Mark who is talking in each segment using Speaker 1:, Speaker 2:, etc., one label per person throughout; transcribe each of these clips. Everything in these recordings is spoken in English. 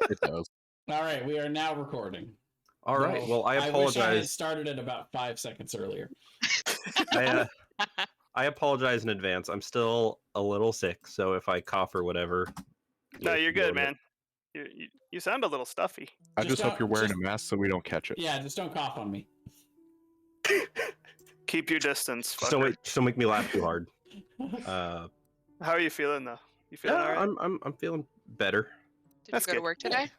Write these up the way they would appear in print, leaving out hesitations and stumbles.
Speaker 1: It does.
Speaker 2: All right, we are now recording.
Speaker 3: All right. Well, I apologize.
Speaker 2: wish I had started it about 5 seconds earlier.
Speaker 3: I apologize in advance. I'm still a little sick, so if I cough or whatever.
Speaker 4: No, you're good, man. You sound a little stuffy.
Speaker 1: I just hope you're wearing a mask so we don't catch it.
Speaker 2: Yeah, just don't cough on me.
Speaker 4: Keep your distance.
Speaker 3: Just don't make me laugh too hard.
Speaker 4: How are you feeling though? You feeling all right?
Speaker 3: I'm feeling better.
Speaker 5: Did you go to work today?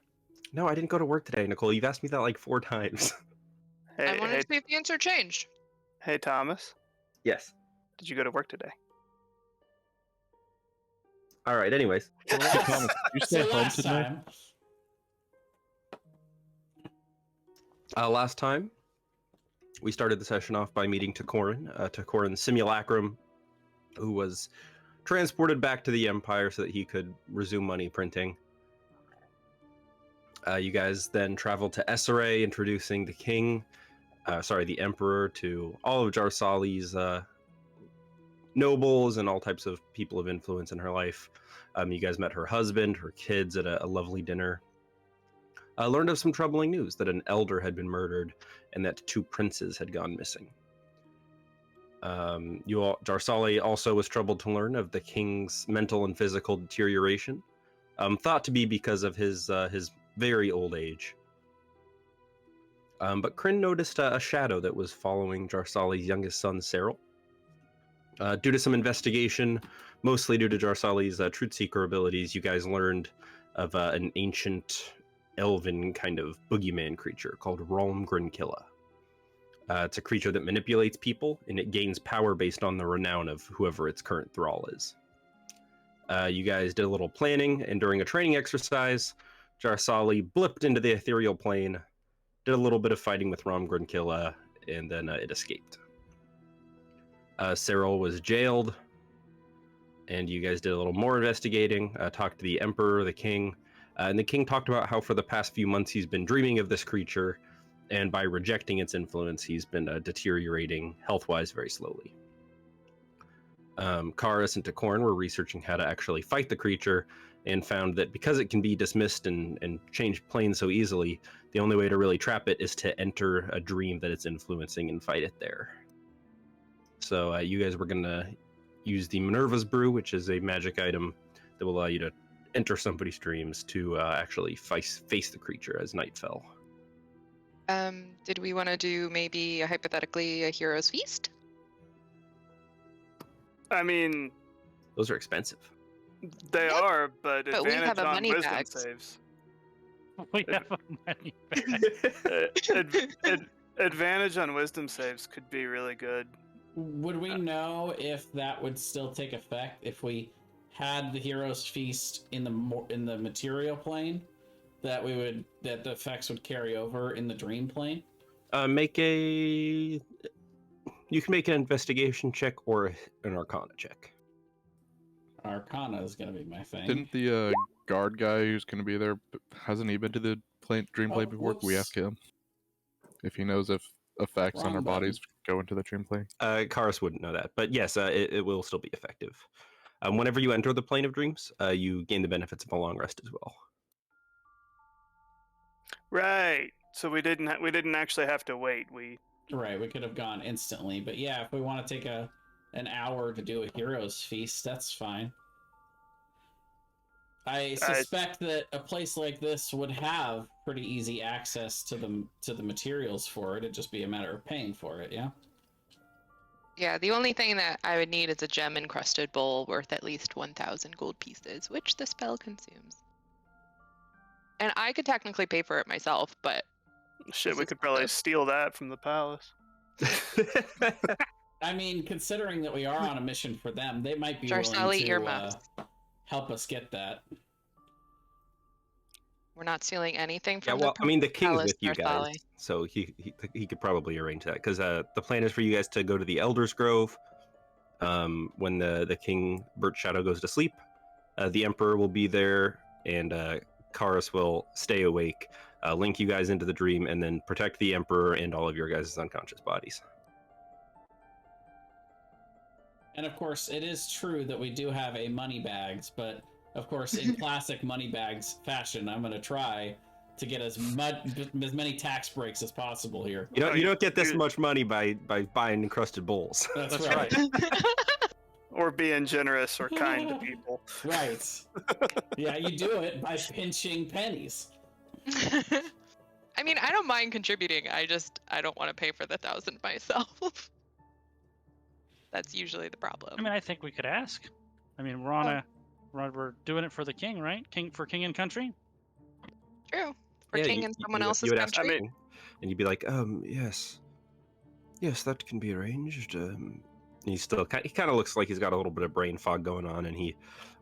Speaker 3: No, I didn't go to work today, Nicole. You've asked me that like 4 times.
Speaker 4: Hey,
Speaker 5: I wanted to see if the answer changed.
Speaker 4: Hey, Thomas.
Speaker 3: Yes.
Speaker 4: Did you go to work today?
Speaker 3: All right. Anyways.
Speaker 1: Thomas, you stay home today?
Speaker 3: Last time, we started the session off by meeting Takorin's simulacrum, who was transported back to the Empire so that he could resume money printing. You guys then traveled to Essere, introducing the Emperor to all of Jarsali's nobles and all types of people of influence in her life. You guys met her husband, her kids at a lovely dinner. Learned of some troubling news that an elder had been murdered and that 2 princes had gone missing. Jarsali also was troubled to learn of the king's mental and physical deterioration, thought to be because of his very old age. But Kryn noticed a shadow that was following Jarsali's youngest son, Cyril. Due to some investigation, mostly due to Jarsali's truth seeker abilities, you guys learned of an ancient elven kind of boogeyman creature called Ralmgrenkilla. It's a creature that manipulates people, and it gains power based on the renown of whoever its current thrall is. You guys did a little planning, and during a training exercise, Jarsali blipped into the ethereal plane, did a little bit of fighting with Ralmgrenkilla, and then it escaped. Cyril was jailed, and you guys did a little more investigating, talked to the Emperor, the King, and the King talked about how for the past few months he's been dreaming of this creature, and by rejecting its influence, he's been deteriorating health-wise very slowly. Khuros and Takorin were researching how to actually fight the creature, and found that because it can be dismissed and change planes so easily, the only way to really trap it is to enter a dream that it's influencing and fight it there. So you guys were going to use the Minerva's Brew, which is a magic item that will allow you to enter somebody's dreams to actually face the creature as night fell.
Speaker 5: Did we want to do maybe hypothetically a hero's feast?
Speaker 4: I mean,
Speaker 3: those are expensive.
Speaker 4: They are, but
Speaker 5: we have
Speaker 4: advantage
Speaker 5: a
Speaker 4: on
Speaker 5: money
Speaker 4: wisdom
Speaker 5: bag.
Speaker 4: saves.
Speaker 6: We have a money bag.
Speaker 4: Advantage on wisdom saves could be really good.
Speaker 2: Would we know if that would still take effect if we had the hero's feast in the material plane? That the effects would carry over in the dream plane?
Speaker 3: You can make an investigation check or an arcana check.
Speaker 2: Arcana is going to be my thing.
Speaker 1: Didn't the guard guy who's going to be there, hasn't he been to the dream plane before? Can we ask him if he knows if effects on our bodies go into the dream plane?
Speaker 3: Khuros wouldn't know that, but yes, it will still be effective. Whenever you enter the plane of dreams, you gain the benefits of a long rest as well.
Speaker 4: Right. So we didn't actually have to wait. We
Speaker 2: could have gone instantly, but yeah, if we want to take an hour to do a hero's feast, that's fine. I suspect that a place like this would have pretty easy access to the materials for it. It'd just be a matter of paying for it, yeah?
Speaker 5: Yeah, the only thing that I would need is a gem-encrusted bowl worth at least 1,000 gold pieces, which the spell consumes. And I could technically pay for it myself, but...
Speaker 4: Shit, we could probably steal that from the palace.
Speaker 2: I mean, considering that we are on a mission for them, they might be
Speaker 5: Jarsali
Speaker 2: willing
Speaker 5: earmuffs.
Speaker 2: to help us get that.
Speaker 5: We're not stealing anything
Speaker 3: Yeah,
Speaker 5: from
Speaker 3: well,
Speaker 5: the
Speaker 3: I mean, the king's
Speaker 5: palace,
Speaker 3: with you
Speaker 5: Jarsali.
Speaker 3: guys, so he could probably arrange that, because the plan is for you guys to go to the Elder's Grove when the king Bert Shadow goes to sleep. The Emperor will be there, and Khuros will stay awake, link you guys into the dream, and then protect the Emperor and all of your guys' unconscious bodies.
Speaker 2: And of course, it is true that we do have a money bags, but Of course, in classic Moneybags fashion, I'm going to try to get as many tax breaks as possible here.
Speaker 3: You don't get this much money by buying encrusted bowls.
Speaker 2: That's
Speaker 6: right.
Speaker 4: Or being generous or kind to people.
Speaker 2: Right. Yeah, you do it by pinching pennies.
Speaker 5: I mean, I don't mind contributing. I don't want to pay for the 1,000 myself. That's usually the problem.
Speaker 6: I mean, I think we could ask. I mean, we're doing it for the king, right? King and country.
Speaker 5: True. For king in someone else's
Speaker 3: you would ask
Speaker 5: country.
Speaker 3: the king, and you'd be like, yes, that can be arranged. And he kind of looks like he's got a little bit of brain fog going on, and he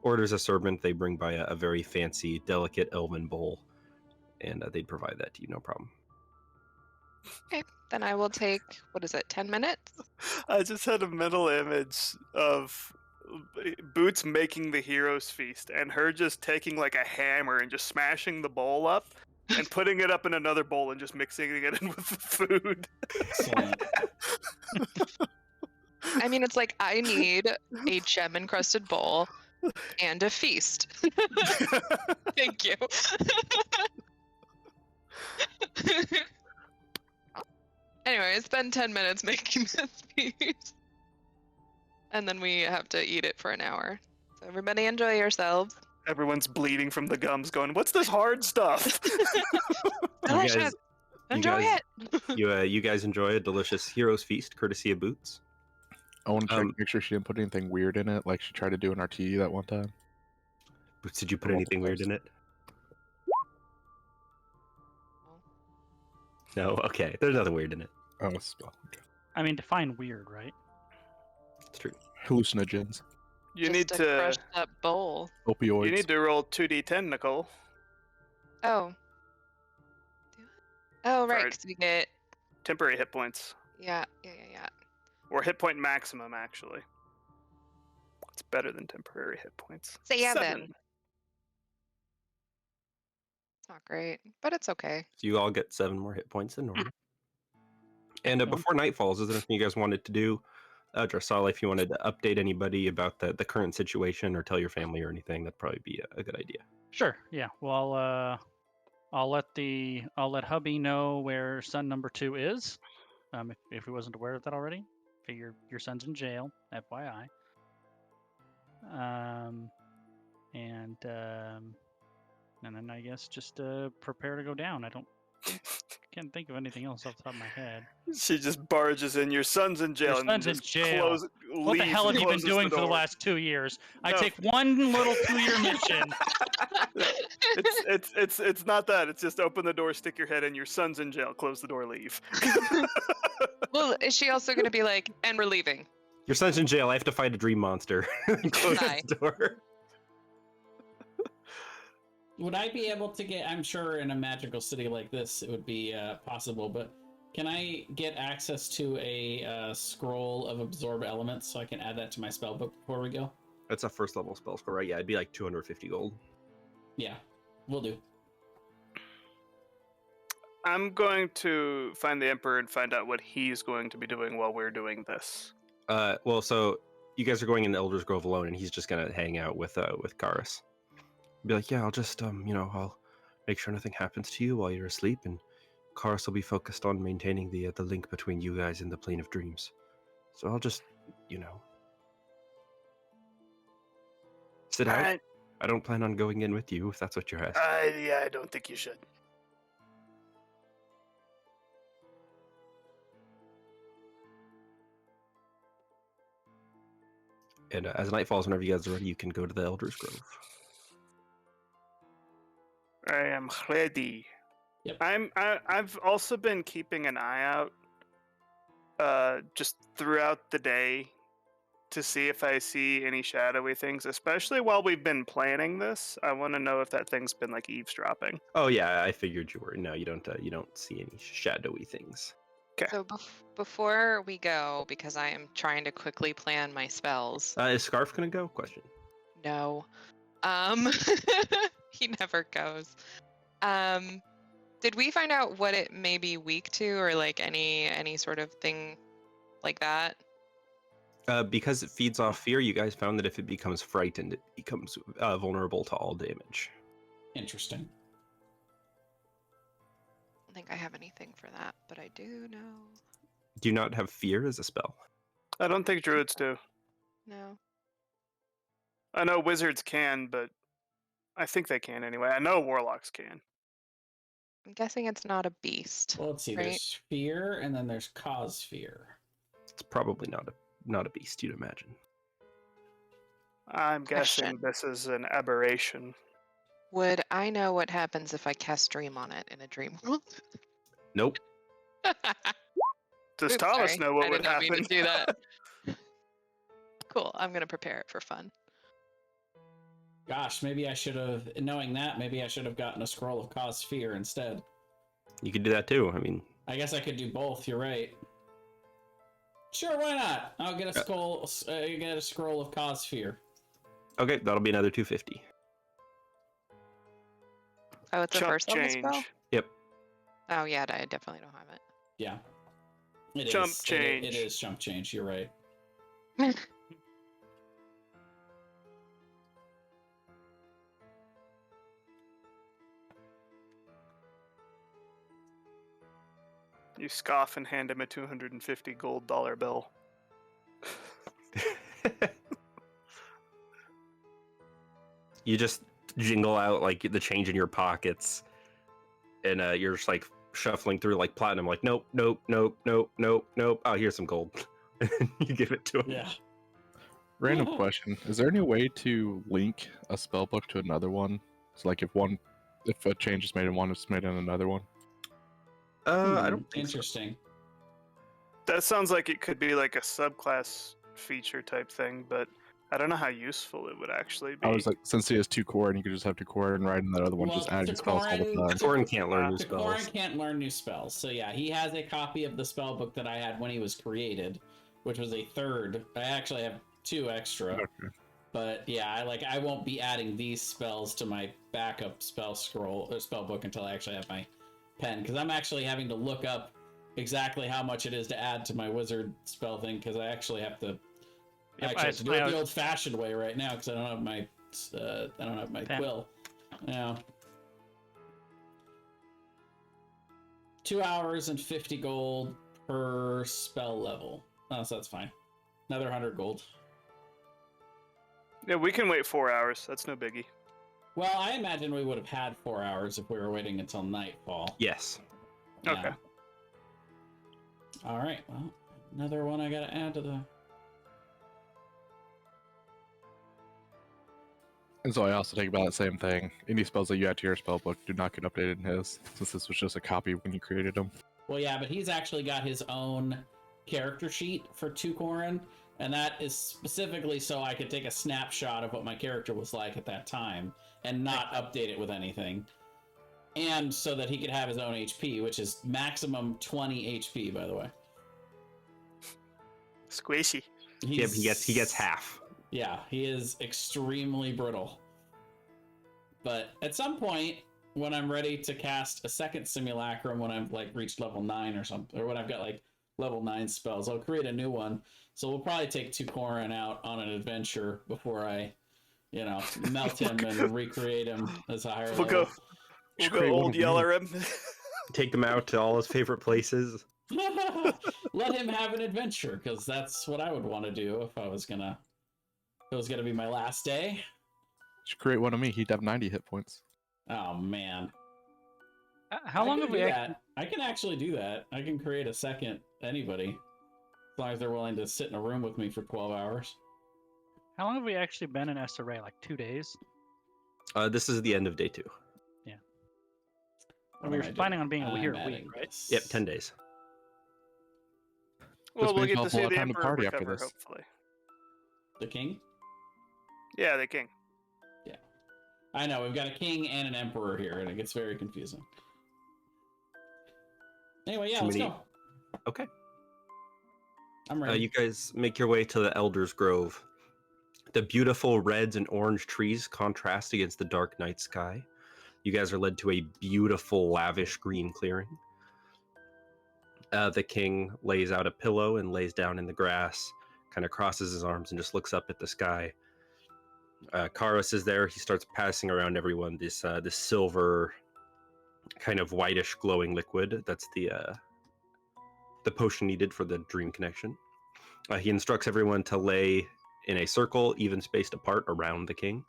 Speaker 3: orders a servant. They bring by a very fancy, delicate elven bowl, and they'd provide that to you, no problem.
Speaker 5: Okay, then I will take, 10 minutes?
Speaker 4: I just had a mental image of Boots making the hero's feast and her just taking like a hammer and just smashing the bowl up and putting it up in another bowl and just mixing it in with the food.
Speaker 2: Excellent.
Speaker 5: I mean, it's like I need a gem-encrusted bowl and a feast. Thank you. Anyway, I spend 10 minutes making this feast. And then we have to eat it for an hour. So everybody enjoy yourselves.
Speaker 4: Everyone's bleeding from the gums going, what's this hard stuff?
Speaker 5: Delicious. Enjoy it.
Speaker 3: You guys enjoy a delicious hero's feast, courtesy of Boots.
Speaker 1: I want to make sure she didn't put anything weird in it, like she tried to do in our tea that one time.
Speaker 3: Boots, did you put anything weird in it? No? Okay, there's nothing weird in it.
Speaker 1: Oh, it's spell. Okay.
Speaker 6: I mean, define weird, right?
Speaker 3: It's true.
Speaker 1: Hallucinogens,
Speaker 4: You
Speaker 5: Just
Speaker 4: need
Speaker 5: a
Speaker 4: to
Speaker 5: crushed up bowl.
Speaker 1: opioids.
Speaker 4: you need to roll 2d10, Nicole.
Speaker 5: Oh. Oh, right,
Speaker 4: Sorry.
Speaker 5: because we get...
Speaker 4: Temporary hit points.
Speaker 5: Yeah.
Speaker 4: Or hit point maximum, actually. It's better than temporary hit points.
Speaker 5: So yeah,
Speaker 4: 7.
Speaker 5: then. It's not great, but it's okay.
Speaker 3: So you all get 7 more hit points than normal. And before night falls, is there anything you guys wanted to do? Drarsala, if you wanted to update anybody about the current situation or tell your family or anything, that'd probably be a good idea.
Speaker 6: Sure. Yeah. Well, I'll let hubby know where son number 2 is. If he wasn't aware of that already, figure your son's in jail, FYI. And then I guess just prepare to go down. Can't think of anything else off the top of my head.
Speaker 4: She just barges in. Your son's in jail.
Speaker 6: Your son's in
Speaker 4: just
Speaker 6: jail. What the hell have you been doing for the last 2 years? I take one little 2-year mission.
Speaker 4: It's not that. It's just open the door, stick your head in. Your son's in jail. Close the door, leave.
Speaker 5: Well, is she also going to be like, and we're leaving?
Speaker 3: Your son's in jail. I have to fight a dream monster. Close
Speaker 5: Hi.
Speaker 3: the door.
Speaker 2: Would I be able to get, I'm sure in a magical city like this it would be possible, but can I get access to a scroll of absorb elements so I can add that to my spellbook before we go?
Speaker 3: That's a first level spell score, right? Yeah, it'd be like 250 gold.
Speaker 2: Yeah, we'll do.
Speaker 4: I'm going to find the Emperor and find out what he's going to be doing while we're doing this.
Speaker 3: Well, so you guys are going in the Elder's Grove alone, and he's just gonna hang out with Khuros. Be like, yeah, I'll just I'll make sure nothing happens to you while you're asleep, and Khuros will be focused on maintaining the link between you guys and the plane of dreams. So I'll just sit out. I don't plan on going in with you if that's what you're asking.
Speaker 4: Yeah, I don't think you should.
Speaker 3: And as night falls, whenever you guys are ready, you can go to the Elder's Grove.
Speaker 4: I am ready.
Speaker 2: Yep.
Speaker 4: I've also been keeping an eye out, just throughout the day, to see if I see any shadowy things. Especially while we've been planning this, I want to know if that thing's been like eavesdropping.
Speaker 3: Oh yeah, I figured you were. No, you don't see any shadowy things.
Speaker 4: Okay.
Speaker 5: So before we go, because I am trying to quickly plan my spells.
Speaker 3: Is Scarf gonna go? Question.
Speaker 5: No. He never goes. Did we find out what it may be weak to, or like any sort of thing like that?
Speaker 3: Because it feeds off fear, you guys found that if it becomes frightened, it becomes vulnerable to all damage.
Speaker 2: Interesting.
Speaker 5: I don't think I have anything for that, but I do know.
Speaker 3: Do you not have fear as a spell?
Speaker 4: I don't think druids do.
Speaker 5: No.
Speaker 4: I know wizards can, but I think they can anyway. I know warlocks can.
Speaker 5: I'm guessing it's not a beast.
Speaker 2: Well, let's see.
Speaker 5: Right?
Speaker 2: There's fear, and then there's cause fear.
Speaker 3: It's probably not a beast, you'd imagine.
Speaker 4: I'm guessing
Speaker 5: Question.
Speaker 4: this is an aberration.
Speaker 5: Would I know what happens if I cast dream on it in a dream world?
Speaker 3: Nope.
Speaker 4: Does
Speaker 5: Oops,
Speaker 4: Thomas
Speaker 5: sorry.
Speaker 4: know what
Speaker 5: I
Speaker 4: would
Speaker 5: did not mean
Speaker 4: happen?
Speaker 5: to do that. Cool. I'm gonna prepare it for fun.
Speaker 2: Gosh, maybe I should have, knowing that, maybe I should have gotten a scroll of cause fear instead.
Speaker 3: You could do that too. I mean,
Speaker 2: I guess I could do both. You're right. Sure, why not? I'll get a scroll. Get a scroll of cause fear.
Speaker 3: okay, that'll be another 250.
Speaker 5: Oh, it's a
Speaker 4: Chump
Speaker 5: first level
Speaker 4: change.
Speaker 5: spell?
Speaker 3: Yep.
Speaker 5: Oh yeah, I definitely don't have it.
Speaker 2: Yeah. It
Speaker 4: Chump
Speaker 2: is.
Speaker 4: change.
Speaker 2: It is chump change. You're right.
Speaker 4: You scoff and hand him a $250 gold bill.
Speaker 3: You just jingle out like the change in your pockets, and you're just like shuffling through like platinum, like nope, nope, nope, nope, nope, nope. Oh, here's some gold. And you give it to him.
Speaker 2: Yeah.
Speaker 1: Random question: is there any way to link a spell book to another one? So, like, if a change is made in one, it's made in another one.
Speaker 3: I don't think so.
Speaker 2: Interesting.
Speaker 4: That sounds like it could be like a subclass feature type thing, but I don't know how useful it would actually be.
Speaker 1: I was like, since he has 2 core, and you could just have 2 core and ride in that other one, just
Speaker 2: Well,
Speaker 1: adding spells all the time.
Speaker 3: Thorin can't learn new
Speaker 2: Thorin
Speaker 3: spells.
Speaker 2: can't learn new spells. So yeah, he has a copy of the spell book that I had when he was created, which was a third. I actually have 2 extra.
Speaker 1: Okay.
Speaker 2: But yeah, I won't be adding these spells to my backup spell scroll or spell book until I actually have my pen, because I'm actually having to look up exactly how much it is to add to my wizard spell thing, because I actually have to.
Speaker 6: Yep,
Speaker 2: I have to do it the old-fashioned way right now because I don't have my
Speaker 6: Pen.
Speaker 2: quill. Yeah. 2 hours and 50 gold per spell level. Oh, so that's fine. Another 100 gold.
Speaker 4: Yeah, we can wait 4 hours. That's no biggie.
Speaker 2: Well, I imagine we would have had 4 hours if we were waiting until nightfall.
Speaker 3: Yes.
Speaker 2: Yeah.
Speaker 4: Okay.
Speaker 2: All right. Well, another one I gotta add to the.
Speaker 1: And so I also think about that same thing. Any spells that you add to your spell book do not get updated in his, since this was just a copy when you created them.
Speaker 2: Well, yeah, but he's actually got his own character sheet for Tukorin, and that is specifically so I could take a snapshot of what my character was like at that time and not update it with anything. And so that he could have his own HP, which is maximum 20 HP, by the way.
Speaker 4: Squishy.
Speaker 3: Yeah, he gets half.
Speaker 2: Yeah, he is extremely brittle. But at some point, when I'm ready to cast a second simulacrum, when I've like reached level 9 or something, or when I've got like level 9 spells, I'll create a new one. So we'll probably take Tukorin out on an adventure before I, melt him and recreate him as a higher level.
Speaker 4: We'll go old yeller him.
Speaker 3: Take him out to all his favorite places.
Speaker 2: Let him have an adventure, because that's what I would want to do if it was gonna be my last day.
Speaker 1: Should create one of me. He'd have 90 hit points.
Speaker 2: Oh man.
Speaker 6: How long have we?
Speaker 2: I can actually do that. I can create a second anybody, as long as they're willing to sit in a room with me for 12 hours.
Speaker 6: How long have we actually been in SRA? Like 2 days?
Speaker 3: This is the end of day 2.
Speaker 2: What
Speaker 6: We
Speaker 2: am
Speaker 6: were
Speaker 2: I doing?
Speaker 6: planning on being
Speaker 2: I'm
Speaker 6: here a
Speaker 2: adding
Speaker 6: week, right?
Speaker 2: this.
Speaker 3: Yep, 10 days.
Speaker 4: Well, we'll
Speaker 1: means
Speaker 4: get
Speaker 1: we'll
Speaker 4: to
Speaker 1: have a
Speaker 4: see
Speaker 1: lot of
Speaker 4: the
Speaker 1: time to
Speaker 4: Emperor
Speaker 1: party after
Speaker 4: recover,
Speaker 1: this.
Speaker 4: hopefully.
Speaker 2: The king?
Speaker 4: Yeah, the king.
Speaker 2: I know, we've got a king and an emperor here, and it gets very confusing. Anyway, yeah, let's go.
Speaker 3: Okay.
Speaker 2: I'm ready.
Speaker 3: You guys make your way to the Elder's Grove. The beautiful reds and orange trees contrast against the dark night sky. You guys are led to a beautiful, lavish green clearing. The king lays out a pillow and lays down in the grass, kind of crosses his arms and just looks up at the sky. Khuros is there. He starts passing around everyone this silver, kind of whitish glowing liquid. That's the potion needed for the dream connection. He instructs everyone to lay in a circle, even spaced apart around the king,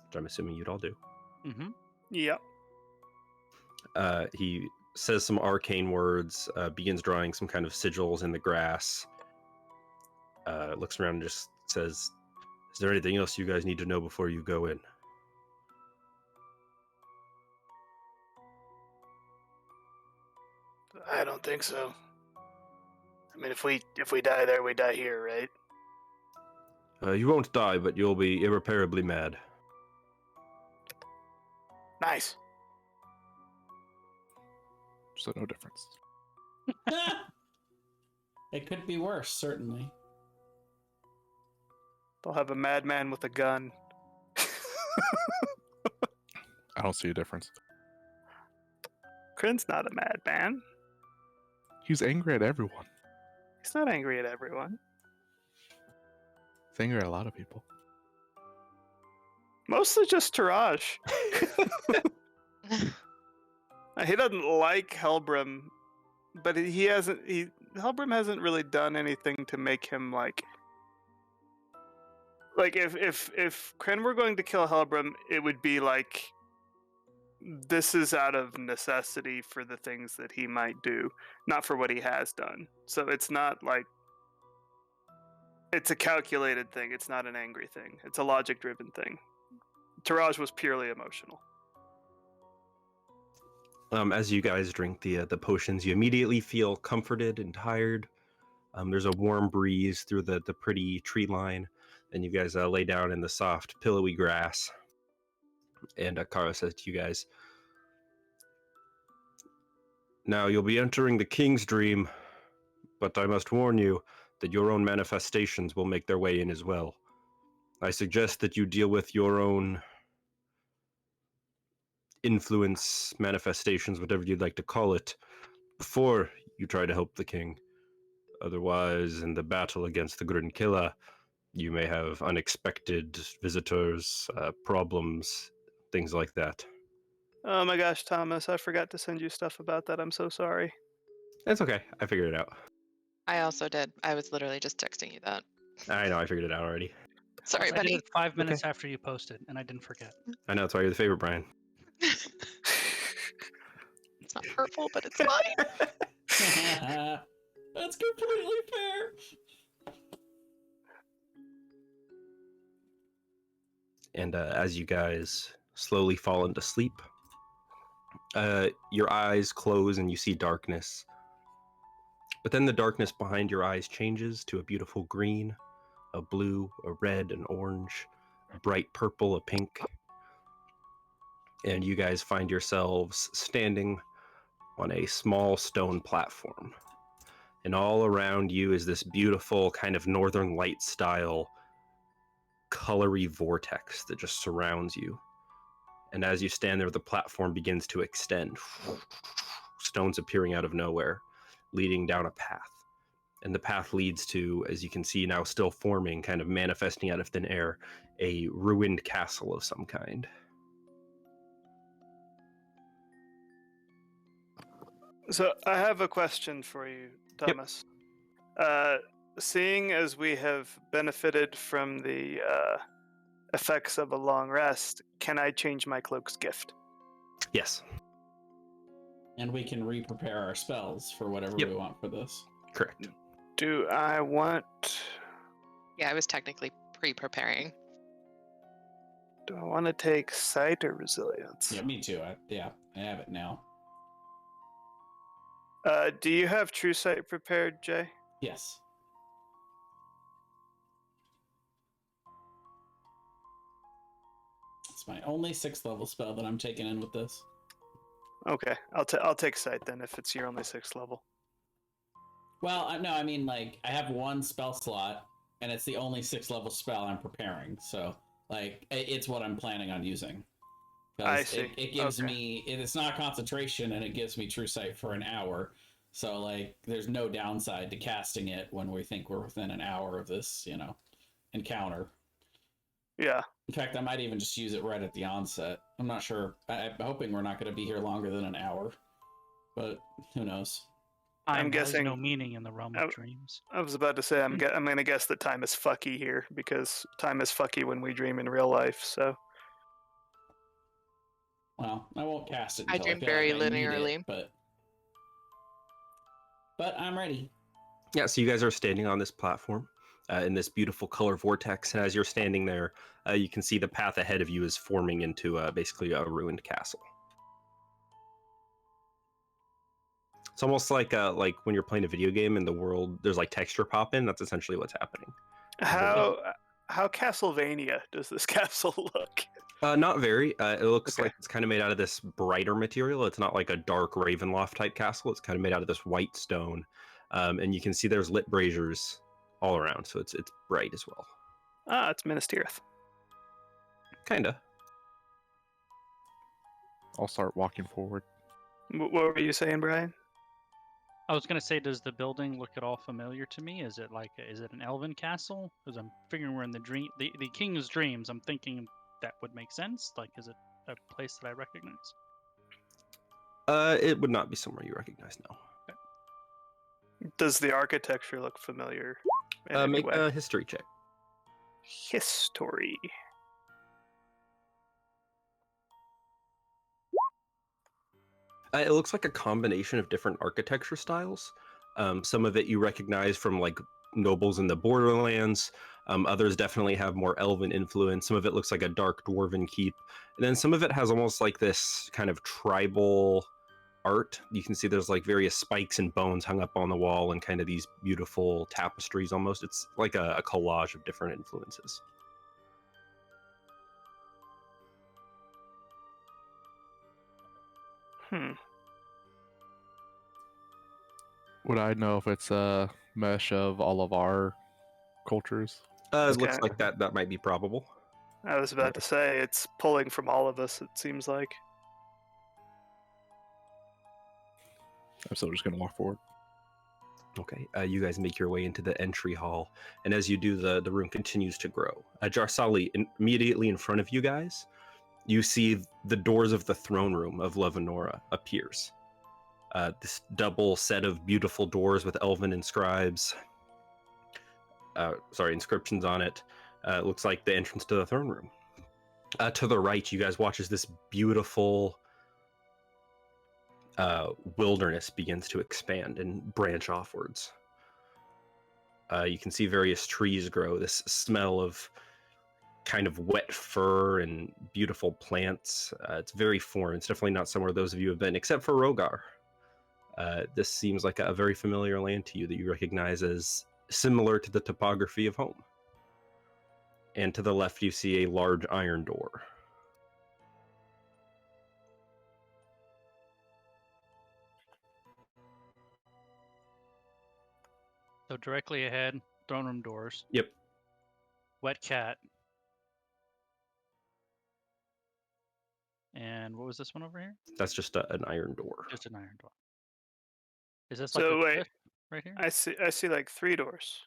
Speaker 3: which I'm assuming you'd all do.
Speaker 6: Mm-hmm.
Speaker 4: Yep.
Speaker 3: He says some arcane words, begins drawing some kind of sigils in the grass, looks around and just says, "Is there anything else you guys need to know before you go in?"
Speaker 4: I don't think so. I mean, if we die there, we die here, right?
Speaker 3: You won't die, but you'll be irreparably mad.
Speaker 4: Nice.
Speaker 1: So no difference.
Speaker 2: It could be worse, certainly.
Speaker 4: They'll have a madman with a gun.
Speaker 1: I don't see a difference.
Speaker 4: Kryn's not a madman.
Speaker 1: He's angry at everyone.
Speaker 4: He's not angry at everyone.
Speaker 1: He's angry at a lot of people.
Speaker 4: Mostly just Taraj. He doesn't like Helbrim, but Helbrim hasn't really done anything to make him like if Kryn were going to kill Helbrim, it would be like this is out of necessity for the things that he might do, not for what he has done. So it's not like it's a calculated thing. It's not an angry thing. It's a logic-driven thing. Taraj was purely emotional.
Speaker 3: As you guys drink the potions, you immediately feel comforted and tired. There's a warm breeze through the pretty tree line, and you guys lay down in the soft, pillowy grass. And Kara says to you guys, "Now you'll be entering the king's dream, but I must warn you that your own manifestations will make their way in as well. I suggest that you deal with your own influence, manifestations, whatever you'd like to call it, before you try to help the king. Otherwise, in the battle against the Grinkilla, you may have unexpected visitors, problems, things like that."
Speaker 4: Oh my gosh, Thomas, I forgot to send you stuff about that. I'm so sorry.
Speaker 3: That's okay. I figured it out.
Speaker 5: I also did. I was literally just texting you that.
Speaker 3: I know. I figured it out already.
Speaker 5: Sorry,
Speaker 6: I did
Speaker 5: buddy.
Speaker 6: it 5 minutes after you posted, and I didn't forget.
Speaker 3: I know. That's why you're the favorite, Brian.
Speaker 5: It's not hurtful, but it's fine.
Speaker 2: That's completely fair.
Speaker 3: And as you guys slowly fall into sleep, your eyes close and you see darkness. But then the darkness behind your eyes changes to a beautiful green, a blue, a red, an orange, a bright purple, a pink. And you guys find yourselves standing on a small stone platform. And all around you is this beautiful kind of northern light style colory vortex that just surrounds you. And as you stand there, the platform begins to extend. Stones appearing out of nowhere, leading down a path. And the path leads to, as you can see now still forming, kind of manifesting out of thin air, a ruined castle of some kind.
Speaker 4: So I have a question for you, Thomas. Seeing as we have benefited from the effects of a long rest, can I change my cloak's gift?
Speaker 3: Yes.
Speaker 2: And we can re-prepare our spells for whatever we want for this.
Speaker 3: Correct.
Speaker 4: Do I want...
Speaker 5: Yeah, I was technically pre-preparing.
Speaker 4: Do I want to take sight or resilience?
Speaker 2: Yeah, me too. I have it now.
Speaker 4: Do you have true sight prepared, Jay?
Speaker 2: Yes. It's my only 6th level spell that I'm taking in with this.
Speaker 4: Okay, I'll take sight then if it's your only 6th level.
Speaker 2: Well, no, I mean, like, I have 1 spell slot, and it's the only 6th level spell I'm preparing, so, like, it's what I'm planning on using.
Speaker 4: I see.
Speaker 2: It gives me, it's not concentration, and it gives me true sight for an hour, So like, there's no downside to casting it when we think we're within an hour of this, encounter.
Speaker 4: Yeah.
Speaker 2: In fact, I might even just use it right at the onset. I'm not sure. I'm hoping we're not going to be here longer than an hour, but who knows?
Speaker 4: I'm
Speaker 6: Time has
Speaker 4: guessing-
Speaker 6: no meaning in the realm of dreams.
Speaker 4: I was about to say I'm going to guess that time is fucky here because time is fucky when we dream in real life. So
Speaker 2: Well, I won't cast it
Speaker 5: I
Speaker 2: until I
Speaker 5: dream
Speaker 2: feel
Speaker 5: very
Speaker 2: like I need
Speaker 5: linearly.
Speaker 2: it, but I'm ready.
Speaker 3: Yeah, so you guys are standing on this platform in this beautiful color vortex, and as you're standing there, you can see the path ahead of you is forming into basically a ruined castle. It's almost like when you're playing a video game in the world, there's like texture pop in. That's essentially what's happening.
Speaker 4: how Castlevania does this castle look?
Speaker 3: Not very. It looks
Speaker 4: Okay.
Speaker 3: like it's kind of made out of this brighter material. It's not like a dark Ravenloft type castle. It's kind of made out of this white stone, and you can see there's lit braziers all around, so it's bright as well.
Speaker 4: Ah, it's Minas Tirith.
Speaker 3: Kinda.
Speaker 1: I'll start walking forward.
Speaker 4: What were you saying, Brian?
Speaker 6: I was gonna say, does the building look at all familiar to me? Is it an elven castle? Because I'm figuring we're in the king's dreams. I'm thinking that would make sense. Like, is it a place that I recognize?
Speaker 3: It would not be somewhere you recognize now.
Speaker 4: Does the architecture look familiar in any
Speaker 3: Make
Speaker 4: way?
Speaker 3: a history check.
Speaker 4: History.
Speaker 3: It looks like a combination of different architecture styles. Some of it you recognize from like nobles in the Borderlands. Others definitely have more elven influence. Some of it looks like a dark dwarven keep. And then some of it has almost like this kind of tribal art. You can see there's like various spikes and bones hung up on the wall and kind of these beautiful tapestries almost. It's like a collage of different influences.
Speaker 1: Would I know if it's a mesh of all of our cultures?
Speaker 3: It
Speaker 4: Okay.
Speaker 3: looks like that might be probable.
Speaker 4: I was about to say it's pulling from all of us. It seems like.
Speaker 1: I'm still just gonna walk forward.
Speaker 3: Okay, you guys make your way into the entry hall, and as you do, the room continues to grow. Jarsali, immediately in front of you guys, you see the doors of the throne room of Levanora appears. This double set of beautiful doors with elven inscriptions on it. Looks like the entrance to the throne room. To the right, you guys watch as this beautiful wilderness begins to expand and branch offwards. You can see various trees grow. This smell of kind of wet fur and beautiful plants. It's very foreign. It's definitely not somewhere those of you have been, except for Rogar. This seems like a very familiar land to you that you recognize as similar to the topography of home. And to the left, you see a large iron door.
Speaker 6: So directly ahead, throne room doors.
Speaker 3: Yep.
Speaker 6: Wet cat. And what was this one over here?
Speaker 3: That's just an iron door.
Speaker 6: Just an iron door. Is this
Speaker 4: So
Speaker 6: like a
Speaker 4: wait,
Speaker 6: cliff right here?
Speaker 4: I see like 3 doors.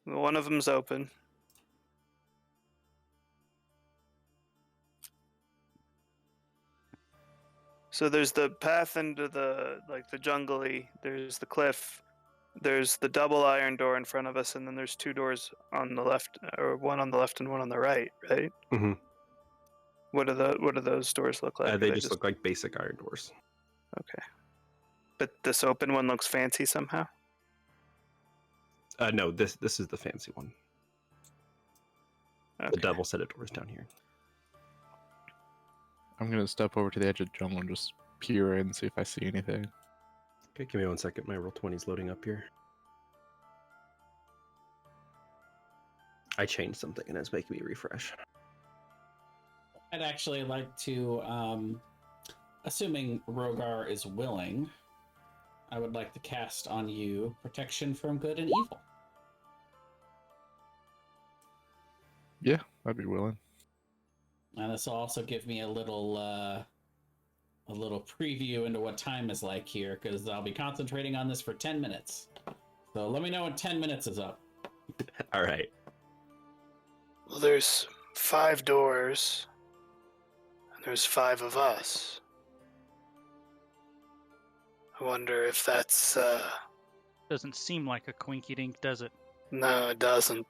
Speaker 4: One of them's open. So there's the path into the jungly. There's the cliff. There's the double iron door in front of us, and then there's 2 doors on the left, or one on the left and one on the right. Right?
Speaker 3: Mm-hmm.
Speaker 4: What do those doors look like?
Speaker 3: They just look like basic iron doors.
Speaker 4: Okay. But this open one looks fancy somehow.
Speaker 3: No, this is the fancy one.
Speaker 4: Okay.
Speaker 3: The double set of doors down here.
Speaker 1: I'm gonna step over to the edge of the jungle and just peer in and see if I see anything.
Speaker 3: Okay, give me 1 second. My Roll20 is loading up here. I changed something and it's making me refresh.
Speaker 2: I'd actually like to, assuming Rogar is willing, I would like to cast on you Protection from Good and Evil.
Speaker 1: Yeah, I'd be willing.
Speaker 2: And this will also give me a little a little preview into what time is like here, because I'll be concentrating on this for 10 minutes. So let me know when 10 minutes is up.
Speaker 3: All right.
Speaker 4: Well, there's 5 doors, and there's 5 of us. I wonder if that's,
Speaker 6: Doesn't seem like a quinky dink, does it?
Speaker 4: No, it doesn't.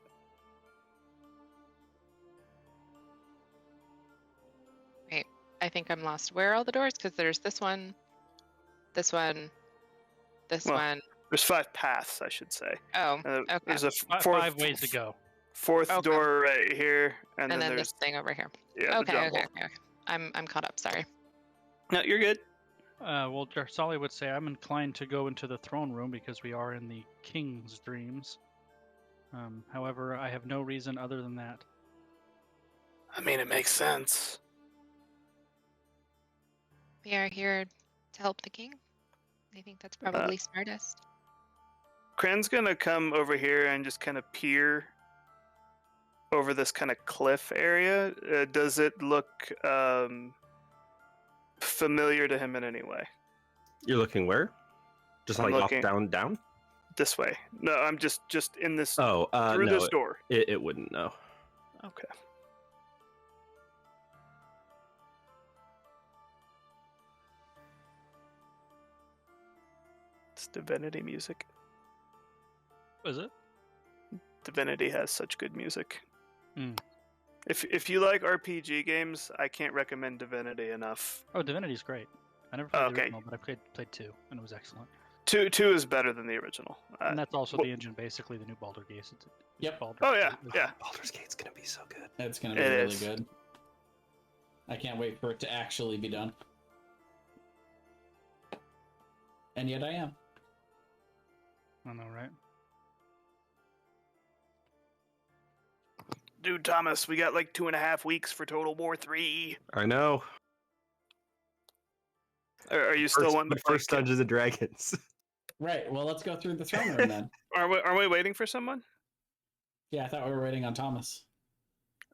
Speaker 5: Wait, I think I'm lost. Where are all the doors? Because there's this one, this one, this
Speaker 4: Well,
Speaker 5: one.
Speaker 4: There's 5 paths, I should say.
Speaker 5: Oh, okay.
Speaker 4: There's a
Speaker 6: Fi-
Speaker 4: fourth,
Speaker 6: 5 ways to go.
Speaker 4: fourth
Speaker 5: Okay.
Speaker 4: door right here, and
Speaker 5: And
Speaker 4: then
Speaker 5: then
Speaker 4: there's
Speaker 5: this thing over here.
Speaker 4: the
Speaker 5: Okay,
Speaker 4: jungle.
Speaker 5: okay. I'm caught up. Sorry.
Speaker 4: No, you're good.
Speaker 6: Well, Jarsali would say I'm inclined to go into the throne room because we are in the king's dreams. However, I have no reason other than that.
Speaker 4: I mean, it makes sense.
Speaker 5: We are here to help the king. I think that's probably smartest.
Speaker 4: Kren's gonna come over here and just kind of peer over this kind of cliff area. Does it look familiar to him in any way?
Speaker 3: You're looking where? Just
Speaker 4: I'm
Speaker 3: like
Speaker 4: looking-
Speaker 3: off, down?
Speaker 4: This way? No, I'm just in this
Speaker 3: Oh,
Speaker 4: through
Speaker 3: no,
Speaker 4: this door.
Speaker 3: it wouldn't, no.
Speaker 4: Okay. It's Divinity music.
Speaker 6: Is it?
Speaker 4: Divinity has such good music.
Speaker 6: Mm.
Speaker 4: If you like RPG games, I can't recommend Divinity enough.
Speaker 6: Oh, Divinity's great. I never played the
Speaker 4: Okay.
Speaker 6: original, but I played 2, and it was excellent.
Speaker 4: Two is better than the original.
Speaker 6: And that's also
Speaker 4: well-
Speaker 6: the engine, basically, the new Baldur Gate.
Speaker 2: Yep.
Speaker 6: Baldur's
Speaker 4: Oh, yeah,
Speaker 6: Gate is-
Speaker 4: yeah.
Speaker 3: Baldur's Gate's gonna be so good.
Speaker 2: It's going to be
Speaker 4: It
Speaker 2: really
Speaker 4: is.
Speaker 2: good. I can't wait for it to actually be done. And yet I am.
Speaker 6: I know, right?
Speaker 4: Dude, Thomas, we got like 2.5 weeks for Total War 3.
Speaker 3: I know.
Speaker 4: Are you still wanting to play?
Speaker 3: First Dungeons and Dragons.
Speaker 2: Right. Well, let's go through the throne room then.
Speaker 4: Are we waiting for someone?
Speaker 2: Yeah, I thought we were waiting on Thomas.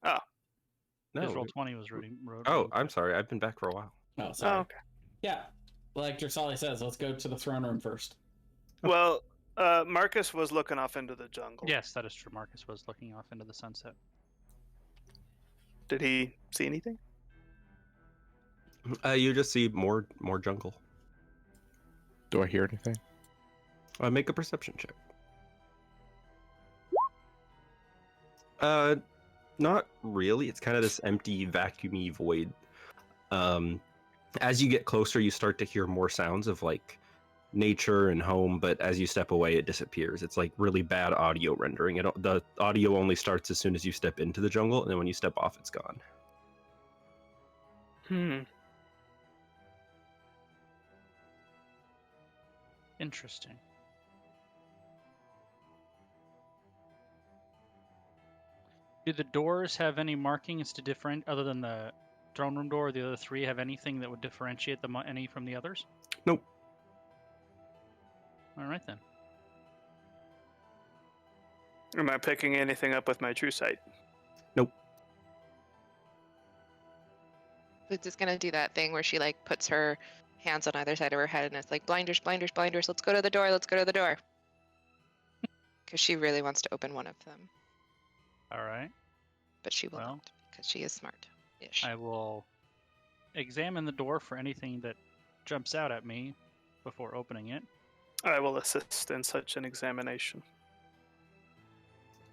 Speaker 6: His
Speaker 3: No.
Speaker 6: roll 20 was reading.
Speaker 3: Oh, I'm sorry. I've been back for a while.
Speaker 2: Oh, sorry.
Speaker 4: Oh, okay.
Speaker 2: Yeah. Like Drasali says, let's go to the throne room first.
Speaker 4: Well, Marcus was looking off into the jungle.
Speaker 6: Yes, that is true. Marcus was looking off into the sunset.
Speaker 4: Did he see anything?
Speaker 3: You just see more jungle.
Speaker 1: Do I hear anything?
Speaker 3: Make a perception check. Not really. It's kind of this empty, vacuumy void. As you get closer, you start to hear more sounds of like nature and home, but as you step away, it disappears. It's like really bad audio rendering. The audio only starts as soon as you step into the jungle, and then when you step off, it's gone.
Speaker 6: Interesting. Do the doors have any markings to different, other than the throne room door? Or the other 3 have anything that would differentiate them any from the others?
Speaker 3: Nope.
Speaker 6: All right then.
Speaker 4: Am I picking anything up with my true sight?
Speaker 5: Boots is gonna do that thing where she like puts her hands on either side of her head and it's like blinders, blinders, blinders. Let's go to the door. Let's go to the door. Because she really wants to open one of them,
Speaker 6: All right.
Speaker 5: but she will
Speaker 6: Well.
Speaker 5: not because she is smart-ish.
Speaker 6: I will examine the door for anything that jumps out at me before opening it.
Speaker 4: I will assist in such an examination.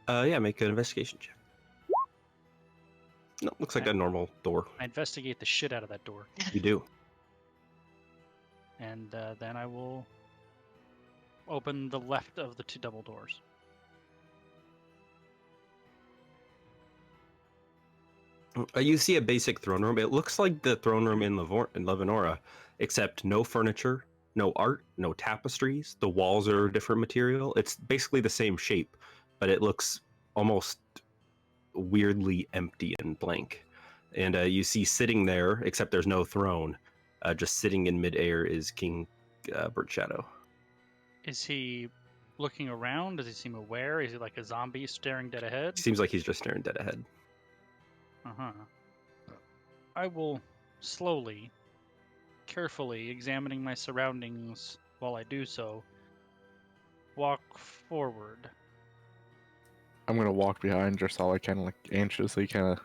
Speaker 3: Yeah, make an investigation check. No, looks like a normal door.
Speaker 6: I investigate the shit out of that door,
Speaker 3: You do.
Speaker 6: and then I will open the left of the 2 double doors.
Speaker 3: You see a basic throne room. It looks like the throne room in Levanora, except no furniture, no art, no tapestries. The walls are a different material. It's basically the same shape, but it looks almost weirdly empty and blank. And you see sitting there, except there's no throne, just sitting in midair is King Birdshadow.
Speaker 6: Is he looking around? Does he seem aware? Is he like a zombie staring dead ahead?
Speaker 3: Seems like he's just staring dead ahead.
Speaker 6: Uh-huh. I will slowly carefully, examining my surroundings while I do so, walk forward.
Speaker 1: I'm gonna walk behind Jarsali, kind of like anxiously, kind of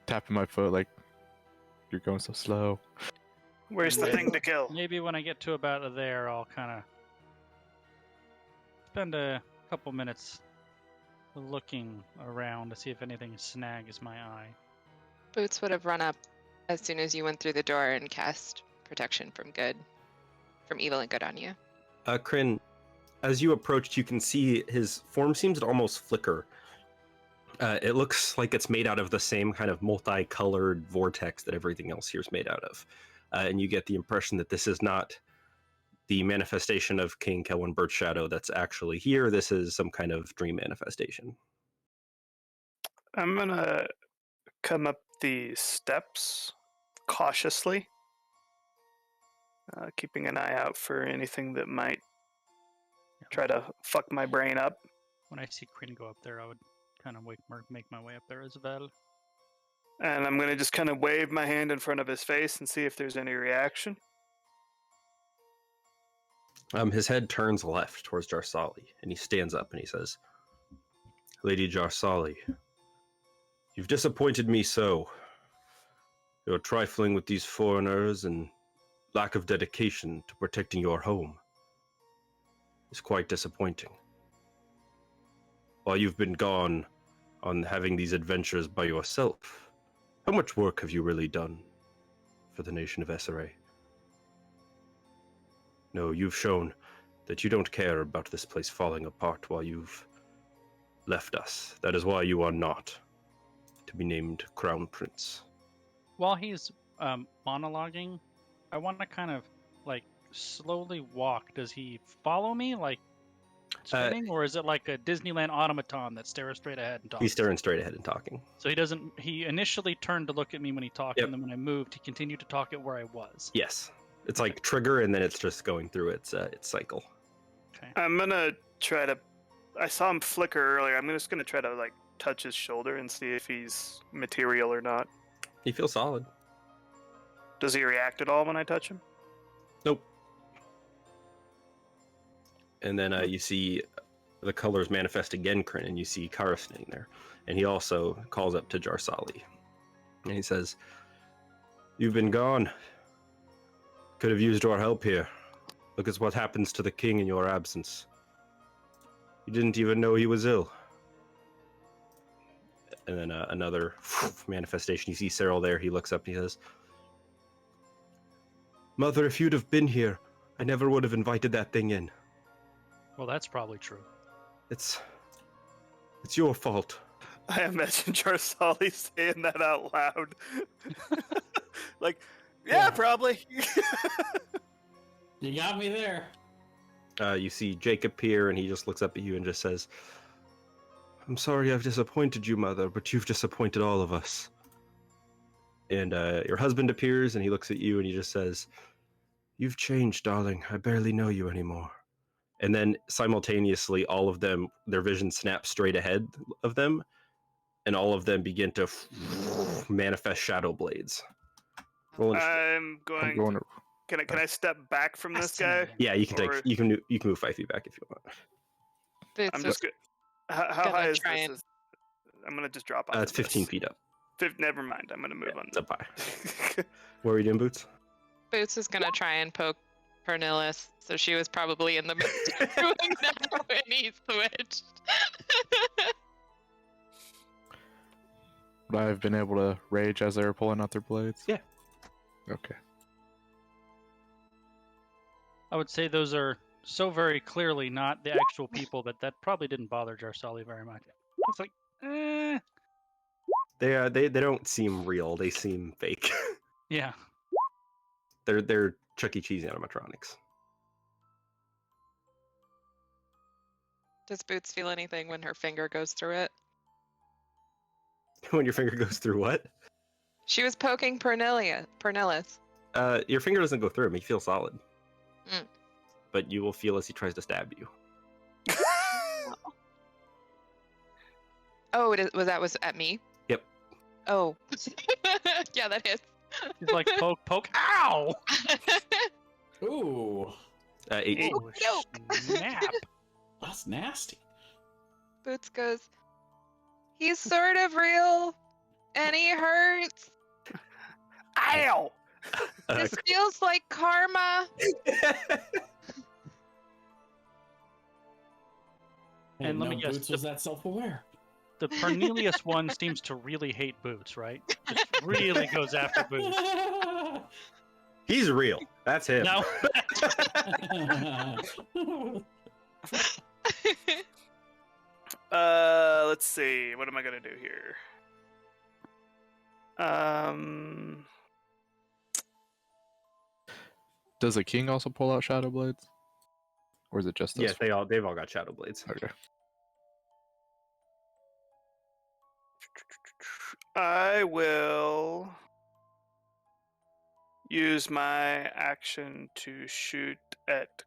Speaker 1: tapping my foot, like, "You're going so slow."
Speaker 4: Where's the
Speaker 6: And
Speaker 4: thing to kill?
Speaker 6: Maybe when I get to about there, I'll kind of spend a couple minutes looking around to see if anything snags my eye.
Speaker 5: Boots would have run up as soon as you went through the door and cast protection from evil and good on you.
Speaker 3: Kryn, as you approached, you can see his form seems to almost flicker. It looks like it's made out of the same kind of multicolored vortex that everything else here is made out of. And you get the impression that this is not the manifestation of King Kelwyn Birchshadow that's actually here. This is some kind of dream manifestation.
Speaker 4: I'm gonna come up the steps cautiously, keeping an eye out for anything that might try to fuck my brain up.
Speaker 6: When I see Kryn go up there, I would kind of make my way up there as well.
Speaker 4: And I'm gonna just kind of wave my hand in front of his face and see if there's any reaction.
Speaker 3: His head turns left towards Jarsali, and he stands up and he says, "Lady Jarsali, you've disappointed me so. Your trifling with these foreigners and lack of dedication to protecting your home is quite disappointing. While you've been gone on having these adventures by yourself, how much work have you really done for the nation of SRA? No, you've shown that you don't care about this place falling apart while you've left us. That is why you are not to be named Crown Prince."
Speaker 6: While he's monologuing, I want to kind of like slowly walk. Does he follow me, like spinning, or is it like a Disneyland automaton that stares straight ahead and talks?
Speaker 3: He's staring straight ahead and talking.
Speaker 6: So he doesn't. He initially turned to look at me when he talked,
Speaker 3: Yep.
Speaker 6: and then when I moved, he continued to talk at where I was.
Speaker 3: Yes. It's like trigger, and then it's just going through its cycle.
Speaker 6: Okay.
Speaker 4: I'm gonna try to. I saw him flicker earlier. I'm just gonna try to like touch his shoulder and see if he's material or not.
Speaker 3: He feels solid.
Speaker 4: Does he react at all when I touch him?
Speaker 3: Nope. And then you see the colors manifest again, Kryn, and you see Kara standing there. And he also calls up to Jarsali. And he says, "You've been gone. Could have used your help here. Look at what happens to the king in your absence. You didn't even know he was ill." And then another manifestation. You see Cyril there. He looks up and he says, "Mother, if you'd have been here, I never would have invited that thing in.
Speaker 6: Well, that's probably true.
Speaker 3: It's your fault."
Speaker 4: I imagine Jarsali saying that out loud. Like, yeah, probably.
Speaker 2: You got me there.
Speaker 3: You see Jacob here, and he just looks up at you and just says, "I'm sorry I've disappointed you, Mother, but you've disappointed all of us." And your husband appears, and he looks at you, and he just says, "You've changed, darling. I barely know you anymore." And then simultaneously, all of them, their vision snaps straight ahead of them, and all of them begin to manifest shadow blades. Roll initiative.
Speaker 4: I'm going.
Speaker 1: I'm going to.
Speaker 4: Can I step back from this guy?
Speaker 3: Yeah, you can
Speaker 4: or-
Speaker 3: you can move 5 feet back if you want.
Speaker 5: Boots
Speaker 4: I'm
Speaker 5: was
Speaker 4: just good. How
Speaker 5: gonna
Speaker 4: high is
Speaker 5: try
Speaker 4: this?
Speaker 5: and-
Speaker 4: I'm gonna just drop off.
Speaker 3: It's 15 feet up.
Speaker 4: Never mind. I'm gonna move on.
Speaker 3: It's up high. What are you doing, Boots?
Speaker 5: Boots is gonna try and poke Pernillis, so she was probably in the midst of doing that when he switched.
Speaker 1: Would I have been able to rage as they were pulling out their blades?
Speaker 3: Yeah.
Speaker 1: Okay.
Speaker 6: I would say those are so very clearly not the actual people that probably didn't bother Jarsali very much. It's like,
Speaker 3: They don't seem real. They seem fake.
Speaker 6: yeah.
Speaker 3: They're Chuck E. Cheese animatronics.
Speaker 5: Does Boots feel anything when her finger goes through it?
Speaker 3: When your finger goes through what?
Speaker 5: She was poking Pernillis.
Speaker 3: Your finger doesn't go through him. He feels solid.
Speaker 5: Mm.
Speaker 3: But you will feel as he tries to stab you.
Speaker 5: Oh, was at me?
Speaker 3: Yep.
Speaker 5: Oh. Yeah, that hits.
Speaker 6: He's like, poke. Ow!
Speaker 2: Ooh,
Speaker 3: 18.
Speaker 6: Oh,
Speaker 5: Nope.
Speaker 6: snap.
Speaker 2: that's nasty.
Speaker 5: Boots goes, he's sort of real, and he hurts.
Speaker 4: Ow!
Speaker 5: This feels like karma.
Speaker 2: And
Speaker 6: let
Speaker 2: no
Speaker 6: me guess,
Speaker 2: Boots was that self-aware.
Speaker 6: The Cornelius one seems to really hate Boots, right? Just really goes after Boots.
Speaker 3: He's real. That's him.
Speaker 6: No.
Speaker 4: Let's see. What am I gonna do here?
Speaker 1: Does the king also pull out shadow blades, or is it just
Speaker 3: Yes,
Speaker 1: this?
Speaker 3: they've all got shadow blades.
Speaker 1: Okay.
Speaker 4: I will use my action to shoot at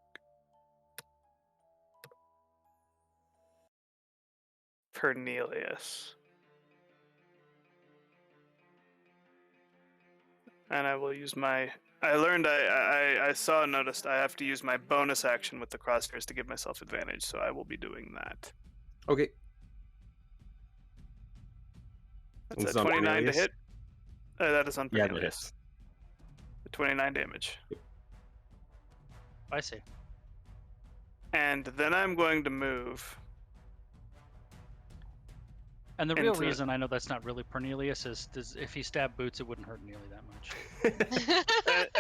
Speaker 4: Cornelius. And I will use my... I saw and noticed I have to use my bonus action with the crosshairs to give myself advantage, so I will be doing that.
Speaker 3: Okay.
Speaker 4: That's
Speaker 3: It's
Speaker 4: a
Speaker 3: on
Speaker 4: 29 to
Speaker 3: Cornelius?
Speaker 4: hit. That is on
Speaker 3: Yeah, that
Speaker 4: Cornelius.
Speaker 3: hits.
Speaker 4: 29 damage.
Speaker 6: I see.
Speaker 4: And then I'm going to move.
Speaker 6: And the real
Speaker 4: Into-
Speaker 6: reason I know that's not really Cornelius is if he stabbed Boots, it wouldn't hurt nearly that much.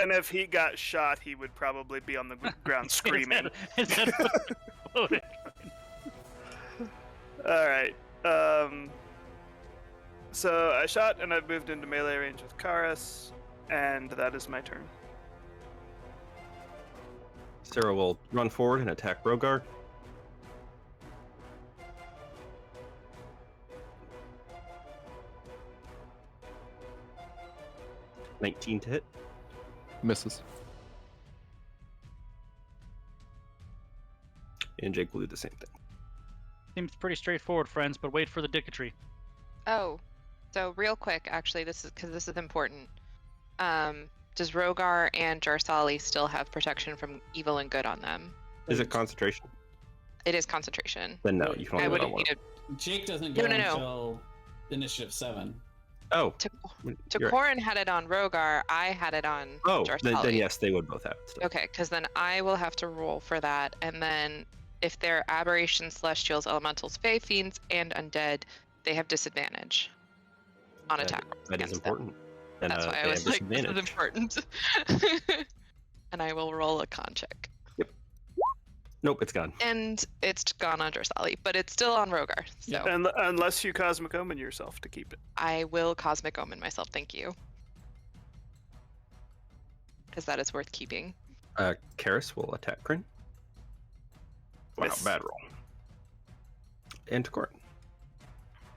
Speaker 4: And if he got shot, he would probably be on the ground screaming.
Speaker 6: Instead of exploding.
Speaker 4: All right. So I shot and I've moved into melee range with Khuros, and that is my turn.
Speaker 3: Sarah will run forward and attack Rogar. $19 to hit.
Speaker 1: Misses.
Speaker 3: And Jake will do the same thing.
Speaker 6: Seems pretty straightforward, friends, but wait for the dicketry.
Speaker 5: Oh, so real quick, actually, this is important. Does Rogar and Jarsali still have protection from evil and good on them?
Speaker 3: Is it concentration?
Speaker 5: It is concentration.
Speaker 3: Then no, you can
Speaker 5: I
Speaker 3: only put
Speaker 5: wouldn't
Speaker 3: on one.
Speaker 5: need it.
Speaker 2: Jake doesn't go
Speaker 5: No.
Speaker 2: until initiative 7.
Speaker 3: Oh,
Speaker 5: To
Speaker 3: you're right.
Speaker 5: Corin had it on Rogar. I had it on
Speaker 3: Oh,
Speaker 5: Jarsali.
Speaker 3: then yes, they would both have it still.
Speaker 5: Okay, because then I will have to roll for that, and then if they're aberrations, celestials, elementals, fae, fiends, and undead, they have disadvantage on attack rolls
Speaker 3: That is
Speaker 5: against them.
Speaker 3: important. Then,
Speaker 5: That's why
Speaker 3: they
Speaker 5: I
Speaker 3: have
Speaker 5: was like, this is
Speaker 3: disadvantage.
Speaker 5: important. And I will roll a con check.
Speaker 3: Nope, it's gone.
Speaker 5: And it's gone on Jarsali, but it's still on Rogar. So
Speaker 4: And unless you Cosmic Omen yourself to keep it.
Speaker 5: I will Cosmic Omen myself, thank you. Because that is worth keeping.
Speaker 3: Karis will attack Kryn. Wow,
Speaker 4: Miss.
Speaker 3: bad roll. And to Corin.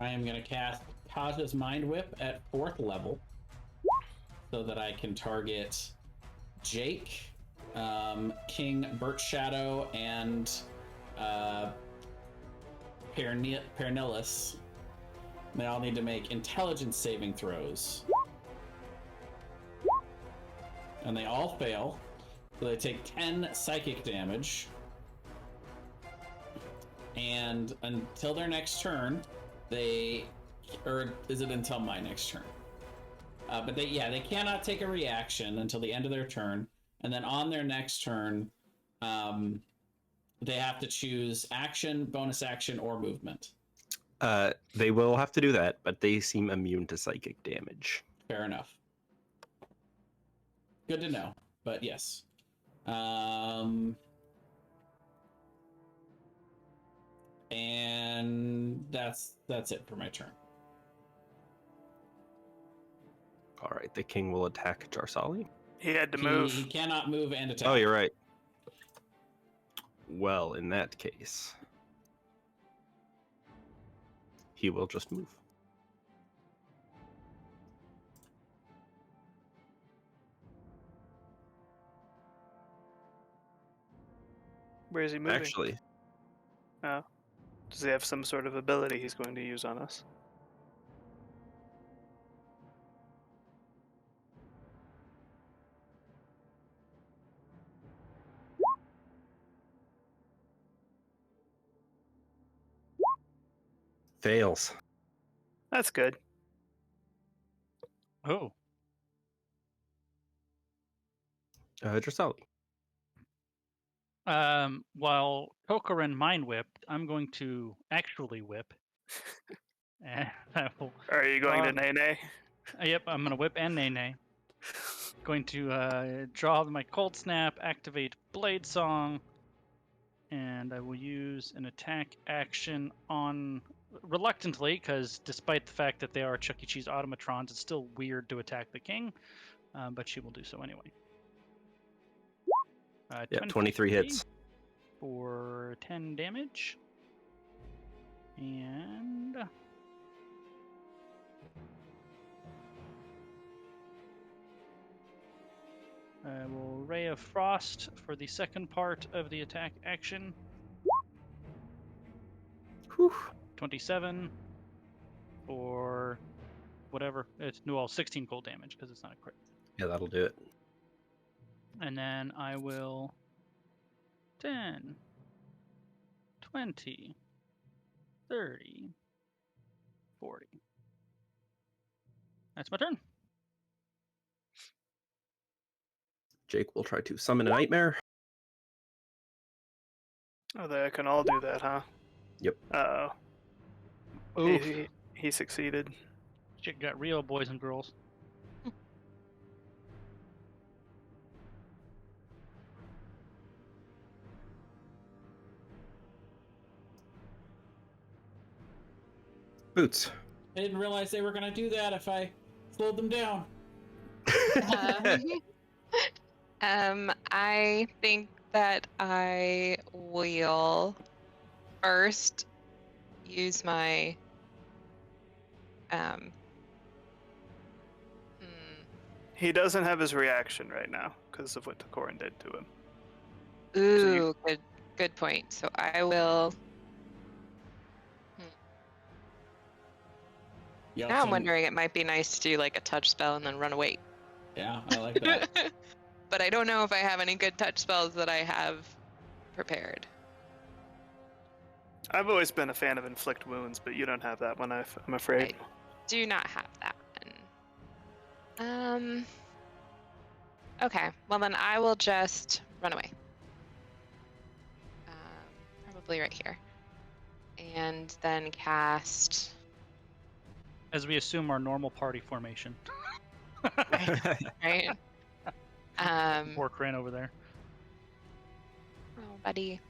Speaker 2: I am going to cast Kaja's Mind Whip at 4th level so that I can target Jake, King Birch Shadow, and Pernillis. They all need to make intelligence saving throws. And they all fail. So they take 10 psychic damage. And until their next turn, or is it until my next turn? But they cannot take a reaction until the end of their turn. And then on their next turn, they have to choose action, bonus action, or movement.
Speaker 3: They will have to do that, but they seem immune to psychic damage.
Speaker 2: Fair enough. Good to know, but yes. And that's it for my turn.
Speaker 3: All right, the king will attack Jarsali.
Speaker 4: He had to move.
Speaker 2: He cannot move and attack.
Speaker 3: Oh, you're right. Well, in that case, he will just move.
Speaker 4: Where is he moving?
Speaker 3: Actually,
Speaker 4: Oh. Does he have some sort of ability he's going to use on us?
Speaker 3: Fails.
Speaker 4: That's good.
Speaker 6: Oh.
Speaker 3: Drasali.
Speaker 6: While Tokarin mind whipped, I'm going to actually whip. And I will,
Speaker 4: Are you going to Nene?
Speaker 6: yep, I'm going to whip and Nene. Going to draw my Cold Snap, activate Blade Song, and I will use an attack action on, reluctantly, because despite the fact that they are Chuck E. Cheese automatrons, it's still weird to attack the king, but she will do so anyway.
Speaker 3: Yeah, 23 hits.
Speaker 6: For 10 damage. And I will Ray of Frost for the second part of the attack action.
Speaker 3: Whew.
Speaker 6: 27 for whatever. It's 16 cold damage because it's not a crit.
Speaker 3: Yeah, that'll do it.
Speaker 6: And then I will 10, 20, 30, 40. That's my turn.
Speaker 3: Jake will try to summon a nightmare.
Speaker 4: Oh, they can all do that, huh?
Speaker 3: Yep.
Speaker 4: Uh-oh.
Speaker 6: Oof.
Speaker 4: He succeeded.
Speaker 6: Shit got real, boys and girls.
Speaker 3: Boots.
Speaker 2: I didn't realize they were gonna do that if I slowed them down.
Speaker 5: I think that I will first use my
Speaker 4: He doesn't have his reaction right now because of what Tokorin did to him.
Speaker 5: Ooh, good point. So I will.
Speaker 2: Yep,
Speaker 5: Now I'm
Speaker 2: so-
Speaker 5: wondering, it might be nice to do like a touch spell and then run away.
Speaker 2: Yeah, I like that.
Speaker 5: But I don't know if I have any good touch spells that I have prepared.
Speaker 4: I've always been a fan of inflict wounds, but you don't have that one, I'm afraid.
Speaker 5: Do not have that one. Okay, well then I will just run away. Probably right here. And then cast...
Speaker 6: As we assume our normal party formation.
Speaker 5: Right?
Speaker 6: Poor Crane over there.
Speaker 5: Oh, buddy.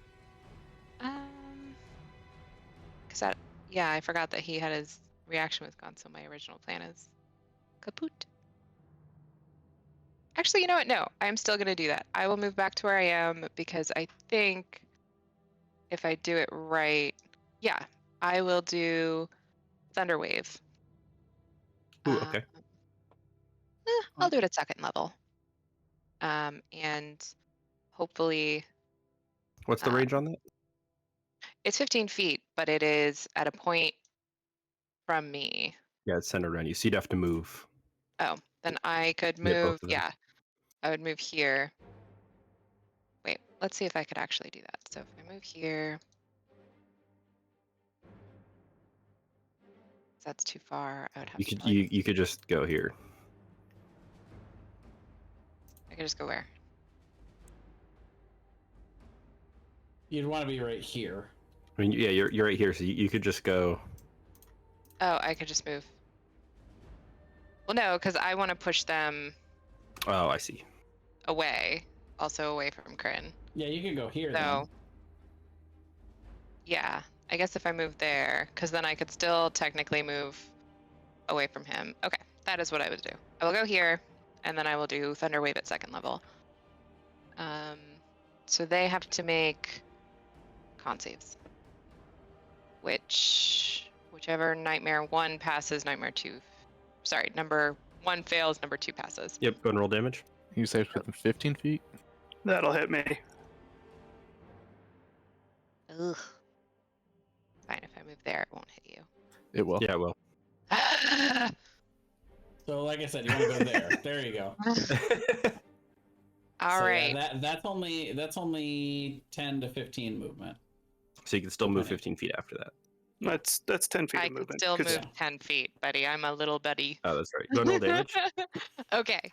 Speaker 5: Yeah, I forgot that he had his reaction was gone, so my original plan is kaput. Actually, you know what? No, I'm still going to do that. I will move back to where I am because I think if I do it right, yeah, I will do Thunder Wave.
Speaker 3: Ooh, okay.
Speaker 5: I'll do it at second level. And hopefully...
Speaker 3: What's the range on that?
Speaker 5: It's 15 feet, but it is at a point from me.
Speaker 3: Yeah, it's centered around you, so you'd have to move.
Speaker 5: Oh, then I could
Speaker 3: both
Speaker 5: move.
Speaker 3: of them.
Speaker 5: Yeah, I would move here. Wait, let's see if I could actually do that. So if I move here, that's too far. I would have
Speaker 3: You
Speaker 5: to.
Speaker 3: could you could just go here.
Speaker 5: I could just go where?
Speaker 2: You'd want to be right here.
Speaker 3: I mean, yeah, you're right here, so you could just go.
Speaker 5: Oh, I could just move. Well, no, because I want to push them
Speaker 3: Oh, I see.
Speaker 5: away, also away from Kryn.
Speaker 2: Yeah, you could go here.
Speaker 5: So, yeah, I guess if I move there, because then I could still technically move away from him. Okay, that is what I would do. I will go here, and then I will do Thunder Wave at second level. So they have to make con saves, whichever Nightmare 1 passes, Nightmare 2. Sorry, number 1 fails, number 2 passes.
Speaker 3: Yep, go and roll damage.
Speaker 1: You say it's within 15 feet?
Speaker 4: That'll hit me.
Speaker 5: Ugh. Fine, if I move there, it won't hit you.
Speaker 1: It will.
Speaker 3: Yeah, well.
Speaker 2: So, like I said, you want to go there. There you go.
Speaker 5: All
Speaker 2: So,
Speaker 5: right.
Speaker 2: Yeah, that's only 10 to 15 movement.
Speaker 3: So you can still move
Speaker 2: Okay.
Speaker 3: 15 feet after that.
Speaker 4: That's 10 feet
Speaker 5: I
Speaker 4: of
Speaker 5: could
Speaker 4: movement.
Speaker 5: still
Speaker 4: 'cause-
Speaker 5: move 10 feet, buddy. I'm a little buddy.
Speaker 3: Oh, that's right. You want to roll damage?
Speaker 5: Okay.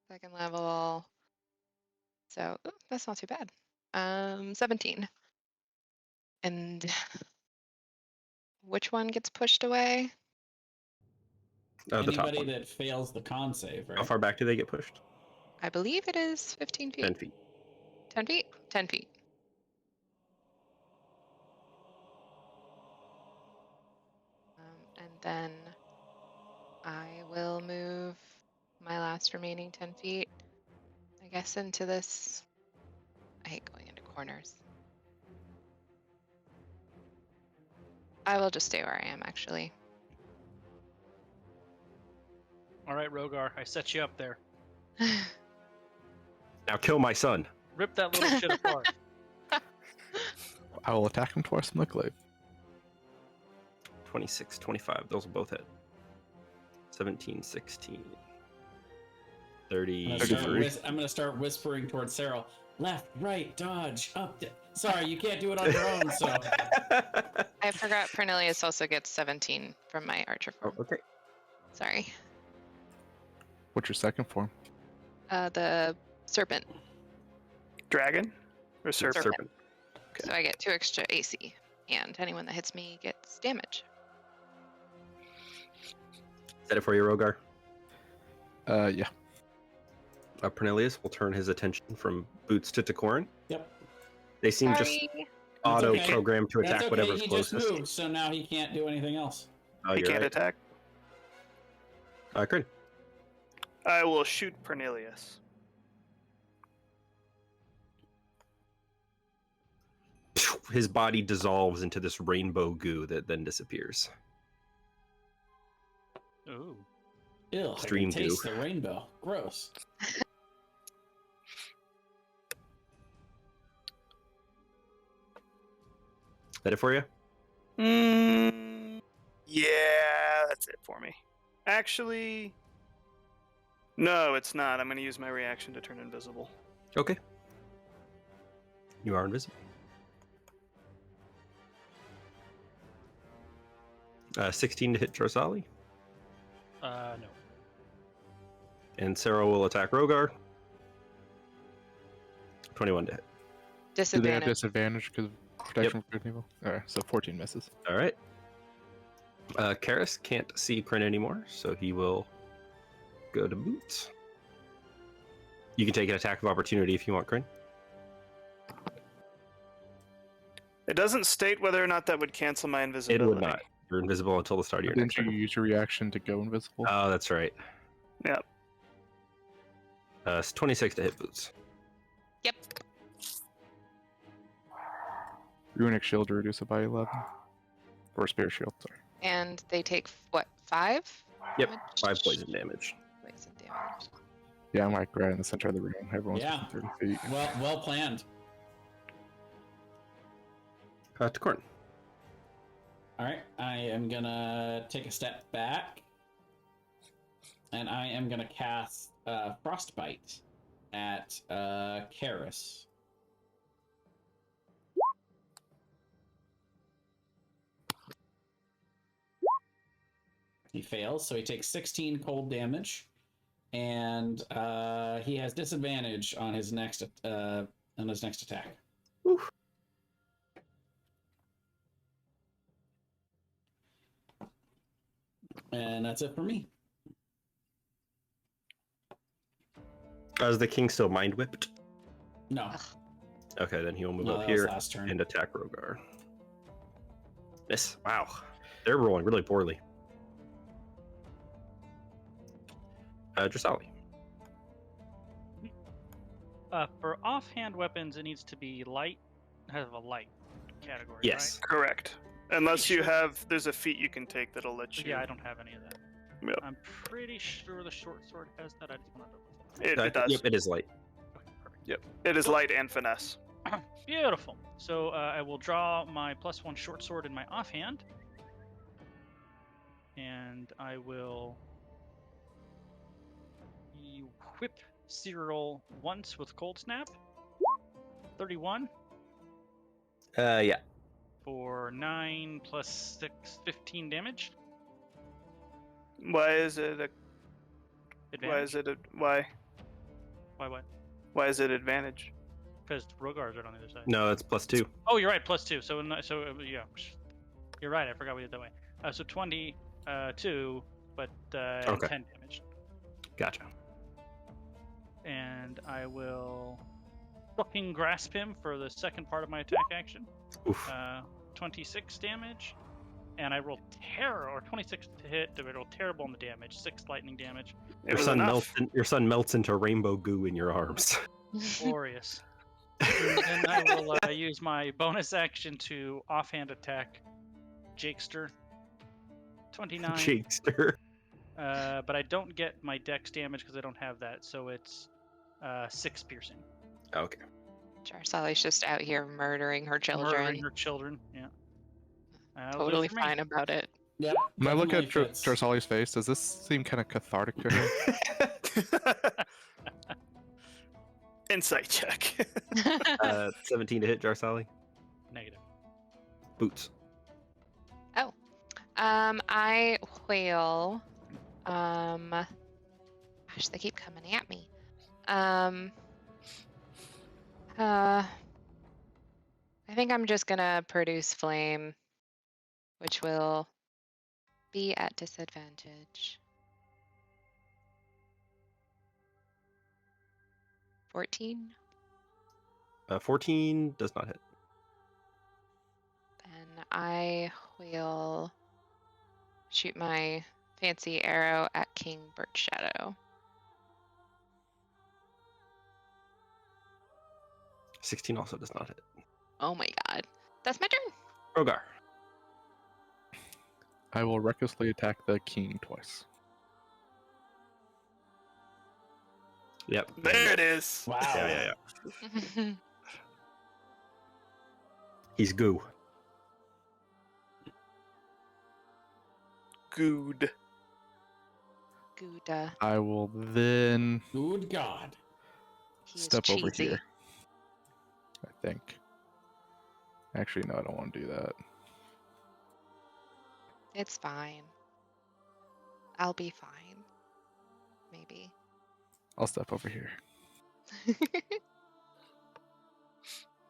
Speaker 5: Second level. So ooh, that's not too bad. 17. And which one gets pushed away?
Speaker 3: The top
Speaker 2: Anybody
Speaker 3: one.
Speaker 2: that fails the con save, right?
Speaker 3: How far back do they get pushed?
Speaker 5: I believe it is 15 feet.
Speaker 3: 10 feet.
Speaker 5: 10 feet? 10 feet. And then I will move my last remaining 10 feet, I guess, into this. I hate going into corners. I will just stay where I am, actually.
Speaker 6: All right, Rogar, I set you up there.
Speaker 3: Now kill my son.
Speaker 6: Rip that little shit apart.
Speaker 1: I will attack him twice in the glaive.
Speaker 3: 26, 25. Those will both hit. 17, 16. 33.
Speaker 2: I'm gonna start whispering towards Cyril. Left, right, dodge, up. Sorry, you can't do it on your own. So
Speaker 5: I forgot Cornelius also gets 17 from my archer
Speaker 3: Oh,
Speaker 5: form.
Speaker 3: okay.
Speaker 5: Sorry.
Speaker 1: What's your second form?
Speaker 5: The serpent.
Speaker 4: Dragon or serpent?
Speaker 5: Serpent. So I get 2 extra AC, and anyone that hits me gets damage.
Speaker 3: Is that it for you, Rogar?
Speaker 1: Yeah.
Speaker 3: Cornelius will turn his attention from Boots to Takorin.
Speaker 2: Yep.
Speaker 3: They seem just
Speaker 5: Sorry.
Speaker 3: auto-programmed to
Speaker 2: That's
Speaker 3: attack
Speaker 2: okay.
Speaker 3: whatever's
Speaker 2: He
Speaker 3: closest.
Speaker 2: just moved, so now he can't do anything else.
Speaker 3: Oh,
Speaker 4: He
Speaker 3: you're
Speaker 4: can't
Speaker 3: right.
Speaker 4: attack.
Speaker 3: Corin.
Speaker 4: I will shoot Cornelius.
Speaker 3: His body dissolves into this rainbow goo that then disappears.
Speaker 6: Ooh.
Speaker 2: Ew,
Speaker 3: Extreme
Speaker 2: I can taste the rainbow. Gross.
Speaker 3: Is that it for you?
Speaker 4: Yeah, that's it for me. Actually, no, it's not. I'm going to use my reaction to turn invisible.
Speaker 3: Okay. You are invisible. 16 to hit Drossali.
Speaker 6: No.
Speaker 3: And Sarah will attack Rogar. 21 to hit.
Speaker 1: Do they have
Speaker 5: Disadvantage.
Speaker 1: disadvantage because of protection from good and evil? Alright, so 14 misses.
Speaker 3: All right. Karis can't see Kryn anymore, so he will go to Boots. You can take an attack of opportunity if you want, Kryn.
Speaker 4: It doesn't state whether or not that would cancel my invisibility.
Speaker 3: It would not. You're invisible until the start of your next
Speaker 1: Didn't you
Speaker 3: turn.
Speaker 1: use your reaction to go invisible?
Speaker 3: Oh, that's right.
Speaker 4: Yep.
Speaker 3: It's 26 to hit Boots.
Speaker 5: Yep.
Speaker 1: Runic shield to reduce it by 11. Or spear shield, sorry.
Speaker 5: And they take, what, 5?
Speaker 3: Yep,
Speaker 5: damage?
Speaker 3: 5 poison damage.
Speaker 5: Poison damage.
Speaker 1: Yeah, I'm like right in the center of the room. Everyone's
Speaker 2: Yeah.
Speaker 1: within 30 feet.
Speaker 2: Well planned.
Speaker 3: Takorn.
Speaker 2: All right, I am gonna take a step back, and I am gonna cast Frostbite at Khuros. He fails, so he takes 16 cold damage, and he has disadvantage on his next attack.
Speaker 3: Oof.
Speaker 2: And that's it for me.
Speaker 3: Is the king still mind whipped?
Speaker 2: No,
Speaker 3: Okay, then he will move
Speaker 2: no,
Speaker 3: up
Speaker 2: that was
Speaker 3: here
Speaker 2: last turn.
Speaker 3: and attack Rogar. Miss. Wow. They're rolling really poorly. Drasali.
Speaker 6: For offhand weapons, it needs to be light. Have a light category.
Speaker 3: Yes.
Speaker 4: Correct. Unless you have, there's a feat you can take that'll let
Speaker 6: Right?
Speaker 4: you.
Speaker 6: Yeah, I don't have any of that.
Speaker 4: Yep.
Speaker 6: I'm pretty sure the short sword has that. I just want to
Speaker 4: It does.
Speaker 3: Yep, it is light.
Speaker 6: Okay, perfect.
Speaker 4: Yep. It is light and finesse.
Speaker 6: Beautiful. So I will draw my +1 short sword in my offhand, and I will whip Cyril once with cold snap. 31.
Speaker 3: Yeah.
Speaker 6: For 9 plus 6, 15 damage.
Speaker 4: Why is it a? Why
Speaker 6: Advantage.
Speaker 4: is it a? Why?
Speaker 6: Why what?
Speaker 4: Why is it advantage?
Speaker 6: Because Rogar's right on the other side.
Speaker 3: No, it's +2.
Speaker 6: Oh, you're right. +2. So yeah, you're right. I forgot we did it that way. So 22, but and
Speaker 3: Okay.
Speaker 6: 10 damage.
Speaker 3: Gotcha.
Speaker 6: And I will fucking grasp him for the second part of my attack action.
Speaker 3: Oof.
Speaker 6: 26 damage, and I roll 26 to hit. I roll terrible on the damage. 6 lightning damage.
Speaker 3: Your son melts into rainbow goo in your arms.
Speaker 6: Glorious. And then I will use my bonus action to offhand attack Jakester. 29.
Speaker 3: Jakester.
Speaker 6: But I don't get my dex damage because I don't have that, so it's 6 piercing.
Speaker 3: Okay.
Speaker 5: Jarsali's just out here murdering her children.
Speaker 6: Murdering her children, yeah. That'll do it
Speaker 5: Totally
Speaker 6: for me.
Speaker 5: fine about it.
Speaker 2: Yep.
Speaker 1: When I look at
Speaker 2: definitely fits.
Speaker 1: Jarsali's face, does this seem kind of cathartic to her?
Speaker 4: Insight check.
Speaker 3: 17 to hit Jarsali.
Speaker 6: Negative.
Speaker 3: Boots.
Speaker 5: I will. Gosh, they keep coming at me. I think I'm just gonna produce flame, which will be at disadvantage. 14.
Speaker 3: 14 does not hit.
Speaker 5: And I will shoot my fancy arrow at King Birch Shadow.
Speaker 3: 16 also does not hit.
Speaker 5: Oh my god. That's my turn.
Speaker 3: Rogar.
Speaker 1: I will recklessly attack the king twice.
Speaker 3: Yep.
Speaker 4: There it is.
Speaker 2: Wow.
Speaker 3: Yeah. He's goo.
Speaker 4: Good.
Speaker 5: Gouda.
Speaker 1: I will then
Speaker 2: Good God.
Speaker 5: He is
Speaker 1: step over
Speaker 5: cheesy.
Speaker 1: here. I think. Actually, no, I don't want to do that.
Speaker 5: It's fine. I'll be fine. Maybe.
Speaker 1: I'll step over here.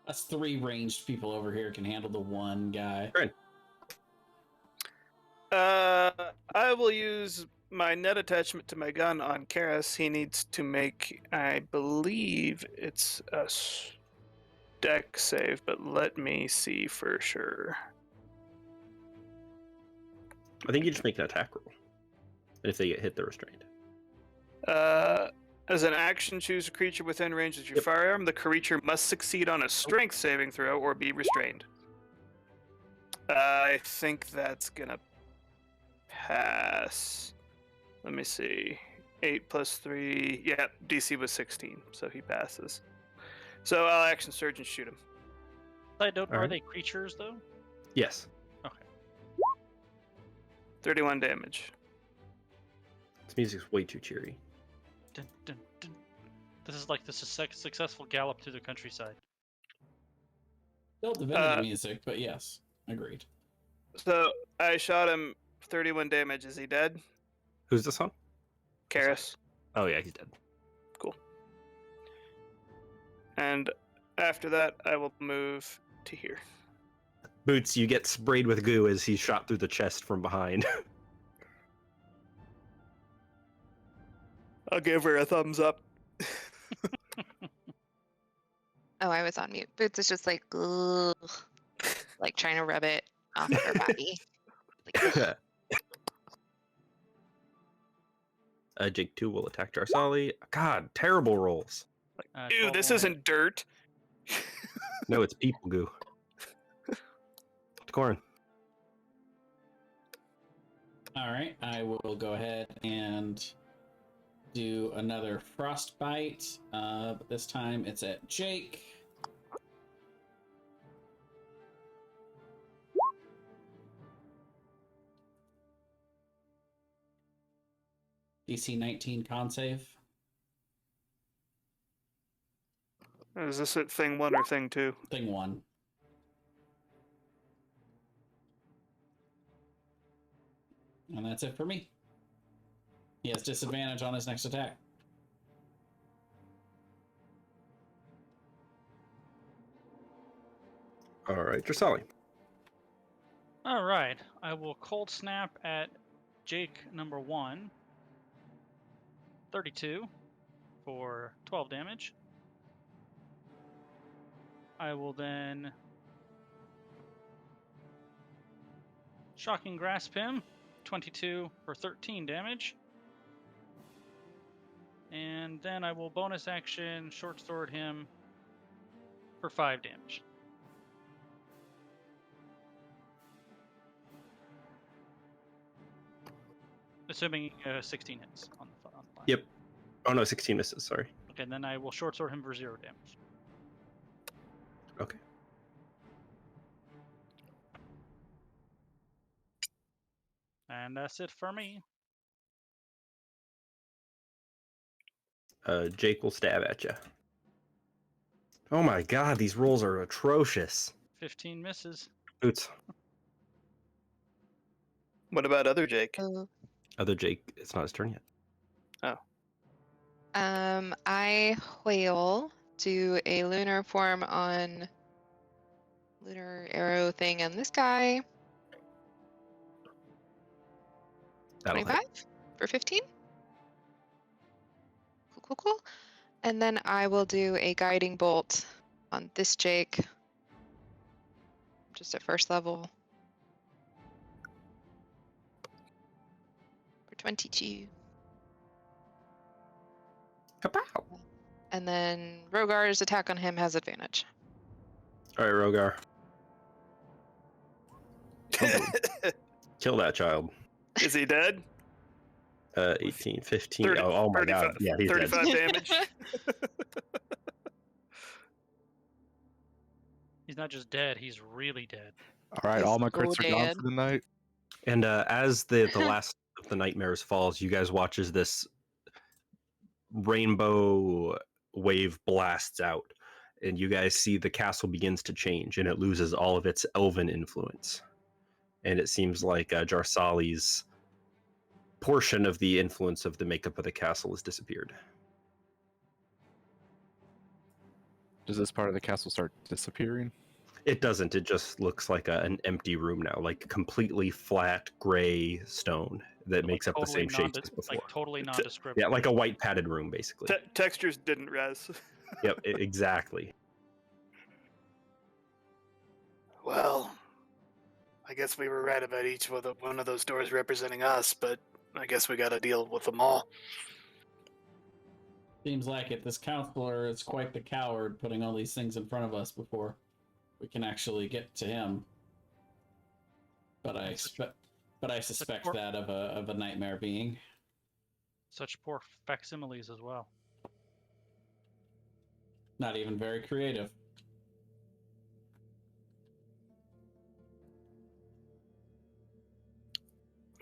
Speaker 2: That's 3 ranged people over here can handle the one guy.
Speaker 4: I will use my net attachment to my gun on Khuros. He needs to make, I believe it's a deck save, but let me see for sure.
Speaker 3: I think you just make an attack roll. And if they get hit, they're restrained.
Speaker 4: As an action, choose a creature within range of your firearm. The creature must succeed on a strength saving throw or be restrained. I think that's gonna pass. Let me see. 8 plus 3. Yeah, DC was 16, so he passes. So I'll action surge and shoot him.
Speaker 6: Side note, are
Speaker 3: Alright.
Speaker 6: they creatures though?
Speaker 3: Yes.
Speaker 6: Okay.
Speaker 4: 31 damage.
Speaker 3: This music's way too cheery.
Speaker 6: Dun, dun, dun. This is like the successful gallop through the countryside.
Speaker 2: Still divinity music, but yes, agreed.
Speaker 4: So I shot him 31 damage. Is he dead?
Speaker 3: Who's this on?
Speaker 4: Khuros.
Speaker 3: Oh yeah, he's dead.
Speaker 4: And after that, I will move to here.
Speaker 3: Boots, you get sprayed with goo as he's shot through the chest from behind.
Speaker 4: I'll give her a thumbs up.
Speaker 5: Oh, I was on mute. Boots is just like, ugh, like trying to rub it off of her body. Like,
Speaker 3: Jake 2 will attack Jarsali. God, terrible rolls.
Speaker 4: Ew,
Speaker 6: 12
Speaker 4: this
Speaker 6: won't
Speaker 4: isn't dirt.
Speaker 3: No, it's people goo. Corin.
Speaker 2: All right, I will go ahead and do another frostbite. But this time it's at Jake. DC 19 con save.
Speaker 4: Is this at thing 1 or thing 2?
Speaker 2: Thing 1. And that's it for me. He has disadvantage on his next attack.
Speaker 3: All right, Drasali.
Speaker 6: All right, I will cold snap at Jake number 1. 32 for 12 damage. I will then shocking grasp him, 22 for 13 damage. And then I will bonus action short sword him for 5 damage. Assuming 16 hits on the line.
Speaker 3: Yep. Oh no, 16 misses. Sorry.
Speaker 6: Okay, and then I will short sword him for 0 damage.
Speaker 3: Okay.
Speaker 6: And that's it for me.
Speaker 3: Jake will stab at you. Oh my god, these rolls are atrocious.
Speaker 6: 15 misses.
Speaker 3: Boots.
Speaker 4: What about other Jake?
Speaker 5: Oh.
Speaker 3: Other Jake, it's not his turn yet.
Speaker 5: I will do a lunar form on lunar arrow thing on this guy.
Speaker 3: That'll
Speaker 5: 25 for 15. Cool. And then I will do a guiding bolt on this Jake. Just at first level. For 22.
Speaker 3: Kapow!
Speaker 5: And then Rogar's attack on him has advantage.
Speaker 3: All right, Rogar. Kill that child.
Speaker 4: Is he dead?
Speaker 3: 18, 15.
Speaker 4: 30,
Speaker 3: oh my
Speaker 4: 35,
Speaker 3: god. Yeah, he's
Speaker 4: 35
Speaker 3: dead.
Speaker 4: damage.
Speaker 6: He's not just dead, he's really dead.
Speaker 1: All right, all my
Speaker 5: So
Speaker 1: crits are gone
Speaker 5: dead.
Speaker 1: for the night.
Speaker 3: And as the last of the nightmares falls, you guys watch as this rainbow wave blasts out, and you guys see the castle begins to change, and it loses all of its elven influence. And it seems like Jarsali's portion of the influence of the makeup of the castle has disappeared.
Speaker 1: Does this part of the castle start disappearing?
Speaker 3: It doesn't. It just looks like an empty room now, like completely flat gray stone that
Speaker 6: Like
Speaker 3: makes up the same shape as before.
Speaker 6: Like totally nondescript.
Speaker 3: Yeah, like a white padded room, basically.
Speaker 4: Textures didn't res.
Speaker 3: Yep, exactly.
Speaker 4: Well, I guess we were right about each one of those doors representing us, but I guess we got to deal with them all.
Speaker 2: Seems like it. This counselor is quite the coward, putting all these things in front of us before we can actually get to him. But I suspect that of a nightmare being.
Speaker 6: Such poor facsimiles as well.
Speaker 2: Not even very creative.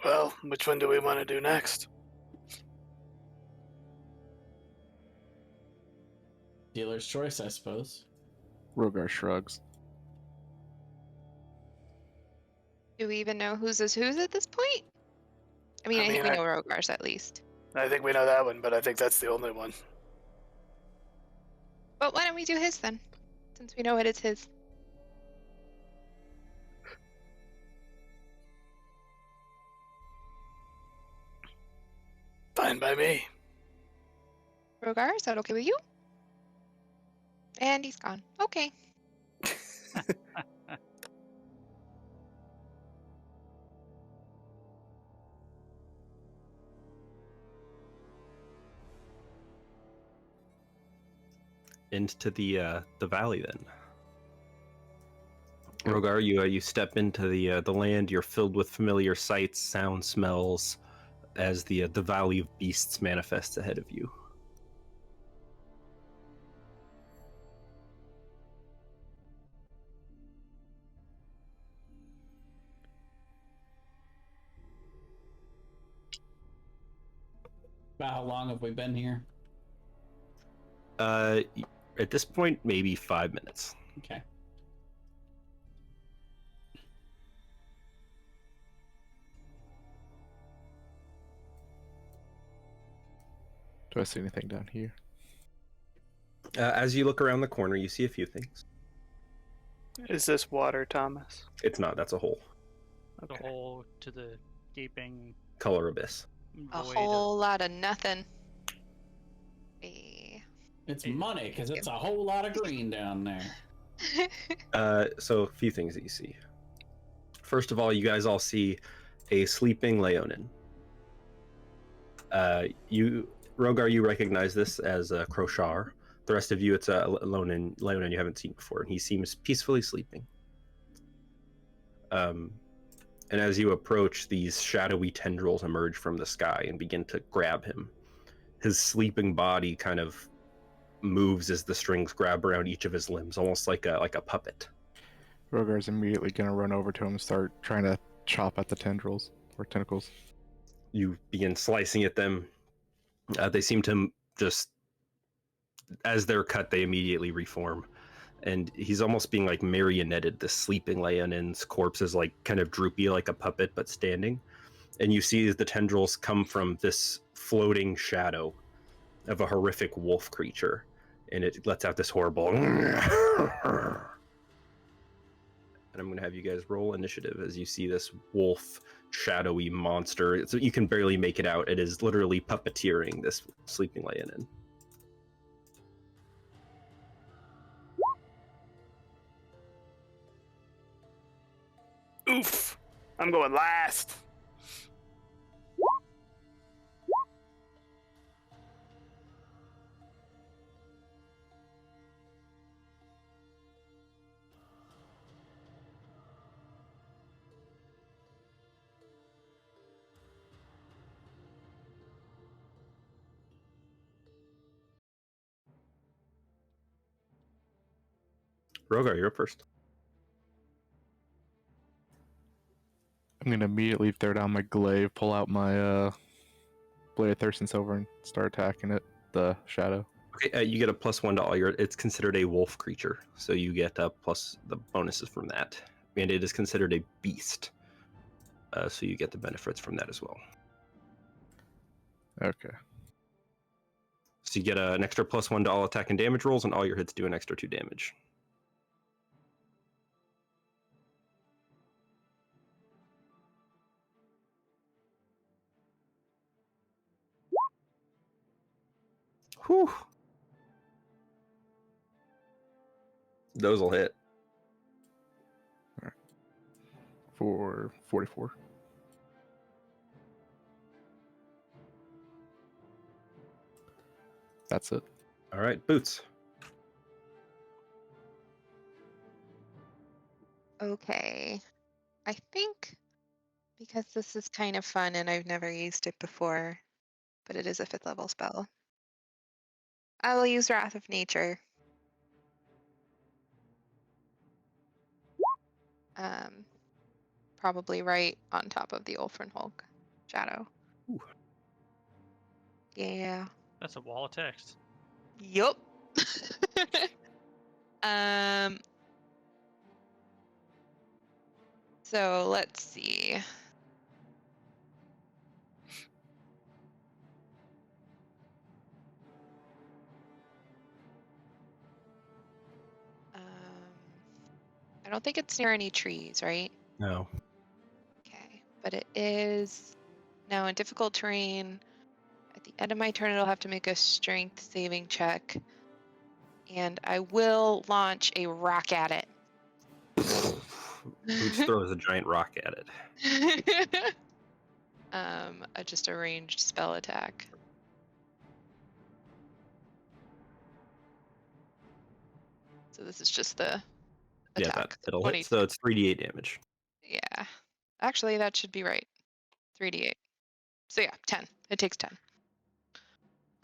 Speaker 4: Well, which one do we want to do next?
Speaker 2: Dealer's choice, I suppose.
Speaker 1: Rogar shrugs.
Speaker 5: Do we even know whose is whose at this point? I think we know Rogar's at least.
Speaker 4: I think we know that one, but I think that's the only one.
Speaker 5: But why don't we do his then? Since we know it is his.
Speaker 4: Fine by me.
Speaker 5: Rogar, is that okay with you? And he's gone. Okay.
Speaker 3: Into the valley then. Rogar, you step into the land. You're filled with familiar sights, sounds, smells, as the valley of beasts manifests ahead of you.
Speaker 2: About how long have we been here?
Speaker 3: At this point, maybe 5 minutes.
Speaker 2: Okay.
Speaker 1: Do I see anything down here?
Speaker 3: As you look around the corner, you see a few things.
Speaker 4: Is this water, Thomas?
Speaker 3: It's not. That's a hole.
Speaker 6: The
Speaker 4: Okay.
Speaker 6: hole to the gaping
Speaker 3: Color abyss.
Speaker 5: A
Speaker 6: void
Speaker 5: whole lot of nothing.
Speaker 2: It's money, because it's a whole lot of green down there.
Speaker 3: So a few things that you see. First of all, you guys all see a sleeping Leonin. Rogar, you recognize this as a Kroshar. The rest of you, it's a Leonin you haven't seen before, and he seems peacefully sleeping. And as you approach, these shadowy tendrils emerge from the sky and begin to grab him. His sleeping body kind of moves as the strings grab around each of his limbs, almost like a puppet.
Speaker 1: Rogar's immediately gonna run over to him and start trying to chop at the tendrils or tentacles.
Speaker 3: You begin slicing at them. They seem to just, as they're cut, they immediately reform. And he's almost being like marionetted. The sleeping Leonin's corpse is like kind of droopy like a puppet, but standing. And you see the tendrils come from this floating shadow of a horrific wolf creature. And it lets out this horrible... And I'm going to have you guys roll initiative as you see this wolf shadowy monster. So you can barely make it out. It is literally puppeteering this sleeping Leonin.
Speaker 4: Oof! I'm going last.
Speaker 3: Rogar, you're up first.
Speaker 1: I'm gonna immediately throw down my glaive, pull out my blade of thirst and silver, and start attacking it. The shadow.
Speaker 3: Okay, you get a +1 to all your. It's considered a wolf creature, so you get plus the bonuses from that. And it is considered a beast, so you get the benefits from that as well.
Speaker 1: Okay.
Speaker 3: So you get an extra +1 to all attack and damage rolls, and all your hits do an extra 2 damage. Whew. Those will hit.
Speaker 1: For 44. That's it.
Speaker 3: All right, Boots.
Speaker 5: Okay. I think because this is kind of fun and I've never used it before, but it is a 5th level spell, I will use Wrath of Nature. Probably right on top of the Ulfrin Hulk shadow.
Speaker 3: Ooh.
Speaker 5: Yeah.
Speaker 6: That's a wall of text.
Speaker 5: Yup. So let's see. I don't think it's near any trees, right?
Speaker 3: No.
Speaker 5: Okay, but it is now in difficult terrain. At the end of my turn, it'll have to make a strength saving check. And I will launch a rock at it.
Speaker 3: Boots throws a giant rock at it.
Speaker 5: Just a ranged spell attack. So this is just the attack.
Speaker 3: Yeah, it'll hit.
Speaker 5: 20.
Speaker 3: So it's 3d8 damage.
Speaker 5: Yeah. Actually, that should be right. 3d8. So yeah, 10. It takes 10.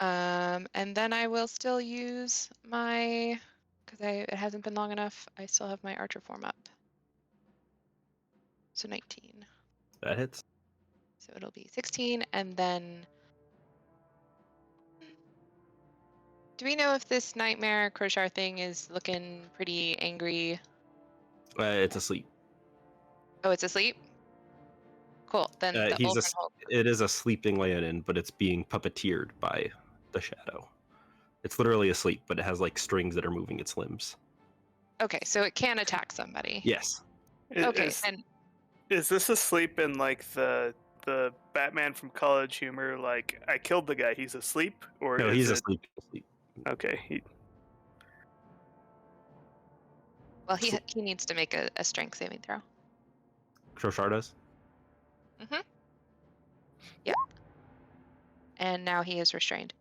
Speaker 5: And then I will still use my, because it hasn't been long enough, I still have my archer form up. So 19.
Speaker 3: That hits.
Speaker 5: So it'll be 16, and then... Do we know if this nightmare Kroshar thing is looking pretty angry?
Speaker 3: It's asleep.
Speaker 5: Oh, it's asleep? Cool. Then the Ulfrin Hulk.
Speaker 3: It is a sleeping Leonin, but it's being puppeteered by the shadow. It's literally asleep, but it has like strings that are moving its limbs.
Speaker 5: Okay, so it can attack somebody.
Speaker 3: Yes.
Speaker 5: Okay,
Speaker 4: Is,
Speaker 5: and
Speaker 4: is this asleep in like the Batman from College Humor? Like, I killed the guy, he's asleep, or
Speaker 3: No,
Speaker 4: is
Speaker 3: he's
Speaker 4: it
Speaker 3: asleep.
Speaker 4: okay?
Speaker 5: well, he needs to make a strength saving throw.
Speaker 3: Shoshar does.
Speaker 5: Mm-hmm. Yep. And now he is restrained.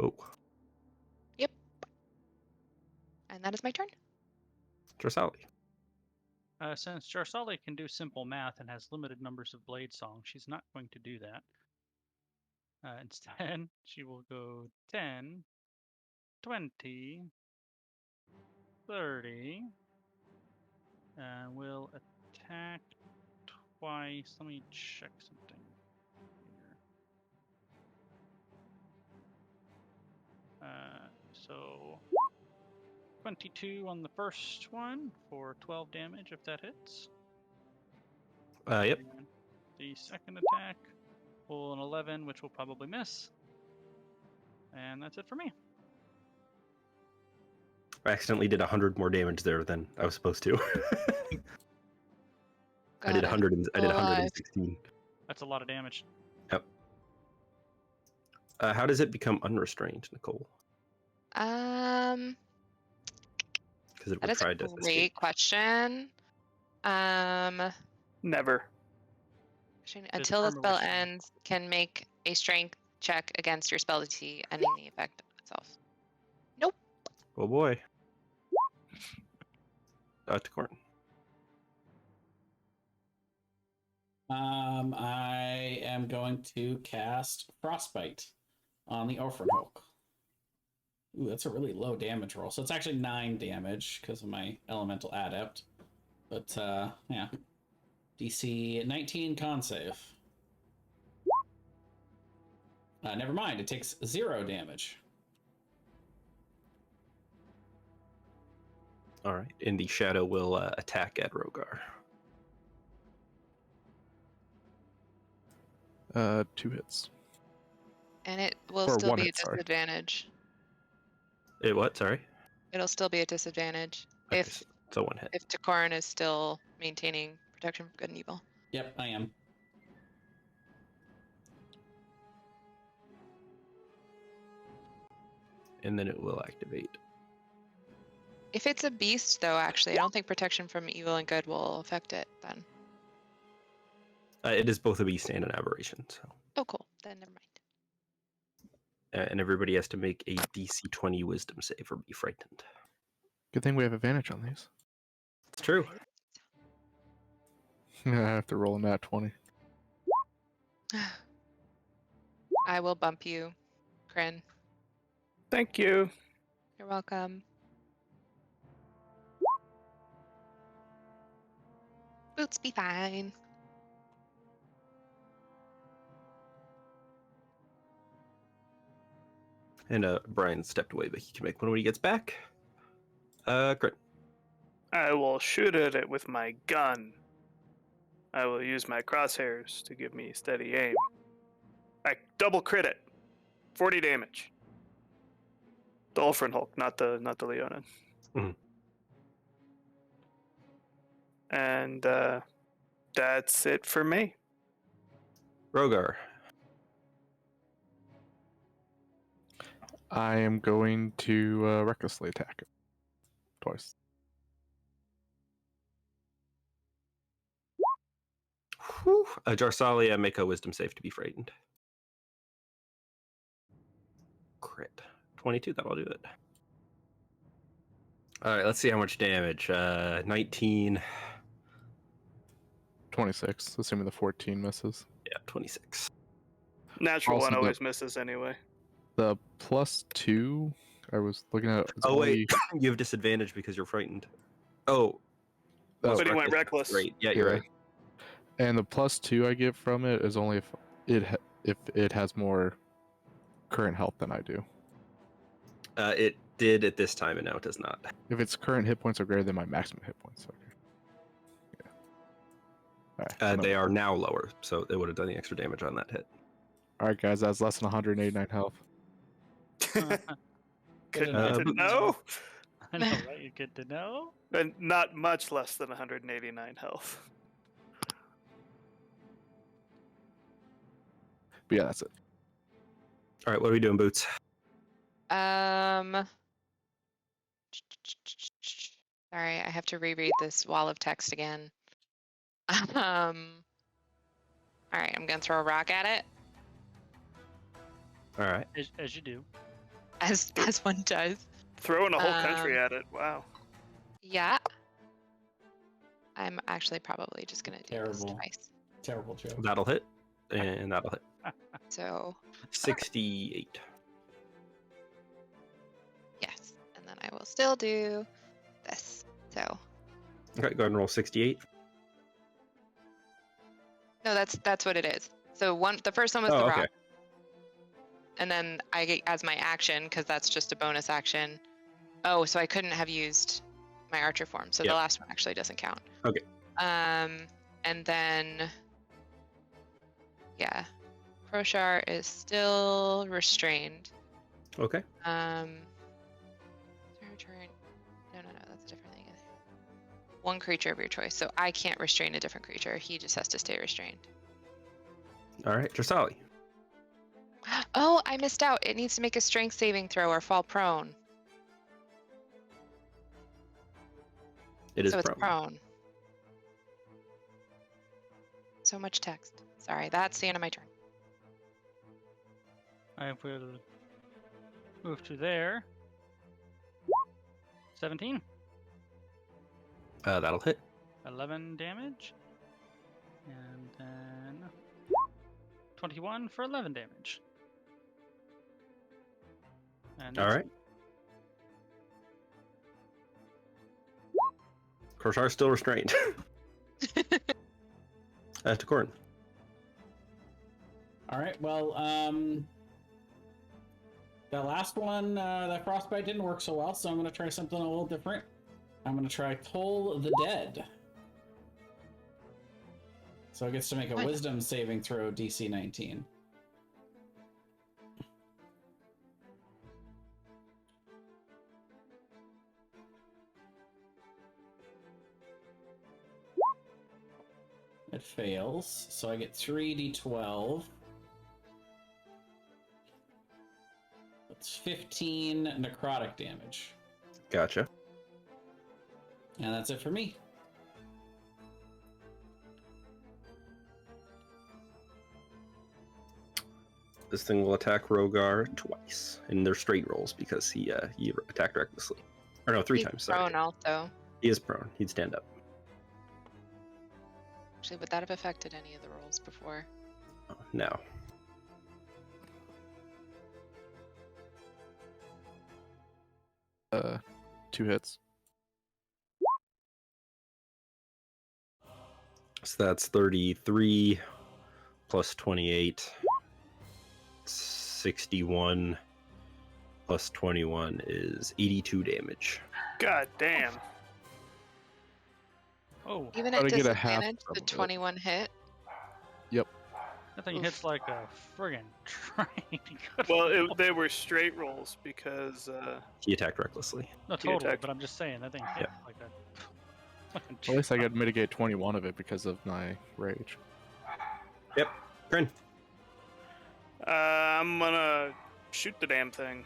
Speaker 3: Oh,
Speaker 5: And that is my turn.
Speaker 3: Drasali.
Speaker 6: Since Jarsali can do simple math and has limited numbers of blade songs, she's not going to do that. Instead, she will go 10, 20, 30, and will attack twice. Let me check something here. So 22 on the first one for 12 damage if that hits.
Speaker 3: Yep.
Speaker 6: And the second attack will an 11, which will probably miss. And that's it for me.
Speaker 3: I accidentally did 100 more damage there than I was supposed to. I did 100. I did 116.
Speaker 6: That's a lot of damage.
Speaker 3: Yep. How does it become unrestrained, Nicole?
Speaker 5: Because
Speaker 3: it
Speaker 5: that
Speaker 3: would
Speaker 5: is
Speaker 3: try
Speaker 5: a
Speaker 3: to
Speaker 5: great
Speaker 3: escape.
Speaker 5: question.
Speaker 4: Never.
Speaker 5: Until the
Speaker 6: term of
Speaker 5: spell
Speaker 6: restraint.
Speaker 5: ends, can make a strength check against your spell DC, ending the effect on itself. Nope.
Speaker 3: Oh boy. To Corn.
Speaker 2: I am going to cast Frostbite on the Orphan Hulk. Ooh, that's a really low damage roll. So it's actually 9 damage because of my elemental adept. But yeah. DC 19 con save. Never mind, it takes 0 damage.
Speaker 3: All right. And the shadow will attack at Rogar.
Speaker 1: 2 hits.
Speaker 5: And it will
Speaker 1: Or
Speaker 5: still
Speaker 1: 1
Speaker 5: be a
Speaker 1: hit, sorry.
Speaker 5: disadvantage.
Speaker 3: What? Sorry.
Speaker 5: It'll still be a disadvantage
Speaker 3: Okay,
Speaker 5: if
Speaker 3: so 1 hit.
Speaker 5: if Takoran is still maintaining protection from good and evil.
Speaker 2: Yep, I am.
Speaker 3: And then it will activate.
Speaker 5: If it's a beast, though, actually, I don't think protection from evil and good will affect it then.
Speaker 3: It is both a beast and an aberration. So.
Speaker 5: Oh, cool. Then never mind.
Speaker 3: And everybody has to make a DC 20 Wisdom save or be frightened.
Speaker 1: Good thing we have advantage on these.
Speaker 3: It's true.
Speaker 1: I have to roll a nat 20.
Speaker 5: I will bump you, Kryn.
Speaker 4: Thank you.
Speaker 5: You're welcome. Boots be fine.
Speaker 3: And Brian stepped away, but he can make one when he gets back. Great.
Speaker 4: I will shoot at it with my gun. I will use my crosshairs to give me steady aim. I double crit it. 40 damage. The Ulfrin Hulk, not the Leonin.
Speaker 3: Mhm.
Speaker 4: And that's it for me.
Speaker 3: Rogar.
Speaker 1: I am going to recklessly attack it. Twice.
Speaker 3: Whew. Jarsalia, make a wisdom save to be frightened. Crit. 22, that'll do it. All right, let's see how much damage. 19.
Speaker 1: 26, assuming the 14 misses.
Speaker 3: Yeah, 26.
Speaker 4: Natural
Speaker 1: Also
Speaker 4: one
Speaker 1: the-
Speaker 4: always misses anyway.
Speaker 1: The +2, I was looking at. It's
Speaker 3: Oh,
Speaker 1: only,
Speaker 3: wait. You have disadvantage because you're frightened. Oh.
Speaker 4: But he went reckless.
Speaker 3: Great. Yeah, you're right.
Speaker 1: And the +2 I get from it is only if it has more current health than I do.
Speaker 3: It did at this time, and now it does not.
Speaker 1: If its current hit points are greater than my maximum hit points. Okay. Yeah. All right,
Speaker 3: They are now lower, so it would have done the extra damage on that hit.
Speaker 1: All right, guys, that's less than 189 health.
Speaker 2: Good
Speaker 4: Good
Speaker 2: enough.
Speaker 4: to know.
Speaker 6: I know, right? You're good to know.
Speaker 4: And not much less than 189 health.
Speaker 1: But yeah, that's it.
Speaker 3: All right, what are we doing, Boots?
Speaker 5: Sorry, I have to reread this wall of text again. All right, I'm gonna throw a rock at it,
Speaker 3: All right.
Speaker 6: As you do.
Speaker 5: as one does.
Speaker 4: Throwing a whole country at it. Wow.
Speaker 5: Yeah. I'm actually probably just gonna do this
Speaker 2: Terrible.
Speaker 5: twice.
Speaker 2: Terrible joke.
Speaker 3: That'll hit, and that'll hit.
Speaker 5: So
Speaker 3: 68.
Speaker 5: yes, and then I will still do this. So
Speaker 3: Okay, go ahead and roll 68.
Speaker 5: no, that's what it is. So the first one was
Speaker 3: Oh,
Speaker 5: the
Speaker 3: okay.
Speaker 5: rock, and then I get as my action because that's just a bonus action. Oh, so I couldn't have used my archer form, so
Speaker 3: Yep.
Speaker 5: the last one actually doesn't count.
Speaker 3: Okay.
Speaker 5: And then yeah, Kroshar is still restrained.
Speaker 3: Okay.
Speaker 5: Turn. No, that's a different thing. One creature of your choice. So I can't restrain a different creature. He just has to stay restrained.
Speaker 3: All right, Drasali.
Speaker 5: Oh, I missed out. It needs to make a strength saving throw or fall prone.
Speaker 3: It is
Speaker 5: so
Speaker 3: prone.
Speaker 5: it's prone. So much text. Sorry, that's the end of my turn.
Speaker 6: I will move to there. 17.
Speaker 3: That'll hit.
Speaker 6: 11 damage. And then 21 for 11 damage. And
Speaker 3: All
Speaker 6: that's
Speaker 3: right. Kroshar's still restrained. To Corin.
Speaker 2: All right. Well, that last one, that frostbite didn't work so well, so I'm going to try something a little different. I'm going to try Toll the Dead. So it gets to make a
Speaker 5: What?
Speaker 2: Wisdom saving throw, DC 19. It fails, so I get 3d12. That's 15 necrotic damage.
Speaker 3: Gotcha.
Speaker 2: And that's it for me.
Speaker 3: This thing will attack Rogar twice, and they're straight rolls because he attacked recklessly. Or no, three
Speaker 5: He's
Speaker 3: times. Sorry.
Speaker 5: prone also.
Speaker 3: He is prone. He'd stand up.
Speaker 5: Actually, would that have affected any of the rolls before?
Speaker 3: Oh, no.
Speaker 1: Two hits.
Speaker 3: So that's 33 plus 28. 61 plus 21 is 82 damage.
Speaker 4: God damn.
Speaker 6: Oh,
Speaker 5: Even
Speaker 1: Try
Speaker 5: at
Speaker 1: to get a half
Speaker 5: disadvantage,
Speaker 1: of
Speaker 5: the
Speaker 1: it.
Speaker 5: 21 hit.
Speaker 6: that thing
Speaker 5: Oof.
Speaker 6: hits like a friggin' train. Good
Speaker 4: Well,
Speaker 6: lord.
Speaker 4: they were straight rolls because
Speaker 3: He attacked recklessly.
Speaker 6: No,
Speaker 4: he
Speaker 6: totally,
Speaker 4: attacked-
Speaker 6: but I'm just saying that thing hit like a fucking
Speaker 1: At least I
Speaker 6: train.
Speaker 1: could mitigate 21 of it because of my rage.
Speaker 3: Yep. Grin.
Speaker 4: I'm gonna shoot the damn thing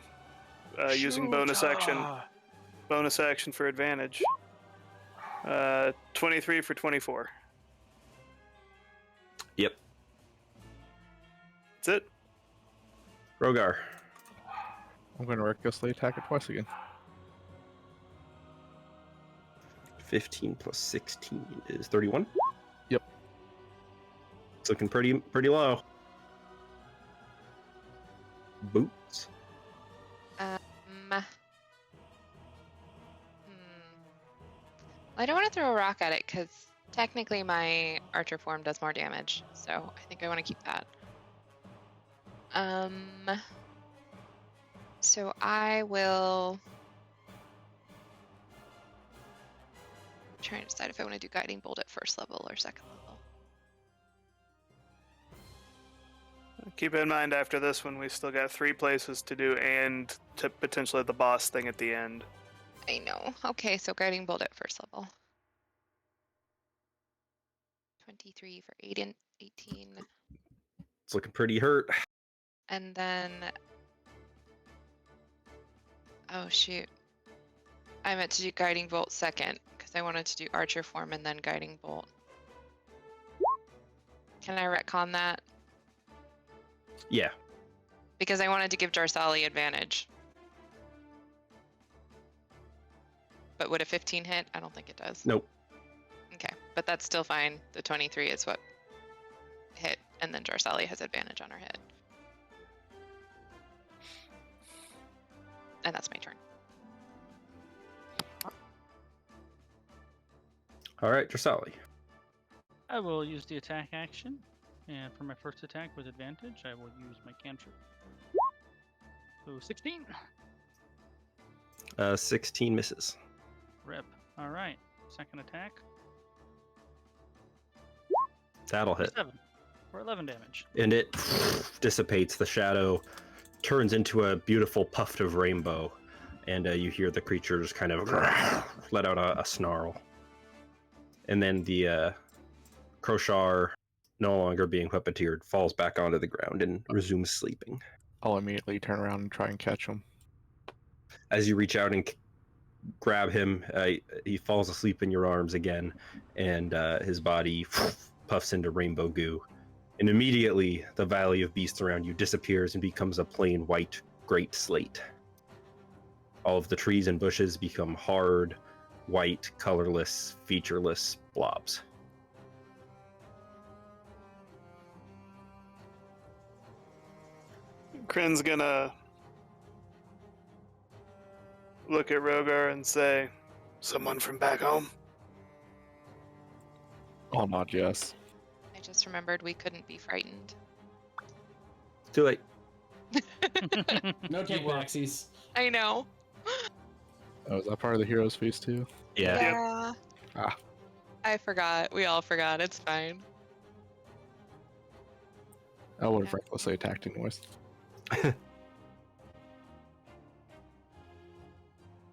Speaker 4: using bonus action. Bonus action for advantage. 23 for 24.
Speaker 3: Yep.
Speaker 4: That's it.
Speaker 3: Rogar.
Speaker 1: I'm going to recklessly attack it twice again.
Speaker 3: 15 plus 16 is 31.
Speaker 1: Yep.
Speaker 3: It's looking pretty low. Boots.
Speaker 5: I don't want to throw a rock at it because technically my archer form does more damage, so I think I want to keep that. So I will try and decide if I want to do guiding bolt at first level or second level.
Speaker 4: Keep in mind, after this one, we still got 3 places to do and to potentially the boss thing at the end.
Speaker 5: I know. Okay, so guiding bolt at first level. 23 for 8 and 18.
Speaker 3: It's looking pretty hurt.
Speaker 5: And then... Oh, shoot. I meant to do guiding bolt second, because I wanted to do archer form and then guiding bolt. Can I retcon that?
Speaker 3: Yeah.
Speaker 5: Because I wanted to give Jarsali advantage. But would a 15 hit? I don't think it does.
Speaker 3: Nope.
Speaker 5: Okay, but that's still fine. The 23 is what hit, and then Jarsali has advantage on her hit. And that's my turn.
Speaker 3: All right, Drasali.
Speaker 6: I will use the attack action, and for my first attack with advantage, I will use my cantrip. So 16.
Speaker 3: 16 misses.
Speaker 6: Rip. All right. Second attack.
Speaker 3: That'll hit.
Speaker 6: 7 for 11 damage.
Speaker 3: And it dissipates. The shadow turns into a beautiful puff of rainbow, and you hear the creatures kind of let out a snarl. And then the Kroshar, no longer being puppeteered, falls back onto the ground and resumes sleeping.
Speaker 1: I'll immediately turn around and try and catch him.
Speaker 3: As you reach out and grab him, he falls asleep in your arms again, and his body puffs into rainbow goo. And immediately, the Valley of Beasts around you disappears and becomes a plain white great slate. All of the trees and bushes become hard, white, colorless, featureless blobs.
Speaker 4: Kryn's gonna look at Rogar and say, "Someone from back home?"
Speaker 1: I'll nod yes.
Speaker 5: I just remembered we couldn't be frightened.
Speaker 3: Too late.
Speaker 2: No take backsies.
Speaker 5: I know.
Speaker 1: Oh, is that part of the hero's feast too?
Speaker 3: Yeah.
Speaker 1: Ah.
Speaker 5: I forgot. We all forgot. It's fine.
Speaker 1: I would have recklessly attacked anyways.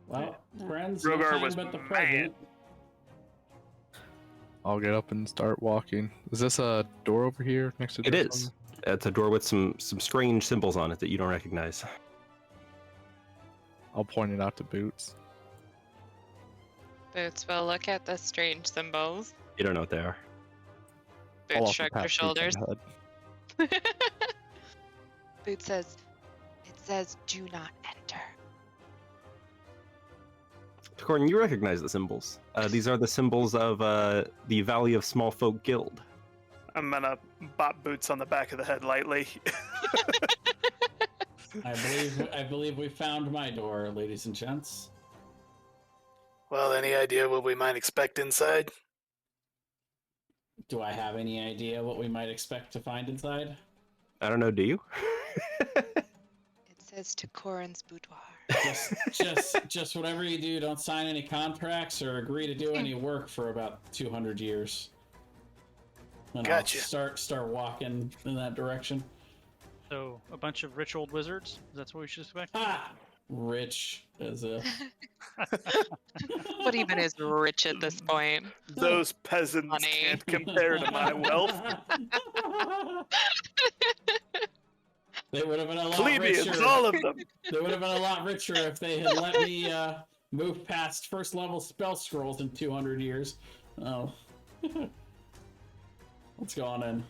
Speaker 2: Well, friends,
Speaker 4: Rogar
Speaker 2: no
Speaker 4: was
Speaker 2: time but the
Speaker 4: mad.
Speaker 2: present.
Speaker 1: I'll get up and start walking. Is this a door over here next to
Speaker 3: It
Speaker 1: this
Speaker 3: is.
Speaker 1: one?
Speaker 3: It's a door with some strange symbols on it that you don't recognize.
Speaker 1: I'll point it out to Boots.
Speaker 5: Boots will look at the strange symbols.
Speaker 3: You don't know what they are.
Speaker 1: I'll
Speaker 5: Boots
Speaker 1: also
Speaker 5: shrugs
Speaker 1: pat
Speaker 5: her
Speaker 1: Boots
Speaker 5: shoulders.
Speaker 1: on the head.
Speaker 5: Boots says, "It says do not enter."
Speaker 3: Corn, you recognize the symbols. These are the symbols of the Valley of Small Folk Guild.
Speaker 4: I'm gonna bop Boots on the back of the head lightly.
Speaker 2: I believe we found my door, ladies and gents.
Speaker 4: Well, any idea what we might expect inside?
Speaker 2: Do I have any idea what we might expect to find inside?
Speaker 3: I don't know, do you?
Speaker 5: It says to Corin's boudoir.
Speaker 2: Just whatever you do, don't sign any contracts or agree to do any work for about 200 years. And
Speaker 4: Gotcha.
Speaker 2: I'll start walking in that direction.
Speaker 6: So, a bunch of rich old wizards? That's what we should expect?
Speaker 2: Ah, rich as a.
Speaker 5: What even is rich at this point?
Speaker 4: Those peasants
Speaker 5: Money.
Speaker 4: can't compare to my wealth.
Speaker 2: They would have been a lot
Speaker 4: Plebeians,
Speaker 2: richer.
Speaker 4: all of them.
Speaker 2: They would have been a lot richer if they had let me move past first level spell scrolls in 200 years. Oh. What's going on?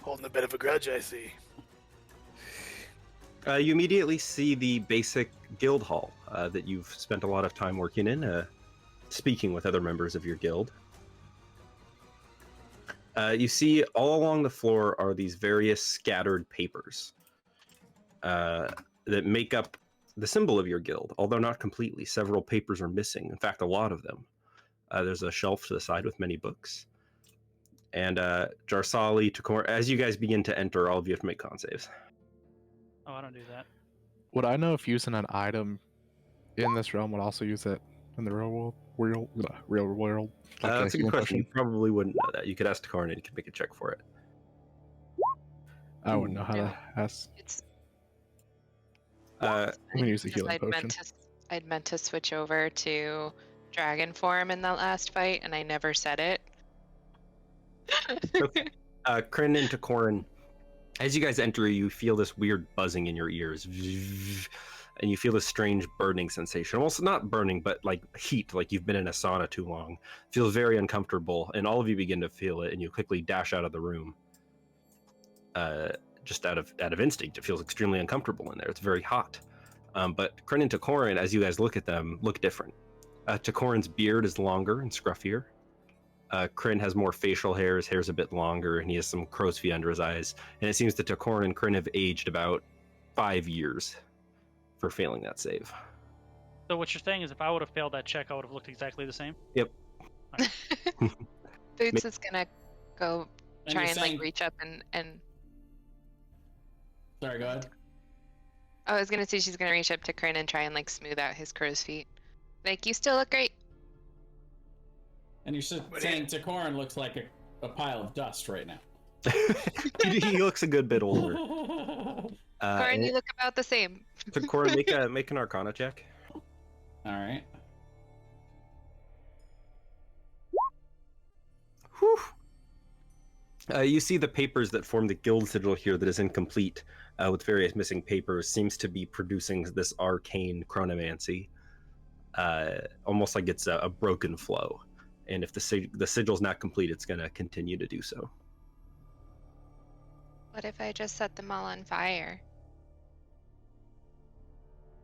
Speaker 4: Holding a bit of a grudge, I see.
Speaker 3: You immediately see the basic guild hall that you've spent a lot of time working in, speaking with other members of your guild. You see all along the floor are these various scattered papers that make up the symbol of your guild, although not completely. Several papers are missing. In fact, a lot of them. There's a shelf to the side with many books. And Jarsali, Takor, as you guys begin to enter, all of you have to make con saves.
Speaker 6: Oh, I don't do that.
Speaker 1: Would I know if using an item in this realm would also use it in the real world? Real world?
Speaker 3: That's a good question. You probably wouldn't know that. You could ask Takor and he could make a check for it.
Speaker 1: I wouldn't know how
Speaker 5: No.
Speaker 1: to ask.
Speaker 5: It's.
Speaker 1: I'm gonna use the
Speaker 5: because
Speaker 1: healing potion.
Speaker 5: I'd meant to switch over to dragon form in the last fight, and I never said it.
Speaker 3: Kryn and Takorin, as you guys enter, you feel this weird buzzing in your ears, and you feel this strange burning sensation. Almost not burning, but like heat, like you've been in a sauna too long. Feels very uncomfortable, and all of you begin to feel it, and you quickly dash out of the room. Just out of instinct, it feels extremely uncomfortable in there. It's very hot. But Kryn and Takorin, as you guys look at them, look different. Takorin's beard is longer and scruffier. Kryn has more facial hair. His hair's a bit longer, and he has some crow's feet under his eyes. And it seems that Takorin and Kryn have aged about 5 years for failing that save.
Speaker 6: So what you're saying is, if I would have failed that check, I would have looked exactly the same.
Speaker 3: Yep.
Speaker 5: Boots is gonna go
Speaker 2: And
Speaker 5: try
Speaker 2: you're
Speaker 5: and
Speaker 2: saying-
Speaker 5: like reach up and.
Speaker 2: Sorry, go ahead.
Speaker 5: I was gonna say she's gonna reach up to Kryn and try and like smooth out his crow's feet. Like, you still look great.
Speaker 2: And you're saying Takorin looks like a pile of dust right now.
Speaker 3: he looks a good bit older.
Speaker 5: Korin, you look about the same.
Speaker 3: Takorin, make an Arcana check.
Speaker 2: All right.
Speaker 3: Whew. You see the papers that form the guild sigil here that is incomplete, with various missing papers, seems to be producing this arcane chronomancy, almost like it's a broken flow. And if the sigil's not complete, it's going to continue to do so.
Speaker 5: What if I just set them all on fire?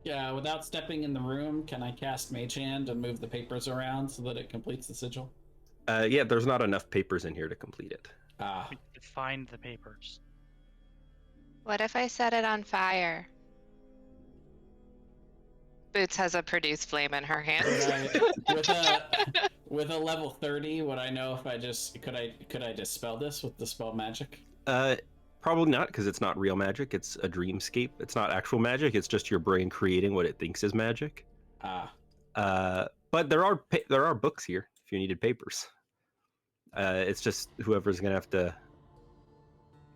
Speaker 2: Yeah, without stepping in the room, can I cast Mage Hand and move the papers around so that it completes the sigil?
Speaker 3: Yeah, there's not enough papers in here to complete it.
Speaker 2: Ah,
Speaker 6: We could find the papers.
Speaker 5: What if I set it on fire? Boots has a produce flame in her hand.
Speaker 2: with a level 30, would I know if I just could I dispel this with dispel magic?
Speaker 3: Probably not, because it's not real magic. It's a dreamscape. It's not actual magic. It's just your brain creating what it thinks is magic. But there are books here if you needed papers. It's just whoever's gonna have to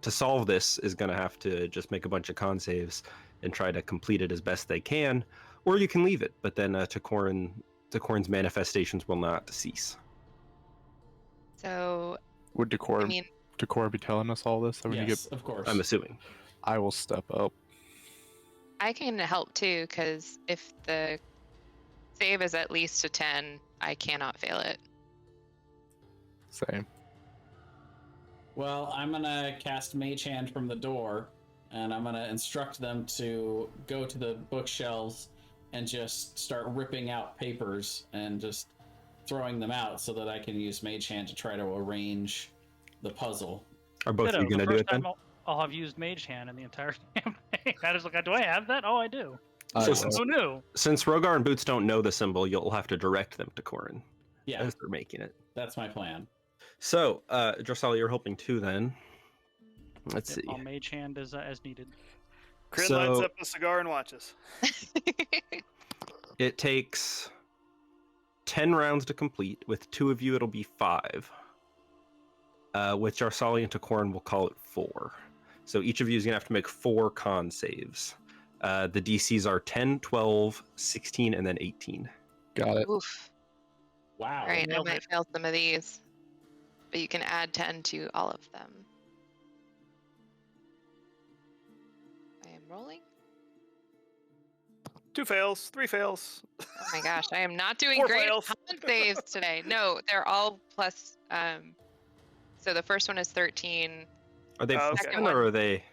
Speaker 3: solve this is gonna have to just make a bunch of con saves and try to complete it as best they can, or you can leave it. But then Takorin's manifestations will not cease.
Speaker 5: So,
Speaker 1: Would Decor
Speaker 5: I mean,
Speaker 1: be telling us all this? When
Speaker 2: Yes, of course.
Speaker 3: I'm assuming.
Speaker 1: I will step up.
Speaker 5: I can help too, because if the save is at least a 10, I cannot fail it.
Speaker 1: Same.
Speaker 2: Well, I'm gonna cast Mage Hand from the door, and I'm gonna instruct them to go to the bookshelves and just start ripping out papers and just throwing them out so that I can use Mage Hand to try to arrange the puzzle.
Speaker 3: Are both of
Speaker 6: Ditto,
Speaker 3: you gonna
Speaker 6: the
Speaker 3: do
Speaker 6: first
Speaker 3: it then?
Speaker 6: time I'll have used Mage Hand in the entire campaign. I was like, do I have that? Oh, I do.
Speaker 3: So
Speaker 6: Who knew?
Speaker 3: Since Rogar and Boots don't know the symbol, you'll have to direct them to Korin
Speaker 2: Yeah,
Speaker 3: as they're making it.
Speaker 2: that's my plan.
Speaker 3: So, Drosala, you're hoping too then. Let's see.
Speaker 6: I'll Mage Hand as needed.
Speaker 4: Kryn
Speaker 3: So-
Speaker 4: lights up a cigar and watches.
Speaker 3: It takes 10 rounds to complete. With 2 of you, it'll be 5. With Jarsali and Takorin, we'll call it 4. So each of you is going to have to make 4 con saves. The DCs are 10, 12, 16, and then 18.
Speaker 1: Got it.
Speaker 5: Oof.
Speaker 2: Wow.
Speaker 5: All right, I
Speaker 6: nailed
Speaker 5: might
Speaker 6: it.
Speaker 5: fail some of these, but you can add 10 to all of them. I am rolling.
Speaker 4: 2 fails, 3 fails.
Speaker 5: Oh my gosh, I am not doing
Speaker 4: 4
Speaker 5: great
Speaker 4: fails.
Speaker 5: at con saves today. No, they're all plus. So the first one is 13.
Speaker 3: Are they
Speaker 4: Okay.
Speaker 3: plus 10 or are they?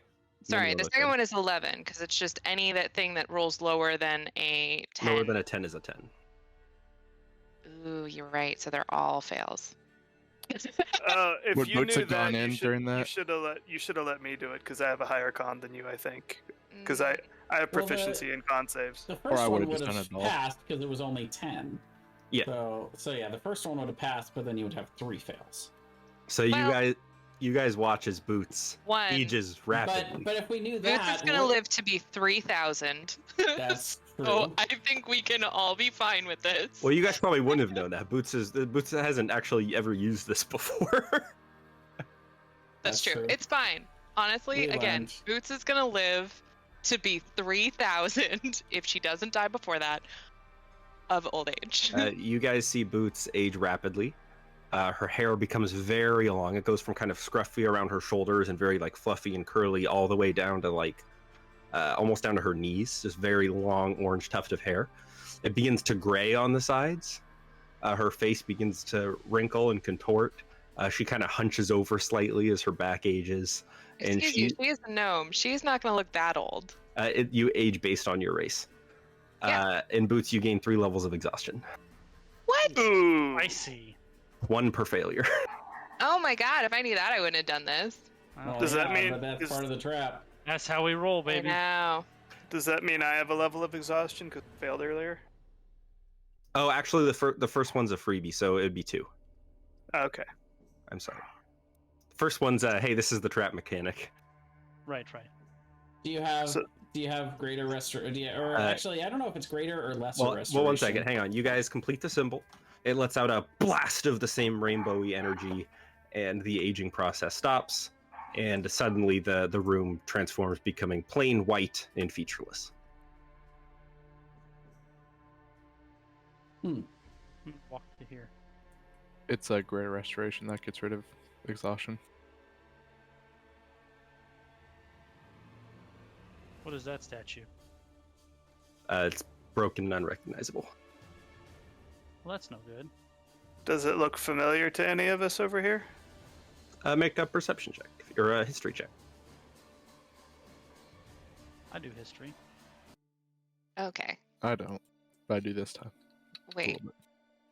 Speaker 5: Sorry, the
Speaker 3: lower
Speaker 5: second
Speaker 3: than-
Speaker 5: one is 11 because it's just any thing that rolls lower than a 10.
Speaker 3: Lower than a 10 is a 10.
Speaker 5: Ooh, you're right. So they're all fails.
Speaker 4: If
Speaker 1: Would
Speaker 4: you
Speaker 1: Boots
Speaker 4: knew
Speaker 1: have gone
Speaker 4: that,
Speaker 1: in during that?
Speaker 4: You should have let me do it because I have a higher con than you, I think. Because
Speaker 5: Mm,
Speaker 4: I have
Speaker 2: Well,
Speaker 4: proficiency in con saves.
Speaker 2: The
Speaker 1: I
Speaker 2: first one
Speaker 1: would've
Speaker 2: would
Speaker 1: just done
Speaker 2: have
Speaker 1: it all.
Speaker 2: passed because it was only 10.
Speaker 3: Yeah.
Speaker 2: So yeah, the first one would have passed, but then you would have 3 fails.
Speaker 3: So
Speaker 5: Well-
Speaker 3: you guys watch as Boots
Speaker 5: one.
Speaker 3: ages rapidly.
Speaker 2: But if we knew
Speaker 5: Boots
Speaker 2: that,
Speaker 5: is gonna live to be 3,000.
Speaker 2: That's true.
Speaker 5: So I think we can all be fine with this.
Speaker 3: Well, you guys probably wouldn't have known that. Boots hasn't actually ever used this before.
Speaker 5: That's
Speaker 2: That's
Speaker 5: true.
Speaker 2: true.
Speaker 5: It's fine. Honestly,
Speaker 2: We
Speaker 5: again,
Speaker 2: learned.
Speaker 5: Boots is gonna live to be 3,000 if she doesn't die before that of old age.
Speaker 3: You guys see Boots age rapidly. Her hair becomes very long. It goes from kind of scruffy around her shoulders and very like fluffy and curly all the way down to like almost down to her knees. Just very long orange tuft of hair. It begins to gray on the sides. Her face begins to wrinkle and contort. She kind of hunches over slightly as her back ages. And
Speaker 5: Excuse you, she is a gnome. She's not gonna look that old.
Speaker 3: You age based on your race.
Speaker 5: Yeah.
Speaker 3: In Boots, you gain 3 levels of exhaustion.
Speaker 5: What?
Speaker 4: Ooh.
Speaker 6: I see.
Speaker 3: 1 per failure.
Speaker 5: Oh my god, if I knew that, I wouldn't have done this.
Speaker 6: Well,
Speaker 4: Does that mean-
Speaker 2: But that's
Speaker 4: is-
Speaker 2: part of the trap.
Speaker 6: that's how we roll, baby.
Speaker 5: I know.
Speaker 4: Does that mean I have a level of exhaustion because I failed earlier?
Speaker 3: Oh, actually, the first one's a freebie, so it'd be 2.
Speaker 4: Okay.
Speaker 3: I'm sorry. First one's hey, this is the trap mechanic.
Speaker 6: Right.
Speaker 2: Do you have
Speaker 4: So-
Speaker 2: greater restoration? Or actually, I don't know if it's greater or lesser
Speaker 3: Well,
Speaker 2: restoration.
Speaker 3: one second, hang on. You guys complete the symbol. It lets out a blast of the same rainbowy energy, and the aging process stops. And suddenly, the room transforms, becoming plain white and featureless.
Speaker 6: Walk to here.
Speaker 1: It's a greater restoration that gets rid of exhaustion.
Speaker 6: What is that statue?
Speaker 3: It's broken and unrecognizable.
Speaker 6: Well, that's no good.
Speaker 4: Does it look familiar to any of us over here?
Speaker 3: Make a perception check or a history check.
Speaker 6: I do history.
Speaker 5: Okay.
Speaker 1: I don't, but I do this time. A
Speaker 5: Wait,
Speaker 1: little bit.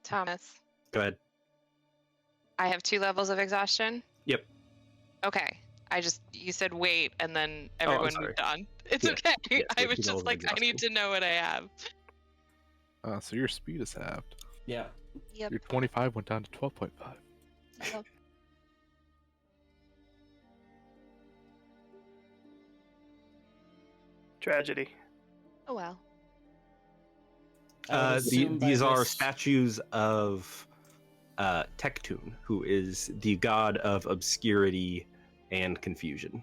Speaker 5: Thomas.
Speaker 3: Go ahead.
Speaker 5: I have 2 levels of exhaustion?
Speaker 3: Yep.
Speaker 5: Okay. You said wait, and then
Speaker 3: I'm
Speaker 5: everyone
Speaker 3: sorry.
Speaker 5: moved on. It's
Speaker 3: Yeah,
Speaker 5: okay.
Speaker 3: yeah,
Speaker 5: I
Speaker 3: you have
Speaker 5: was
Speaker 3: 2
Speaker 5: just
Speaker 3: levels of
Speaker 5: like, I need to know what I have.
Speaker 1: So your speed is halved.
Speaker 2: Yeah.
Speaker 5: Yep.
Speaker 1: Your 25 went down to 12.5.
Speaker 5: Oh,
Speaker 4: Tragedy.
Speaker 5: oh well.
Speaker 2: I would assume by
Speaker 3: These are
Speaker 2: this-
Speaker 3: statues of Tectun, who is the god of obscurity and confusion.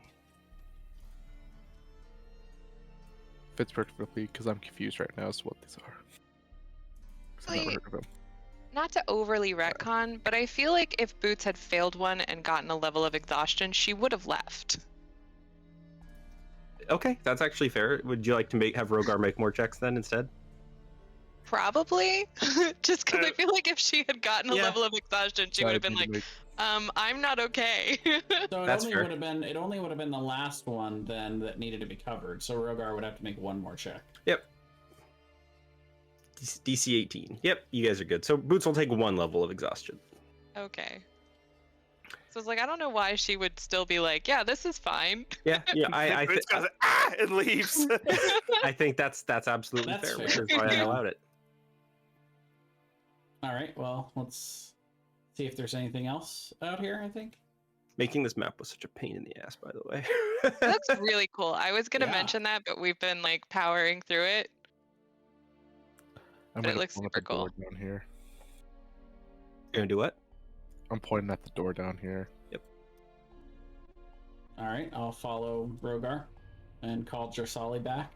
Speaker 1: Fits perfectly because I'm confused right now as to what these are. 'Cause I've never
Speaker 5: Wait.
Speaker 1: heard of them.
Speaker 5: Not to overly retcon, but I feel like if Boots had failed one and gotten a level of exhaustion, she would have left.
Speaker 3: Okay, that's actually fair. Would you like to have Rogar make more checks then instead?
Speaker 5: Probably. Just because I feel like if she had gotten a
Speaker 3: Yeah.
Speaker 5: level of exhaustion, she would have been like, I'm not okay.
Speaker 2: So
Speaker 3: That's fair.
Speaker 2: it only would have been the last one then that needed to be covered. So Rogar would have to make one more check.
Speaker 3: Yep. DC 18. Yep, you guys are good. So Boots will take 1 level of exhaustion.
Speaker 5: Okay. So it's like, I don't know why she would still be like, yeah, this is fine.
Speaker 3: Yeah, I
Speaker 4: Boots goes, ah, and leaves.
Speaker 3: I think that's absolutely
Speaker 2: That's
Speaker 3: fair,
Speaker 2: fair.
Speaker 3: which is why I
Speaker 2: Yeah.
Speaker 3: allowed it.
Speaker 2: All right. Well, let's see if there's anything else out here. I think.
Speaker 3: Making this map was such a pain in the ass, by the way.
Speaker 5: It looks really cool. I was gonna
Speaker 2: Yeah.
Speaker 5: mention that, but we've been like powering through it.
Speaker 1: I'm
Speaker 5: But it
Speaker 1: gonna
Speaker 5: looks
Speaker 1: point at
Speaker 5: super
Speaker 1: the door
Speaker 5: cool.
Speaker 1: down here.
Speaker 3: You're gonna do what?
Speaker 1: I'm pointing at the door down here.
Speaker 2: All right. I'll follow Rogar and call Jarsali back.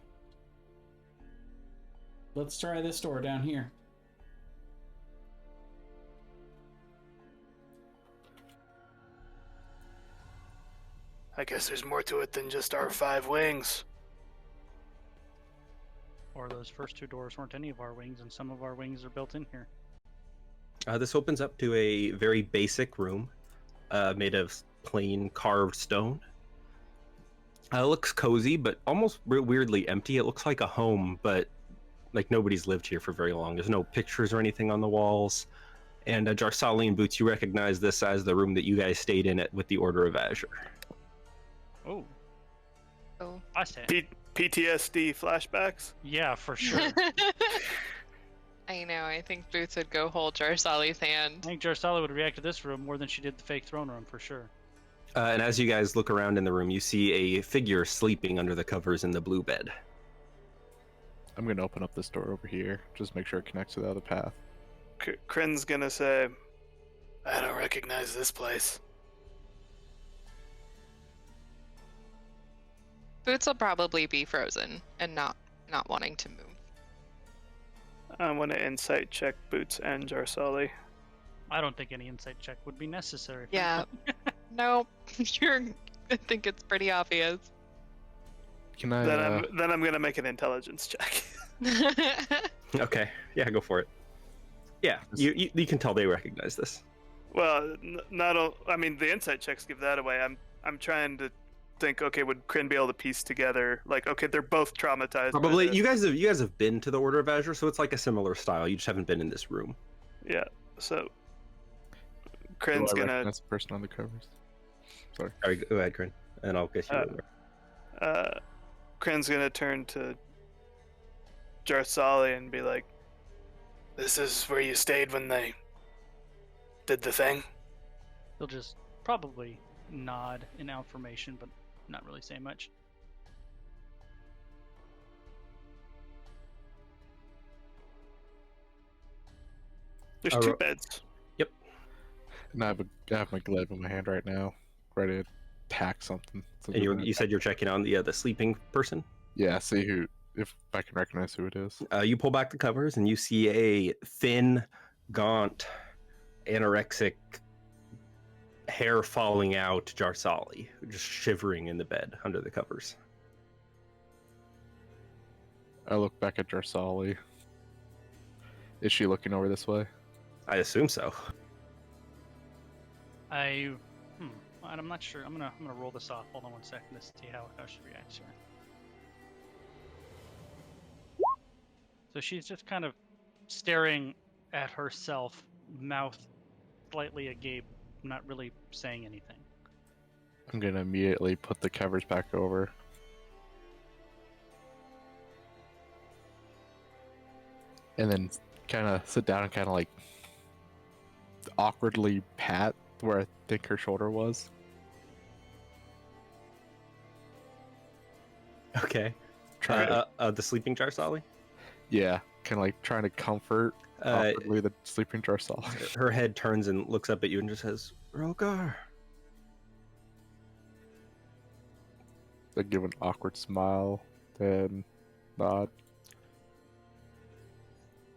Speaker 2: Let's try this door down here.
Speaker 4: I guess there's more to it than just our 5 wings.
Speaker 6: Or those first 2 doors weren't any of our wings, and some of our wings are built in here.
Speaker 3: This opens up to a very basic room made of plain carved stone. It looks cozy, but almost weirdly empty. It looks like a home, but like nobody's lived here for very long. There's no pictures or anything on the walls. And Jarsali and Boots, you recognize this as the room that you guys stayed in with the Order of Azure.
Speaker 6: Oh,
Speaker 5: Oh.
Speaker 6: I say.
Speaker 4: PTSD flashbacks.
Speaker 6: Yeah, for sure.
Speaker 5: I know. I think Boots would go hold Jarsali's
Speaker 6: I
Speaker 5: hand.
Speaker 6: think Jarsali would react to this room more than she did the fake throne room, for sure.
Speaker 3: And as you guys look around in the room, you see a figure sleeping under the covers in the blue bed.
Speaker 1: I'm gonna open up this door over here. Just make sure it connects to the other path.
Speaker 4: Kryn's gonna say, I don't recognize this place.
Speaker 5: Boots will probably be frozen and not wanting to move.
Speaker 4: I want to insight check Boots and Jarsali.
Speaker 6: I don't think any insight check would be necessary.
Speaker 5: Yeah. No, I think it's pretty obvious.
Speaker 1: Can I?
Speaker 4: Then I'm gonna make an intelligence check.
Speaker 3: Okay, yeah, go for it. Yeah, you can tell they recognize this.
Speaker 4: Well, I mean, the insight checks give that away. I'm trying to think. Okay, would Kryn be able to piece together? Like, okay, they're both traumatized. by
Speaker 3: Probably.
Speaker 4: this.
Speaker 3: You guys have been to the Order of Azure, so it's like a similar style. You just haven't been in this room.
Speaker 4: Yeah. So
Speaker 1: do
Speaker 4: Kryn's
Speaker 1: I
Speaker 4: gonna.
Speaker 1: recognize the person on the covers? Sorry.
Speaker 3: All right, go ahead, Kryn, and I'll get you over.
Speaker 4: Kryn's gonna turn to Jarsali and be like, "This is where you stayed when they did the thing."
Speaker 6: He'll just probably nod in affirmation, but not really say much.
Speaker 4: There's
Speaker 3: Uh,
Speaker 4: two beds.
Speaker 1: And I have my glaive in my hand right now, ready to attack something. So
Speaker 3: And you said you're checking on the sleeping person.
Speaker 1: Yeah, see if I can recognize who it is.
Speaker 3: You pull back the covers and you see a thin, gaunt, anorexic, hair falling out Jarsali, just shivering in the bed under the covers.
Speaker 1: I look back at Jarsali. Is she looking over this way?
Speaker 3: I assume so.
Speaker 6: I'm not sure. I'm gonna roll this off. Hold on 1 second to see how she reacts here. So she's just kind of staring at herself, mouth slightly agape, not really saying anything.
Speaker 1: I'm gonna immediately put the covers back over. And then kind of sit down and kind of like awkwardly pat where I think her shoulder was.
Speaker 3: Okay.
Speaker 1: Try to,
Speaker 3: The sleeping Jarsali?
Speaker 1: yeah, kind of like trying to comfort awkwardly the sleeping Jarsali.
Speaker 3: Her head turns and looks up at you and just says, Rogar.
Speaker 1: I give an awkward smile and nod.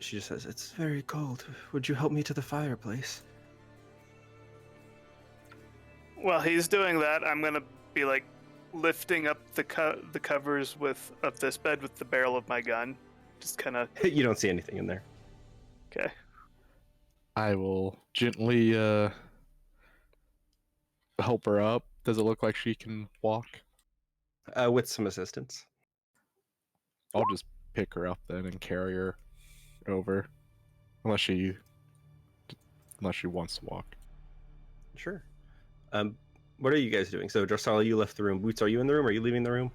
Speaker 3: She just says, it's very cold. Would you help me to the fireplace?
Speaker 4: While he's doing that, I'm gonna be like lifting up the covers of this bed with the barrel of my gun. Just kind of.
Speaker 3: You don't see anything in there.
Speaker 4: Okay.
Speaker 1: I will gently help her up. Does it look like she can walk?
Speaker 3: With some assistance.
Speaker 1: I'll just pick her up then and carry her over, unless she wants to walk.
Speaker 3: Sure. What are you guys doing? So, Jarsali, you left the room. Boots, are you in the room? Are you leaving the room?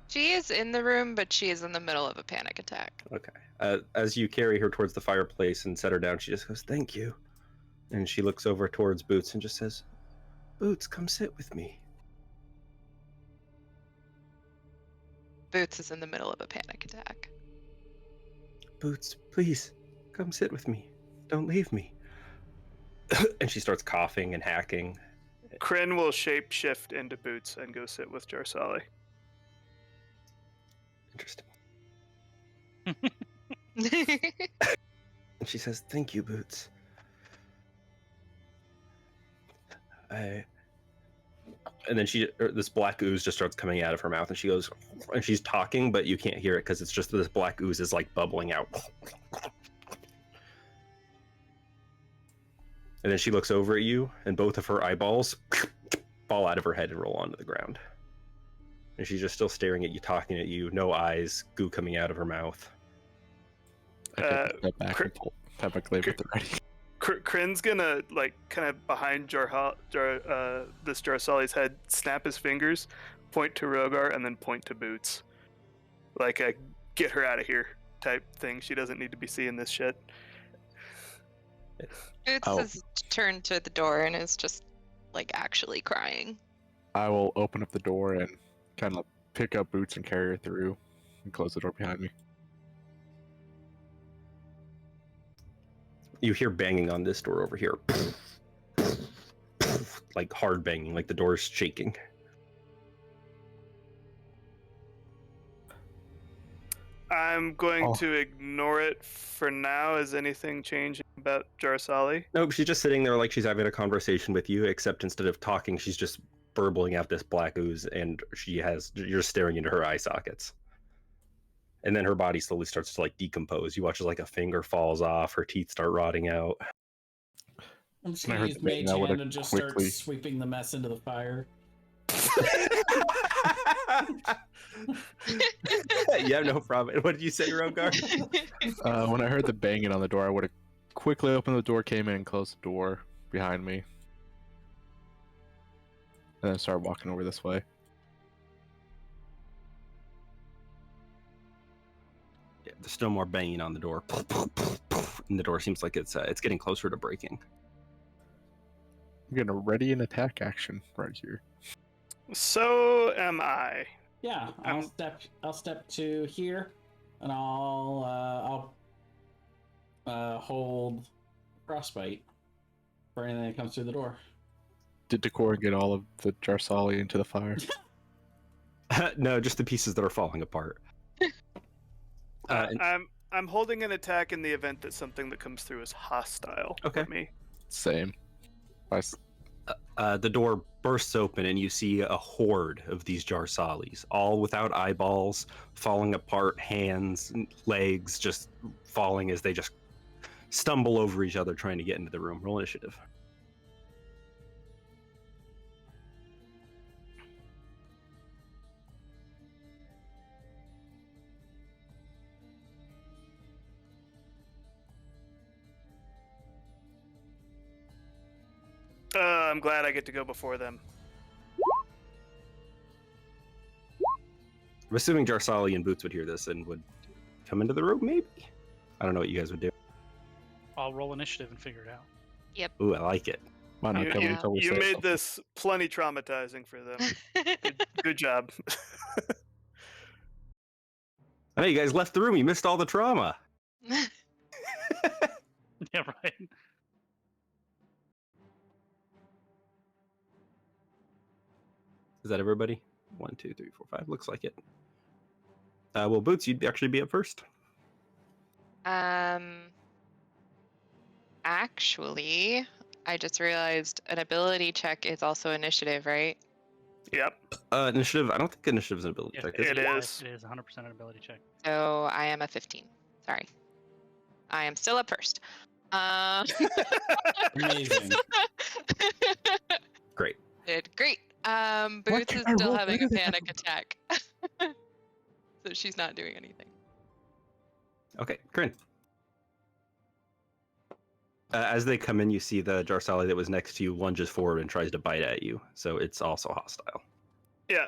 Speaker 5: She is in the room, but she is in the middle of a panic attack.
Speaker 3: Okay. As you carry her towards the fireplace and set her down, she just goes, thank you. And she looks over towards Boots and just says, Boots, come sit with me.
Speaker 5: Boots is in the middle of a panic attack.
Speaker 3: Boots, please, come sit with me. Don't leave me. And she starts coughing and hacking.
Speaker 4: Kryn will shapeshift into Boots and go sit with Jarsali.
Speaker 3: Interesting. And she says, thank you, Boots. And then this black ooze just starts coming out of her mouth, and she goes, and she's talking, but you can't hear it because it's just this black ooze is like bubbling out. And then she looks over at you, and both of her eyeballs fall out of her head and roll onto the ground. And she's just still staring at you, talking at you, no eyes, goo coming out of her mouth.
Speaker 1: I take a step back and have my glaive at the ready.
Speaker 4: Kryn's gonna like kind of behind this Jarsali's head, snap his fingers, point to Rogar, and then point to Boots, like a get her out of here type thing. She doesn't need to be seeing this shit.
Speaker 5: Boots has turned to the door and is just like actually crying.
Speaker 1: I will open up the door and kind of pick up Boots and carry her through and close the door behind me.
Speaker 3: You hear banging on this door over here. Like hard banging, like the door's shaking.
Speaker 4: I'm going to ignore it for now. Is anything changing about Jarsali?
Speaker 3: Nope, she's just sitting there like she's having a conversation with you, except instead of talking, she's just burbling out this black ooze, and you're staring into her eye sockets. And then her body slowly starts to like decompose. You watch as like a finger falls off, her teeth start rotting out.
Speaker 2: I'm just
Speaker 1: When I
Speaker 2: gonna
Speaker 1: heard
Speaker 2: use
Speaker 1: the bang,
Speaker 2: Mage
Speaker 1: I would've
Speaker 2: Hand and just
Speaker 1: quickly-
Speaker 2: start sweeping the mess into the fire.
Speaker 3: Yeah, no problem. What did you say, Rogar?
Speaker 1: When I heard the banging on the door, I would have quickly opened the door, came in, and closed the door behind me, and then started walking over this way.
Speaker 3: Yeah, there's still more banging on the door, and the door seems like it's getting closer to breaking.
Speaker 1: I'm gonna ready an attack action right here.
Speaker 4: So am I.
Speaker 2: Yeah, I'll step to here, and I'll hold frostbite for anything that comes through the door.
Speaker 1: Did Decor get all of the Jarsali into the fire?
Speaker 3: No, just the pieces that are falling apart.
Speaker 4: I'm holding an attack in the event that something that comes through is hostile.
Speaker 3: Okay.
Speaker 4: For me.
Speaker 1: Same.
Speaker 3: The door bursts open and you see a horde of these Jarsalis, all without eyeballs, falling apart, hands, legs just falling as they just stumble over each other trying to get into the room. Roll initiative.
Speaker 4: I'm glad I get to go before them.
Speaker 3: I'm assuming Jarsali and Boots would hear this and would come into the room, maybe? I don't know what you guys would do.
Speaker 6: I'll roll initiative and figure it out.
Speaker 3: Ooh, I like it.
Speaker 1: Why not come until we
Speaker 4: You
Speaker 1: say
Speaker 4: made
Speaker 1: something?
Speaker 4: this plenty traumatizing for them. Good job.
Speaker 3: I know you guys left the room. You missed all the trauma.
Speaker 6: Yeah, right.
Speaker 3: Is that everybody? 1, 2, 3, 4, 5. Looks like it. Well, Boots, you'd actually be up first.
Speaker 5: Actually, I just realized an ability check is also initiative, right?
Speaker 4: Yep.
Speaker 3: Initiative. I don't think initiative is an ability
Speaker 6: Yeah,
Speaker 3: check.
Speaker 4: It
Speaker 6: yeah,
Speaker 4: is.
Speaker 6: It is 100% an ability check.
Speaker 5: So I am a 15. Sorry. I am still up first.
Speaker 2: Amazing.
Speaker 3: Great.
Speaker 5: Did great. Boots is
Speaker 1: can't I
Speaker 5: still
Speaker 1: roll
Speaker 5: having a
Speaker 1: better than
Speaker 5: panic attack. So she's not doing anything.
Speaker 3: Okay, Corinne. As they come in, you see the Jarsali that was next to you lunges forward and tries to bite at you. So it's also hostile.
Speaker 4: Yeah.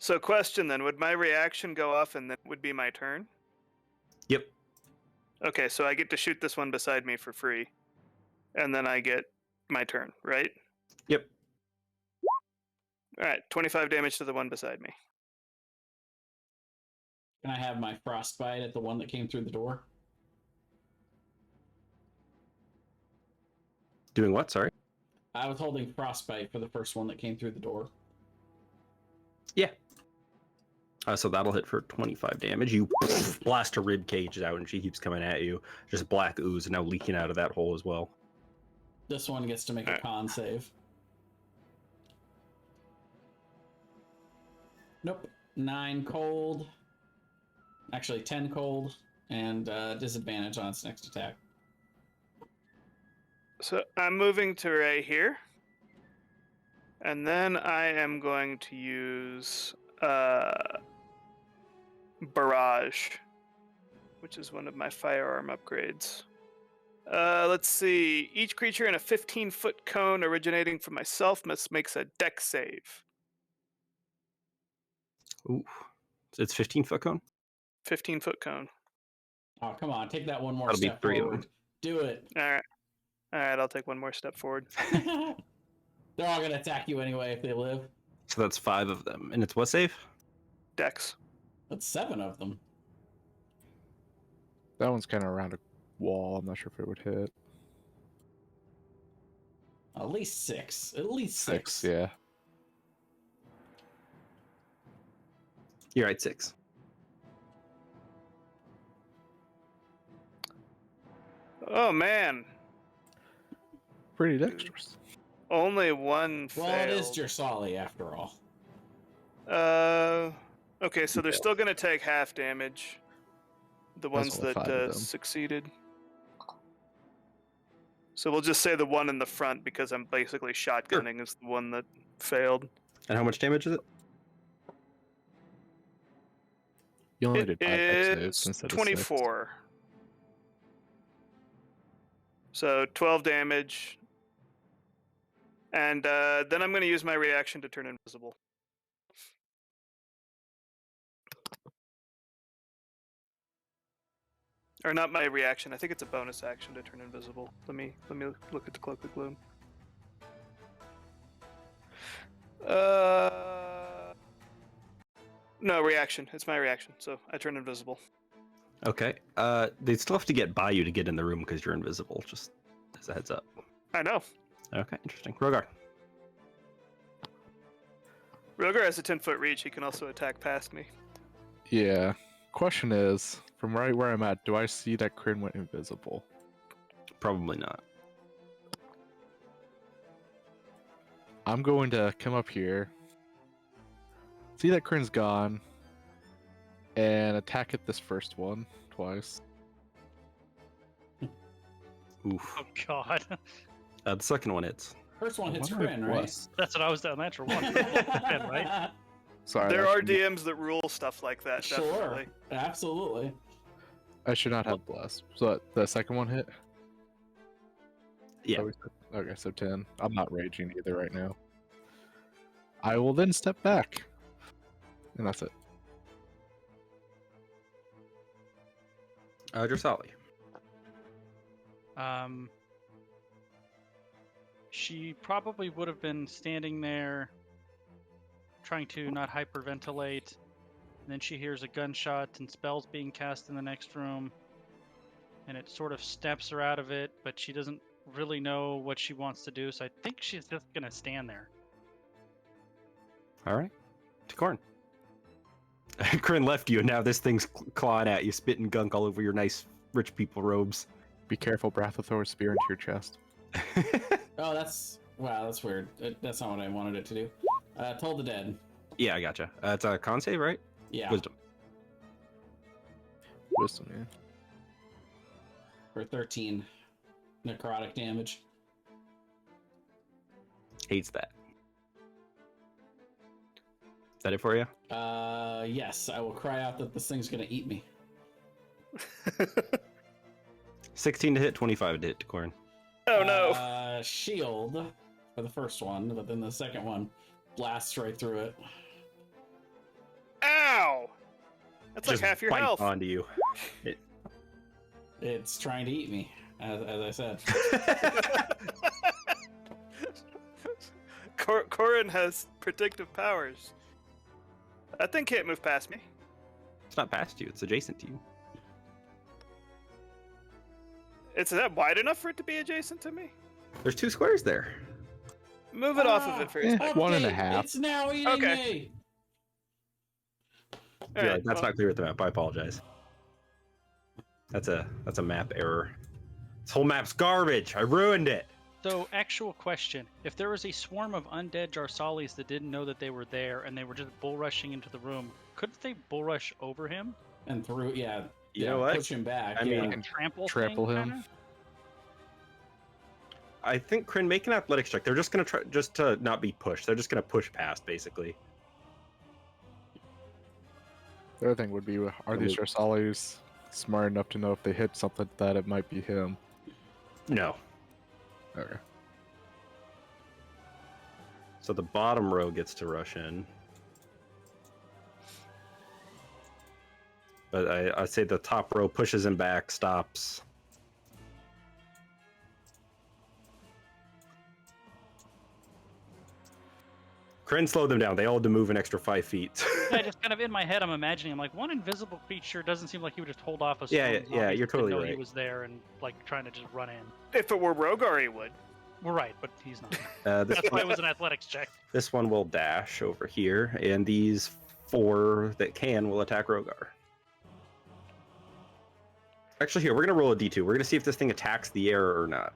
Speaker 4: So question then, would my reaction go off and then it would be my turn?
Speaker 3: Yep.
Speaker 4: Okay, so I get to shoot this one beside me for free. And then I get my turn, right?
Speaker 3: Yep.
Speaker 4: Alright, 25 damage to the one beside me.
Speaker 2: Can I have my frostbite at the one that came through the door?
Speaker 3: Doing what? Sorry.
Speaker 2: I was holding frostbite for the first one that came through the door.
Speaker 3: Yeah. So that'll hit for 25 damage. You blast her rib cage out, and she keeps coming at you. Just black ooze now leaking out of that hole as well.
Speaker 2: This one gets to make a con save. Nope. 9 cold. Actually, 10 cold. And disadvantage on its next attack.
Speaker 4: So I'm moving to right here. And then I am going to use Barrage, which is one of my firearm upgrades. Let's see. Each creature in a 15-foot cone originating from myself makes a dex save.
Speaker 3: Ooh. It's 15-foot cone?
Speaker 4: 15-foot cone.
Speaker 2: Oh, come on. Take that one more
Speaker 3: That'll be
Speaker 2: step
Speaker 3: 3 of
Speaker 2: forward.
Speaker 3: them.
Speaker 2: Do it.
Speaker 4: All right. All right, I'll take one more step forward.
Speaker 2: They're all going to attack you anyway if they live.
Speaker 3: So that's 5 of them. And it's what save?
Speaker 4: Dex.
Speaker 2: That's 7 of them.
Speaker 1: That one's kind of around a wall. I'm not sure if it would hit.
Speaker 2: At least 6. At least
Speaker 1: 6,
Speaker 2: 6.
Speaker 1: yeah.
Speaker 3: You're at 6.
Speaker 4: Oh man,
Speaker 1: Pretty dexterous.
Speaker 4: only one
Speaker 2: Well,
Speaker 4: failed.
Speaker 2: it is Jersali after all.
Speaker 4: Okay, so they're still gonna take half damage. The ones
Speaker 1: only 5 of
Speaker 4: that
Speaker 1: them.
Speaker 4: succeeded. So we'll just say the one in the front because I'm basically shotgunning is the one that failed.
Speaker 3: And how much damage is it?
Speaker 1: You only
Speaker 4: It
Speaker 1: did 5 dex saves
Speaker 4: is
Speaker 1: instead of
Speaker 4: 24. So 12 damage. And then I'm going to use my reaction to turn invisible. Or not my reaction. I think it's a bonus action to turn invisible. Let me look at the cloak of gloom. No, reaction. It's my reaction. So I turn invisible.
Speaker 3: Okay. They still have to get by you to get in the room because you're invisible. Just as a heads up.
Speaker 4: I know.
Speaker 3: Okay, interesting. Rogar.
Speaker 4: Rogar has a 10-foot reach. He can also attack past me.
Speaker 1: Yeah. Question is, from right where I'm at, do I see that Kryn went invisible?
Speaker 3: Probably not.
Speaker 1: I'm going to come up here, see that Kryn's gone, and attack at this first one twice.
Speaker 3: Oof.
Speaker 6: Oh god.
Speaker 3: The second one hits.
Speaker 2: First one hits
Speaker 1: Wonder if
Speaker 2: Kryn,
Speaker 1: it
Speaker 2: right?
Speaker 1: was.
Speaker 6: That's what I was doing. Natural one. Good, right?
Speaker 1: Sorry,
Speaker 4: There
Speaker 1: I
Speaker 4: are
Speaker 1: should-
Speaker 4: DMs that rule stuff like that.
Speaker 2: Sure,
Speaker 4: Definitely.
Speaker 2: absolutely.
Speaker 1: I should not have blessed. So the second one hit?
Speaker 3: Yeah.
Speaker 1: So we said- Okay, so 10. I'm not raging either right now. I will then step back. And that's it.
Speaker 3: Drasali.
Speaker 6: She probably would have been standing there trying to not hyperventilate. And then she hears a gunshot and spells being cast in the next room. And it sort of snaps her out of it, but she doesn't really know what she wants to do. So I think she's just going to stand there.
Speaker 3: All right. To Corn. Kryn left you, and now this thing's clawing at you, spitting gunk all over your nice rich people robes.
Speaker 1: Be careful, Brath will throw a spear into your chest.
Speaker 2: Oh, that's weird. That's not what I wanted it to do. Toll the dead.
Speaker 3: Yeah, I gotcha. It's a con save, right?
Speaker 2: Yeah,
Speaker 3: Wisdom.
Speaker 1: Wisdom, yeah.
Speaker 2: for 13 necrotic damage.
Speaker 3: Hates that. Is that it for you?
Speaker 2: Yes, I will cry out that this thing's gonna eat me.
Speaker 3: 16 to hit, 25 to hit to Corn.
Speaker 4: Oh no.
Speaker 2: Shield for the first one, but then the second one blasts right through it.
Speaker 4: Ow! That's like half your
Speaker 3: bites
Speaker 4: health.
Speaker 3: onto you.
Speaker 2: It's trying to eat me, as I said.
Speaker 4: Corin has predictive powers. That thing can't move past me.
Speaker 3: It's not past you, it's adjacent to you.
Speaker 4: Is that wide enough for it to be adjacent to me?
Speaker 3: There's 2 squares there.
Speaker 4: Move it off of it for a
Speaker 1: Yeah.
Speaker 4: second.
Speaker 1: 1.5.
Speaker 2: It's now eating
Speaker 4: Okay.
Speaker 2: me.
Speaker 4: All
Speaker 3: Yeah,
Speaker 4: right,
Speaker 3: that's
Speaker 4: well,
Speaker 3: not clear with the map. I apologize. That's a map error. This whole map's garbage. I ruined it.
Speaker 6: So, actual question. If there was a swarm of undead Jarsalis that didn't know that they were there and they were just bull rushing into the room, couldn't they bull rush over him?
Speaker 2: And through,
Speaker 3: You know what?
Speaker 2: push him back.
Speaker 3: I
Speaker 2: yeah.
Speaker 3: mean,
Speaker 6: Like a trample
Speaker 1: Trample
Speaker 6: thing,
Speaker 1: him.
Speaker 6: kinda?
Speaker 3: I think Kryn, make an athletics check. They're just gonna try just to not be pushed. They're just gonna push past, basically.
Speaker 1: The other thing would be, are these Jarsalis smart enough to know if they hit something that it might be him?
Speaker 3: No.
Speaker 1: Okay.
Speaker 3: So the bottom row gets to rush in. But I say the top row pushes him back, stops. Kryn slowed them down. They all had to move an extra 5 feet.
Speaker 6: I just kind of in my head, I'm imagining, I'm like, one invisible creature doesn't seem like he would just hold off a
Speaker 3: Yeah,
Speaker 6: storm.
Speaker 3: yeah,
Speaker 6: Zombies
Speaker 3: you're
Speaker 6: didn't
Speaker 3: totally
Speaker 6: know He
Speaker 3: right.
Speaker 6: was there and like trying to just run in.
Speaker 4: if it were Rogar, he would.
Speaker 6: We're right, but he's not.
Speaker 3: This
Speaker 6: That's why
Speaker 3: one,
Speaker 6: it was an athletics check.
Speaker 3: this one will dash over here, and these 4 that can will attack Rogar. Actually, here, we're going to roll a d2. We're going to see if this thing attacks the air or not.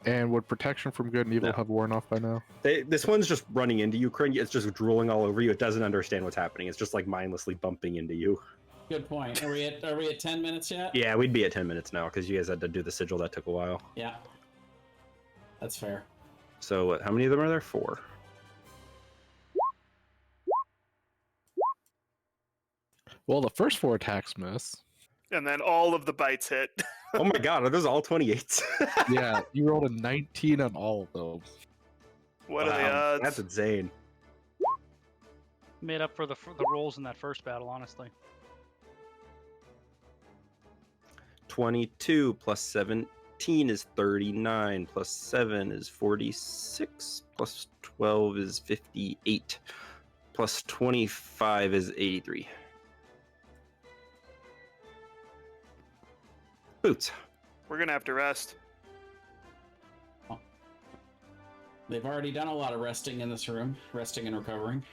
Speaker 1: And would protection from good and evil
Speaker 3: No.
Speaker 1: have worn off by now?
Speaker 3: This one's just running into you, Kryn. It's just drooling all over you. It doesn't understand what's happening. It's just like mindlessly bumping into you.
Speaker 2: Good point. Are we at 10 minutes yet?
Speaker 3: Yeah, we'd be at 10 minutes now because you guys had to do the sigil. That took a while.
Speaker 2: Yeah. That's fair.
Speaker 3: So how many of them are there? 4.
Speaker 1: Well, the first 4 attacks miss.
Speaker 4: And then all of the bites hit.
Speaker 3: Oh my god, are those all 28s?
Speaker 1: Yeah, you rolled a 19 on all of those.
Speaker 4: What are the odds?
Speaker 3: That's insane.
Speaker 6: Made up for the rolls in that first battle, honestly.
Speaker 3: 22 plus 17 is 39, plus 7 is 46, plus 12 is 58, plus 25 is 83. Boots.
Speaker 4: We're gonna have to rest.
Speaker 2: They've already done a lot of resting in this room, resting and recovering.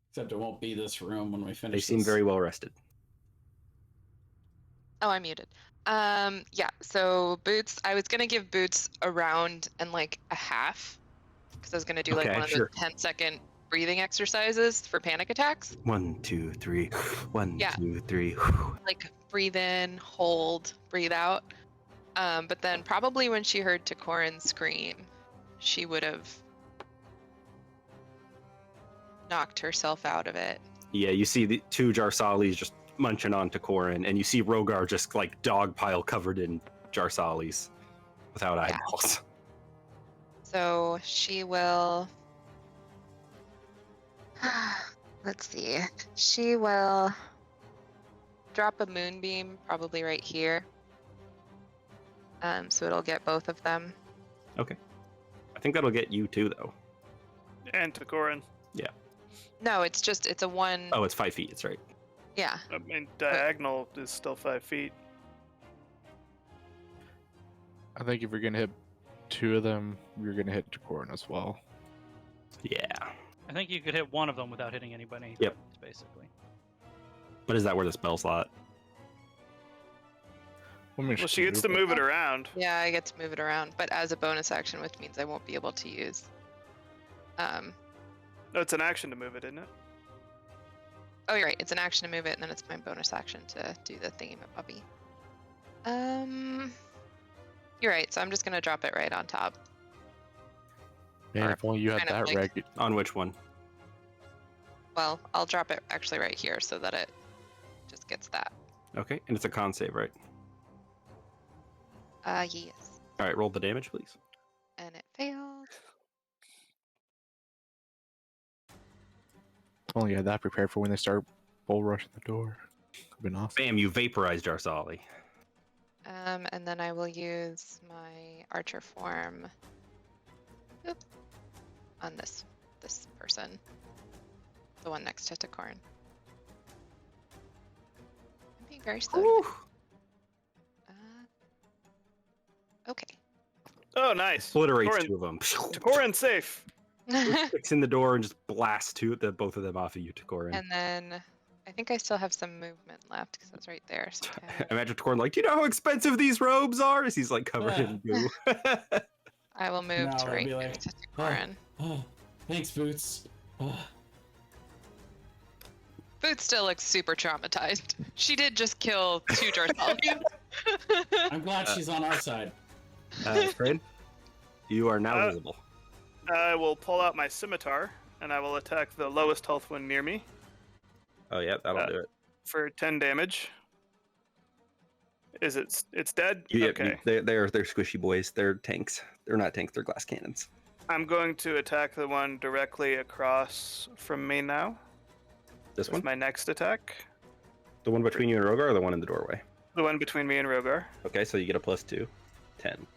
Speaker 2: Except it won't be this room when we finish.
Speaker 3: They seem
Speaker 2: this.
Speaker 3: very well rested.
Speaker 5: Oh, I'm muted. Yeah, so Boots, I was gonna give Boots a round and like a half, because I was gonna do like
Speaker 3: Okay,
Speaker 5: one of
Speaker 3: sure.
Speaker 5: the 10-second breathing exercises for panic attacks.
Speaker 3: 1, 2, 3. 1,
Speaker 5: Yeah.
Speaker 3: 2, 3.
Speaker 5: Like breathe in, hold, breathe out. But then probably when she heard Takorin scream, she would have knocked herself out of it.
Speaker 3: Yeah, you see the 2 Jarsalis just munching on Takorin, and you see Rogar just like dog pile covered in Jarsalis without
Speaker 5: Yeah.
Speaker 3: eyeballs.
Speaker 5: So she will. Let's see. She will drop a moonbeam probably right here. So it'll get both of them.
Speaker 3: Okay. I think that'll get you too, though.
Speaker 4: And Takorin.
Speaker 5: No, it's a 1.
Speaker 3: Oh, it's 5 feet. It's right.
Speaker 5: Yeah.
Speaker 4: I mean, diagonal is still 5 feet.
Speaker 1: I think if you're gonna hit 2 of them, you're gonna hit Takorin as well.
Speaker 3: Yeah.
Speaker 6: I think you could hit one of them without hitting anybody.
Speaker 3: Yep.
Speaker 6: Basically.
Speaker 3: But is that where the spell slot?
Speaker 1: Well,
Speaker 4: Well, she gets to move it around.
Speaker 5: Yeah, I get to move it around, but as a bonus action, which means I won't be able to use.
Speaker 4: No, it's an action to move it, isn't it?
Speaker 5: Oh, you're right. It's an action to move it, and then it's my bonus action to do the thingy-mabobby. You're right. So I'm just gonna drop it right on top.
Speaker 1: Man, if only you had
Speaker 5: kind of
Speaker 1: that
Speaker 5: like-
Speaker 1: reg.
Speaker 3: On which one?
Speaker 5: Well, I'll drop it actually right here so that it just gets that.
Speaker 3: Okay, and it's a con save, right?
Speaker 5: Yes.
Speaker 3: All right, roll the damage, please.
Speaker 5: And it failed.
Speaker 1: Only you had that prepared for when they start bull rushing the door. Would've been awesome.
Speaker 3: Bam, you vaporized Jarsali.
Speaker 5: And then I will use my archer form oop, on this person, the one next to Takorin. I'm being very slow.
Speaker 3: Woo.
Speaker 5: Okay.
Speaker 4: Oh, nice.
Speaker 3: Obliterates
Speaker 4: Takorin-
Speaker 3: 2 of them.
Speaker 4: Takorin's safe.
Speaker 3: Sticks in the door and just blasts both of them off of you, Takorin.
Speaker 5: And then I think I still have some movement left because I was right there. So
Speaker 3: Imagine Takorin like, do you know how expensive these robes are? As he's like covered in goo.
Speaker 5: I will move
Speaker 2: No,
Speaker 5: to
Speaker 2: I'll
Speaker 5: right
Speaker 2: be like,
Speaker 5: next to Takorin.
Speaker 2: Oh, thanks, Boots. Oh.
Speaker 5: Boots still looks super traumatized. She did just kill 2 Jarsali.
Speaker 2: I'm glad she's on our side.
Speaker 3: Fred, you are now visible.
Speaker 4: I will pull out my scimitar, and I will attack the lowest health one near me
Speaker 3: Oh yeah, that'll do it.
Speaker 4: for 10 damage. Is it? It's dead?
Speaker 3: Yeah,
Speaker 4: Okay.
Speaker 3: they're squishy boys. They're tanks. They're not tanks. They're glass cannons.
Speaker 4: I'm going to attack the one directly across from me now.
Speaker 3: This
Speaker 4: With
Speaker 3: one,
Speaker 4: my next attack.
Speaker 3: the one between you and Rogar, or the one in the doorway.
Speaker 4: The one between me and Rogar.
Speaker 3: Okay, so you get a +2, 10.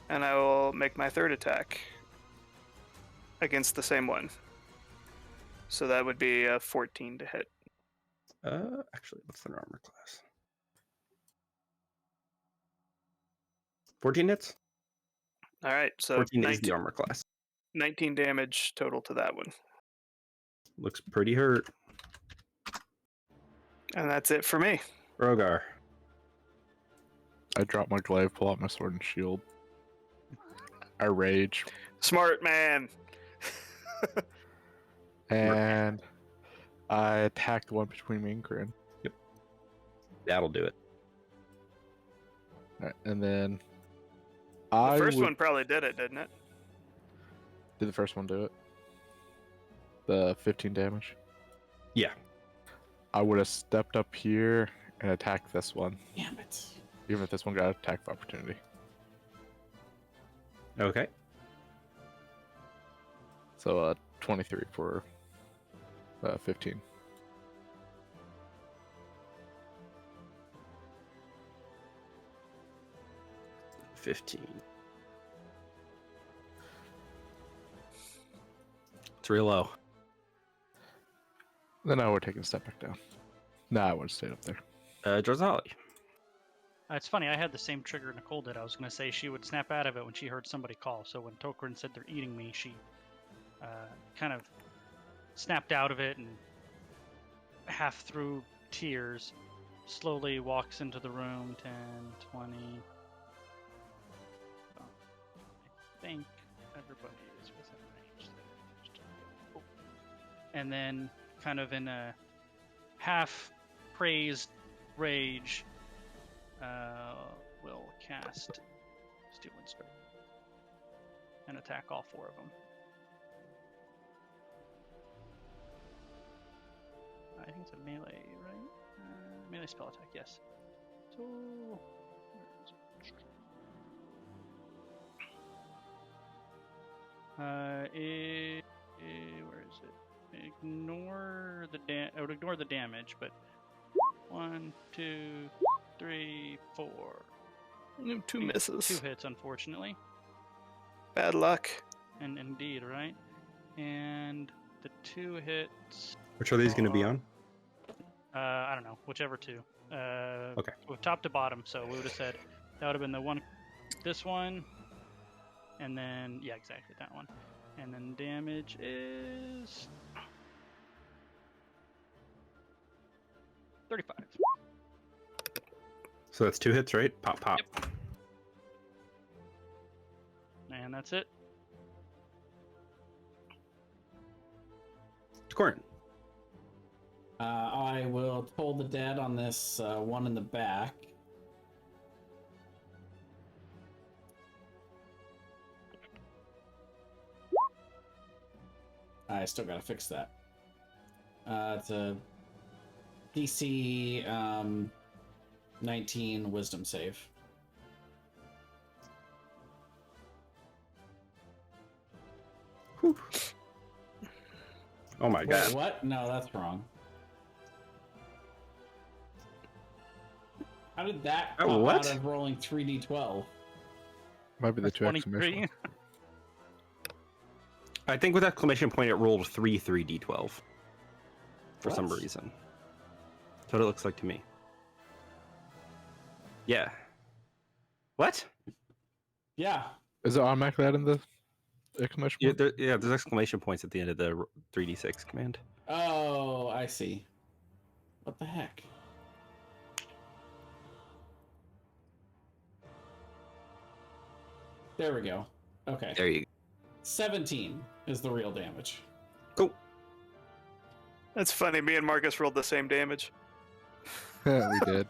Speaker 4: And I will make my third attack against the same one. So that would be a 14 to hit.
Speaker 3: Actually, what's their armor class? 14 hits.
Speaker 4: All right, so
Speaker 3: 14 is the armor class.
Speaker 4: 19 damage total to that one.
Speaker 3: Looks pretty hurt.
Speaker 4: And that's it for me.
Speaker 3: Rogar.
Speaker 1: I drop my glaive, pull out my sword and shield. I rage.
Speaker 4: Smart man.
Speaker 1: And I attack the one between me and Corinne.
Speaker 3: That'll do it.
Speaker 1: Alright, and then
Speaker 4: The first one probably did it, didn't it?
Speaker 1: Did the first one do it? The 15 damage?
Speaker 3: Yeah.
Speaker 1: I would have stepped up here and attacked this one.
Speaker 2: Damn it.
Speaker 1: Even if this one got attack of opportunity.
Speaker 3: Okay.
Speaker 1: So 23 for 15.
Speaker 3: $15. It's real low.
Speaker 1: Then I would have taken a step back down. Nah, I would have stayed up there.
Speaker 3: Drazali.
Speaker 6: It's funny, I had the same trigger Nicole did. I was going to say she would snap out of it when she heard somebody call. So when Tokarin said they're eating me, she kind of snapped out of it and half through tears, slowly walks into the room. 10, 20. Oh, I think everybody is within range. Oh. And then, kind of in a half crazed rage, will cast Steel Wind Strike and attack all 4 of them. I think it's a melee, right? Melee spell attack, yes. So, where is it? Ignore the I would ignore the damage, but 1, 2, 3, 4.
Speaker 4: 2 misses.
Speaker 6: 2 hits, unfortunately.
Speaker 4: Bad luck.
Speaker 6: And indeed, right? And the 2 hits.
Speaker 3: Which are these going to be on?
Speaker 6: I don't know, whichever 2.
Speaker 3: Okay.
Speaker 6: With top to bottom, so we would have said that would have been the one, this one, and then yeah, exactly that one, and then damage is 35.
Speaker 3: So that's 2 hits, right? Pop, pop.
Speaker 6: Yep. And that's it.
Speaker 3: Corin.
Speaker 2: I will toll the dead on this one in the back. I still gotta fix that. It's a DC 19 Wisdom save.
Speaker 3: Whew. Oh my
Speaker 2: Wait,
Speaker 3: god.
Speaker 2: what? No, that's wrong. How did that pop
Speaker 3: what?
Speaker 2: out of rolling 3d12?
Speaker 1: Might be the 2
Speaker 6: 23.
Speaker 1: exclamation.
Speaker 3: I think with exclamation point it rolled 3d12 for some
Speaker 2: What?
Speaker 3: reason. That's what it looks like to me. Yeah. What?
Speaker 2: Yeah.
Speaker 1: Is it automatically adding the exclamation
Speaker 3: Yeah,
Speaker 1: point?
Speaker 3: there's exclamation points at the end of the 3d6 command.
Speaker 2: Oh, I see. What the heck? There we go. Okay.
Speaker 3: There you go.
Speaker 2: 17 is the real damage.
Speaker 3: Cool.
Speaker 4: That's funny. Me and Marcus rolled the same damage.
Speaker 1: Yeah, we did.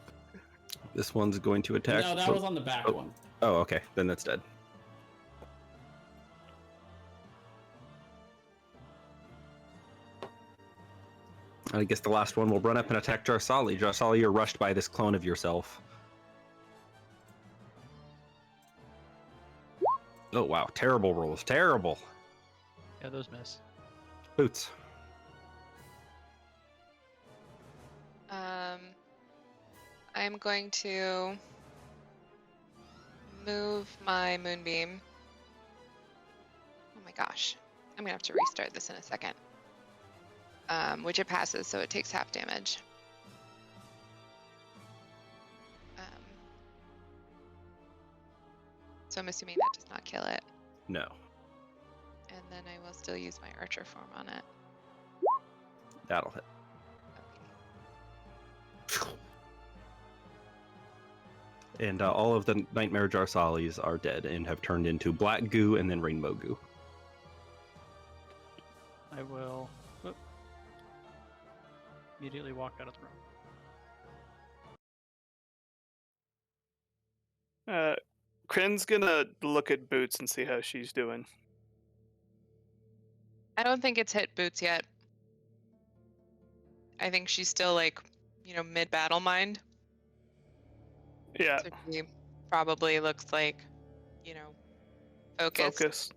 Speaker 3: This one's going to attack.
Speaker 2: No, that was on the back
Speaker 3: oh.
Speaker 2: one.
Speaker 3: Oh, okay. Then that's dead. I guess the last one will run up and attack Jarsali. Jarsali, you're rushed by this clone of yourself. Oh, wow. Terrible rolls. Terrible.
Speaker 6: Yeah, those miss.
Speaker 3: Boots.
Speaker 5: I'm going to move my moonbeam. Oh my gosh. I'm gonna have to restart this in a second. Which it passes, so it takes half damage. So I'm assuming that does not kill it.
Speaker 3: No.
Speaker 5: And then I will still use my archer form on it.
Speaker 3: That'll hit.
Speaker 5: Okay.
Speaker 3: And all of the Nightmare Jarsalis are dead and have turned into black goo and then rainbow goo.
Speaker 6: I will immediately walk out of the room.
Speaker 4: Kryn's gonna look at Boots and see how she's doing.
Speaker 5: I don't think it's hit Boots yet. I think she's still like, mid-battle mind.
Speaker 4: Yeah.
Speaker 5: So she probably looks like, focused.
Speaker 4: Focus.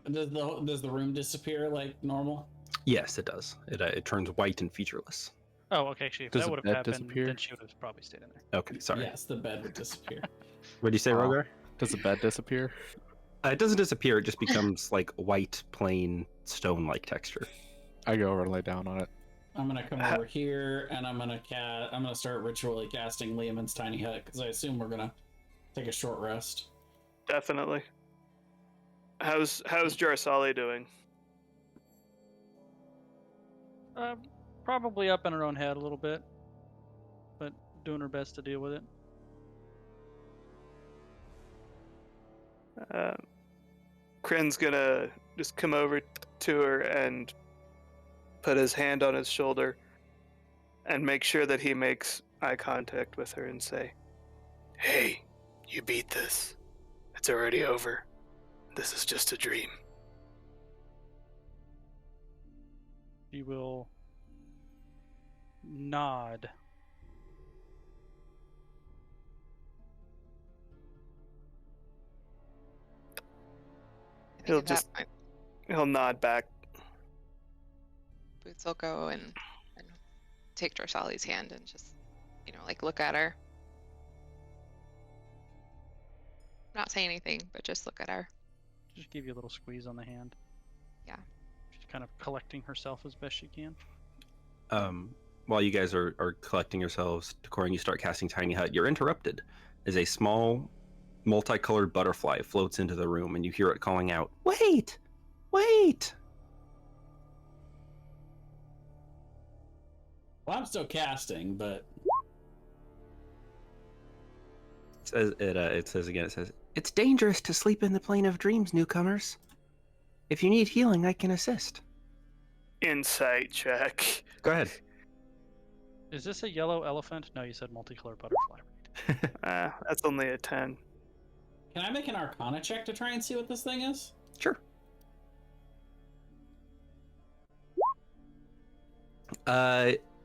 Speaker 2: Does the room disappear like normal?
Speaker 3: Yes, it does. It turns white and featureless.
Speaker 6: Oh, okay. If
Speaker 1: Does
Speaker 6: that
Speaker 1: the
Speaker 6: would have
Speaker 1: bed
Speaker 6: happened,
Speaker 1: disappear?
Speaker 6: then she would have probably stayed in there.
Speaker 3: Okay, sorry.
Speaker 2: Yes, the bed would disappear.
Speaker 3: What do you say,
Speaker 1: Oh.
Speaker 3: Rogar?
Speaker 1: Does the bed disappear?
Speaker 3: It doesn't disappear. It just becomes like white, plain, stone-like texture.
Speaker 1: I go over and lay down on it.
Speaker 2: I'm gonna come over here and I'm gonna start ritually casting Liamon's tiny hut because I assume we're gonna take a short rest.
Speaker 4: Definitely. How's Jarsali doing?
Speaker 6: Probably up in her own head a little bit, but doing her best to deal with it.
Speaker 4: Kryn's gonna just come over to her and put his hand on his shoulder and make sure that he makes eye contact with her and say, "Hey, you beat this. It's already over. This is just a dream."
Speaker 6: She will nod.
Speaker 5: I think
Speaker 4: He'll
Speaker 5: at that
Speaker 4: just-
Speaker 5: point,
Speaker 4: He'll nod back.
Speaker 5: Boots will go and take Jarsali's hand and just, look at her. Not say anything, but just look at her.
Speaker 6: Just give you a little squeeze on the hand.
Speaker 5: Yeah.
Speaker 6: She's kind of collecting herself as best she can.
Speaker 3: While you guys are collecting yourselves, Decorin, you start casting Tiny Hut. You're interrupted as a small, multicolored butterfly floats into the room, and you hear it calling out, "Wait! Wait!"
Speaker 2: Well, I'm still casting, but
Speaker 3: It says again, "It's dangerous to sleep in the plane of dreams, newcomers. If you need healing, I can assist."
Speaker 4: Insight check.
Speaker 3: Go ahead.
Speaker 6: Is this a yellow elephant? No, you said multicolored butterfly.
Speaker 4: That's only a 10.
Speaker 2: can I make an Arcana check to try and see what this thing is?
Speaker 3: Sure.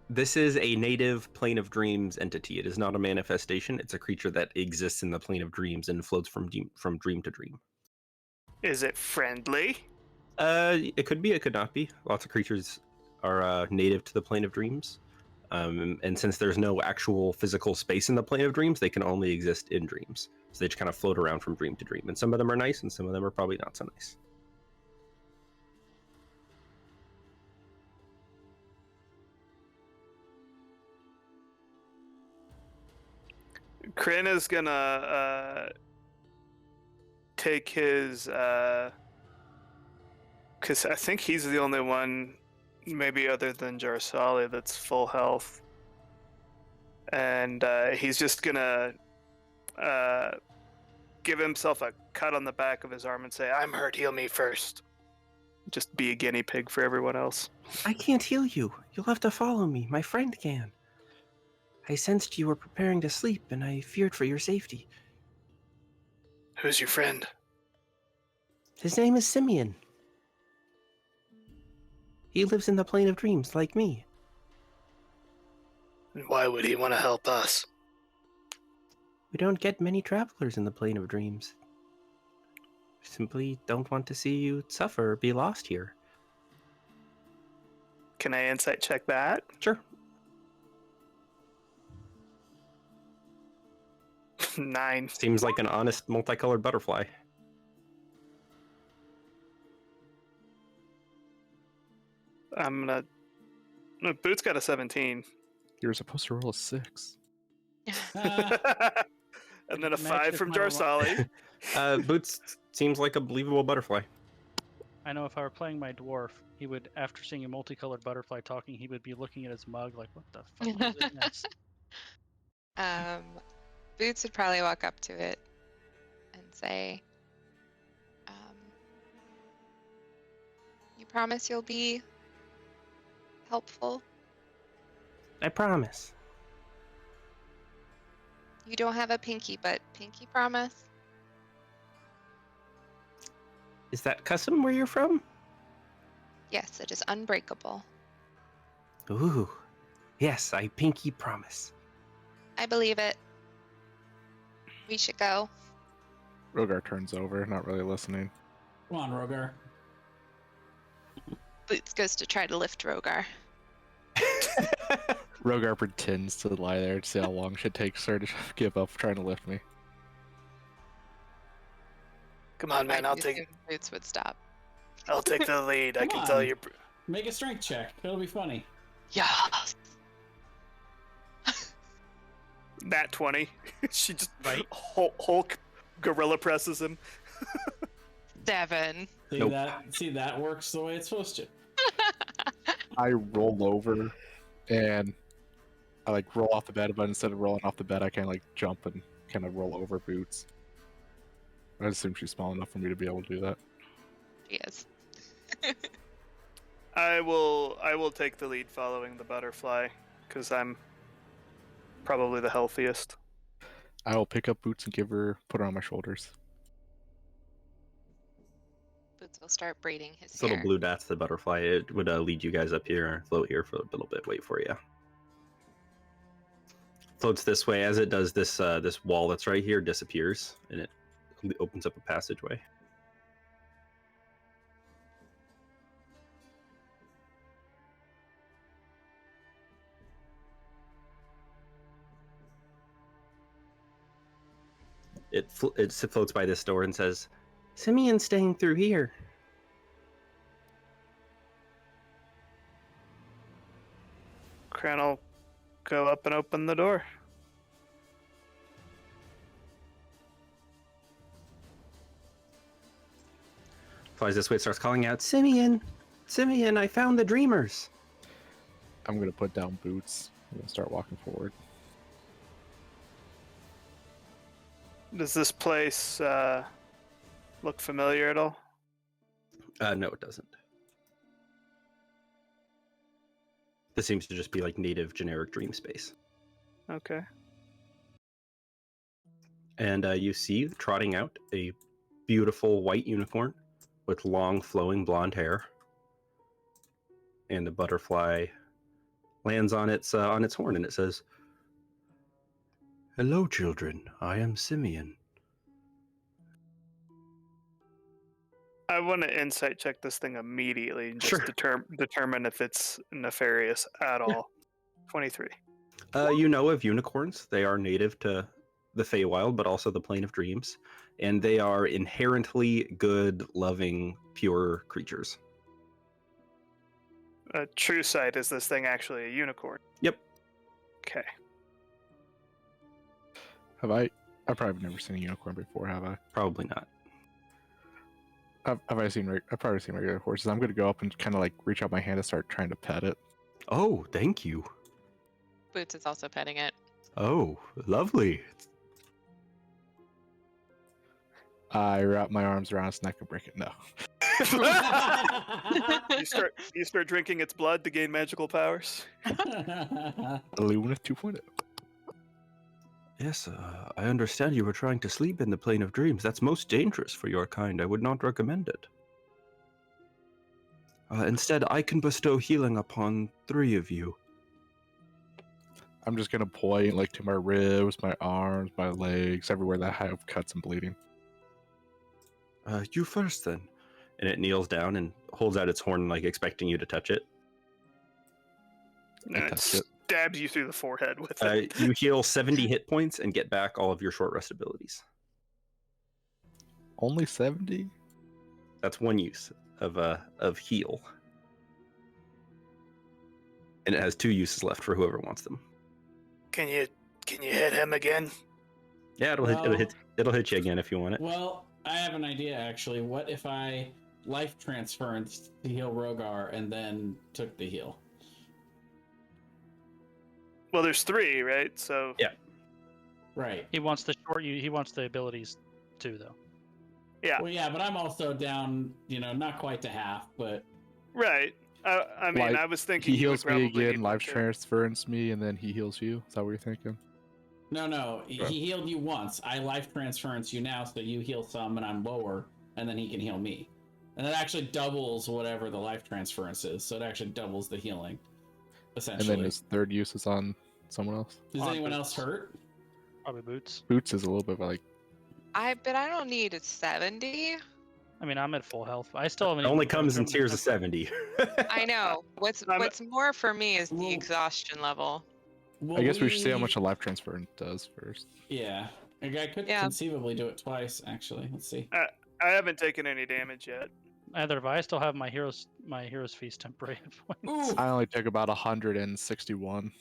Speaker 3: This is a native plane of dreams entity. It is not a manifestation. It's a creature that exists in the plane of dreams and floats from dream to dream.
Speaker 4: Is it friendly?
Speaker 3: It could be. It could not be. Lots of creatures are native to the plane of dreams, and since there's no actual physical space in the plane of dreams, they can only exist in dreams. So they just kind of float around from dream to dream. And some of them are nice, and some of them are probably not so nice.
Speaker 4: Kryn is gonna take his, because I think he's the only one, maybe other than Jarsali, that's full health. And he's just gonna give himself a cut on the back of his arm and say, "I'm hurt, heal me first." Just be a guinea pig for everyone else.
Speaker 3: I can't heal you. You'll have to follow me. My friend can. I sensed you were preparing to sleep, and I feared for your safety.
Speaker 4: Who's your friend?
Speaker 3: His name is Simeon. He lives in the plane of dreams, like me.
Speaker 4: And why would he want to help us?
Speaker 3: We don't get many travelers in the plane of dreams. We simply don't want to see you suffer or be lost here.
Speaker 4: Can I insight check that?
Speaker 3: Sure.
Speaker 4: 9.
Speaker 3: Seems like an honest multicolored butterfly.
Speaker 4: I'm gonna. No, Boots got a 17.
Speaker 1: You were supposed to roll a 6.
Speaker 4: And then a
Speaker 6: Imagine
Speaker 4: 5
Speaker 6: if
Speaker 4: from
Speaker 6: my roll-
Speaker 4: Jarsali.
Speaker 3: Boots seems like a believable butterfly.
Speaker 6: I know if I were playing my dwarf, he would, after seeing a multicolored butterfly talking, he would be looking at his mug like, what the fuck was in this?
Speaker 5: Boots would probably walk up to it and say, you promise you'll be helpful?
Speaker 3: I promise.
Speaker 5: You don't have a pinky, but pinky promise?
Speaker 3: Is that custom where you're from?
Speaker 5: Yes, it is unbreakable.
Speaker 3: Ooh. Yes, I pinky promise.
Speaker 5: I believe it. We should go.
Speaker 1: Rogar turns over, not really listening.
Speaker 2: Come on, Rogar.
Speaker 5: Boots goes to try to lift Rogar.
Speaker 1: Rogar pretends to lie there to see how long it takes her to give up trying to lift me.
Speaker 4: Come on, man. I'll
Speaker 5: I
Speaker 4: take
Speaker 5: assume Boots would stop.
Speaker 4: the lead. I
Speaker 2: Come
Speaker 4: can tell
Speaker 2: on.
Speaker 4: you.
Speaker 2: Make a strength check. It'll be funny.
Speaker 5: Yes.
Speaker 4: Nat 20. She just
Speaker 3: Right.
Speaker 4: Hulk gorilla presses him.
Speaker 5: 7.
Speaker 2: See
Speaker 3: Nope.
Speaker 2: that works the way it's supposed to.
Speaker 1: I roll over and I like roll off the bed, but instead of rolling off the bed, I kind of like jump and kind of roll over Boots. I assume she's small enough for me to be able to do that.
Speaker 5: She is.
Speaker 4: I will take the lead following the butterfly because I'm probably the healthiest.
Speaker 1: I will pick up Boots and put her on my shoulders.
Speaker 5: Boots will start braiding his
Speaker 3: This little
Speaker 5: hair.
Speaker 3: blue dot's the butterfly. It would lead you guys up here, float here for a little bit, wait for you. Floats this way. As it does, this wall that's right here disappears, and it opens up a passageway. It floats by this door and says, "Simeon's staying through here."
Speaker 4: Cran will go up and open the door.
Speaker 3: Flies this way, starts calling out, "Simeon! Simeon, I found the dreamers!"
Speaker 1: I'm gonna put down Boots and start walking forward.
Speaker 4: Does this place look familiar at all?
Speaker 3: No, it doesn't. This seems to just be like native generic dream space.
Speaker 4: Okay.
Speaker 3: And you see trotting out a beautiful white unicorn with long flowing blonde hair. And the butterfly lands on its horn and it says, "Hello, children. I am Simeon."
Speaker 4: I want to insight check this thing immediately and just
Speaker 3: Sure.
Speaker 4: determine if it's nefarious at all. 23.
Speaker 3: You know of unicorns. They are native to the Feywild, but also the Plane of Dreams. And they are inherently good, loving, pure creatures.
Speaker 4: A true sight, is this thing actually a unicorn?
Speaker 3: Yep.
Speaker 4: Okay.
Speaker 1: I've probably never seen a unicorn before, have I?
Speaker 3: Probably not.
Speaker 1: I've probably seen regular horses. I'm gonna go up and kind of like reach out my hand and start trying to pet it.
Speaker 3: Oh, thank you.
Speaker 5: Boots is also petting it.
Speaker 3: Oh, lovely.
Speaker 1: I wrap my arms around its neck and break it. No.
Speaker 4: You start drinking its blood to gain magical powers.
Speaker 1: Luna 2.0.
Speaker 3: Yes, I understand you were trying to sleep in the Plane of Dreams. That's most dangerous for your kind. I would not recommend it. Instead, I can bestow healing upon 3 of you.
Speaker 1: I'm just gonna point like to my ribs, my arms, my legs, everywhere that I have cuts and bleeding.
Speaker 3: You first, then. And it kneels down and holds out its horn, like expecting you to touch it.
Speaker 4: And it
Speaker 1: touch it.
Speaker 4: stabs you through the forehead with it.
Speaker 3: You heal 70 hit points and get back all of your short rest abilities.
Speaker 1: Only 70?
Speaker 3: That's one use of heal. And it has 2 uses left for whoever wants them.
Speaker 4: Can you hit him again?
Speaker 3: Yeah, it'll hit you again if you want it.
Speaker 2: Well, I have an idea actually. What if I life transference to heal Rogar and then took the heal?
Speaker 4: Well, there's 3, right? So
Speaker 3: Yeah.
Speaker 2: Right.
Speaker 6: He wants the He wants the abilities too, though.
Speaker 4: yeah,
Speaker 2: Well, yeah, but I'm also down. Not quite to half, but
Speaker 4: right. I mean,
Speaker 1: Like,
Speaker 4: I was thinking
Speaker 1: He
Speaker 4: you would
Speaker 1: heals me
Speaker 4: probably
Speaker 1: again,
Speaker 4: need
Speaker 1: life
Speaker 4: like a-
Speaker 1: transference me, and then he heals you. Is that what you're thinking?
Speaker 2: no.
Speaker 1: Right.
Speaker 2: He healed you once. I life transference you now, so you heal some, and I'm lower, and then he can heal me, and it actually doubles whatever the life transference is. So it actually doubles the healing,
Speaker 1: And
Speaker 2: essentially.
Speaker 1: then his third use is on someone else.
Speaker 2: Is
Speaker 6: on
Speaker 2: anyone
Speaker 6: Boots.
Speaker 2: else hurt?
Speaker 6: Probably Boots.
Speaker 1: Boots is a little bit like
Speaker 5: I don't need 70.
Speaker 6: I mean, I'm at full health. I still haven't.
Speaker 3: It only
Speaker 6: even
Speaker 3: comes in
Speaker 6: recovered my
Speaker 3: tiers of
Speaker 6: temper.
Speaker 3: 70.
Speaker 5: I know. What's
Speaker 4: I'm-
Speaker 5: more for me is the
Speaker 2: Well-
Speaker 5: exhaustion level.
Speaker 1: I guess we should see how much a life transfer does first.
Speaker 2: Yeah, I could
Speaker 5: Yeah.
Speaker 2: conceivably do it twice. Actually, let's see.
Speaker 4: I haven't taken any damage yet.
Speaker 6: Either of I still have my hero's feast temporary points.
Speaker 2: Ooh,
Speaker 1: I only took about 161.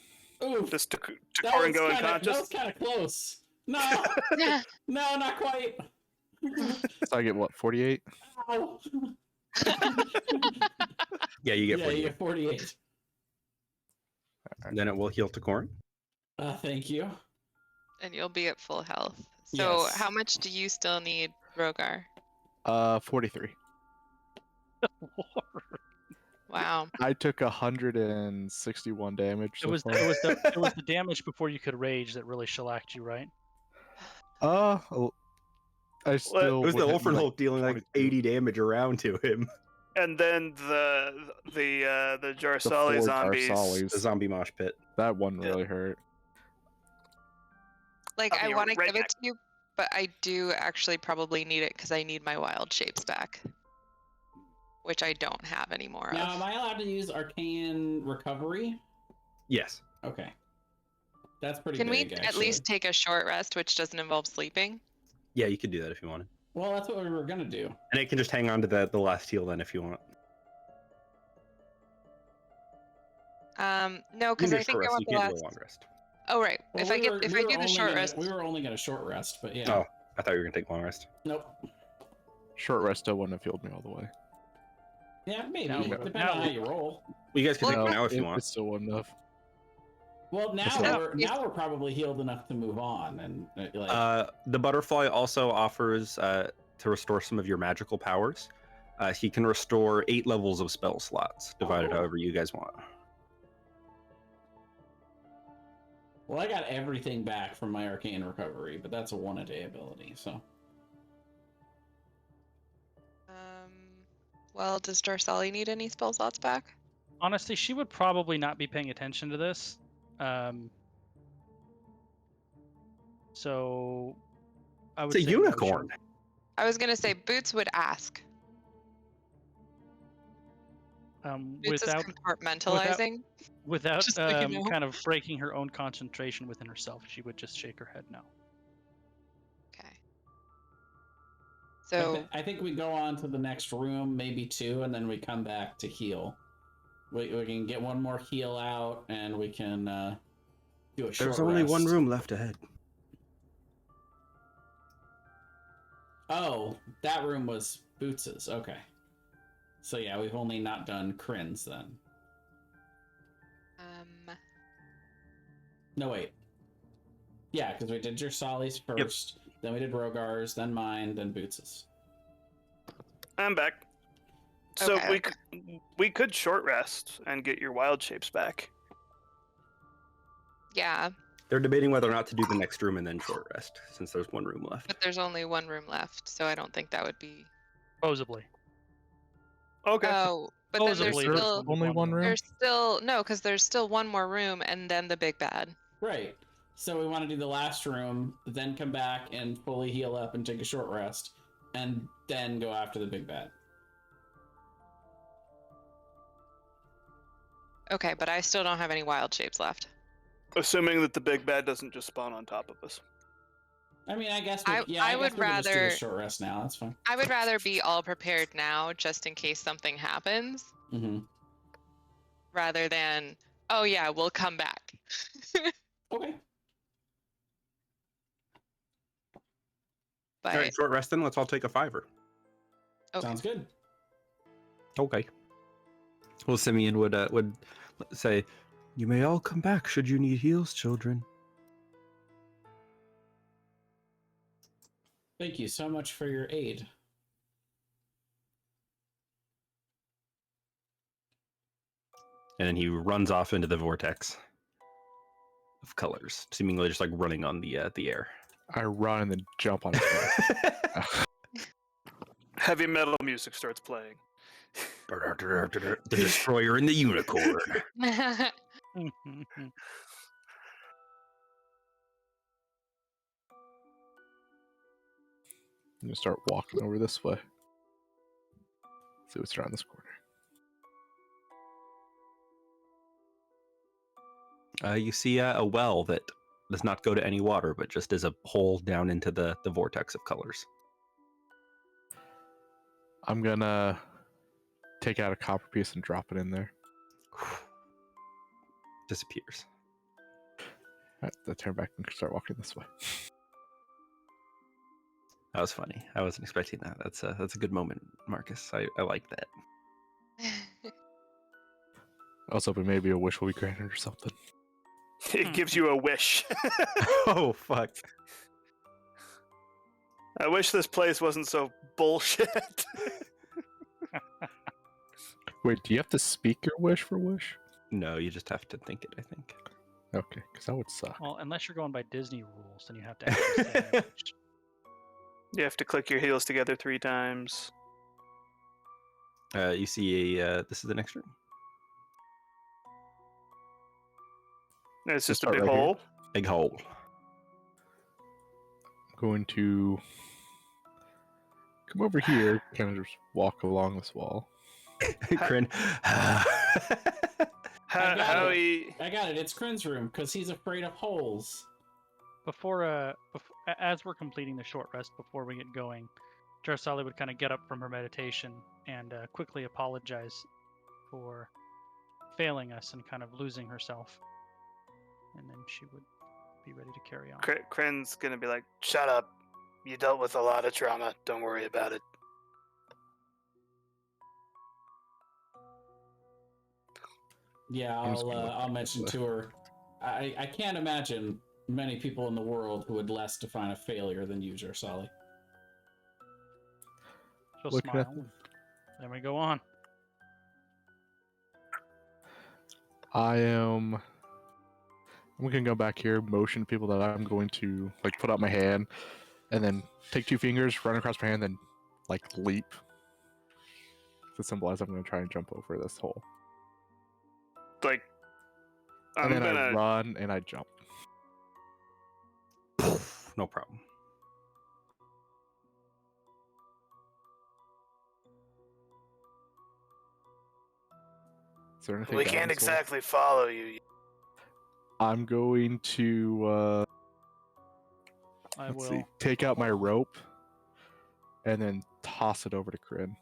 Speaker 2: ooh,
Speaker 4: Just to
Speaker 2: that
Speaker 4: Corin
Speaker 2: was
Speaker 4: go
Speaker 2: That
Speaker 4: unconscious.
Speaker 2: was kind of close. No, no, not quite.
Speaker 1: So I get what, 48?
Speaker 2: Ow.
Speaker 3: Yeah, you get
Speaker 2: Yeah,
Speaker 3: 48.
Speaker 2: you get 48.
Speaker 3: Then it will heal to Corn.
Speaker 2: Thank you.
Speaker 5: And you'll be at full health. So
Speaker 2: Yes.
Speaker 5: how much do you still need, Rogar?
Speaker 1: 43.
Speaker 5: Wow.
Speaker 1: I took 161 damage.
Speaker 6: It was the damage before you could rage that really shellacked you, right?
Speaker 1: I still.
Speaker 3: It was the
Speaker 1: would hit
Speaker 3: Ulfrin
Speaker 1: like
Speaker 3: Hulk dealing like
Speaker 1: 22.
Speaker 3: 80 damage around to him.
Speaker 4: And then the
Speaker 1: The
Speaker 4: Jarsali
Speaker 1: 4
Speaker 4: zombies.
Speaker 1: Darsalis.
Speaker 3: The zombie mosh pit.
Speaker 1: That one
Speaker 4: Yeah.
Speaker 1: really hurt.
Speaker 5: Like,
Speaker 4: I'll
Speaker 5: I
Speaker 4: be
Speaker 5: want to
Speaker 4: right
Speaker 5: give it
Speaker 4: back.
Speaker 5: to you, but I do actually probably need it because I need my wild shapes back. Which I don't have anymore
Speaker 2: Now,
Speaker 5: of.
Speaker 2: am I allowed to use Arcane Recovery?
Speaker 3: Yes.
Speaker 2: Okay. That's pretty
Speaker 5: Can we
Speaker 2: big,
Speaker 5: at
Speaker 2: actually.
Speaker 5: least take a short rest, which doesn't involve sleeping?
Speaker 3: Yeah, you could do that if you wanted.
Speaker 2: Well, that's what we were gonna do.
Speaker 3: And it can just hang on to the last heal then if you want.
Speaker 5: No,
Speaker 3: You
Speaker 5: because
Speaker 3: can do
Speaker 5: I
Speaker 3: a short
Speaker 5: think I
Speaker 3: rest.
Speaker 5: want
Speaker 3: You
Speaker 5: the
Speaker 3: can't do
Speaker 5: last.
Speaker 3: a long rest.
Speaker 5: Oh right.
Speaker 2: Well,
Speaker 5: If I do the short rest,
Speaker 2: we were only gonna short rest, but yeah.
Speaker 3: Oh, I thought you were gonna take a long rest.
Speaker 2: Nope.
Speaker 1: Short rest still wouldn't have healed me all the way.
Speaker 2: Yeah, maybe.
Speaker 6: Now-
Speaker 2: Depending
Speaker 6: now-
Speaker 2: on how you roll.
Speaker 3: Well, you guys can
Speaker 5: Well,
Speaker 3: take it
Speaker 5: no,
Speaker 3: now if you
Speaker 1: It
Speaker 3: want.
Speaker 1: still wouldn't have.
Speaker 2: Well, now
Speaker 1: So-
Speaker 2: we're probably healed enough to move on, and like
Speaker 3: The butterfly also offers to restore some of your magical powers. He can restore 8 levels of spell slots, divided
Speaker 2: Oh.
Speaker 3: however you guys want.
Speaker 2: well, I got everything back from my Arcane Recovery, but that's a 1-a-day ability, so.
Speaker 5: well, does Jarsali need any spell slots back?
Speaker 6: Honestly, she would probably not be paying attention to this. So I would
Speaker 3: It's a
Speaker 6: say no,
Speaker 3: unicorn.
Speaker 5: I was gonna say Boots would ask. Boots
Speaker 6: without
Speaker 5: is compartmentalizing.
Speaker 6: without
Speaker 5: Just so you know.
Speaker 6: kind of breaking her own concentration within herself, she would just shake her head no.
Speaker 5: Okay. So
Speaker 2: I think we go on to the next room, maybe 2, and then we come back to heal. We can get one more heal out, and we can do a short
Speaker 3: There's only one
Speaker 2: rest.
Speaker 3: room left ahead.
Speaker 2: Oh, that room was Boots's. Okay. So yeah, we've only not done Kryn's then. No, wait. Yeah, because we did Jarsali's first, then we did Rogar's, then mine, then Boots's.
Speaker 4: I'm back. So
Speaker 5: Okay,
Speaker 4: we could short rest and get your wild shapes back.
Speaker 5: yeah,
Speaker 3: They're debating whether or not to do the next room and then short rest, since there's one room left.
Speaker 5: but there's only one room left, so I don't think that would be.
Speaker 6: Supposedly.
Speaker 4: Okay.
Speaker 5: Oh, but then there's
Speaker 6: Supposedly
Speaker 1: There's
Speaker 5: still
Speaker 1: only one room?
Speaker 5: there's still no, because there's still one more room and then the big bad.
Speaker 2: Right. So we want to do the last room, then come back and fully heal up and take a short rest, and then go after the big bad.
Speaker 5: Okay, but I still don't have any wild shapes left.
Speaker 4: Assuming that the big bad doesn't just spawn on top of us.
Speaker 2: I mean, I guess
Speaker 5: I
Speaker 2: I
Speaker 5: would
Speaker 2: guess we can just do
Speaker 5: rather-
Speaker 2: a short rest now. That's fine.
Speaker 5: I would rather be all prepared now, just in case something happens,
Speaker 2: Mm-hmm.
Speaker 5: rather than oh yeah, we'll come back.
Speaker 2: Okay.
Speaker 5: But
Speaker 3: All right, short rest then. Let's all take a 5-er.
Speaker 5: okay.
Speaker 2: Sounds good.
Speaker 3: Okay. Well, Simeon would say, "You may all come back should you need heals, children."
Speaker 2: Thank you so much for your aid.
Speaker 3: And then he runs off into the vortex of colors, seemingly just like running on the air.
Speaker 1: I run and then jump on his back.
Speaker 4: Heavy metal music starts playing.
Speaker 3: The Destroyer and the Unicorn.
Speaker 1: I'm gonna start walking over this way. See what's around this corner.
Speaker 3: You see a well that does not go to any water, but just is a hole down into the vortex of colors.
Speaker 1: I'm gonna take out a copper piece and drop it in there.
Speaker 3: Disappears.
Speaker 1: Alright, I turn back and start walking this way.
Speaker 3: That was funny. I wasn't expecting that. That's a good moment, Marcus. I like that.
Speaker 1: I was hoping maybe a wish will be granted or something.
Speaker 4: It gives you a wish.
Speaker 3: Oh fuck!
Speaker 4: I wish this place wasn't so bullshit.
Speaker 1: Wait, do you have to speak your wish for wish?
Speaker 3: No, you just have to think it. I think.
Speaker 1: Okay, because that would suck.
Speaker 6: Well, unless you're going by Disney rules, then you have to actually say that.
Speaker 4: You have to click your heels together 3 times.
Speaker 3: You see this is the next room.
Speaker 4: And it's just a
Speaker 1: start
Speaker 4: big
Speaker 1: right here.
Speaker 4: hole.
Speaker 3: Big hole.
Speaker 1: I'm going to come over here, kind of just walk along this wall.
Speaker 3: Kryn.
Speaker 2: I got
Speaker 4: Howie.
Speaker 2: I got it. It's Kryn's room because he's afraid of holes.
Speaker 6: As we're completing the short rest before we get going, Jarsali would kind of get up from her meditation and quickly apologize for failing us and kind of losing herself. And then she would be ready to carry on.
Speaker 4: Kryn's gonna be like, "Shut up. You dealt with a lot of trauma. Don't worry about it."
Speaker 2: Yeah,
Speaker 1: I'm just gonna look
Speaker 2: I'll
Speaker 1: at
Speaker 2: mention
Speaker 1: this
Speaker 2: to her. I can't imagine many people in the world who would less define a failure than you, Jarsali.
Speaker 6: She'll
Speaker 1: Looking at
Speaker 6: smile. Then we go on.
Speaker 1: I'm gonna go back here, motion people that I'm going to like put out my hand, and then take 2 fingers, run across my hand, then like leap to symbolize I'm gonna try and jump over this hole.
Speaker 4: Like,
Speaker 1: And
Speaker 4: I'm
Speaker 1: then I
Speaker 4: gonna.
Speaker 1: run and I jump.
Speaker 3: No problem.
Speaker 1: Is there anything
Speaker 4: We
Speaker 1: down
Speaker 4: can't
Speaker 1: this hole?
Speaker 4: exactly follow you.
Speaker 1: I'm going to
Speaker 6: I
Speaker 1: let's
Speaker 6: will.
Speaker 1: see, take out my rope and then toss it over to Kryn.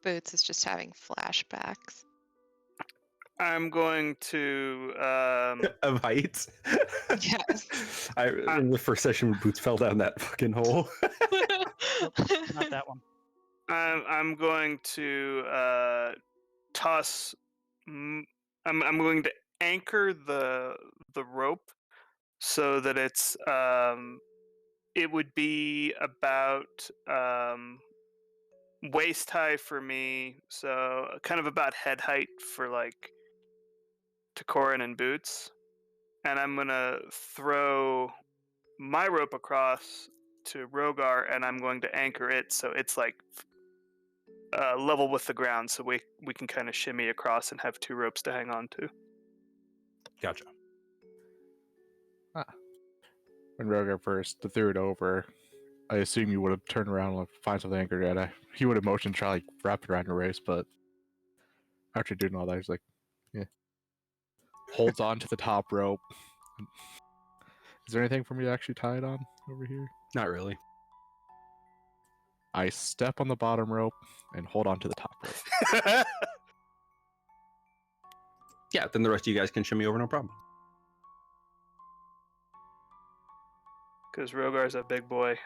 Speaker 5: Boots is just having flashbacks.
Speaker 4: I'm going to.
Speaker 3: Of heights.
Speaker 5: Yes.
Speaker 3: In the first session, Boots fell down that fucking hole.
Speaker 6: Not that one.
Speaker 4: I'm going to toss. I'm going to anchor the rope so that it's it would be about waist high for me, so kind of about head height for like Takorin and Boots, and I'm gonna throw my rope across to Rogar, and I'm going to anchor it so it's like level with the ground, so we can kind of shimmy across and have 2 ropes to hang on to.
Speaker 3: Gotcha.
Speaker 1: When Rogar first threw it over, I assume you would have turned around and find something anchored at. He would have motioned, try like wrap it around your waist, but after doing all that, he's like, yeah. Holds on to the top rope. Is there anything for me to actually tie it on over here?
Speaker 3: Not really.
Speaker 1: I step on the bottom rope and hold on to the top rope.
Speaker 3: Yeah, then the rest of you guys can shimmy over, no problem.
Speaker 4: Because Rogar's a big boy.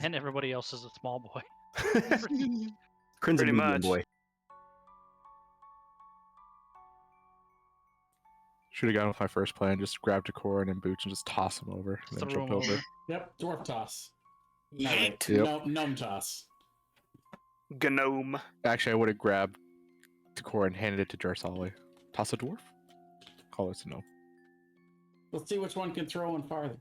Speaker 6: And everybody else is a small boy.
Speaker 3: Kryn's a
Speaker 4: Pretty
Speaker 3: medium
Speaker 4: much.
Speaker 3: boy.
Speaker 1: Should have gone with my first plan. Just grab Decorin and Boots and just toss him over. And then
Speaker 6: Throw
Speaker 1: jump
Speaker 6: him
Speaker 1: over.
Speaker 6: over.
Speaker 2: Yep, dwarf toss. No,
Speaker 4: Yeet.
Speaker 2: wait,
Speaker 1: Yep.
Speaker 2: gnome toss.
Speaker 4: Gnome.
Speaker 1: Actually, I would have grabbed Decorin and handed it to Jarsali. Toss a dwarf? Call it a no.
Speaker 2: Let's see which one can throw one farther.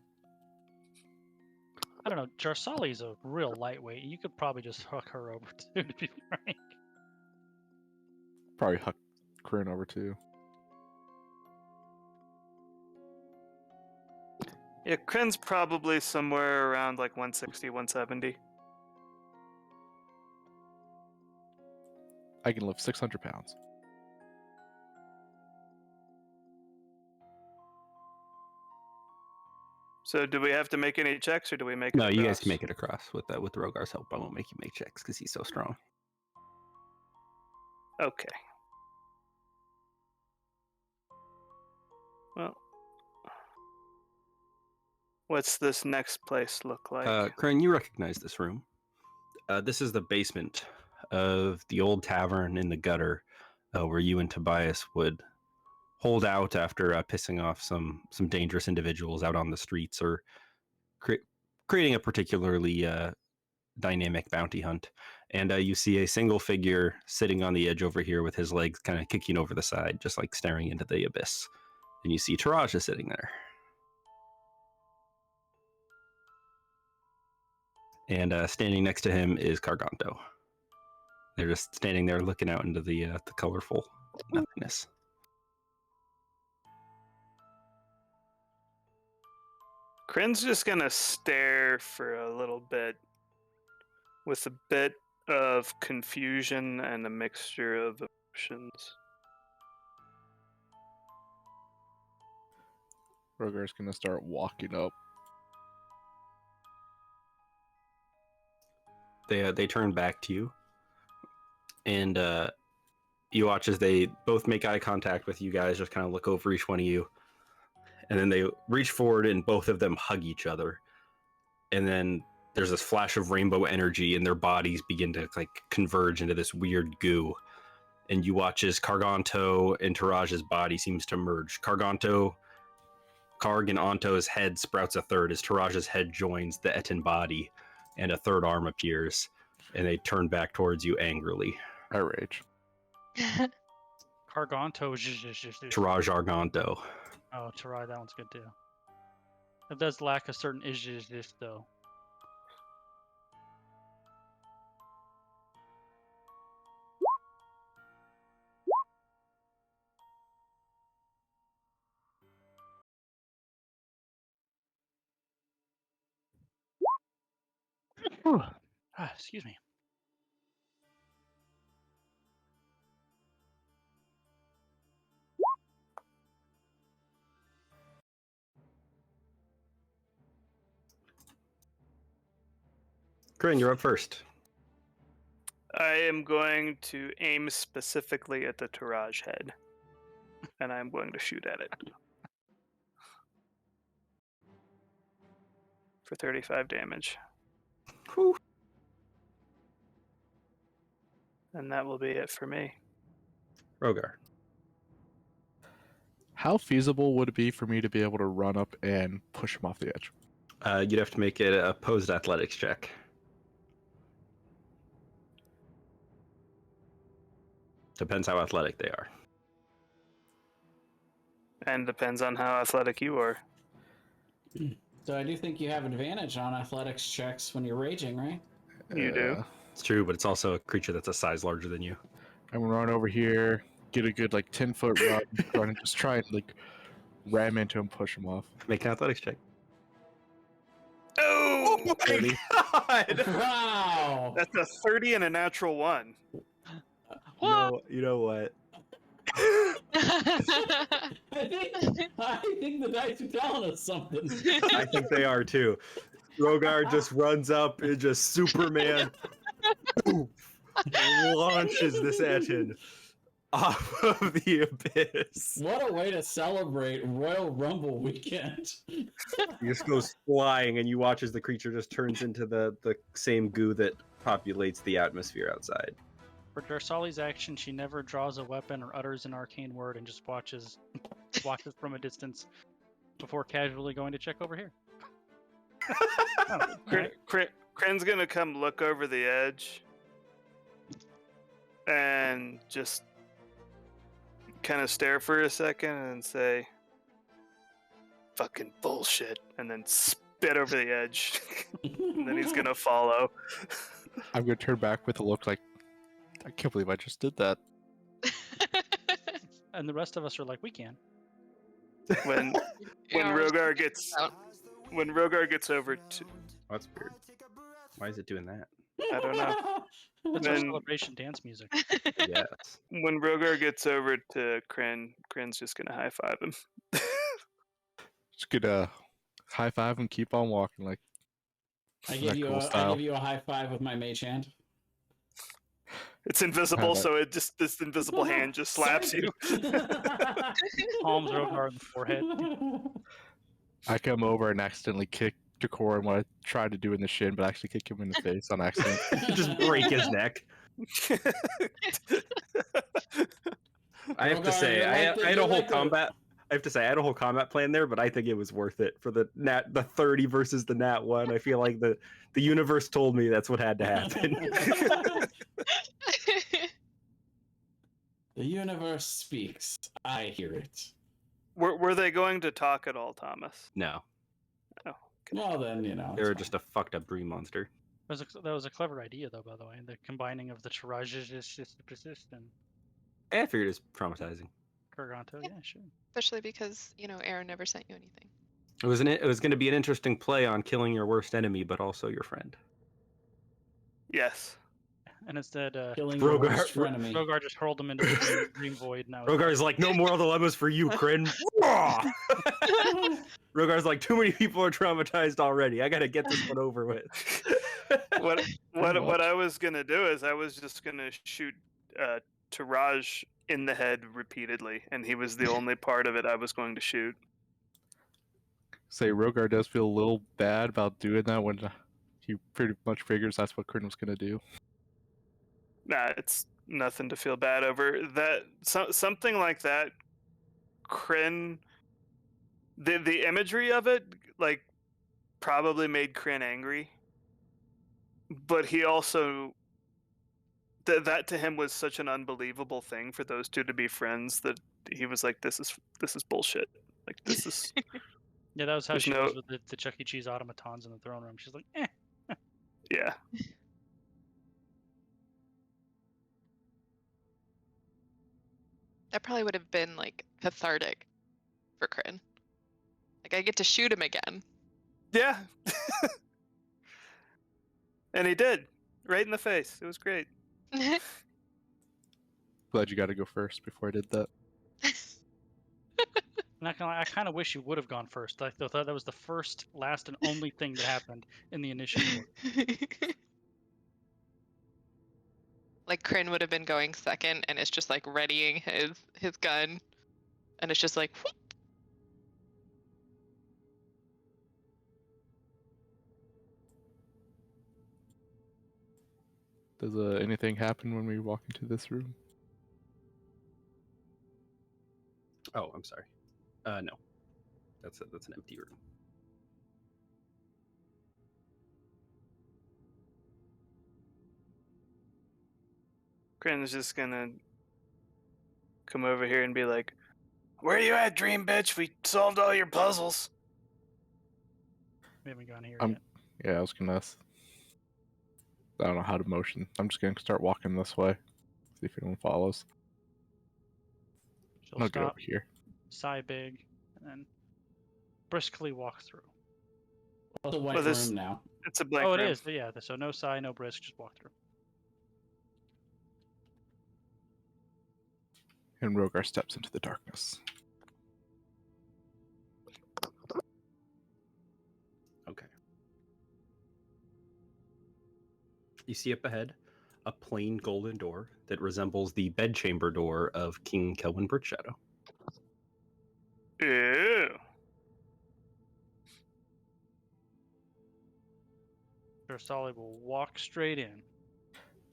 Speaker 6: I don't know. Jarsali's a real lightweight. You could probably just hook her over too, to be frank.
Speaker 1: Probably huck Kryn over too.
Speaker 4: Yeah, Kryn's probably somewhere around like 160, 170.
Speaker 1: I can lift 600 pounds.
Speaker 4: So do we have to make any checks, or do we make it
Speaker 3: No, you guys
Speaker 4: across?
Speaker 3: can make it across with Rogar's help. I won't make you make checks because he's so strong.
Speaker 4: Okay. Well, what's this next place look like?
Speaker 3: Kryn, you recognize this room. This is the basement of the old tavern in the gutter where you and Tobias would hold out after pissing off some dangerous individuals out on the streets or creating a particularly dynamic bounty hunt. And you see a single figure sitting on the edge over here with his legs kind of kicking over the side, just like staring into the abyss. And you see Taraja sitting there. And standing next to him is Carganto. They're just standing there looking out into the colorful nothingness.
Speaker 4: Kryn's just gonna stare for a little bit with a bit of confusion and a mixture of emotions.
Speaker 1: Rogar's gonna start walking up.
Speaker 3: They turn back to you, and you watch as they both make eye contact with you guys, just kind of look over each one of you, and then they reach forward and both of them hug each other, and then there's this flash of rainbow energy and their bodies begin to like converge into this weird goo, and you watch as Carganto and Taraja's body seems to merge. Karg and Anto's head sprouts a third as Taraja's head joins the Etin body, and a third arm appears, and they turn back towards you angrily.
Speaker 1: I rage.
Speaker 6: Carganto.
Speaker 3: Taraj Arganto.
Speaker 6: Oh, Tarai, that one's good too. It does lack a certain ish though. Excuse me.
Speaker 3: Kryn, you're up first.
Speaker 4: I am going to aim specifically at the Taraj head, and I'm going to shoot at it. For 35 damage.
Speaker 3: Whew.
Speaker 4: And that will be it for me.
Speaker 3: Rogar.
Speaker 1: How feasible would it be for me to be able to run up and push him off the edge?
Speaker 3: You'd have to make it a opposed athletics check. Depends how athletic they are.
Speaker 4: And depends on how athletic you are.
Speaker 2: So I do think you have advantage on athletics checks when you're raging, right?
Speaker 4: You do.
Speaker 3: It's true, but it's also a creature that's a size larger than you.
Speaker 1: I'm gonna run over here, get a good like 10-foot run, and just try and like ram into him, push him off.
Speaker 3: Make an athletics check.
Speaker 4: Oh!
Speaker 3: my
Speaker 4: 30.
Speaker 3: god!
Speaker 2: Wow!
Speaker 4: That's a 30 and a natural 1.
Speaker 3: You know what?
Speaker 2: I think the dice are telling us something.
Speaker 3: I think they are too. Rogar just runs up and just Superman launches this Etin off of the abyss.
Speaker 2: What a way to celebrate Royal Rumble weekend.
Speaker 3: He just goes flying, and you watch as the creature just turns into the same goo that populates the atmosphere outside.
Speaker 6: For Jarsali's action, she never draws a weapon or utters an arcane word, and just watches from a distance before casually going to check over here.
Speaker 4: Kren's gonna come look over the edge and just kind of stare for a second and say, "Fucking bullshit," and then spit over the edge. And then he's gonna follow.
Speaker 1: I'm gonna turn back with a look like, I can't believe I just did that.
Speaker 6: And the rest of us are like, we can.
Speaker 4: When
Speaker 5: Yeah,
Speaker 4: Rogar gets over to,
Speaker 3: Oh, that's weird. Why is it doing that?
Speaker 4: I don't know.
Speaker 6: That's our
Speaker 4: When-
Speaker 6: celebration dance music.
Speaker 3: Yes.
Speaker 4: When Rogar gets over to Kren's just gonna high five him.
Speaker 1: Just gonna high five and keep on walking like
Speaker 2: I
Speaker 1: that
Speaker 2: give you
Speaker 1: cool
Speaker 2: a
Speaker 1: style.
Speaker 2: I give you a high five with my mage hand.
Speaker 4: It's invisible,
Speaker 1: Have it.
Speaker 4: so it just this invisible hand just slaps you.
Speaker 6: Palms Rogar in the forehead.
Speaker 1: I come over and accidentally kick Decorum what I tried to do in the shin, but actually kick him in the face on accident.
Speaker 3: Just break his neck. I have to
Speaker 2: Rogar,
Speaker 3: say,
Speaker 2: you're
Speaker 3: I
Speaker 2: like the-
Speaker 3: had a
Speaker 2: you're
Speaker 3: whole
Speaker 2: like the-
Speaker 3: combat. I have to say, I had a whole combat plan there, but I think it was worth it for the 30 versus the nat 1. I feel like the universe told me that's what had to happen.
Speaker 2: The universe speaks. I hear it.
Speaker 4: Were they going to talk at all, Thomas?
Speaker 3: No,
Speaker 2: Well then, you know.
Speaker 3: they
Speaker 2: it's
Speaker 3: were
Speaker 2: fine.
Speaker 3: just a fucked up dream monster.
Speaker 6: That was a clever idea, though, by the way. The combining of the Tarajas and
Speaker 3: I figured it's traumatizing.
Speaker 6: Garganto. Yeah, sure.
Speaker 5: Especially because, Aaron never sent you anything.
Speaker 3: It was going to be an interesting play on killing your worst enemy, but also your friend.
Speaker 4: Yes.
Speaker 6: And instead,
Speaker 2: Killing
Speaker 3: Rogar-
Speaker 2: your worst frenemy.
Speaker 6: Rogar just hurled him into the dream void. Now
Speaker 3: Rogar's like, no moral dilemmas for you, Kryn. Rogar's like, too many people are traumatized already. I gotta get this one over with.
Speaker 4: What I was gonna do is I was just gonna shoot Taraj in the head repeatedly, and he was the only part of it I was going to shoot.
Speaker 1: Say Rogar does feel a little bad about doing that when he pretty much figures that's what Kryn was gonna do.
Speaker 4: Nah, it's nothing to feel bad over. Something like that, Kryn. The imagery of it, like, probably made Kryn angry. But he also that to him was such an unbelievable thing for those two to be friends that he was like, this is bullshit. Like, this is
Speaker 6: Yeah, that was how
Speaker 4: There's
Speaker 6: she
Speaker 4: no-
Speaker 6: was with the Chuck E. Cheese automatons in the throne room. She's like, eh.
Speaker 4: yeah.
Speaker 5: That probably would have been like cathartic for Kryn. Like I get to shoot him again.
Speaker 4: Yeah. And he did. Right in the face. It was great.
Speaker 1: Glad you got to go first before I did that.
Speaker 6: Not gonna lie, I kind of wish you would have gone first. I thought that was the first, last, and only thing that happened in the initiative.
Speaker 5: Like Kryn would have been going second, and it's just like readying his gun, and it's just like. Whoop.
Speaker 1: Does anything happen when we walk into this room?
Speaker 3: Oh, I'm sorry. No. That's an empty room.
Speaker 4: Kryn's just gonna come over here and be like, "Where you at, dream bitch? We solved all your puzzles."
Speaker 6: We haven't gone here
Speaker 1: I'm-
Speaker 6: yet.
Speaker 1: Yeah, I was gonna. I don't know how to motion. I'm just gonna start walking this way. See if anyone follows.
Speaker 6: She'll
Speaker 1: I'll get
Speaker 6: stop,
Speaker 1: over here.
Speaker 6: sigh big, and then briskly walk through.
Speaker 2: Well, it's a white
Speaker 4: Well, this-
Speaker 2: room now.
Speaker 4: It's a blank
Speaker 6: Oh, it
Speaker 4: room.
Speaker 6: is. Yeah, so no sigh, no brisk, just walk through.
Speaker 1: And Rogar steps into the darkness.
Speaker 3: Okay. You see up ahead a plain golden door that resembles the bedchamber door of King Kelwyn Birdshadow.
Speaker 4: Ew.
Speaker 6: Solly will walk straight in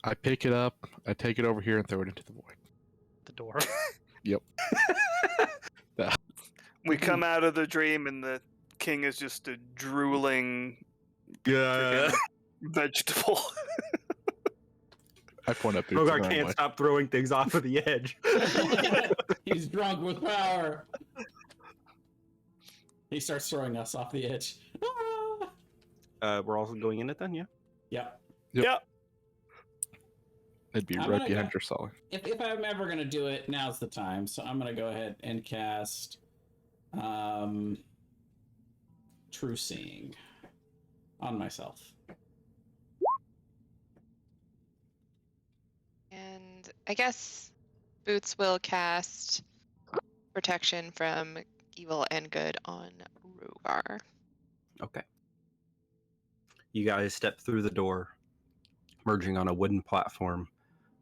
Speaker 1: I pick it up, I take it over here and throw it into the void.
Speaker 6: the door.
Speaker 4: We come out of the dream and the king is just a drooling
Speaker 3: Yeah.
Speaker 4: freaking vegetable.
Speaker 1: I point at Boots.
Speaker 3: Rogar
Speaker 1: and run
Speaker 3: can't
Speaker 1: away.
Speaker 3: stop throwing things off of the edge.
Speaker 2: He's drunk with power. He starts throwing us off the edge. Ah!
Speaker 3: We're also going in it then, yeah?
Speaker 2: Yep.
Speaker 4: Yep.
Speaker 1: It'd be
Speaker 2: I'm
Speaker 1: right
Speaker 2: gonna
Speaker 1: behind
Speaker 2: go-
Speaker 1: your solid.
Speaker 2: If I'm ever gonna do it, now's the time. So I'm gonna go ahead and cast True Seeing on myself.
Speaker 5: And I guess Boots will cast protection from evil and good on Rogar.
Speaker 3: Okay. You guys step through the door, merging on a wooden platform.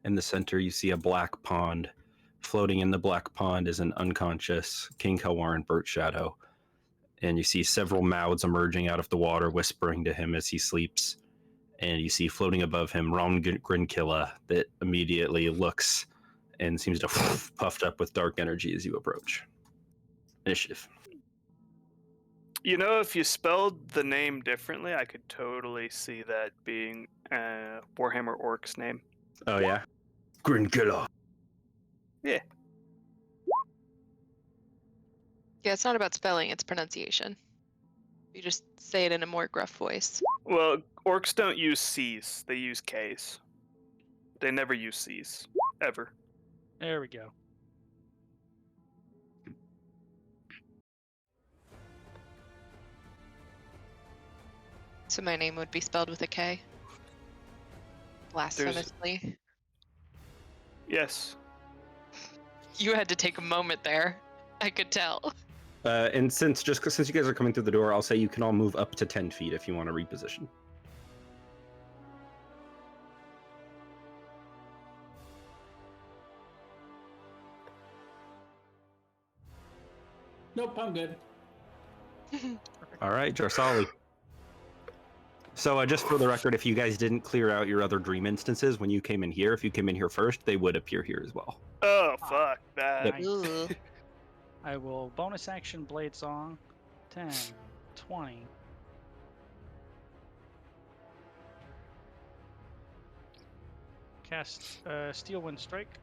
Speaker 3: In the center, you see a black pond. Floating in the black pond is an unconscious King Kelwyn Birdshadow. And you see several mouths emerging out of the water, whispering to him as he sleeps. And you see floating above him Ron Grinkilla that immediately looks and seems to puffed up with dark energy as you approach. Initiative.
Speaker 4: You know, if you spelled the name differently, I could totally see that being Warhammer Orc's name.
Speaker 3: Oh, yeah? Grinkilla.
Speaker 5: Yeah, it's not about spelling, it's pronunciation. You just say it in a more gruff voice.
Speaker 4: Well, orcs don't use C's, they use K's. They never use C's. Ever.
Speaker 6: There we go.
Speaker 5: So my name would be spelled with a K. Blasphemously.
Speaker 4: Yes.
Speaker 5: You had to take a moment there. I could tell.
Speaker 3: And since you guys are coming through the door, I'll say you can all move up to 10 feet if you want to reposition.
Speaker 2: Nope, I'm good.
Speaker 3: All right, Jarsali. So just for the record, if you guys didn't clear out your other dream instances when you came in here, if you came in here first, they would appear here as well.
Speaker 4: Oh, fuck that.
Speaker 3: Yep.
Speaker 6: Nice.
Speaker 5: Ooh.
Speaker 6: I will bonus action Blade Song. 10, 20. Cast Steel Wind Strike.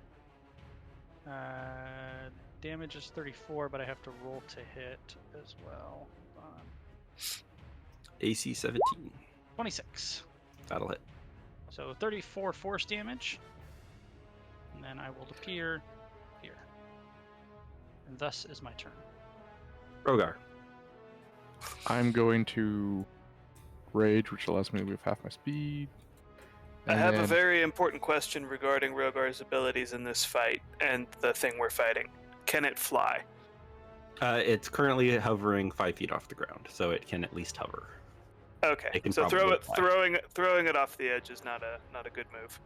Speaker 6: Damage is 34, but I have to roll to hit as well. Hold on.
Speaker 3: AC 17.
Speaker 6: 26.
Speaker 3: That'll hit.
Speaker 6: So 34 force damage. And then I will appear here. And thus is my turn.
Speaker 3: Rogar.
Speaker 1: I'm going to rage, which allows me to move half my speed.
Speaker 4: I have a
Speaker 1: then-
Speaker 4: very important question regarding Rogar's abilities in this fight and the thing we're fighting. Can it fly?
Speaker 3: It's currently hovering 5 feet off the ground, so it can at least hover.
Speaker 4: Okay,
Speaker 3: It can
Speaker 4: so
Speaker 3: probably fly.
Speaker 4: throwing it off the edge is not a good move.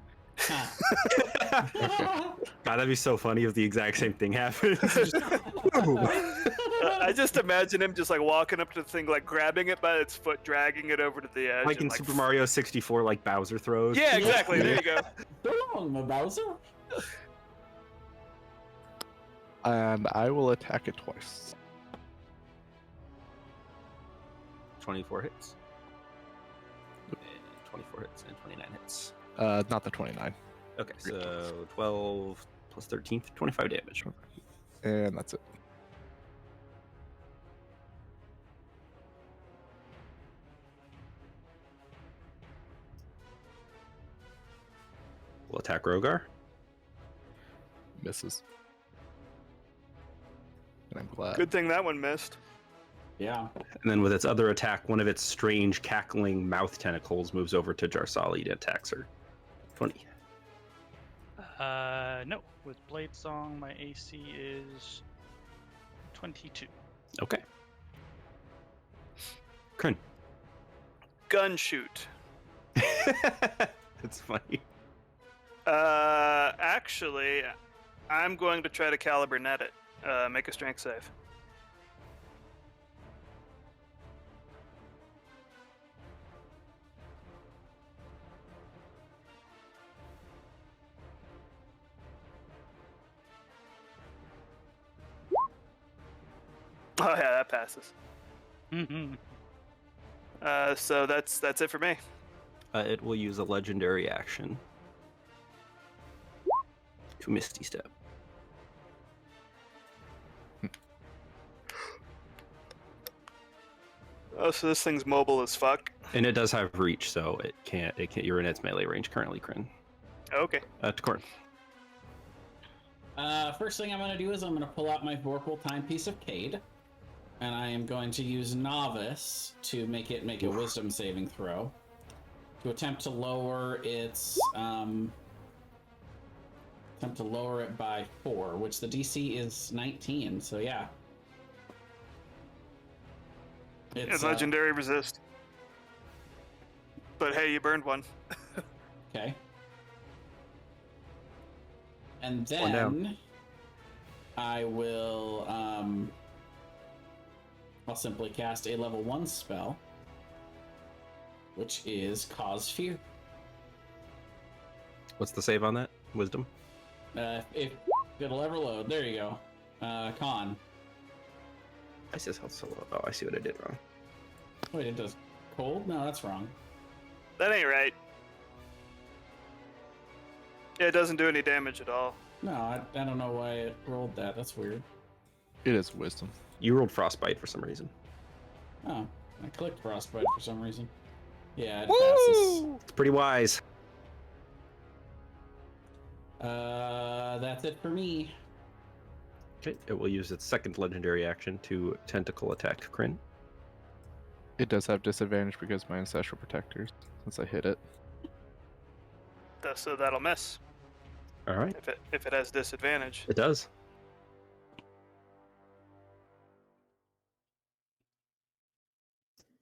Speaker 3: God, that'd be so funny if the exact same thing happens.
Speaker 4: I just imagine him just like walking up to the thing, like grabbing it by its foot, dragging it over to the edge.
Speaker 3: Like in
Speaker 4: and,
Speaker 3: Super Mario 64, like Bowser throws.
Speaker 4: Yeah, exactly. There you go.
Speaker 2: So long, Bowser.
Speaker 1: And I will attack it twice.
Speaker 3: 24 hits. And 24 hits and 29 hits.
Speaker 1: Not the 29.
Speaker 3: Okay, so 12 plus 13, 25 damage.
Speaker 1: And that's it.
Speaker 3: We'll attack Rogar.
Speaker 1: Misses. And I'm glad.
Speaker 4: Good thing that one missed.
Speaker 2: Yeah.
Speaker 3: And then with its other attack, one of its strange cackling mouth tentacles moves over to Jarsali and attacks her. 20.
Speaker 6: No. With Blade Song, my AC is 22.
Speaker 3: Okay. Kryn.
Speaker 4: Gun shoot.
Speaker 3: That's funny.
Speaker 4: Actually, I'm going to try to caliber net it. Make a strength save. Oh yeah, that passes. So that's it for me.
Speaker 3: It will use a legendary action to Misty Step.
Speaker 4: Oh, so this thing's mobile as fuck.
Speaker 3: And it does have reach, so it can't. You're in its melee range currently, Kryn.
Speaker 4: Okay.
Speaker 3: Corn.
Speaker 2: First thing I'm going to do is I'm going to pull out my Vorpal Timepiece of Cade, and I am going to use Novice to make it make a Wisdom saving throw to attempt to lower its by 4, which the DC is 19. So yeah,
Speaker 4: It's legendary resist. But hey, you burned one.
Speaker 2: Okay. And
Speaker 3: One down.
Speaker 2: then I will I'll simply cast a level 1 spell, which is Cause Fear.
Speaker 3: What's the save on that? Wisdom?
Speaker 2: If it'll ever load. There you go. Con.
Speaker 3: I just held so low. Oh, I see what I did wrong.
Speaker 2: Wait, it does cold? No, that's wrong.
Speaker 4: That ain't right. Yeah, it doesn't do any damage at all.
Speaker 2: No, I don't know why it rolled that. That's weird.
Speaker 1: It is wisdom.
Speaker 3: You rolled Frostbite for some reason.
Speaker 2: Oh, I clicked Frostbite for some reason. Yeah, it passes.
Speaker 3: It's pretty wise.
Speaker 2: That's it for me.
Speaker 3: Okay, it will use its second legendary action to tentacle attack Kryn.
Speaker 1: It does have disadvantage because of my ancestral protectors, since I hit it.
Speaker 4: So that'll miss.
Speaker 3: All right,
Speaker 4: If it has disadvantage.
Speaker 3: it does.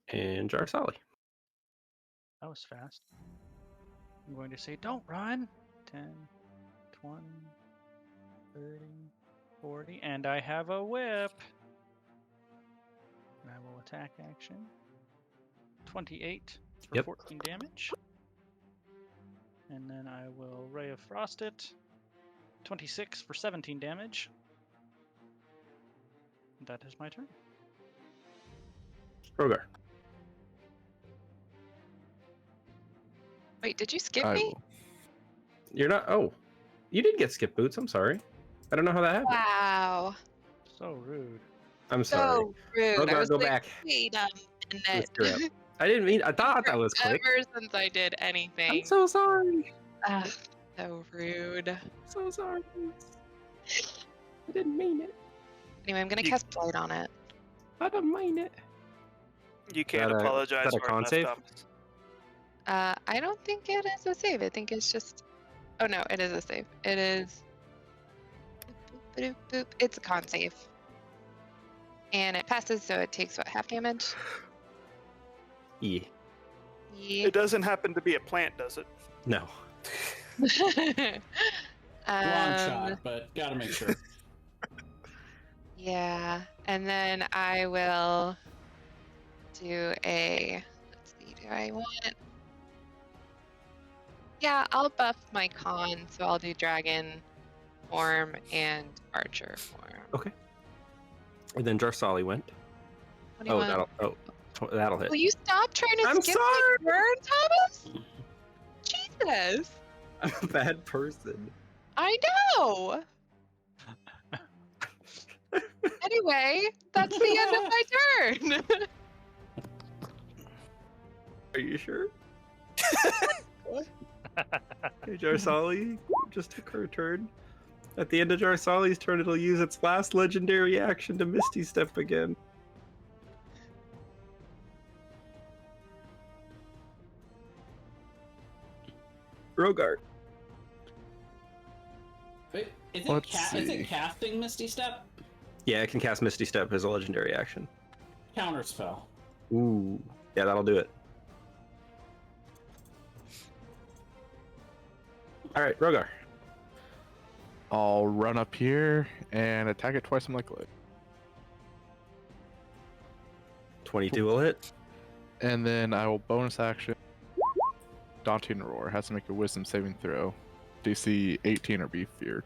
Speaker 3: And Jarsali.
Speaker 6: That was fast. I'm going to say, don't run. 10, 20, 30, 40, and I have a whip. And I will attack action. 28 for
Speaker 3: Yep.
Speaker 6: 14 damage. And then I will Ray of Frost it. 26 for 17 damage. That is my turn.
Speaker 3: Rogar.
Speaker 5: Wait, did you skip
Speaker 1: I
Speaker 5: me?
Speaker 1: will.
Speaker 3: You're not. Oh, you did get skip boots. I'm sorry. I don't know how that happened.
Speaker 5: Wow.
Speaker 6: So rude.
Speaker 3: I'm sorry.
Speaker 5: So rude. I
Speaker 3: Rogar,
Speaker 5: was
Speaker 3: go
Speaker 5: like,
Speaker 3: back.
Speaker 5: wait a minute.
Speaker 3: Screw up. I didn't mean. I thought that was quick.
Speaker 5: Ever since I did anything.
Speaker 3: I'm so sorry.
Speaker 5: Ugh, so rude.
Speaker 3: So sorry. I didn't mean it.
Speaker 5: Anyway, I'm gonna
Speaker 4: You-
Speaker 5: cast Blight on it.
Speaker 3: I didn't mean it.
Speaker 4: You can't
Speaker 3: Is that a
Speaker 4: apologize
Speaker 3: con
Speaker 4: for it,
Speaker 3: save?
Speaker 4: Thomas.
Speaker 5: I don't think it is a save. I think it's just. Oh no, it is a save. It is. Boop, boop, boop. It's a con save. And it passes, so it takes what, half damage?
Speaker 3: Yeah.
Speaker 5: Yeah.
Speaker 4: It doesn't happen to be a plant, does it?
Speaker 3: No.
Speaker 2: Long
Speaker 5: Um,
Speaker 2: shot, but gotta make sure.
Speaker 5: Yeah, and then I will do a. Let's see, do I want? Yeah, I'll buff my con, so I'll do dragon form and archer form.
Speaker 3: And then Jarsali went.
Speaker 5: What do you want?
Speaker 3: That'll hit.
Speaker 5: Will you stop trying to
Speaker 3: I'm
Speaker 5: skip my turn, Thomas? Jesus,
Speaker 3: I'm a bad person.
Speaker 5: I know. Anyway, that's the end of my turn.
Speaker 3: Are you sure? Okay, Jarsali just took her turn. At the end of Jarsali's turn, it'll use its last legendary action to Misty Step again. Rogar.
Speaker 2: Wait, is
Speaker 1: Let's
Speaker 2: is
Speaker 1: see.
Speaker 2: it casting Misty Step?
Speaker 3: Yeah, it can cast Misty Step as a legendary action.
Speaker 2: Counterspell.
Speaker 3: Ooh. Yeah, that'll do it. All right, Rogar.
Speaker 1: I'll run up here and attack it twice on my glide.
Speaker 3: 22 will hit.
Speaker 1: And then I will bonus action. Daunting Roar has to make a wisdom saving throw. DC 18 or be feared.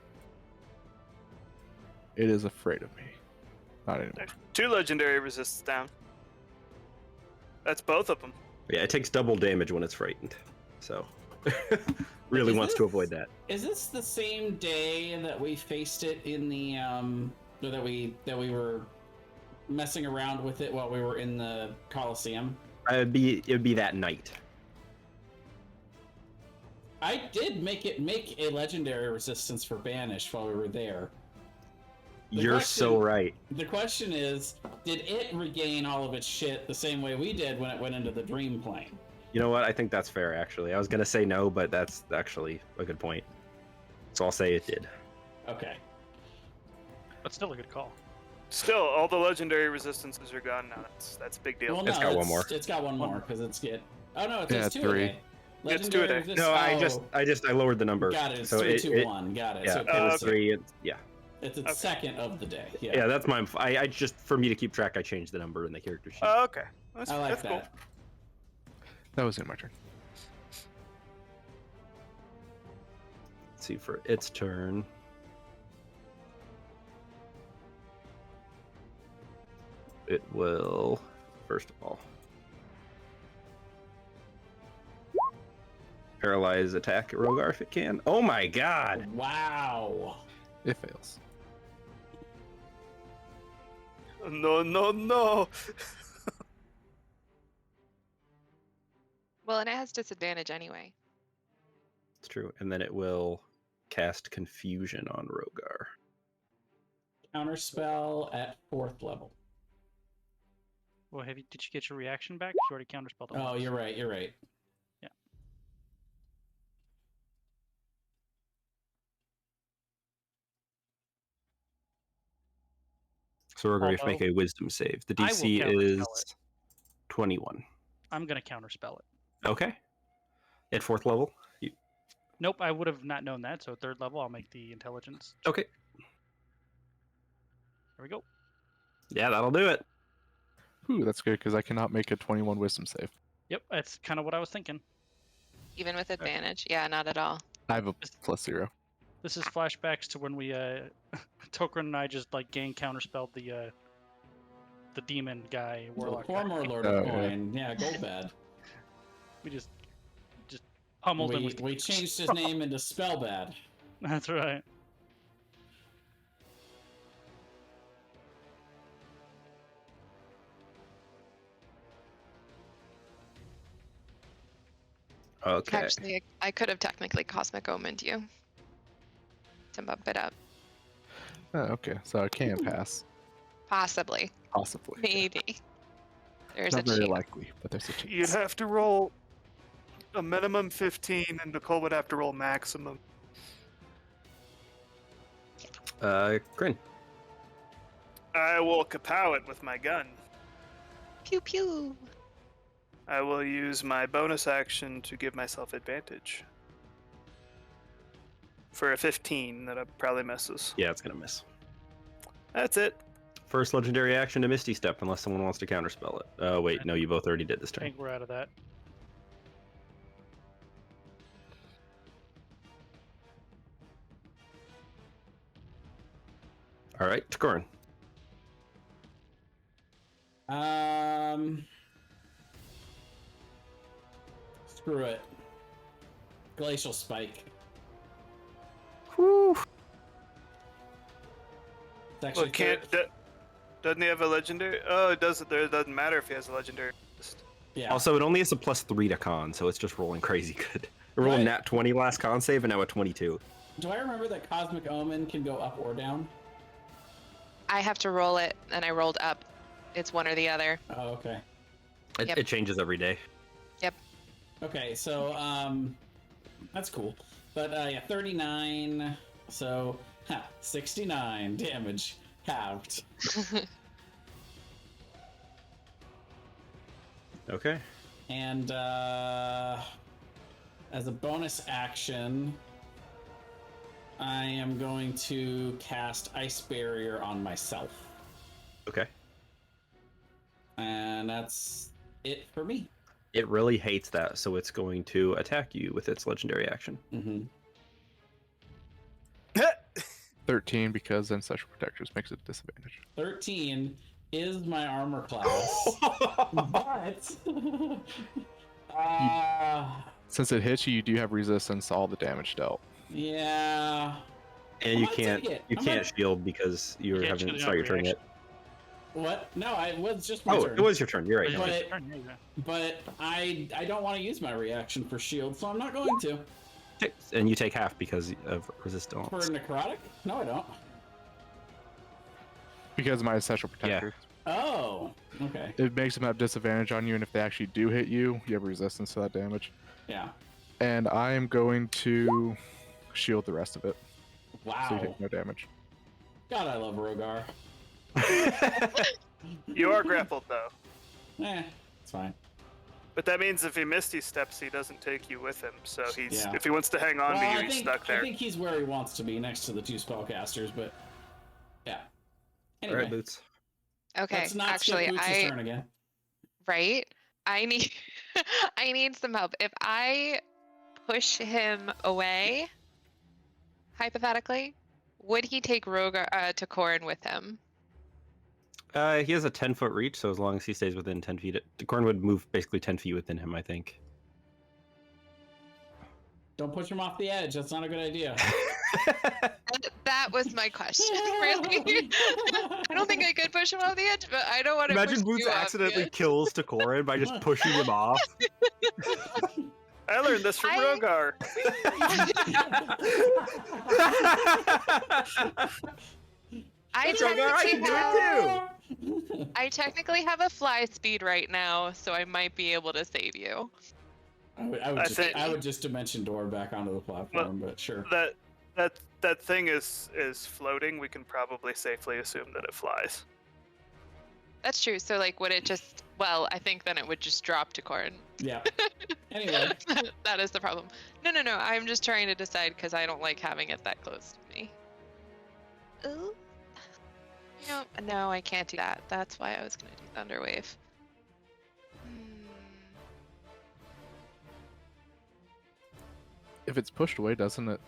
Speaker 1: It is afraid of me. Not anymore.
Speaker 4: 2 legendary resists down. That's both of them.
Speaker 3: Yeah, it takes double damage when it's frightened. So, really
Speaker 2: Is
Speaker 3: wants
Speaker 2: this-
Speaker 3: to avoid that.
Speaker 2: Is this the same day that we faced it in the or that we were messing around with it while we were in the Coliseum?
Speaker 3: It'd be that night.
Speaker 2: I did make a legendary resistance for banish while we were there. The
Speaker 3: You're
Speaker 2: question-
Speaker 3: so right.
Speaker 2: The question is, did it regain all of its shit the same way we did when it went into the dream plane?
Speaker 3: You know what? I think that's fair, actually. I was gonna say no, but that's actually a good point. So I'll say it did.
Speaker 2: Okay.
Speaker 6: That's still a good call.
Speaker 4: Still, all the legendary resistances are gone now. That's a big deal.
Speaker 2: Well,
Speaker 3: It's
Speaker 2: no,
Speaker 3: got one more.
Speaker 2: It's got one more because it's get. Oh no, it
Speaker 1: Yeah,
Speaker 2: says 2
Speaker 1: 3.
Speaker 2: a day.
Speaker 4: It's 2 a day.
Speaker 2: Resistance-
Speaker 3: No,
Speaker 2: oh,
Speaker 3: I lowered the number.
Speaker 2: got it. It's
Speaker 3: so
Speaker 2: 3,
Speaker 3: it,
Speaker 2: 2,
Speaker 3: it-
Speaker 2: 1. Got it.
Speaker 3: Yeah,
Speaker 2: So
Speaker 3: it was
Speaker 4: okay.
Speaker 3: 3.
Speaker 2: it's its
Speaker 4: Okay.
Speaker 2: second of the day. Yeah.
Speaker 3: Yeah, that's mine. I just for me to keep track, I changed the number in the character sheet.
Speaker 4: Oh, okay. That's,
Speaker 2: I like
Speaker 4: that's
Speaker 2: that.
Speaker 4: cool.
Speaker 1: That was in my turn.
Speaker 3: Let's see for its turn. It will, first of all, paralyze attack at Rogar if it can. Oh my god!
Speaker 2: Wow.
Speaker 1: It fails.
Speaker 4: No, no, no.
Speaker 5: Well, and it has disadvantage anyway.
Speaker 3: It's true. And then it will cast Confusion on Rogar.
Speaker 2: Counter spell at 4th level.
Speaker 6: Well, did you get your reaction back? You already counterspelled it.
Speaker 2: Oh,
Speaker 6: once.
Speaker 2: you're right. You're right.
Speaker 3: So Rogar, you have to make
Speaker 6: Although,
Speaker 3: a Wisdom save. The
Speaker 6: I will
Speaker 3: DC
Speaker 6: counterspell
Speaker 3: is
Speaker 6: it.
Speaker 3: 21.
Speaker 6: I'm gonna counterspell it.
Speaker 3: Okay. At 4th level?
Speaker 6: Nope, I would have not known that. So 3rd level, I'll make the intelligence.
Speaker 3: Okay.
Speaker 6: There we go.
Speaker 3: Yeah, that'll do it.
Speaker 1: Ooh, that's good because I cannot make a 21 wisdom save.
Speaker 6: Yep, that's kind of what I was thinking.
Speaker 5: Even with advantage? Yeah, not at all.
Speaker 1: I have a +0.
Speaker 6: This is flashbacks to when we, Tokran and I just like gang counterspelled the demon guy, warlock.
Speaker 2: Poor
Speaker 6: guy.
Speaker 2: Lord
Speaker 1: Oh,
Speaker 2: of
Speaker 1: yeah.
Speaker 2: Coin. Yeah, go bad.
Speaker 6: We just pummeled him.
Speaker 2: We changed his name into Spellbad.
Speaker 6: That's right.
Speaker 3: Okay.
Speaker 5: Actually, I could have technically Cosmic Omened you to bump it up.
Speaker 1: Oh, okay, so I can pass.
Speaker 5: Possibly.
Speaker 1: Possibly.
Speaker 5: Maybe. There's
Speaker 1: Not
Speaker 5: a
Speaker 1: very
Speaker 5: chance.
Speaker 1: likely, but there's a chance.
Speaker 4: You'd have to roll a minimum 15, and Nicole would have to roll maximum.
Speaker 3: Grin.
Speaker 4: I will kapow it with my gun.
Speaker 5: Pew pew.
Speaker 4: I will use my bonus action to give myself advantage. For a 15 that probably misses.
Speaker 3: Yeah, it's gonna miss.
Speaker 4: That's it.
Speaker 3: First legendary action to Misty Step, unless someone wants to counterspell it. Oh wait, no, you both already did this
Speaker 6: I
Speaker 3: turn.
Speaker 6: think we're out of that.
Speaker 3: All right, Takorin.
Speaker 2: Screw it. Glacial Spike.
Speaker 3: Whew.
Speaker 2: It's actually
Speaker 4: Well, doesn't he have a legendary? Oh, it doesn't. It doesn't matter if he has a legendary.
Speaker 2: yeah.
Speaker 3: Also, it only has a +3 to con, so it's just rolling crazy good. I rolled a
Speaker 2: Right.
Speaker 3: nat 20 last con save, and now a 22.
Speaker 2: Do I remember that Cosmic Omen can go up or down?
Speaker 5: I have to roll it, and I rolled up. It's one or the other.
Speaker 2: Oh, okay.
Speaker 5: Yep.
Speaker 3: It changes every day.
Speaker 2: Okay, so that's cool. But yeah, 39. So 69 damage halved.
Speaker 3: Okay.
Speaker 2: And as a bonus action, I am going to cast Ice Barrier on myself.
Speaker 3: Okay.
Speaker 2: And that's it for me.
Speaker 3: It really hates that, so it's going to attack you with its legendary action.
Speaker 2: Mm-hmm.
Speaker 1: 13 because Ancestral Protectors makes it a disadvantage.
Speaker 2: 13 is my armor class. But
Speaker 1: Since it hits you, you do have resistance to all the damage dealt.
Speaker 2: yeah.
Speaker 3: And
Speaker 2: I
Speaker 3: you
Speaker 2: might
Speaker 3: can't
Speaker 2: take it.
Speaker 3: you
Speaker 2: I
Speaker 3: can't
Speaker 2: might-
Speaker 3: shield because you
Speaker 6: can't
Speaker 3: haven't
Speaker 6: shield
Speaker 3: started your turn
Speaker 6: reaction.
Speaker 3: yet.
Speaker 2: What? No, it was just my
Speaker 3: Oh,
Speaker 2: turn.
Speaker 3: it was your turn. You're right.
Speaker 6: But-
Speaker 3: Okay.
Speaker 2: But I don't want to use my reaction for shield, so I'm not going to.
Speaker 3: And you take half because of resistance.
Speaker 2: For necrotic? No, I don't.
Speaker 1: Because of my Ancestral Protectors.
Speaker 2: Oh, okay.
Speaker 1: It makes them have disadvantage on you, and if they actually do hit you, you have resistance to that damage.
Speaker 2: Yeah.
Speaker 1: And I am going to shield the rest of it, so you
Speaker 2: Wow.
Speaker 1: take no damage.
Speaker 2: God, I love Rogar.
Speaker 4: You are grappled though.
Speaker 2: It's fine.
Speaker 4: But that means if he Misty Steps, he doesn't take you with him. So he's
Speaker 2: Yeah.
Speaker 4: if he wants to hang on to
Speaker 2: Well,
Speaker 4: you,
Speaker 2: I
Speaker 4: he's
Speaker 2: think,
Speaker 4: stuck there.
Speaker 2: I think he's where he wants to be, next to the 2 spellcasters, but yeah. Anyway,
Speaker 3: All right, Boots.
Speaker 5: Okay,
Speaker 2: let's not
Speaker 5: actually,
Speaker 2: skip Boots' turn again.
Speaker 5: right? I need I need some help. If I push him away, hypothetically, would he take Rogar to Corin with him?
Speaker 3: He has a 10-foot reach, so as long as he stays within 10 feet, Corn would move basically 10 feet within him, I think.
Speaker 2: Don't push him off the edge. That's not a good idea.
Speaker 5: That was my question. Really? I don't think I could push him off the edge, but I don't want to
Speaker 3: Imagine
Speaker 5: push
Speaker 3: Boots
Speaker 5: you off the
Speaker 3: accidentally
Speaker 5: edge.
Speaker 3: kills Takorin by just pushing him off.
Speaker 4: I learned this from
Speaker 5: I-
Speaker 4: Rogar.
Speaker 5: I
Speaker 3: Rogar, I can do it too.
Speaker 5: I technically have a fly speed right now, so I might be able to save you.
Speaker 2: I would just dimension door back onto the platform, but sure.
Speaker 4: That thing is floating. We can probably safely assume that it flies.
Speaker 5: That's true. So, like, would it just? Well, I think then it would just drop to Corin.
Speaker 2: Yeah. Anyway.
Speaker 5: That is the problem. No. I'm just trying to decide because I don't like having it that close to me. Ooh. No, I can't do that. That's why I was gonna do Thunderwave.
Speaker 1: If it's pushed away, doesn't it?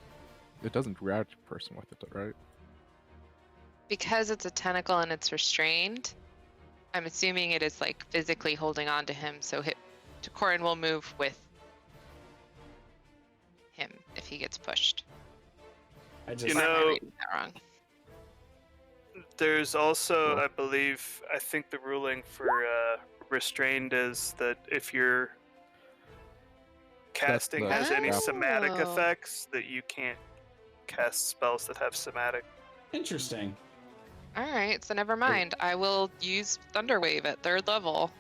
Speaker 1: It doesn't grab the person with it, right?
Speaker 5: Because it's a tentacle and it's restrained, I'm assuming it is like physically holding on to him. So Corin will move with him if he gets pushed.
Speaker 2: I just,
Speaker 4: You
Speaker 5: Or am I
Speaker 4: know-
Speaker 5: reading that wrong?
Speaker 4: There's also, I think the ruling for restrained is that if your casting
Speaker 1: the-
Speaker 4: has any
Speaker 5: Oh.
Speaker 4: somatic effects, that you can't cast spells that have somatic.
Speaker 2: interesting.
Speaker 5: All right, so never mind. I will use Thunderwave at 3rd level.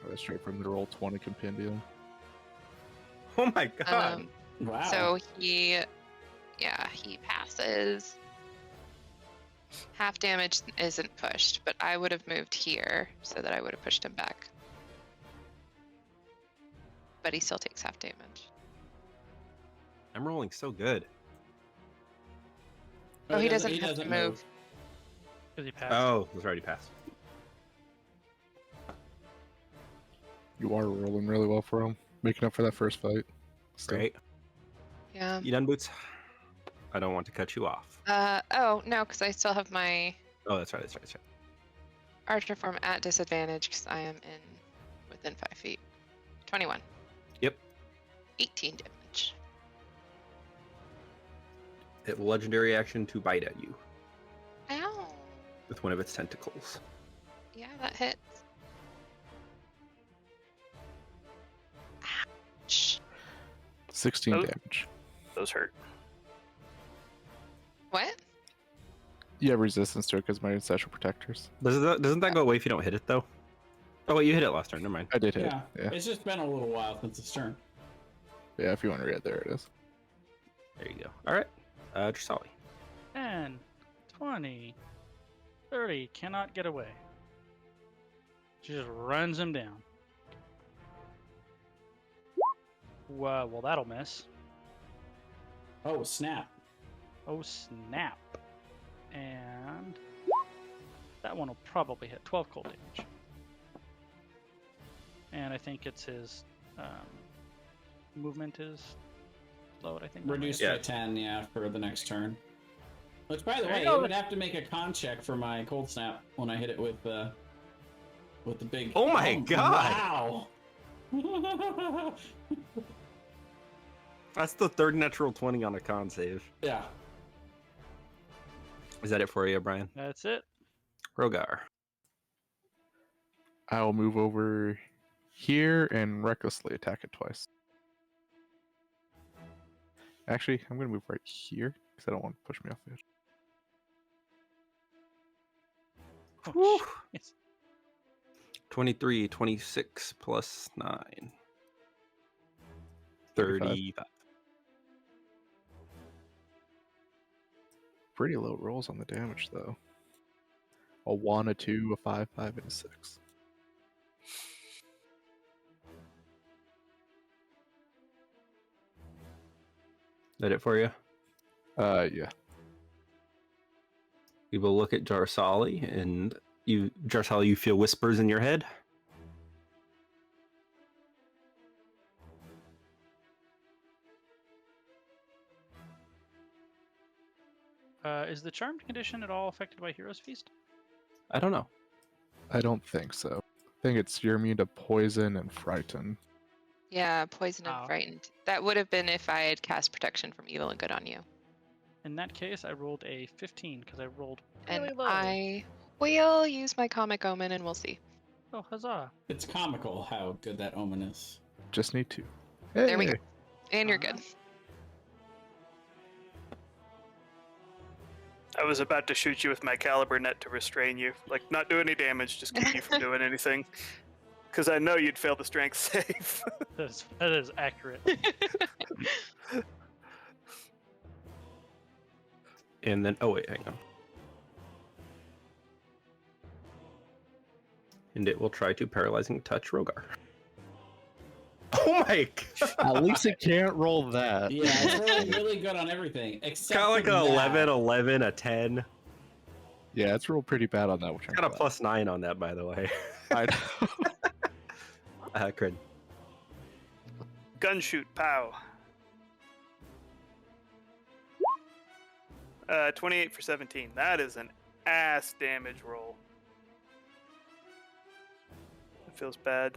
Speaker 1: That's straight from the Roll20 compendium.
Speaker 3: Oh my god.
Speaker 5: Um,
Speaker 2: Wow.
Speaker 5: So he passes. Half damage isn't pushed, but I would have moved here so that I would have pushed him back. But he still takes half damage.
Speaker 3: I'm rolling so good.
Speaker 5: Oh, he doesn't have to move.
Speaker 6: Because he passed.
Speaker 3: Oh, it was already passed.
Speaker 1: You are rolling really well for him, making up for that first fight. Still.
Speaker 3: Great.
Speaker 5: Yeah.
Speaker 3: You done, Boots? I don't want to cut you off.
Speaker 5: Oh, no, because I still have my
Speaker 3: Oh, that's right.
Speaker 5: Archer form at disadvantage because I am within 5 feet. 21.
Speaker 3: Yep.
Speaker 5: 18 damage.
Speaker 3: It legendary action to bite at you
Speaker 5: Ow.
Speaker 3: with one of its tentacles.
Speaker 5: Yeah, that hits. Ouch.
Speaker 1: 16
Speaker 4: Oh.
Speaker 1: damage.
Speaker 4: Those hurt.
Speaker 5: What?
Speaker 1: You have resistance to it because my Ancestral Protectors.
Speaker 3: Doesn't that go away if you don't hit it though? Oh wait, you hit it last turn. Never mind.
Speaker 1: I did hit
Speaker 2: Yeah.
Speaker 1: it. Yeah.
Speaker 2: It's just been a little while since his turn.
Speaker 1: Yeah, if you want to read it, there it is.
Speaker 3: There you go. All right, Drasali.
Speaker 6: 10, 20, 30. Cannot get away. She just runs him down. Well, that'll miss.
Speaker 2: Oh, snap.
Speaker 6: Oh, snap. And that one will probably hit 12 cold damage. And I think it's his movement is slowed, I think.
Speaker 2: Reduced
Speaker 3: Yeah.
Speaker 2: by 10, yeah, for the next turn. Which, by the
Speaker 6: There
Speaker 2: way,
Speaker 6: you go.
Speaker 2: it would have to make a con check for my cold snap when I hit it with the big.
Speaker 3: Oh my God.
Speaker 2: Wow!
Speaker 3: That's the third natural 20 on a con save.
Speaker 2: Yeah.
Speaker 3: Is that it for you, Brian?
Speaker 6: That's it.
Speaker 3: Rogar.
Speaker 1: I will move over here and recklessly attack it twice. Actually, I'm going to move right here because I don't want to push me off the edge.
Speaker 6: Oh, jeez.
Speaker 3: 23, 26 plus 9.
Speaker 1: 35.
Speaker 3: 35.
Speaker 1: Pretty low rolls on the damage, though. A 1, a 2, a 5, 5, and a 6.
Speaker 3: That it for you?
Speaker 1: Yeah.
Speaker 3: We will look at Jarsali, and Jarsali, you feel whispers in your head.
Speaker 6: Is the charmed condition at all affected by Hero's Feast?
Speaker 3: I don't know.
Speaker 1: I don't think so. I think it's you're immune to poison and frighten.
Speaker 5: Yeah, poison and
Speaker 6: Oh.
Speaker 5: frightened. That would have been if I had cast protection from evil and good on you.
Speaker 6: In that case, I rolled a 15 because I rolled
Speaker 5: And
Speaker 6: really low.
Speaker 5: I will use my comic omen and we'll see.
Speaker 6: Oh, huzzah.
Speaker 2: It's comical how good that omen is.
Speaker 1: Just need 2.
Speaker 5: There we
Speaker 1: Hey!
Speaker 5: go. And you're good.
Speaker 4: I was about to shoot you with my caliber net to restrain you. Like, not do any damage, just keep you from doing anything. Because I know you'd fail the strength save.
Speaker 6: That is accurate.
Speaker 3: And then, oh wait, hang on. And it will try to paralyzing touch Rogar. Oh my God!
Speaker 1: At least it can't roll that.
Speaker 2: Yeah, it's really, really good on everything.
Speaker 3: It's
Speaker 2: Except
Speaker 3: got like
Speaker 2: for
Speaker 3: an
Speaker 2: that.
Speaker 3: 11, 11, a 10.
Speaker 1: Yeah, it's rolled pretty bad on that. Which
Speaker 3: It's got a +9 on that, by the way.
Speaker 1: I know.
Speaker 3: Crit.
Speaker 4: Gun shoot, pow. 28 for 17. That is an ass damage roll. It feels bad.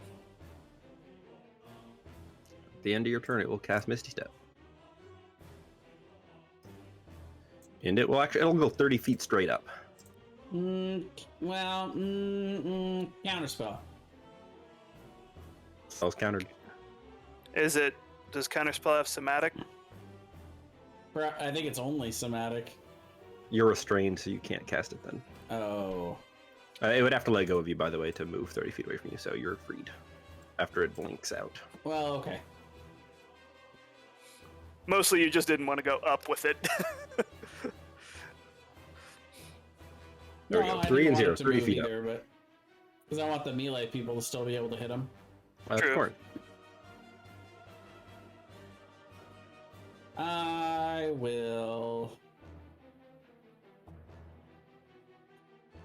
Speaker 3: At the end of your turn, it will cast Misty Step. And it will actually, it'll go 30 feet straight up.
Speaker 2: Counterspell.
Speaker 3: Spell's countered.
Speaker 4: Does Counterspell have somatic?
Speaker 2: I think it's only somatic.
Speaker 3: You're restrained, so you can't cast it then.
Speaker 2: Oh.
Speaker 3: It would have to let go of you, by the way, to move 30 feet away from you, so you're freed after it blinks out.
Speaker 2: Well, okay.
Speaker 4: Mostly you just didn't want to go up with it.
Speaker 3: There we
Speaker 2: No,
Speaker 3: go.
Speaker 2: I
Speaker 3: 3
Speaker 2: didn't
Speaker 3: and
Speaker 2: want
Speaker 3: 0,
Speaker 2: it to
Speaker 3: 3
Speaker 2: move
Speaker 3: feet up.
Speaker 2: either, but because I want the melee people to still be able to hit them.
Speaker 3: That's
Speaker 4: True.
Speaker 3: correct.
Speaker 2: I will.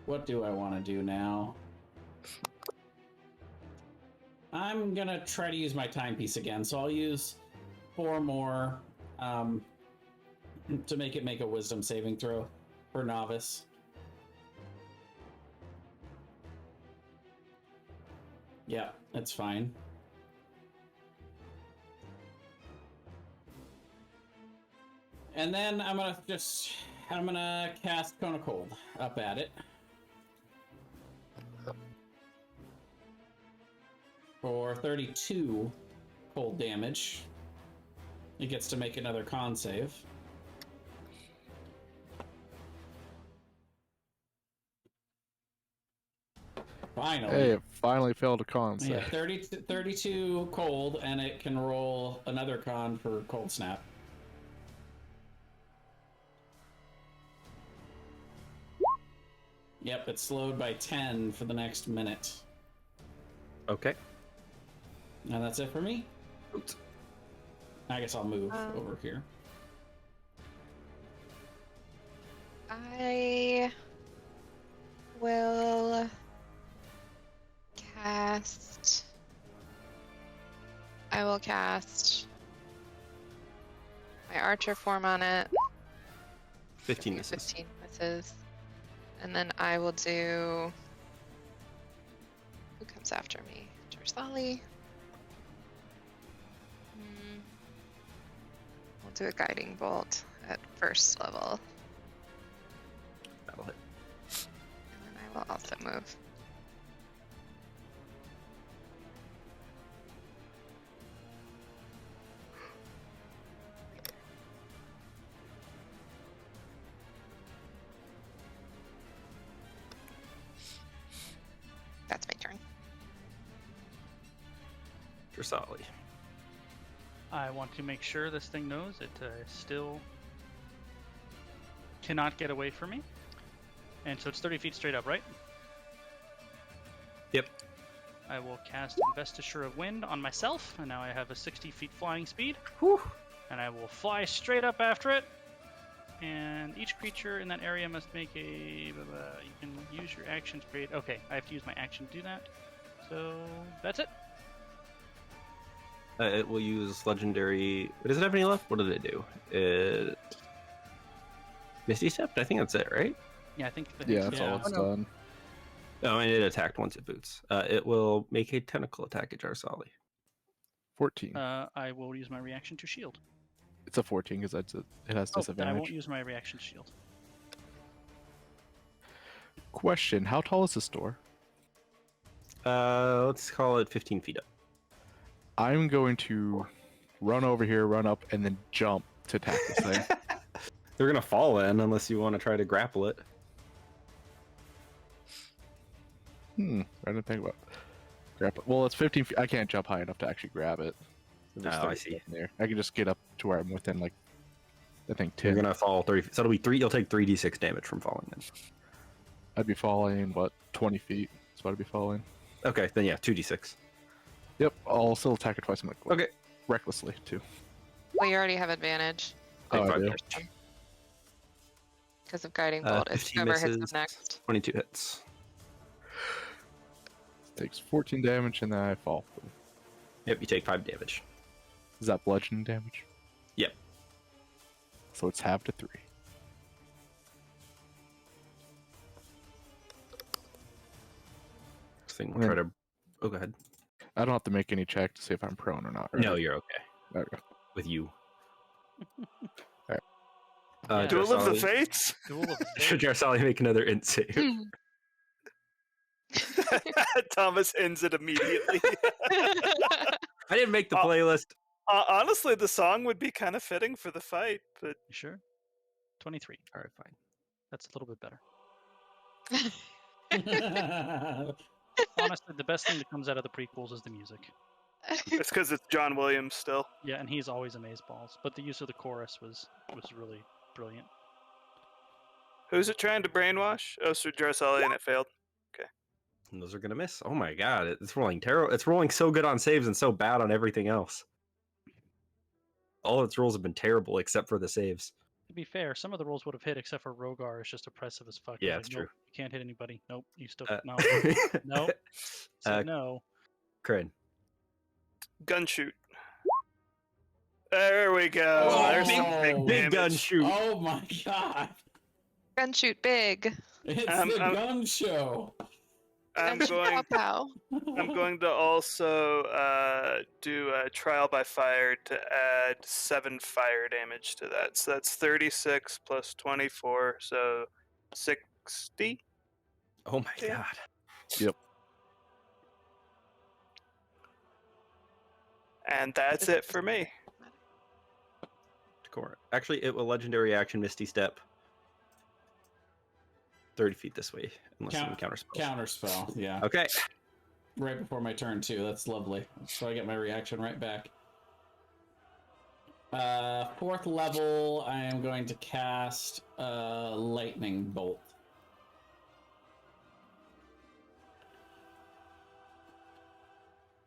Speaker 2: What do I want to do now? I'm gonna try to use my timepiece again, so I'll use 4 more to make it make a wisdom saving throw for novice. Yeah, that's fine. And then I'm gonna cast Cone of Cold up at it. For 32 cold damage. It gets to make another con save. Finally.
Speaker 1: Hey, it finally failed a con save.
Speaker 2: Yeah, 32 cold, and it can roll another con for cold snap. Yep, it's slowed by 10 for the next minute.
Speaker 3: Okay.
Speaker 2: And that's it for me.
Speaker 3: Oops.
Speaker 2: I guess I'll move over here.
Speaker 5: I will cast. I will cast my archer form on it.
Speaker 3: 15
Speaker 5: Okay,
Speaker 3: misses.
Speaker 5: 15 misses. And then I will do. Who comes after me? Jarsali. We'll do a guiding bolt at first level.
Speaker 3: That'll hit.
Speaker 5: And then I will also move. That's my turn.
Speaker 3: Drasali.
Speaker 6: I want to make sure this thing knows it still cannot get away from me. And so it's 30 feet straight up, right?
Speaker 3: Yep.
Speaker 6: I will cast Investiture of Wind on myself, and now I have a 60 feet flying speed.
Speaker 3: Whew.
Speaker 6: And I will fly straight up after it. And each creature in that area must make a... you can use your action to create... Okay, I have to use my action to do that. So that's it.
Speaker 3: It will use legendary. Does it have any left? What did it do? It Misty Step? I think that's it, right?
Speaker 6: Yeah, I think...
Speaker 1: Yeah, that's
Speaker 6: so.
Speaker 1: all it's
Speaker 3: Oh, no.
Speaker 1: done.
Speaker 3: Oh, and it attacked once it boots. It will make a tentacle attack at Jarsali.
Speaker 1: 14.
Speaker 6: I will use my reaction to shield.
Speaker 1: It's a 14 because it has
Speaker 6: Oh, then I won't
Speaker 1: disadvantage.
Speaker 6: use my reaction to shield.
Speaker 1: Question: how tall is this door?
Speaker 3: Let's call it 15 feet up.
Speaker 1: I'm going to run over here, run up, and then jump to attack this thing.
Speaker 3: They're gonna fall in unless you want to try to grapple it.
Speaker 1: I didn't think about grab it. Well, it's 15 feet. I can't jump high enough to actually grab it. There's
Speaker 3: Oh, I
Speaker 1: 30
Speaker 3: see.
Speaker 1: feet in there. I can just get up to where I'm within, like, I think
Speaker 3: You're
Speaker 1: 10.
Speaker 3: gonna fall 30 feet. So it'll be 3. You'll take 3d6 damage from falling in.
Speaker 1: I'd be falling, what, 20 feet? That's what I'd be falling.
Speaker 3: Okay, then yeah, 2d6.
Speaker 1: Yep, I'll still attack it twice. I'm like,
Speaker 3: Okay.
Speaker 1: recklessly, too.
Speaker 5: Well, you already have advantage
Speaker 3: Take
Speaker 1: Oh, I
Speaker 3: 5
Speaker 1: do?
Speaker 3: damage.
Speaker 5: because of guiding bolt. It's
Speaker 3: 15
Speaker 5: whoever hits them
Speaker 3: misses.
Speaker 5: next.
Speaker 3: 22 hits.
Speaker 1: Takes 14 damage, and then I fall.
Speaker 3: Yep, you take 5 damage.
Speaker 1: Is that bludgeoning damage?
Speaker 3: Yep.
Speaker 1: So it's halved to 3.
Speaker 3: This thing will try to. Oh, go ahead.
Speaker 1: I don't have to make any check to see if I'm prone or not. Right?
Speaker 3: No, you're okay.
Speaker 1: Okay.
Speaker 3: With you.
Speaker 1: Alright.
Speaker 6: Yeah.
Speaker 4: Duel of the
Speaker 3: Jarsali-
Speaker 4: Fates?
Speaker 6: Duel of the
Speaker 3: Should
Speaker 6: Fates.
Speaker 3: Jarsali make another int save?
Speaker 4: Thomas ends it immediately.
Speaker 3: I didn't make the
Speaker 4: Oh.
Speaker 3: playlist.
Speaker 4: Honestly, the song would be kind of fitting for the fight, but
Speaker 6: You sure? 23.
Speaker 3: All right, fine.
Speaker 6: That's a little bit better. Honestly, the best thing that comes out of the prequels is the music.
Speaker 4: it's because it's John Williams still.
Speaker 6: Yeah, and he's always amazeballs. But the use of the chorus was really brilliant.
Speaker 4: Who's it trying to brainwash? Oh, Sir Jarsali, and it failed.
Speaker 3: And those are gonna miss. Oh my god, it's rolling terrible. It's rolling so good on saves and so bad on everything else. All its rolls have been terrible except for the saves.
Speaker 6: To be fair, some of the rolls would have hit, except for Rogar is just oppressive as fuck. He's
Speaker 3: Yeah,
Speaker 6: like,
Speaker 3: it's
Speaker 6: nope,
Speaker 3: true.
Speaker 6: You can't hit anybody. Nope. You still no.
Speaker 3: No.
Speaker 6: Nope. Said
Speaker 3: Uh,
Speaker 6: no.
Speaker 3: Crane.
Speaker 4: Gun shoot. There we go.
Speaker 2: Oh,
Speaker 4: There's some big
Speaker 3: Big gun
Speaker 4: damage.
Speaker 3: shoot.
Speaker 2: Oh my god!
Speaker 5: Gun shoot big.
Speaker 2: It's
Speaker 4: I'm-
Speaker 2: the
Speaker 4: I'm-
Speaker 2: gun show.
Speaker 4: I'm
Speaker 5: Gun shoot
Speaker 4: going.
Speaker 5: pow pow.
Speaker 4: I'm going to also do a trial by fire to add 7 fire damage to that. So that's 36 plus 24, so 60.
Speaker 3: Oh my
Speaker 4: Yeah.
Speaker 3: god.
Speaker 4: And that's it for me.
Speaker 3: Actually, it will legendary action Misty Step 30 feet this way, unless you counter spells.
Speaker 2: Counterspell, yeah.
Speaker 3: Okay.
Speaker 2: Right before my turn too. That's lovely. So I get my reaction right back. 4th level, I am going to cast lightning bolt.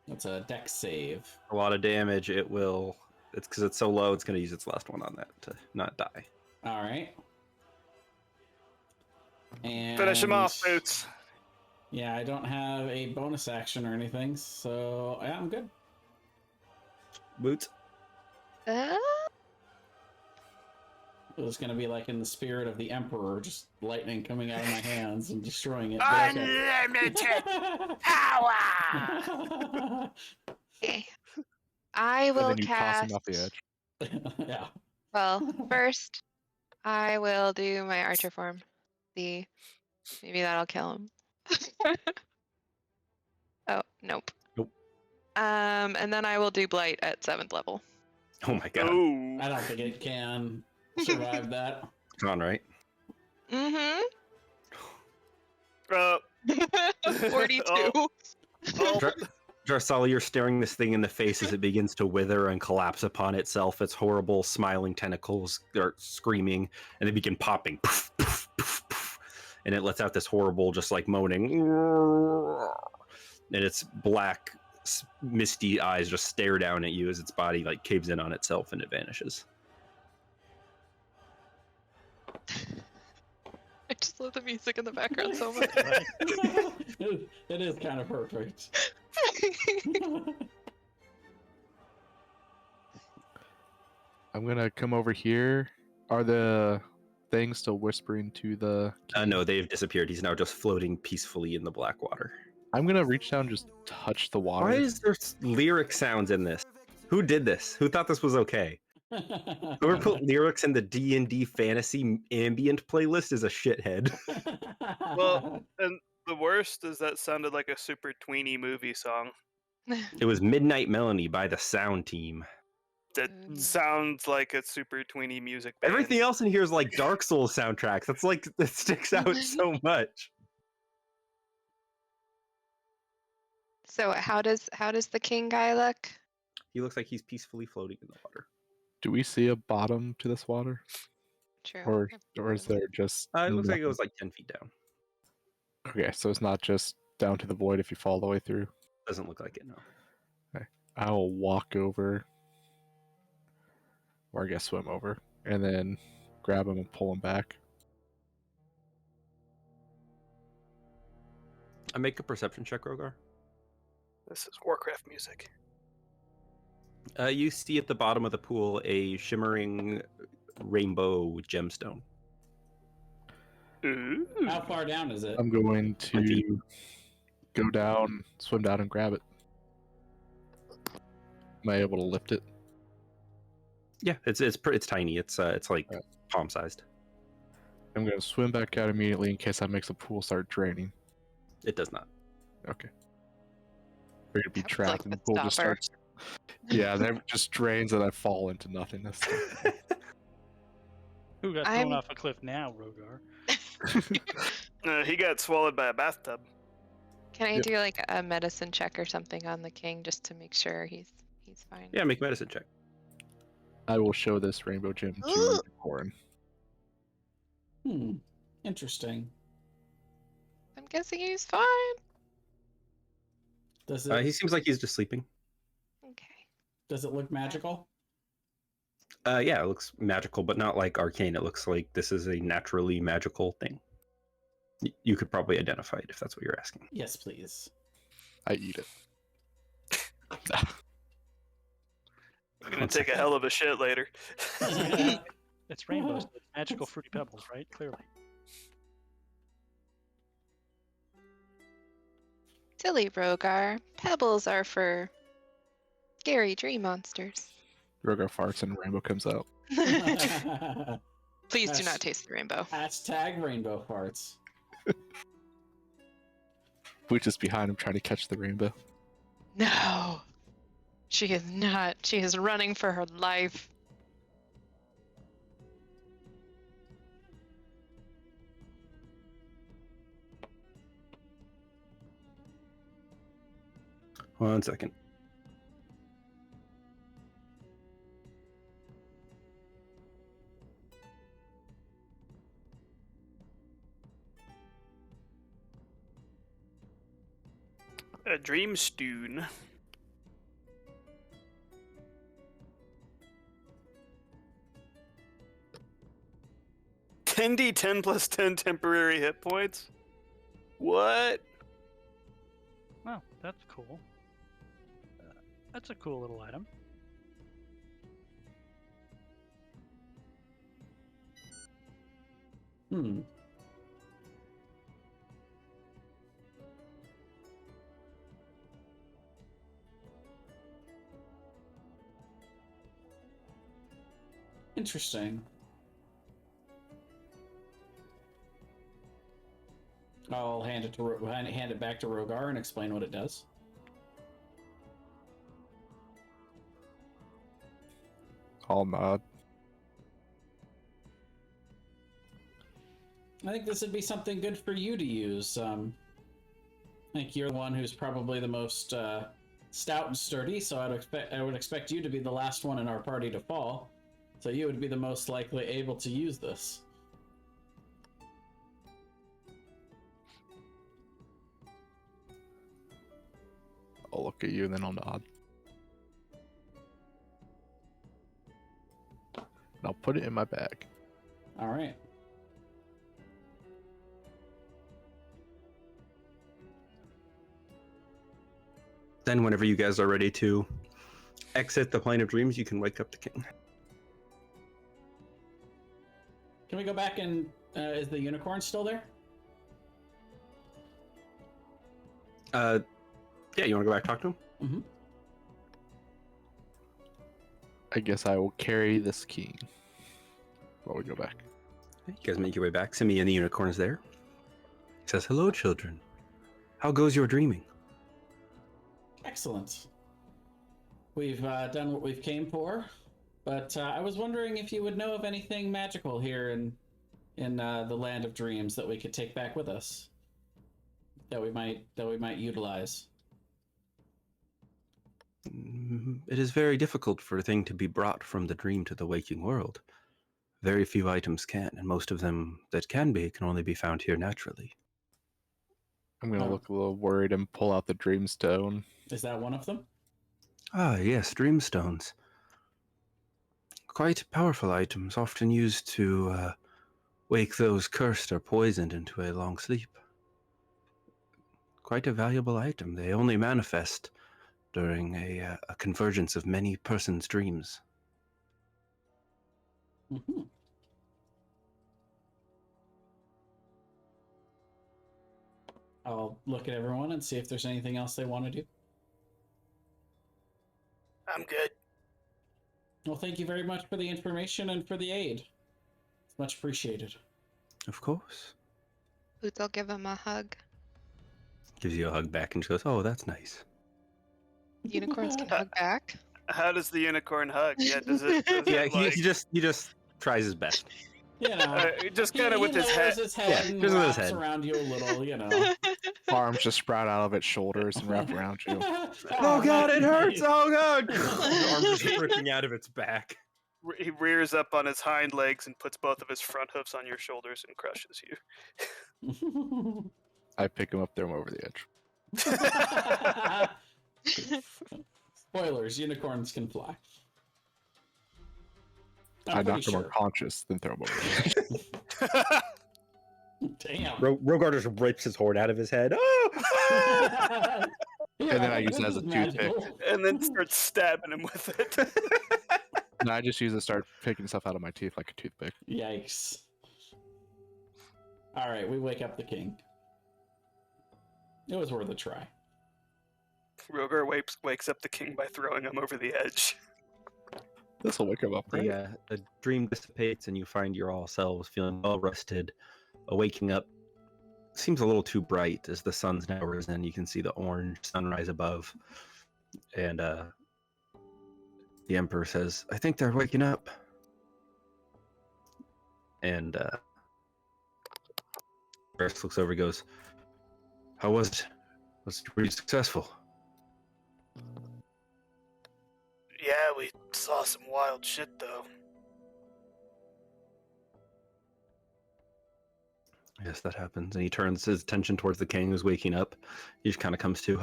Speaker 2: That's a dex save.
Speaker 3: A lot of damage. It will. It's because it's so low. It's going to use its last one on that to not die.
Speaker 2: All right. And
Speaker 4: Finish him off, Boots.
Speaker 2: Yeah, I don't have a bonus action or anything, so yeah, I'm good.
Speaker 3: Boots.
Speaker 5: Uh,
Speaker 2: It was gonna be like in the spirit of the Emperor, just lightning coming out of my hands and destroying it. but okay.
Speaker 4: Unlimited power!
Speaker 5: okay. I
Speaker 1: And
Speaker 5: will
Speaker 1: then you toss him
Speaker 5: cast.
Speaker 1: off the edge.
Speaker 2: Yeah.
Speaker 5: Well, first, I will do my archer form. See, maybe that'll kill him. Oh, nope.
Speaker 3: Nope.
Speaker 5: And then I will do blight at 7th level.
Speaker 3: Oh my god.
Speaker 4: Ooh.
Speaker 2: I don't think it can survive that.
Speaker 3: Con, right?
Speaker 5: Mm-hmm.
Speaker 4: Uh,
Speaker 5: 42.
Speaker 4: Oh.
Speaker 3: Jarsali, you're staring this thing in the face as it begins to wither and collapse upon itself. Its horrible, smiling tentacles are screaming, and they begin popping. Poof, poof, poof, poof, and it lets out this horrible, just like moaning. And its black, misty eyes just stare down at you as its body like caves in on itself and it vanishes.
Speaker 5: I just love the music in the background so much.
Speaker 2: It is kind of perfect.
Speaker 1: I'm gonna come over here. Are the things still whispering to the
Speaker 3: No, they've disappeared. He's now just floating peacefully in the black water.
Speaker 1: I'm gonna reach down and just touch the water.
Speaker 3: Why is there lyric sounds in this? Who did this? Who thought this was okay? Whoever put lyrics in the D&D fantasy ambient playlist is a shithead.
Speaker 4: Well, and the worst is that sounded like a super tweeny movie song.
Speaker 3: It was Midnight Melody by the Sound Team.
Speaker 4: That sounds like a super tweeny music band.
Speaker 3: Everything else in here is like Dark Souls soundtracks. That's like, that sticks out so much.
Speaker 5: So how does the king guy look?
Speaker 3: He looks like he's peacefully floating in the water.
Speaker 1: Do we see a bottom to this water,
Speaker 5: True.
Speaker 1: or is there just?
Speaker 3: It looks like it
Speaker 1: nothing?
Speaker 3: was like 10 feet down.
Speaker 1: Okay, so it's not just down to the void if you fall all the way through.
Speaker 3: Doesn't look like it, no.
Speaker 1: I will walk over, or I guess swim over, and then grab him and pull him back.
Speaker 3: I make a perception check, Rogar.
Speaker 4: This is Warcraft music.
Speaker 3: You see at the bottom of the pool a shimmering rainbow gemstone.
Speaker 4: Ooh.
Speaker 2: How far down is it?
Speaker 1: I'm going
Speaker 3: 10 feet.
Speaker 1: to go down, swim down, and grab it. Am I able to lift it?
Speaker 3: Yeah, it's tiny. It's like
Speaker 1: Right.
Speaker 3: palm sized.
Speaker 1: I'm going to swim back out immediately in case that makes the pool start draining.
Speaker 3: It does not.
Speaker 1: Okay. We're going to be
Speaker 5: That was
Speaker 1: trapped
Speaker 5: like
Speaker 1: and the
Speaker 5: the
Speaker 1: pool just
Speaker 5: stopper.
Speaker 1: starts. Yeah, then it just drains and I fall into nothingness.
Speaker 6: Who got
Speaker 5: I'm-
Speaker 6: thrown off a cliff now, Rogar?
Speaker 4: He got swallowed by a bathtub.
Speaker 5: Can I
Speaker 1: Yep.
Speaker 5: do like a medicine check or something on the king just to make sure he's fine?
Speaker 3: Yeah, make a medicine check.
Speaker 1: I will show this rainbow gem to
Speaker 5: Ooh.
Speaker 1: Corin.
Speaker 2: Interesting.
Speaker 5: I'm guessing he's fine.
Speaker 2: Does it
Speaker 3: He seems like he's just sleeping.
Speaker 5: Okay.
Speaker 2: does it look magical?
Speaker 3: Yeah, it looks magical, but not like arcane. It looks like this is a naturally magical thing. You could probably identify it if that's what you're asking.
Speaker 2: Yes, please.
Speaker 1: I eat it.
Speaker 4: I'm gonna take a hell of a shit later.
Speaker 6: It's rainbows, so it's magical fruity pebbles, right? Clearly.
Speaker 5: Silly Rogar. Pebbles are for scary dream monsters.
Speaker 1: Rogar farts and rainbow comes out.
Speaker 5: Please do
Speaker 2: Yes.
Speaker 5: not taste the rainbow.
Speaker 2: Hashtag rainbow farts.
Speaker 1: We're just behind him trying to catch the rainbow.
Speaker 5: No. She is not. She is running for her life.
Speaker 3: One second.
Speaker 4: A dreamstone. 10d10 plus 10 temporary hit points? What?
Speaker 6: Well, that's cool. That's a cool little item.
Speaker 2: Hmm. Interesting. I'll hand it back to Rogar and explain what it does.
Speaker 1: I'll nod.
Speaker 2: I think this would be something good for you to use. I think you're the one who's probably the most stout and sturdy, so I would expect you to be the last one in our party to fall. So you would be the most likely able to use this.
Speaker 1: I'll look at you and then I'll nod. And I'll put it in my bag.
Speaker 2: All right.
Speaker 3: Then, whenever you guys are ready to exit the plane of dreams, you can wake up the king.
Speaker 2: Can we go back and is the unicorn still there?
Speaker 3: Yeah, you want to go back and talk to him?
Speaker 2: Mm-hmm.
Speaker 1: I guess I will carry this key while we go back.
Speaker 3: You guys make your way back. Simi and the unicorn is there. He says, "Hello, children. How goes your dreaming?"
Speaker 2: Excellent. We've done what we've came for, but I was wondering if you would know of anything magical here in the land of dreams that we could take back with us, that we might utilize.
Speaker 3: It is very difficult for a thing to be brought from the dream to the waking world. Very few items can, and most of them that can only be found here naturally.
Speaker 1: I'm gonna
Speaker 2: Oh.
Speaker 1: look a little worried and pull out the dreamstone.
Speaker 2: Is that one of them?
Speaker 3: Ah, yes, dreamstones. Quite powerful items, often used to wake those cursed or poisoned into a long sleep. Quite a valuable item. They only manifest during a convergence of many persons' dreams.
Speaker 2: Mm-hmm. I'll look at everyone and see if there's anything else they want to do.
Speaker 4: I'm good.
Speaker 2: Well, thank you very much for the information and for the aid. It's much appreciated.
Speaker 3: Of course.
Speaker 5: Boots, I'll give him a hug.
Speaker 3: Gives you a hug back and she goes, "Oh, that's nice."
Speaker 5: Unicorns can hug back.
Speaker 4: How does the unicorn hug? Yeah, does it?
Speaker 3: Yeah,
Speaker 4: it, like,
Speaker 3: he just tries his best.
Speaker 2: You know,
Speaker 4: just kind of with his
Speaker 2: lowers
Speaker 4: head.
Speaker 2: his head
Speaker 3: Yeah,
Speaker 2: and
Speaker 3: just with his
Speaker 2: wraps
Speaker 3: head.
Speaker 2: around you a little, you know.
Speaker 1: Arms just sprout out of its shoulders and wrap around you.
Speaker 3: Oh god, it hurts! Oh god!
Speaker 2: The
Speaker 3: Arms just ripping out of its back.
Speaker 4: He rears up on his hind legs and puts both of his front hoofs on your shoulders and crushes you.
Speaker 1: I pick him up, throw him over the edge.
Speaker 2: Spoilers, unicorns can fly. I'm
Speaker 1: I
Speaker 2: pretty
Speaker 1: knock him
Speaker 2: sure.
Speaker 1: unconscious, then throw him over the edge.
Speaker 2: Damn.
Speaker 3: Rogar just rips his horn out of his head. Oh! Ah!
Speaker 2: Yeah,
Speaker 1: And then I use it
Speaker 2: this
Speaker 1: as a
Speaker 2: is
Speaker 1: toothpick.
Speaker 2: magical.
Speaker 4: And then starts stabbing him with it.
Speaker 1: And I just use it to start picking stuff out of my teeth like a toothpick.
Speaker 2: Yikes. All right, we wake up the king. It was worth a try.
Speaker 4: Rogar wakes up the king by throwing him over the edge.
Speaker 1: This will wake him up, right?
Speaker 3: The dream dissipates and you find your all selves feeling well rested, waking up. Seems a little too bright as the sun's now risen. You can see the orange sunrise above. And the Emperor says, "I think they're waking up." And Rex looks over and goes, "How was it? Was it pretty successful?"
Speaker 4: Yeah, we saw some wild shit though.
Speaker 3: Yes, that happens. And he turns his attention towards the king who's waking up. He just kind of comes to.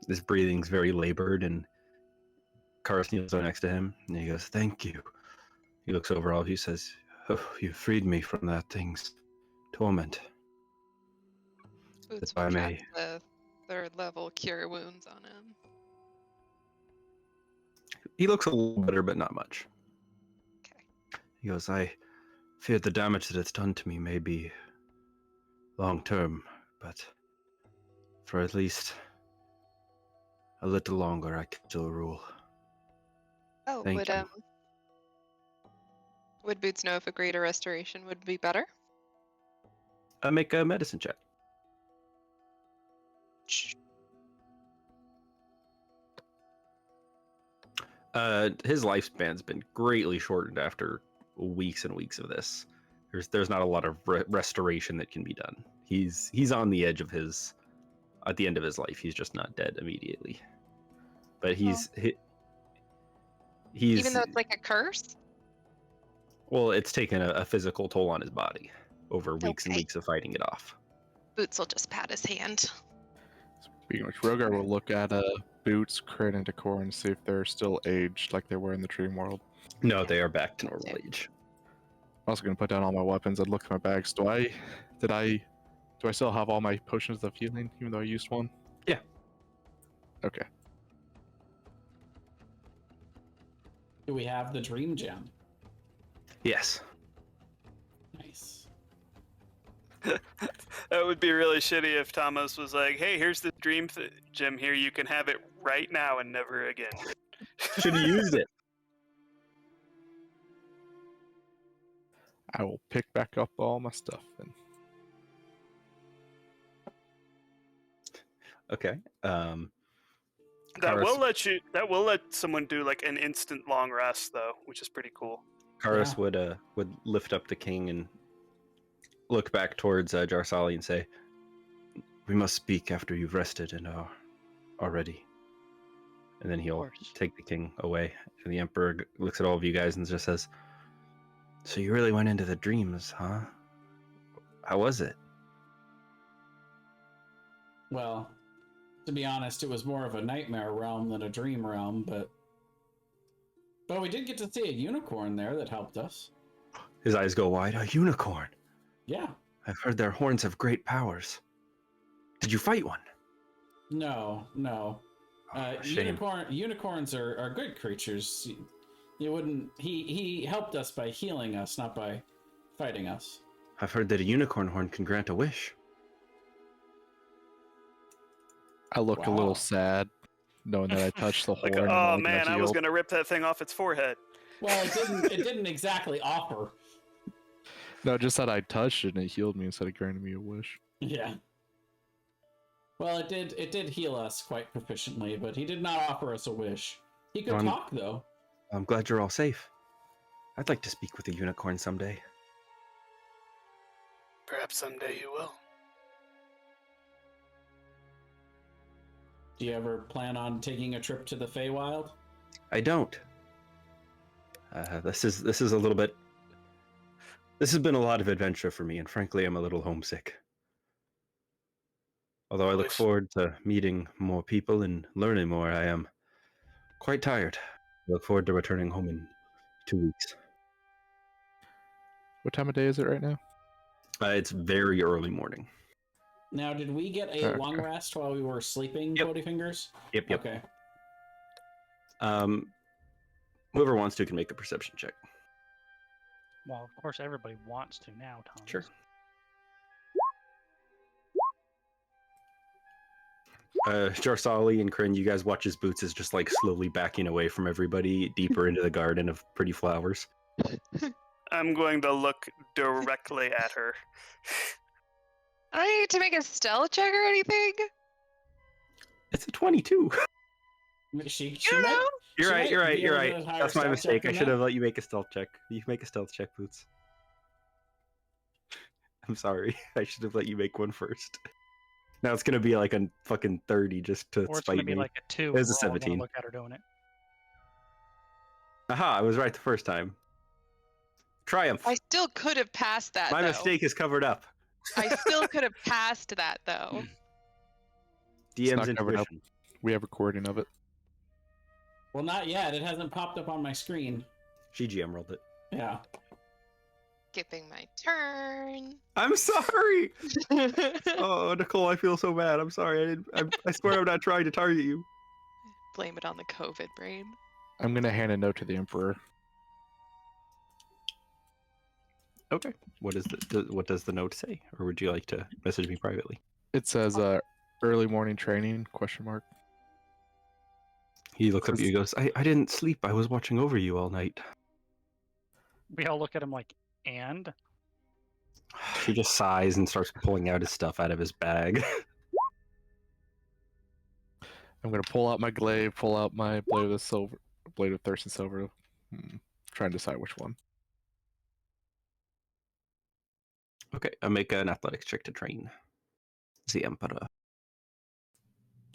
Speaker 3: His breathing's very labored, and Khuros kneels down next to him, and he goes, "Thank you." He looks over all of you, says, Oh, you freed me from that thing's torment.
Speaker 5: Boots
Speaker 3: If I
Speaker 5: will
Speaker 3: may.
Speaker 5: cast the 3rd level cure wounds on him.
Speaker 3: He looks a little better, but not much.
Speaker 5: Okay.
Speaker 3: He goes, I fear the damage that it's done to me may be long term, but for at least a little longer, I can still rule.
Speaker 5: Oh,
Speaker 3: Thank you.
Speaker 5: Would Boots know if a greater restoration would be better?
Speaker 3: Make a medicine check. His lifespan's been greatly shortened after weeks and weeks of this. There's not a lot of restoration that can be done. He's on the edge of at the end of his life. He's just not dead immediately. But he's
Speaker 5: Even though it's like a curse?
Speaker 3: well, it's taken a physical toll on his body over weeks and
Speaker 5: Okay.
Speaker 3: weeks of fighting it off.
Speaker 5: Boots will just pat his hand.
Speaker 1: Speaking of which, Rogar will look at Boots, Crit, and Decor and see if they're still aged like they were in the Dream World.
Speaker 3: No, they are back to normal age.
Speaker 1: I'm also going to put down all my weapons and look at my bags. Do I still have all my potions of healing, even though I used one?
Speaker 3: Yeah.
Speaker 1: Okay.
Speaker 2: Do we have the dream gem?
Speaker 3: Yes.
Speaker 2: Nice.
Speaker 4: That would be really shitty if Thomas was like, "Hey, here's the dream gem here. You can have it right now and never again."
Speaker 3: Should have used it.
Speaker 1: I will pick back up all my stuff then.
Speaker 3: Okay.
Speaker 4: That will let someone do like an instant long rest though, which is pretty cool.
Speaker 3: Khuros
Speaker 2: Yeah.
Speaker 3: would lift up the king and look back towards Jarsali and say, "We must speak after you've rested and are ready." And then he'll
Speaker 6: course.
Speaker 3: take the king away. And the emperor looks at all of you guys and just says, "So you really went into the dreams, huh? How was it?"
Speaker 2: Well, to be honest, it was more of a nightmare realm than a dream realm, but we did get to see a unicorn there that helped us.
Speaker 3: His eyes go wide. A unicorn.
Speaker 2: Yeah.
Speaker 3: I've heard their horns have great powers. Did you fight one?
Speaker 2: No.
Speaker 3: Oh, shame.
Speaker 2: Unicorns are good creatures. You wouldn't. He helped us by healing us, not by fighting us.
Speaker 3: I've heard that a unicorn horn can grant a wish.
Speaker 1: I look a
Speaker 2: Wow.
Speaker 1: little sad, knowing that I touched the
Speaker 4: Like,
Speaker 1: horn. and
Speaker 4: oh
Speaker 1: only got
Speaker 4: man, I was
Speaker 1: healed.
Speaker 4: gonna rip that thing off its forehead.
Speaker 2: Well, it didn't exactly offer.
Speaker 1: No, just that I touched it and it healed me instead of granting me a wish.
Speaker 2: Yeah. Well, it did heal us quite proficiently, but he did not offer us a wish. He could
Speaker 3: Ron-
Speaker 2: talk though.
Speaker 3: I'm glad you're all safe. I'd like to speak with a unicorn someday.
Speaker 4: Perhaps someday you will.
Speaker 2: Do you ever plan on taking a trip to the Feywild?
Speaker 3: I don't. This is a little bit. This has been a lot of adventure for me, and frankly, I'm a little homesick. Although I look
Speaker 4: Nice.
Speaker 3: forward to meeting more people and learning more, I am quite tired. I look forward to returning home in 2 weeks.
Speaker 1: What time of day is it right now?
Speaker 3: It's very early morning.
Speaker 2: Now, did we get a
Speaker 1: Okay.
Speaker 2: long rest while we were sleeping,
Speaker 3: Yep.
Speaker 2: Cody Fingers?
Speaker 3: Yep.
Speaker 2: Okay.
Speaker 3: Whoever wants to can make a perception check.
Speaker 6: Well, of course, everybody wants to now, Tom.
Speaker 3: Sure. Jarsali and Kryn, you guys watch as Boots is just like slowly backing away from everybody deeper into the garden of pretty flowers.
Speaker 4: I'm going to look directly at her.
Speaker 5: I don't need to make a stealth check or anything.
Speaker 3: It's a 22.
Speaker 2: She
Speaker 5: You don't know?
Speaker 3: You're
Speaker 2: She
Speaker 3: right.
Speaker 2: might
Speaker 3: You're right.
Speaker 2: be
Speaker 3: You're
Speaker 2: able
Speaker 3: right.
Speaker 2: to hire
Speaker 3: That's my
Speaker 2: stealth
Speaker 3: mistake.
Speaker 2: check
Speaker 3: I
Speaker 2: from
Speaker 3: should
Speaker 2: that.
Speaker 3: have let you make a stealth check. You make a stealth check, Boots. I'm sorry. I should have let you make one first. Now it's gonna be like a fucking 30 just to
Speaker 6: Or it's going to
Speaker 3: spite
Speaker 6: be
Speaker 3: me.
Speaker 6: like a 2.
Speaker 3: It was a
Speaker 6: we're all gonna
Speaker 3: 17.
Speaker 6: Look at her doing it.
Speaker 3: Aha! I was right the first time. Triumph.
Speaker 5: I still could have passed that,
Speaker 3: My
Speaker 5: though.
Speaker 3: mistake is covered up.
Speaker 5: I still could have passed that, though.
Speaker 3: DM's
Speaker 1: not covered up.
Speaker 3: intuition.
Speaker 1: We have recording of it.
Speaker 2: Well, not yet. It hasn't popped up on my screen.
Speaker 3: She GM rolled it.
Speaker 2: Yeah.
Speaker 5: skipping my turn.
Speaker 3: I'm sorry. Oh, Nicole, I feel so bad. I'm sorry. I swear I'm not trying to target you.
Speaker 5: Blame it on the COVID brain.
Speaker 1: I'm gonna hand a note to the Emperor.
Speaker 3: Okay. What does the note say, or would you like to message me privately?
Speaker 1: It says early morning training, question mark.
Speaker 3: He looks up at you and goes, I didn't sleep. I was watching over you all night.
Speaker 6: We all look at him like, and?
Speaker 3: He just sighs and starts pulling out his stuff out of his bag.
Speaker 1: I'm gonna pull out my glaive, pull out my blade of thirst and silver. Try and decide which one.
Speaker 3: Okay, I'll make an athletics check to train the Emperor.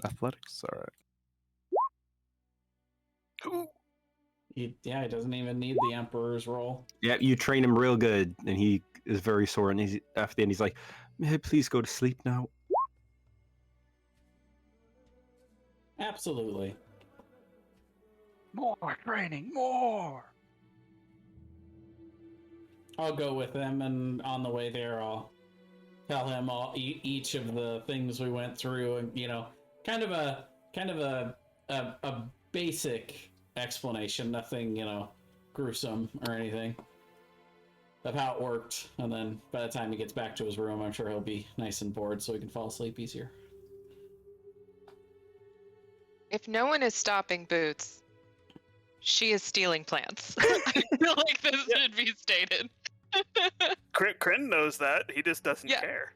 Speaker 1: Athletics, all right.
Speaker 2: He doesn't even need the Emperor's roll.
Speaker 3: Yeah, you train him real good, and he is very sore. And after the end, he's like, "May I please go to sleep now?"
Speaker 2: Absolutely.
Speaker 6: More training, more!
Speaker 2: I'll go with him, and on the way there, I'll tell him each of the things we went through, and kind of a basic explanation, nothing gruesome or anything, of how it worked. And then by the time he gets back to his room, I'm sure he'll be nice and bored, so he can fall asleep easier.
Speaker 5: If no one is stopping Boots, she is stealing plants. I feel like this should be stated.
Speaker 4: Kryn knows that. He just doesn't
Speaker 5: Yeah.
Speaker 4: care.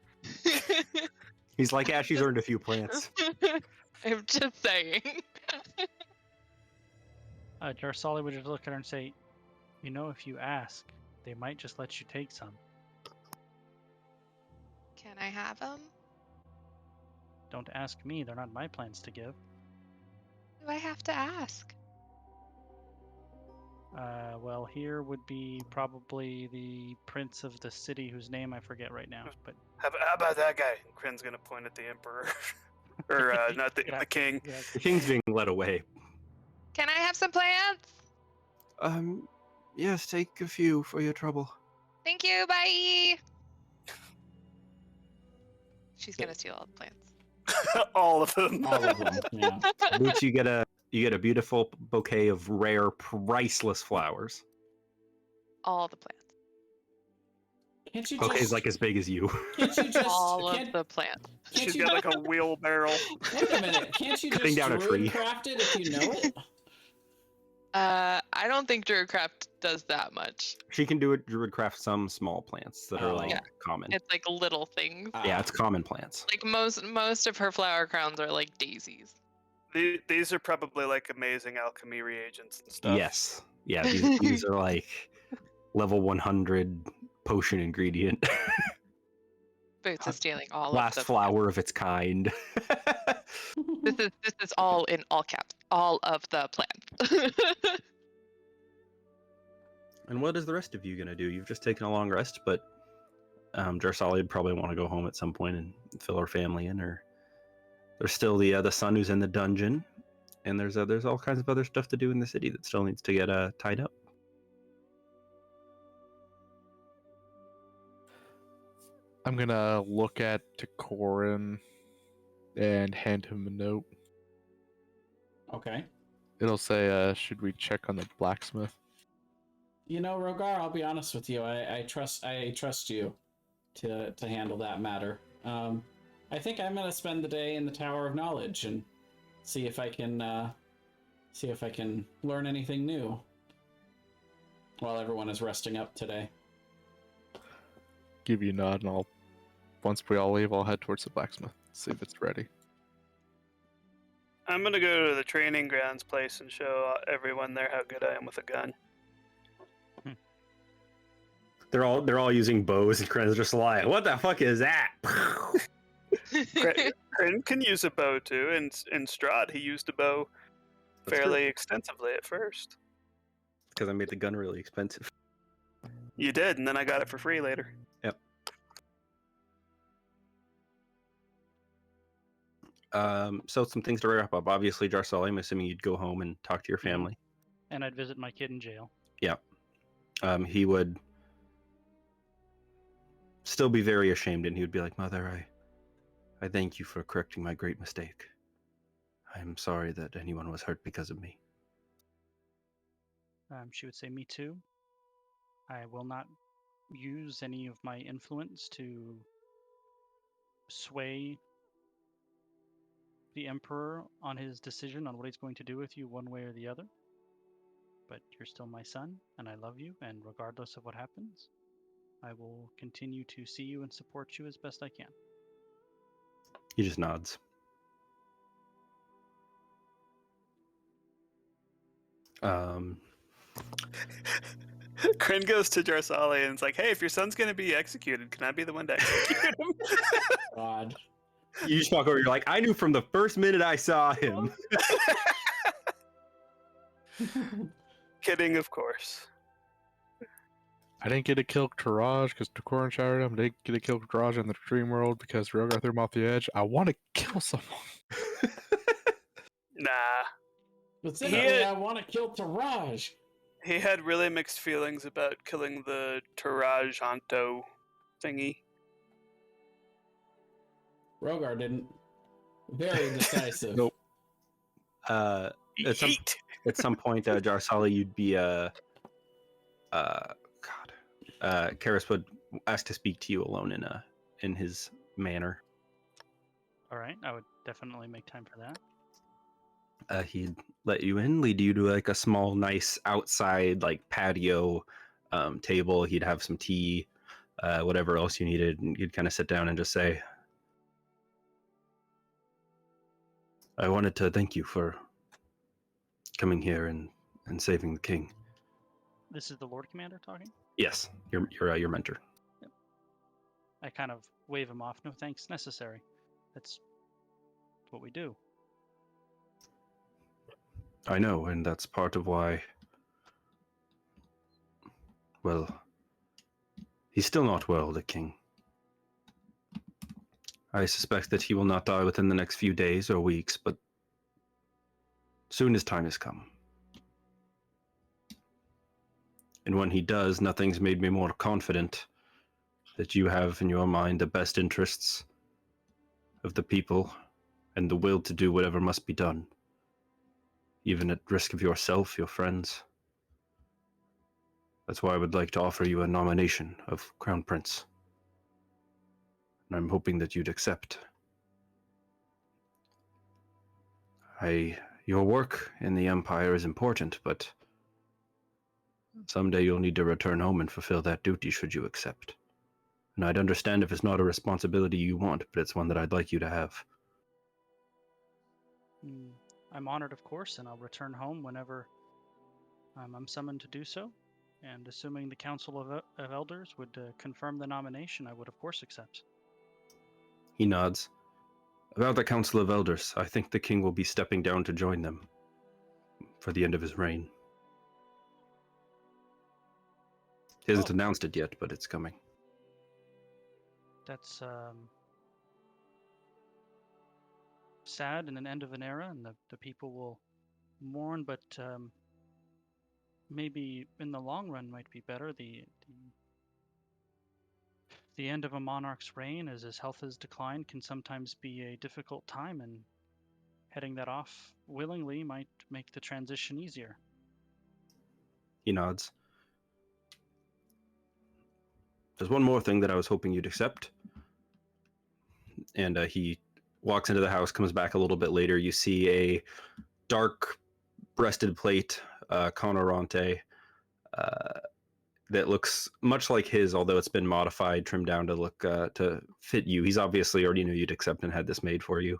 Speaker 3: He's like, "Yeah, she's earned a few plants."
Speaker 5: I'm just saying.
Speaker 6: Jarsali would just look at her and say, if you ask, they might just let you take some.
Speaker 5: Can I have them?
Speaker 6: Don't ask me, they're not my plants to give.
Speaker 5: Do I have to ask?
Speaker 6: Well, here would be probably the prince of the city whose name I forget right now, but...
Speaker 4: How about that guy? Kryn's gonna point at the Emperor. Or, not the king.
Speaker 6: Yeah.
Speaker 3: The king's being led away.
Speaker 5: Can I have some plants?
Speaker 3: Yes, take a few for your trouble.
Speaker 5: Thank you, bye! She's gonna steal all the plants.
Speaker 4: All of them.
Speaker 2: All of them, yeah.
Speaker 3: Boots, you get a beautiful bouquet of rare, priceless flowers.
Speaker 5: All the plants.
Speaker 2: Can't you
Speaker 3: Bouquet's
Speaker 2: just
Speaker 3: like as big as you.
Speaker 2: Can't you just
Speaker 5: All
Speaker 2: can't,
Speaker 5: of the plants.
Speaker 2: can't
Speaker 4: She's
Speaker 2: you,
Speaker 4: got like a wheelbarrow.
Speaker 2: Wait a minute! Can't you
Speaker 3: Cutting
Speaker 2: just
Speaker 3: down a tree.
Speaker 2: craft it if you know it?
Speaker 5: I don't think Druidcraft does that much.
Speaker 3: She can do it. Druidcraft some small plants that are
Speaker 2: Oh.
Speaker 3: like
Speaker 5: Yeah.
Speaker 3: common.
Speaker 5: It's like little things.
Speaker 3: Yeah, it's common plants.
Speaker 5: Like most of her flower crowns are like daisies.
Speaker 4: These are probably like amazing alchemy reagents and stuff.
Speaker 3: Yes. Yeah, these are like level 100 potion ingredient.
Speaker 5: Boots is stealing all
Speaker 3: Last
Speaker 5: of the
Speaker 3: flower of its kind.
Speaker 5: This is all in all caps. All of the plants.
Speaker 3: And what is the rest of you gonna do? You've just taken a long rest, but Jarsali would probably want to go home at some point and fill her family in. Or there's still the son who's in the dungeon, and there's all kinds of other stuff to do in the city that still needs to get tied up.
Speaker 1: I'm gonna look at Takorin and hand him a note.
Speaker 2: Okay.
Speaker 1: It'll say, should we check on the blacksmith?
Speaker 2: Rogar, I'll be honest with you. I trust you to handle that matter. I think I'm gonna spend the day in the Tower of Knowledge and see if I can learn anything new while everyone is resting up today.
Speaker 1: Give you a nod, and once we all leave, I'll head towards the blacksmith, see if it's ready.
Speaker 4: I'm gonna go to the training grounds place and show everyone there how good I am with a gun.
Speaker 3: They're all using bows, and Kren's just like, "What the fuck is that?"
Speaker 4: Kryn can use a bow too, and in Strahd he used a bow fairly extensively at first.
Speaker 3: Because I made the gun really expensive.
Speaker 4: You did, and then I got it for free later.
Speaker 3: Yep. So some things to wrap up. Obviously, Jarsali, I'm assuming you'd go home and talk to your family.
Speaker 6: And I'd visit my kid in jail.
Speaker 3: Yeah. He would still be very ashamed, and he would be like, "Mother, I thank you for correcting my great mistake. I'm sorry that anyone was hurt because of me."
Speaker 6: She would say, "Me too. I will not use any of my influence to sway the Emperor on his decision on what he's going to do with you one way or the other. But you're still my son, and I love you, and regardless of what happens, I will continue to see you and support you as best I can."
Speaker 3: He just nods.
Speaker 4: Kryn goes to Jarsali and it's like, "Hey, if your son's gonna be executed, can I be the one to execute him?"
Speaker 2: God.
Speaker 3: You just walk over, you're like, "I knew from the first minute I saw him."
Speaker 4: Kidding, of course.
Speaker 1: I didn't get to kill Taraj because Takoran shouted him. I didn't get to kill Taraj in the dream world because Rogar threw him off the edge. I want to kill someone.
Speaker 4: Nah.
Speaker 2: Specifically, I want to kill Taraj.
Speaker 4: He had really mixed feelings about killing the Tarajanto thingy.
Speaker 2: Rogar didn't. Very decisive.
Speaker 1: Nope.
Speaker 3: At some
Speaker 4: Yeet.
Speaker 3: at some point, Jarsali, you'd be Karis would ask to speak to you alone in his manner.
Speaker 6: All right, I would definitely make time for that.
Speaker 3: He'd let you in, lead you to like a small, nice outside like patio table. He'd have some tea, whatever else you needed, and you'd kind of sit down and just say, "I wanted to thank you for coming here and saving the king."
Speaker 6: This is the Lord Commander talking?
Speaker 3: Yes, your mentor.
Speaker 6: I kind of wave him off. No thanks necessary. That's what we do.
Speaker 3: I know, and that's part of why. Well, he's still not well, the king. I suspect that he will not die within the next few days or weeks, but soon his time has come. And when he does, nothing's made me more confident that you have in your mind the best interests of the people and the will to do whatever must be done, even at risk of yourself, your friends. That's why I would like to offer you a nomination of Crown Prince. And I'm hoping that you'd accept. Your work in the Empire is important, but someday you'll need to return home and fulfill that duty should you accept. And I'd understand if it's not a responsibility you want, but it's one that I'd like you to have.
Speaker 6: I'm honored, of course, and I'll return home whenever I'm summoned to do so. And assuming the Council of Elders would confirm the nomination, I would, of course, accept.
Speaker 3: He nods. About the Council of Elders, I think the king will be stepping down to join them for the end of his reign. He hasn't announced it yet, but it's coming.
Speaker 6: That's sad and an end of an era, and the people will mourn, but maybe in the long run might be better. The end of a monarch's reign, as his health has declined, can sometimes be a difficult time, and heading that off willingly might make the transition easier.
Speaker 3: He nods. There's one more thing that I was hoping you'd accept. And he walks into the house, comes back a little bit later. You see a dark breasted plate, Conorante, that looks much like his, although it's been modified, trimmed down to look to fit you. He's obviously already knew you'd accept and had this made for you.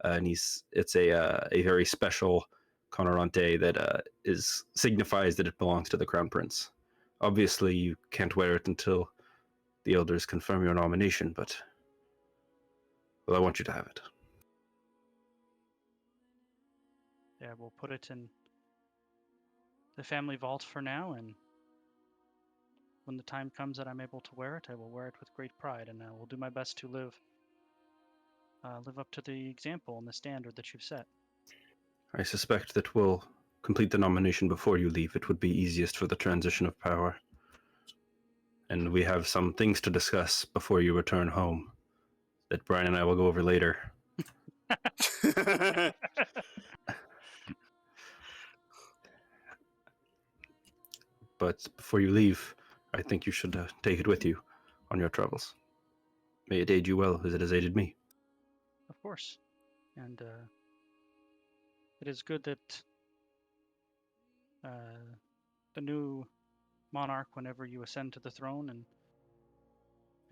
Speaker 3: And it's a very special Conorante that signifies that it belongs to the Crown Prince. Obviously, you can't wear it until the elders confirm your nomination, but well, I want you to have it.
Speaker 6: Yeah, we'll put it in the family vault for now, and when the time comes that I'm able to wear it, I will wear it with great pride, and I will do my best to live up to the example and the standard that you've set.
Speaker 3: I suspect that we'll complete the nomination before you leave. It would be easiest for the transition of power. and we have some things to discuss before you return home that Brian and I will go over later. But before you leave, I think you should take it with you on your travels. May it aid you well as it has aided me.
Speaker 6: Of course. And it is good that the new monarch, whenever you ascend to the throne,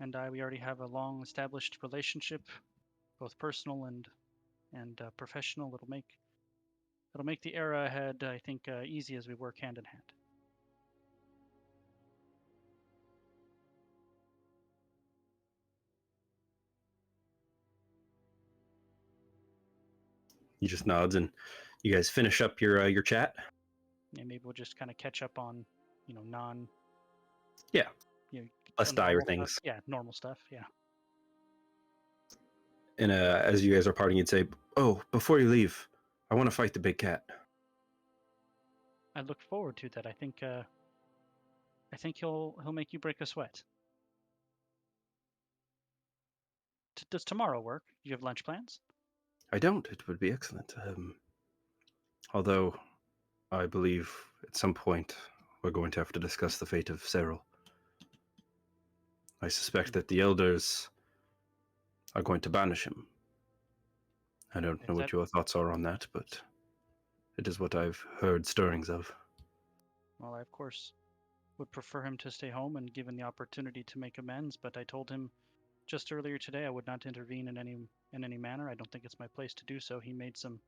Speaker 6: and we already have a long established relationship, both personal and professional. It'll make the era ahead, I think, easy as we work hand in hand.
Speaker 3: He just nods, and you guys finish up your chat.
Speaker 6: And maybe we'll just kind of catch up on, non.
Speaker 3: Yeah. Less dire
Speaker 6: normal
Speaker 3: things.
Speaker 6: Stuff. Yeah, normal stuff. Yeah.
Speaker 3: And as you guys are parting, you'd say, "Oh, before you leave, I want to fight the big cat."
Speaker 6: I look forward to that. I think he'll make you break a sweat. Does tomorrow work? Do you have lunch plans?
Speaker 3: I don't. It would be excellent. Although, I believe at some point we're going to have to discuss the fate of Cyril. I suspect that the elders are going to banish him. I don't know what your thoughts are on that, but it is what I've heard stirrings of.
Speaker 6: Well, I, of course, would prefer him to stay home and given the opportunity to make amends, but I told him just earlier today I would not intervene in any manner. I don't think it's my place to do so. He made some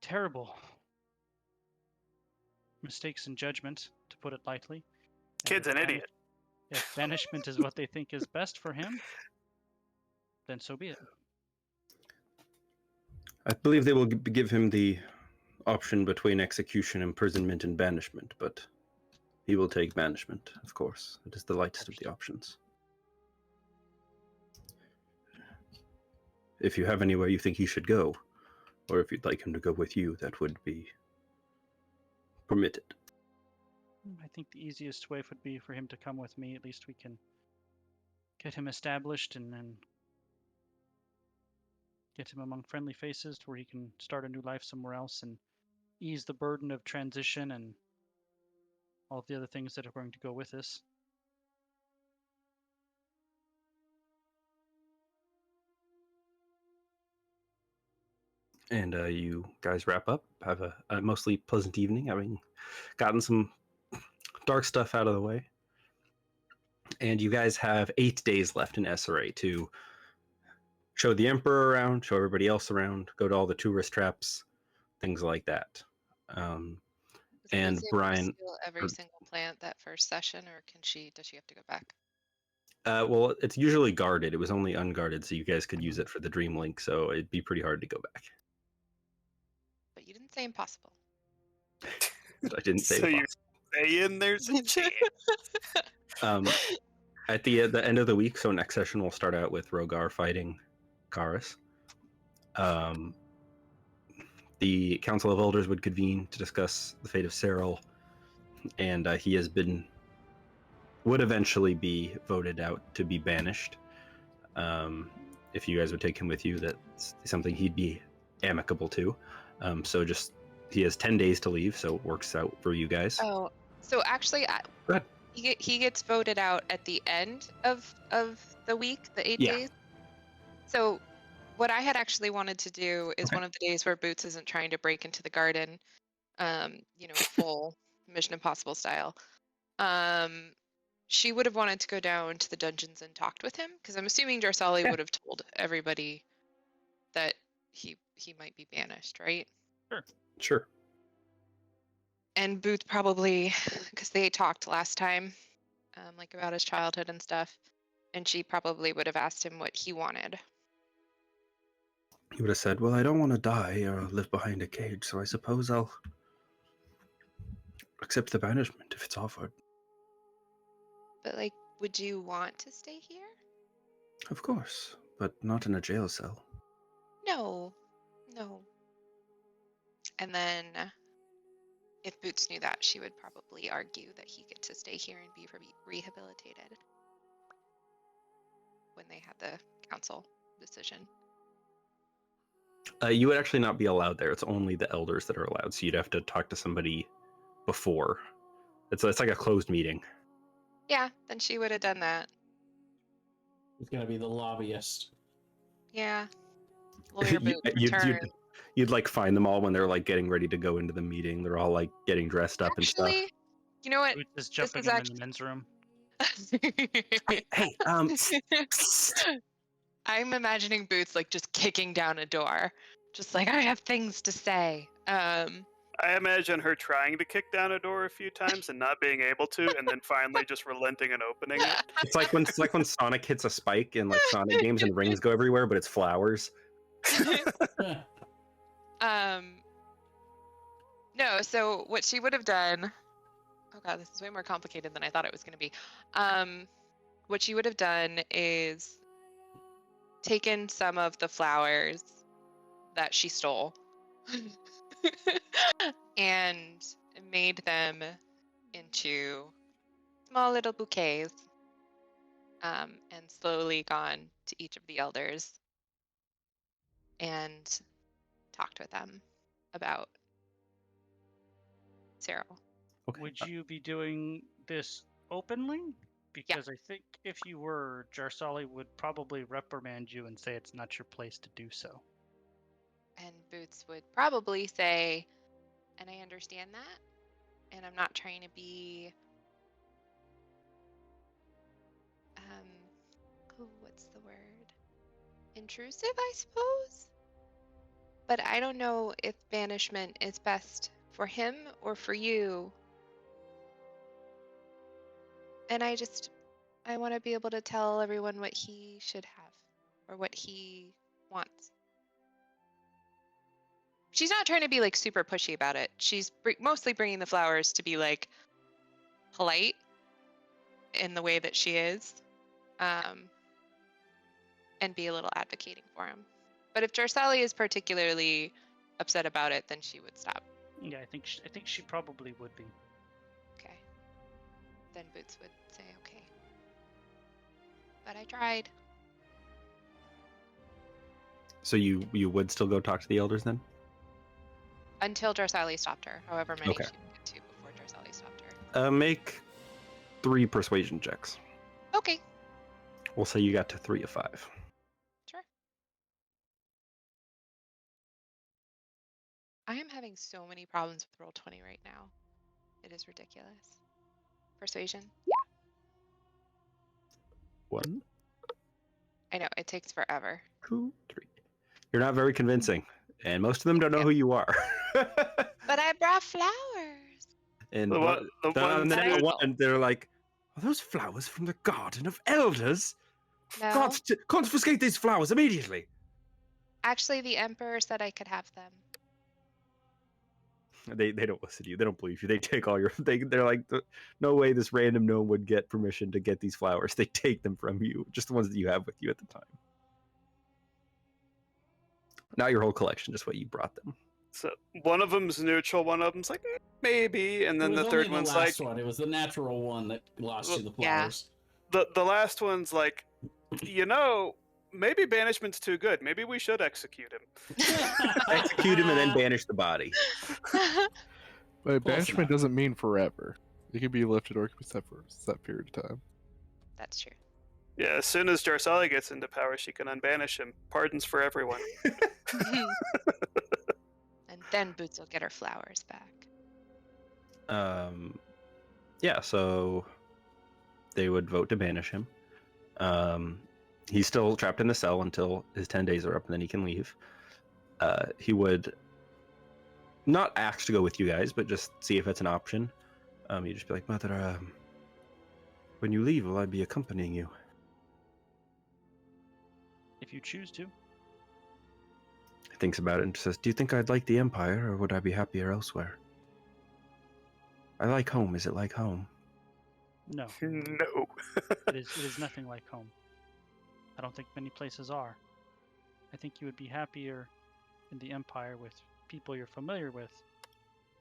Speaker 6: terrible mistakes in judgment, to put it lightly.
Speaker 4: Kid's an idiot.
Speaker 6: If banishment is what they think is best for him, then so be it.
Speaker 3: I believe they will give him the option between execution, imprisonment, and banishment, but he will take banishment, of course. It is the lightest of the options. If you have anywhere you think he should go, or if you'd like him to go with you, that would be permitted.
Speaker 6: I think the easiest way would be for him to come with me. At least we can get him established and then get him among friendly faces to where he can start a new life somewhere else and ease the burden of transition and all of the other things that are going to go with this.
Speaker 3: And you guys wrap up, have a mostly pleasant evening, having gotten some dark stuff out of the way. And you guys have 8 days left in SRA to show the Emperor around, show everybody else around, go to all the tourist traps, things like that. And Brian,
Speaker 5: steal every single plant that first session, or does she have to go back?
Speaker 3: well, it's usually guarded. It was only unguarded, so you guys could use it for the Dream Link, so it'd be pretty hard to go back.
Speaker 5: But you didn't say impossible.
Speaker 3: I didn't say
Speaker 4: So
Speaker 3: impossible.
Speaker 4: you're saying there's a chance.
Speaker 3: At the end of the week, so next session we'll start out with Rogar fighting Khuros. The Council of Elders would convene to discuss the fate of Cyril, and he would eventually be voted out to be banished. If you guys would take him with you, that's something he'd be amicable to. So just he has 10 days to leave, so it works out for you guys.
Speaker 5: Oh, so actually,
Speaker 3: Go ahead.
Speaker 5: he gets voted out at the end of the week, the 8 days. So what I had actually wanted to do is one of the days where Boots isn't trying to break into the garden, full Mission Impossible style. She would have wanted to go down to the dungeons and talked with him, because I'm assuming Jarsali would have told everybody that he might be banished, right?
Speaker 3: Sure.
Speaker 5: And Boots probably, because they talked last time, about his childhood and stuff, and she probably would have asked him what he wanted.
Speaker 3: He would have said, "Well, I don't want to die or live behind a cage, so I suppose I'll accept the banishment if it's offered."
Speaker 5: But, would you want to stay here?
Speaker 3: Of course, but not in a jail cell.
Speaker 5: No. And then if Boots knew that, she would probably argue that he get to stay here and be rehabilitated when they had the council decision.
Speaker 3: You would actually not be allowed there. It's only the elders that are allowed. So you'd have to talk to somebody before. It's like a closed meeting.
Speaker 5: Yeah, then she would have done that.
Speaker 2: It's gonna be the lobbyist.
Speaker 5: Yeah. Lawyer Boots
Speaker 3: You'd like find them all when they're like getting ready to go into the meeting. They're all like getting dressed up and stuff.
Speaker 5: Actually, you know what?
Speaker 6: Boots is jumping
Speaker 5: is
Speaker 6: him
Speaker 5: actually-
Speaker 6: in the men's room.
Speaker 3: Hey,
Speaker 5: I'm imagining Boots like just kicking down a door, just like I have things to say.
Speaker 4: I imagine her trying to kick down a door a few times and not being able to, and then finally just relenting and opening it.
Speaker 3: it's like when Sonic hits a spike in like Sonic games and rings go everywhere, but it's flowers.
Speaker 5: No, so what she would have done, oh god, this is way more complicated than I thought it was going to be. What she would have done is taken some of the flowers that she stole and made them into small little bouquets, and slowly gone to each of the elders and talked with them about Cyril.
Speaker 3: Okay.
Speaker 6: Would you be doing this openly? Because I think if you were, Jarsali would probably reprimand you and say it's not your place to do so.
Speaker 5: And Boots would probably say, and I understand that, and I'm not trying to be, what's the word? Intrusive, I suppose? But I don't know if banishment is best for him or for you. And I want to be able to tell everyone what he should have or what he wants. She's not trying to be like super pushy about it. She's mostly bringing the flowers to be like polite in the way that she is, and be a little advocating for him. But if Jarsali is particularly upset about it, then she would stop.
Speaker 6: Yeah, I think she probably would be.
Speaker 5: Okay. Then Boots would say, okay. But I tried.
Speaker 3: So you would still go talk to the elders then?
Speaker 5: Until Jarsali stopped her, however many
Speaker 3: Okay.
Speaker 5: she would get to before Jarsali stopped her.
Speaker 3: Make 3 persuasion checks.
Speaker 5: Okay,
Speaker 3: We'll say you got to 3 of 5.
Speaker 5: sure. I am having so many problems with Roll20 right now. It is ridiculous. Persuasion? Yeah.
Speaker 3: 1,
Speaker 5: I know, it takes forever.
Speaker 3: 2, 3. You're not very convincing, and most of them don't know who you are.
Speaker 5: But I brought flowers.
Speaker 3: And
Speaker 4: The one- the ones
Speaker 3: then
Speaker 5: that-
Speaker 3: and they're like, "Are those flowers from the Garden of Elders?
Speaker 5: No,
Speaker 3: Confiscate these flowers immediately!"
Speaker 5: actually the Emperor said I could have them.
Speaker 3: They don't listen to you. They don't believe you. They take all your. They're like, no way this random gnome would get permission to get these flowers. They take them from you, just the ones that you have with you at the time. Not your whole collection, just what you brought them.
Speaker 4: So one of them's neutral, one of them's like maybe, and then
Speaker 2: It was
Speaker 4: the third
Speaker 2: only
Speaker 4: one's
Speaker 2: the
Speaker 4: like
Speaker 2: last one. It was the natural one that lost you the
Speaker 5: Yeah.
Speaker 2: flowers.
Speaker 4: the last one's like, maybe banishment's too good. Maybe we should execute him.
Speaker 3: Execute him and then banish the body.
Speaker 1: But
Speaker 2: Close
Speaker 1: banishment
Speaker 2: enough.
Speaker 1: doesn't mean forever. It can be lifted or it can be set for a set period of time.
Speaker 5: That's true.
Speaker 4: Yeah, as soon as Jarsali gets into power, she can unbanish him. Pardons for everyone.
Speaker 5: And then Boots will get her flowers back.
Speaker 3: Yeah, so they would vote to banish him. He's still trapped in the cell until his 10 days are up, and then he can leave. He would not ask to go with you guys, but just see if it's an option. You'd just be like, "Mother, when you leave, will I be accompanying you?"
Speaker 6: If you choose to.
Speaker 3: Thinks about it and says, "Do you think I'd like the Empire, or would I be happier elsewhere? I like home. Is it like home?"
Speaker 6: No,
Speaker 4: No.
Speaker 6: it is nothing like home. I don't think many places are. I think you would be happier in the Empire with people you're familiar with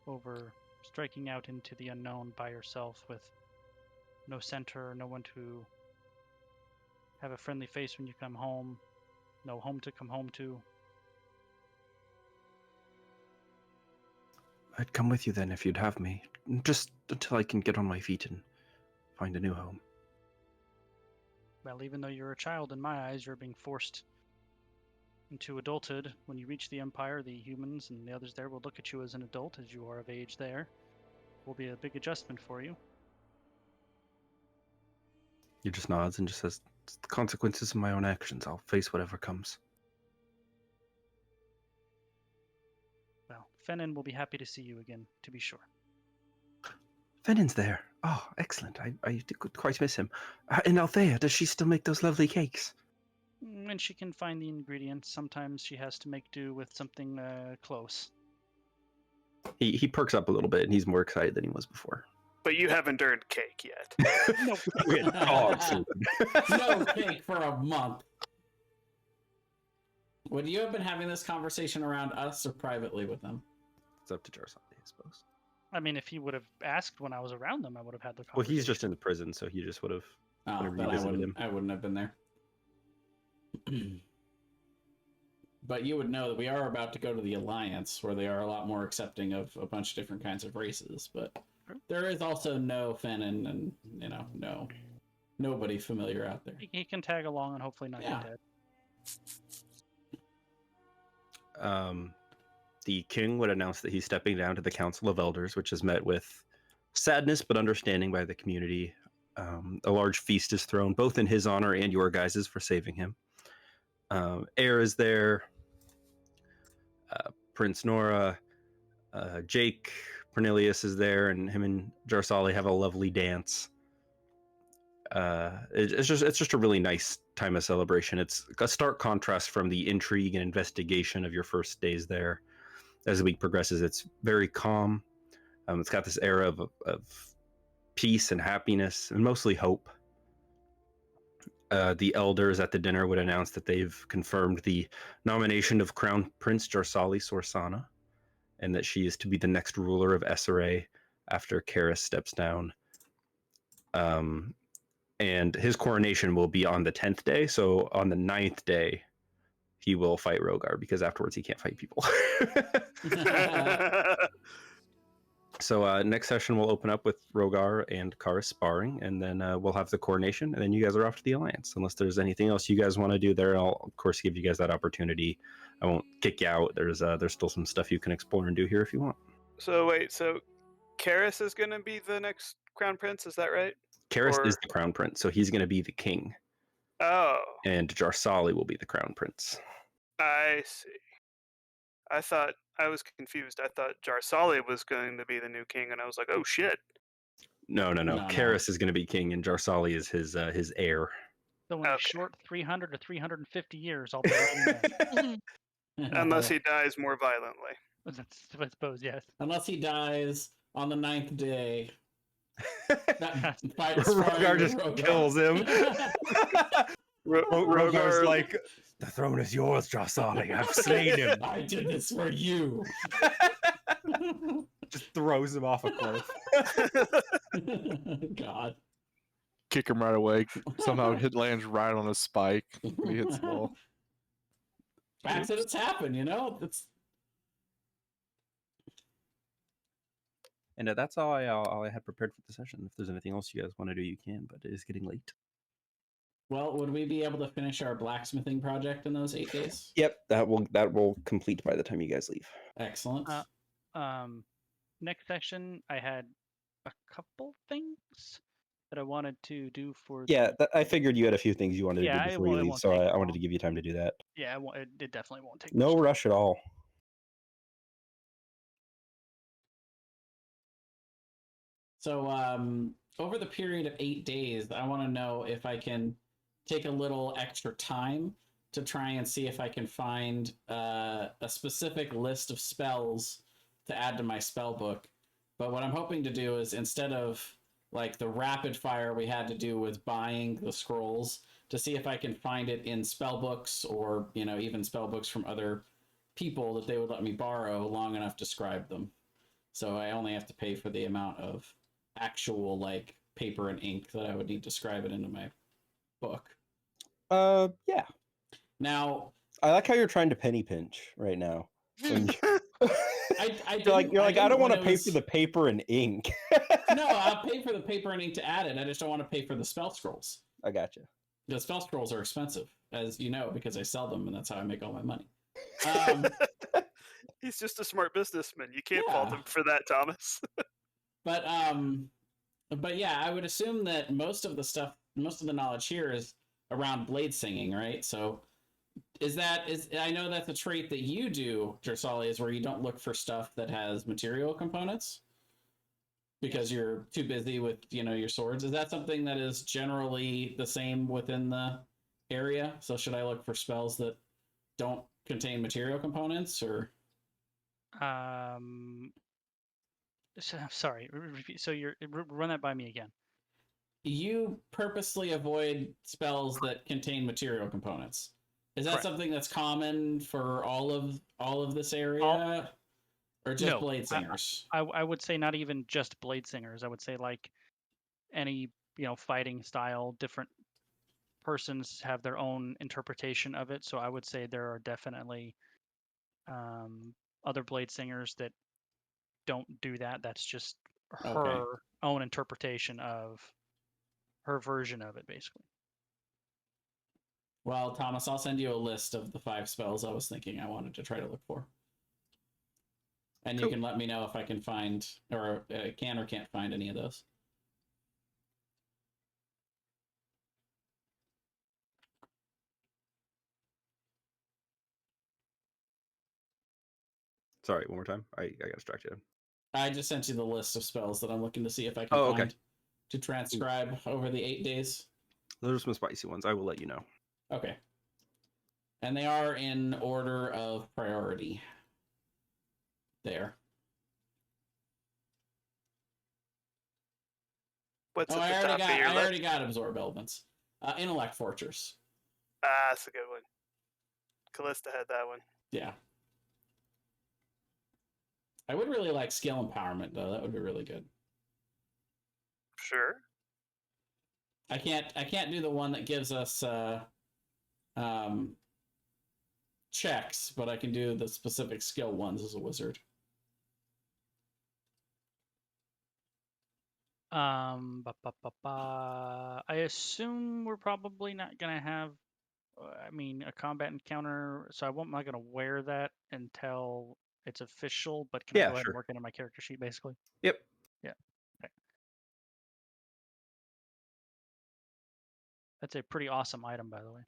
Speaker 6: over striking out into the unknown by yourself with no center, no one to have a friendly face when you come home, no home to come home to.
Speaker 3: I'd come with you then if you'd have me, just until I can get on my feet and find a new home.
Speaker 6: Well, even though you're a child in my eyes, you're being forced into adulthood. When you reach the Empire, the humans and the others there will look at you as an adult, as you are of age there. It will be a big adjustment for you.
Speaker 3: He just nods and just says, "It's the consequences of my own actions. I'll face whatever comes."
Speaker 6: Well, Fennin will be happy to see you again, to be sure.
Speaker 3: Fennin's there. Oh, excellent. I could quite miss him. And Althea, does she still make those lovely cakes?
Speaker 6: When she can find the ingredients, sometimes she has to make do with something close.
Speaker 3: He perks up a little bit, and he's more excited than he was before.
Speaker 4: But you haven't earned cake yet.
Speaker 6: No,
Speaker 3: We had dog food.
Speaker 2: No cake for a month. Would you have been having this conversation around us or privately with them?
Speaker 3: It's up to Jarsali, I suppose.
Speaker 6: I mean, if he would have asked when I was around them, I would have had the
Speaker 3: Well,
Speaker 6: conversation.
Speaker 3: he's just in the prison, so he just would have.
Speaker 2: Oh,
Speaker 3: Whenever you
Speaker 2: then
Speaker 3: visited him.
Speaker 2: I wouldn't have been there. But you would know that we are about to go to the Alliance, where they are a lot more accepting of a bunch of different kinds of races. But there is also no Fennin and, nobody familiar out there.
Speaker 6: He can tag along and hopefully not
Speaker 2: Yeah.
Speaker 6: get dead.
Speaker 3: The king would announce that he's stepping down to the Council of Elders, which is met with sadness but understanding by the community. A large feast is thrown, both in his honor and your guys's, for saving him. Heir is there. Prince Nora, Jake, Cornelius is there, and him and Jarsali have a lovely dance. It's just a really nice time of celebration. It's a stark contrast from the intrigue and investigation of your first days there. As the week progresses, it's very calm. It's got this era of peace and happiness, and mostly hope. The elders at the dinner would announce that they've confirmed the nomination of Crown Prince Jarsali Sorsana, and that she is to be the next ruler of SRA after Khuros steps down. And his coronation will be on the 10th day, so on the 9th day, he will fight Rogar, because afterwards he can't fight people. So next session we'll open up with Rogar and Khuros sparring, and then we'll have the coronation, and then you guys are off to the Alliance. Unless there's anything else you guys want to do there, I'll of course give you guys that opportunity. I won't kick you out. There's still some stuff you can explore and do here if you want.
Speaker 4: So wait, so Khuros is going to be the next crown prince, is that right?
Speaker 3: Khuros is the crown prince, so he's going to be the king.
Speaker 4: Oh.
Speaker 3: And Jarsali will be the crown prince.
Speaker 4: I see. I was confused. I thought Jarsali was going to be the new king, and I was like, oh shit.
Speaker 3: No. Khuros is going to be king, and Jarsali is his heir.
Speaker 6: So in a short 300 to 350 years, I'll be right
Speaker 4: Unless he dies more violently.
Speaker 6: I suppose, yes.
Speaker 2: Unless he dies on the 9th day.
Speaker 3: Rogar just kills him. Rogar's like, the throne is yours, Jarsali. I've slain him.
Speaker 2: I did this for you.
Speaker 3: Just throws him off a cliff.
Speaker 2: God.
Speaker 1: Kick him right away. Somehow it lands right on a spike. He hits the wall.
Speaker 2: Accidents happen, It's...
Speaker 3: And that's all I had prepared for the session. If there's anything else you guys want to do, you can, but it is getting late.
Speaker 2: Well, would we be able to finish our blacksmithing project in those 8 days?
Speaker 3: Yep, that will complete by the time you guys leave.
Speaker 2: Excellent.
Speaker 6: Next session, I had a couple things that I wanted to do for.
Speaker 3: Yeah, I figured you had a few things you wanted to do before you leave, so I wanted to give you time to do that.
Speaker 6: Yeah, it definitely won't take.
Speaker 3: No rush at all.
Speaker 2: So, over the period of 8 days, I want to know if I can take a little extra time to try and see if I can find a specific list of spells to add to my spell book. But what I'm hoping to do is, instead of like the rapid fire we had to do with buying the scrolls, to see if I can find it in spell books, or even spell books from other people that they would let me borrow long enough to scribe them. So I only have to pay for the amount of actual like paper and ink that I would need to scribe it into my book.
Speaker 7: Yeah.
Speaker 2: Now,
Speaker 7: I like how you're trying to penny pinch right now. When you're like, I
Speaker 2: didn't
Speaker 7: don't want
Speaker 2: when
Speaker 7: to
Speaker 2: it
Speaker 7: pay
Speaker 2: was-
Speaker 7: for the paper and ink.
Speaker 2: No, I'll pay for the paper and ink to add it. I just don't want to pay for the spell scrolls.
Speaker 7: I gotcha.
Speaker 2: The spell scrolls are expensive, as you know, because I sell them, and that's how I make all my money.
Speaker 4: He's just a smart businessman. You can't fault
Speaker 2: Yeah.
Speaker 4: him for that, Thomas.
Speaker 2: But yeah, I would assume that most of the knowledge here is around blade singing, right? So I know that's a trait that you do, Drasali, is where you don't look for stuff that has material components because you're too busy with, your swords. Is that something that is generally the same within the area? So should I look for spells that don't contain material components, or?
Speaker 6: So, sorry. So run that by me again.
Speaker 2: You purposely avoid spells that contain material components. Is that
Speaker 6: Correct.
Speaker 2: something that's common for all of this area, or just
Speaker 6: No,
Speaker 2: blade singers?
Speaker 6: I would say not even just blade singers. I would say like any fighting style. Different persons have their own interpretation of it. So I would say there are definitely other blade singers that don't do that. That's just her own interpretation of her version of it, basically.
Speaker 2: Well, Thomas, I'll send you a list of the 5 spells I was thinking I wanted to try to look for. And you can let me know if I can find, or can or can't find any of those.
Speaker 3: Sorry, one more time. I got distracted.
Speaker 2: I just sent you the list of spells that I'm looking to see if I can find to transcribe over the 8 days.
Speaker 3: Those are some spicy ones. I will let you know.
Speaker 2: Okay. And they are in order of priority. There.
Speaker 4: What's
Speaker 2: I
Speaker 4: at the top of your list?
Speaker 2: already got Absorb Elements. Intellect Fortress.
Speaker 4: That's a good one. Callista had that one.
Speaker 2: Yeah. I would really like Skill Empowerment, though. That would be really good.
Speaker 4: Sure.
Speaker 2: I can't do the one that gives us checks, but I can do the specific skill ones as a wizard.
Speaker 6: I assume we're probably not gonna have, a combat encounter. So I'm not gonna wear that until it's official. But can I go ahead and work into my character sheet, basically?
Speaker 3: Yep.
Speaker 6: Yeah. Okay. That's a pretty awesome item, by the way.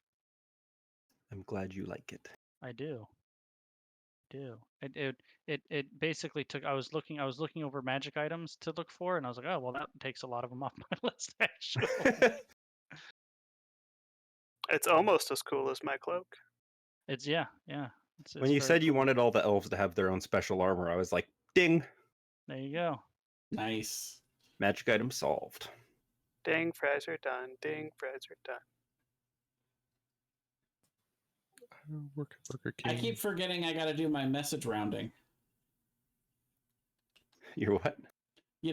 Speaker 3: I'm glad you like it.
Speaker 6: I do. It basically took. I was looking over magic items to look for, and I was like, oh well, that takes a lot of them off my list, actually.
Speaker 4: It's almost as cool as my cloak.
Speaker 6: It's yeah. It's
Speaker 3: when you
Speaker 6: very
Speaker 3: said you
Speaker 6: cool.
Speaker 3: wanted all the elves to have their own special armor, I was like, ding.
Speaker 6: There you go.
Speaker 2: Nice.
Speaker 3: Magic item solved.
Speaker 4: Ding, fries are done. Ding, fries are done.
Speaker 2: I keep forgetting I gotta do my message rounding.
Speaker 3: You're what?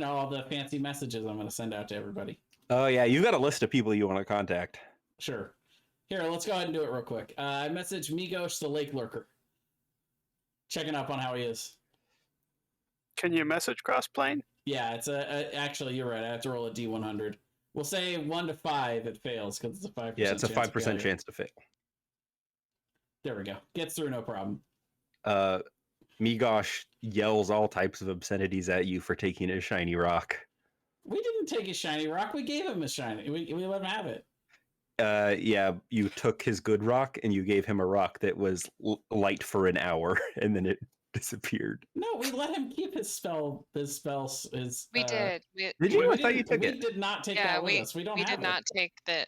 Speaker 2: All the fancy messages I'm gonna send out to everybody.
Speaker 3: Oh yeah, you've got a list of people you want to contact.
Speaker 2: Sure. Here, let's go ahead and do it real quick. I messaged Migos the Lake Lurker. Checking up on how he is.
Speaker 4: Can you message cross-plane?
Speaker 2: Yeah, it's actually, you're right. I have to roll a D100. We'll say 1 to 5 it fails because it's a 5%.
Speaker 3: Yeah, it's a 5% chance to fail.
Speaker 2: There we go. Gets through, no problem.
Speaker 3: Migosh yells all types of obscenities at you for taking a shiny rock.
Speaker 2: We didn't take his shiny rock. We gave him a shiny. We let him have it.
Speaker 3: Yeah, you took his good rock and you gave him a rock that was light for an hour, and then it disappeared.
Speaker 2: No, we let him keep his spell.
Speaker 5: We did.
Speaker 3: Did you? I thought you took it.
Speaker 2: We did not take that with us. We
Speaker 5: did not take the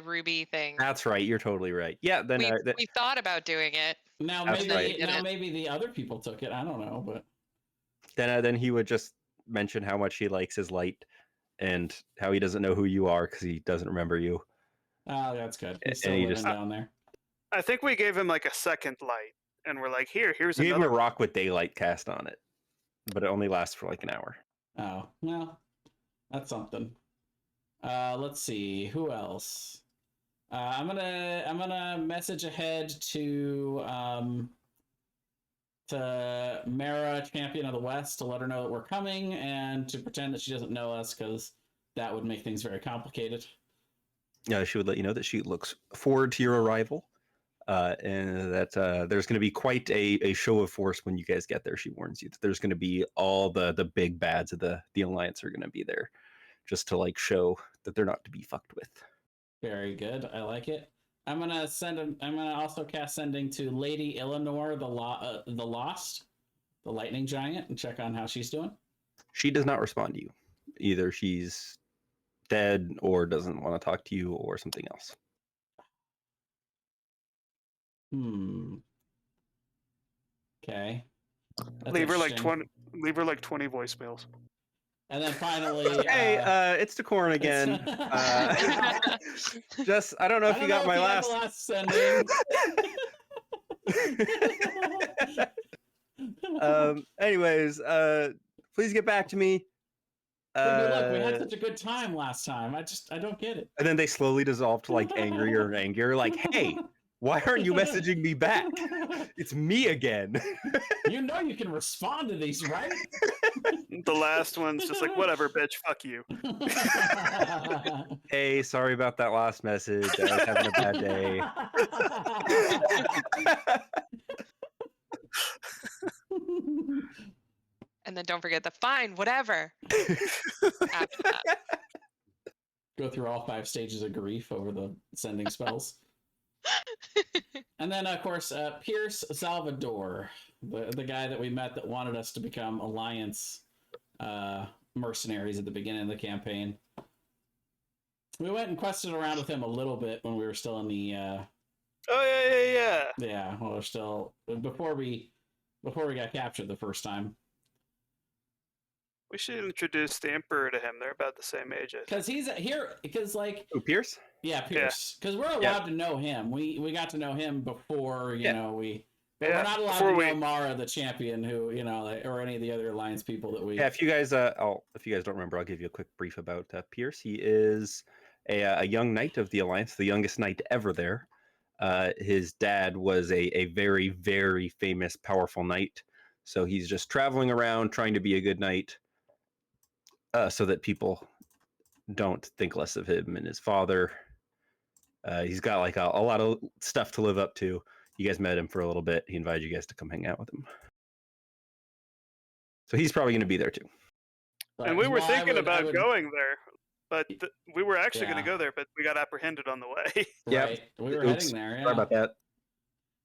Speaker 5: ruby thing.
Speaker 3: That's right. You're totally right. Yeah. Then
Speaker 5: we thought about doing it.
Speaker 2: Now maybe the other people took it. I don't know, but
Speaker 3: then he would just mention how much he likes his light and how he doesn't know who you are because he doesn't remember you.
Speaker 2: Oh, that's good. He's
Speaker 3: And
Speaker 2: still
Speaker 3: he
Speaker 2: living down there.
Speaker 4: I think we gave him like a second light, and we're like, here's
Speaker 3: You gave him
Speaker 4: another
Speaker 3: a rock with daylight cast on it. but it only lasts for like an hour.
Speaker 2: Oh, well, that's something. Let's see, who else? I'm gonna message ahead to Mara, Champion of the West, to let her know that we're coming, and to pretend that she doesn't know us, because that would make things very complicated.
Speaker 3: She would let you know that she looks forward to your arrival, and that there's going to be quite a show of force when you guys get there. She warns you that there's going to be all the big bads of the Alliance are going to be there, just to like show that they're not to be fucked with.
Speaker 2: Very good. I like it. I'm gonna also cast sending to Lady Eleanor, the Lost, the lightning giant, and check on how she's doing.
Speaker 3: She does not respond to you. Either she's dead or doesn't want to talk to you or something else.
Speaker 2: Okay.
Speaker 4: Leave her like 20 voicemails.
Speaker 2: And then finally,
Speaker 3: hey, it's Decorin again. Just, I don't know if you got my last
Speaker 2: sending.
Speaker 3: Anyways, please get back to me.
Speaker 2: Look, we had such a good time last time. I don't get it.
Speaker 3: And then they slowly dissolve to like angrier and angrier. Like, hey, why aren't you messaging me back? It's me again.
Speaker 2: You know you can respond to these, right?
Speaker 4: The last one's just like, whatever, bitch, fuck you.
Speaker 3: Hey, sorry about that last message. I was having a bad day.
Speaker 5: And then don't forget the fine, whatever. After that.
Speaker 2: Go through all 5 stages of grief over the sending spells. And then, of course, Pierce Salvador, the guy that we met that wanted us to become Alliance mercenaries at the beginning of the campaign. We went and quested around with him a little bit when we were still in the... Yeah, well, we're still... Before we got captured the first time.
Speaker 4: We should introduce the Emperor to him. They're about the same age.
Speaker 2: Because he's here, because like...
Speaker 3: Oh, Pierce?
Speaker 2: Yeah, Pierce. Because we're allowed to know him. We got to know him before, you know, we... But we're not allowed to know Mara, the champion, who, you know, or any of the other Alliance people that we...
Speaker 3: Yeah, if you guys don't remember, I'll give you a quick brief about Pierce. He is a young knight of the Alliance, the youngest knight ever there. His dad was a very, very famous, powerful knight. So he's just traveling around trying to be a good knight so that people don't think less of him and his father. He's got like a lot of stuff to live up to. You guys met him for a little bit. He invited you guys to come hang out with him. So he's probably going to be there too.
Speaker 4: And we were thinking about going there, but we were actually going to go there, but we got apprehended on the way.
Speaker 2: Yeah, we were heading there. Yeah.
Speaker 3: Sorry about that.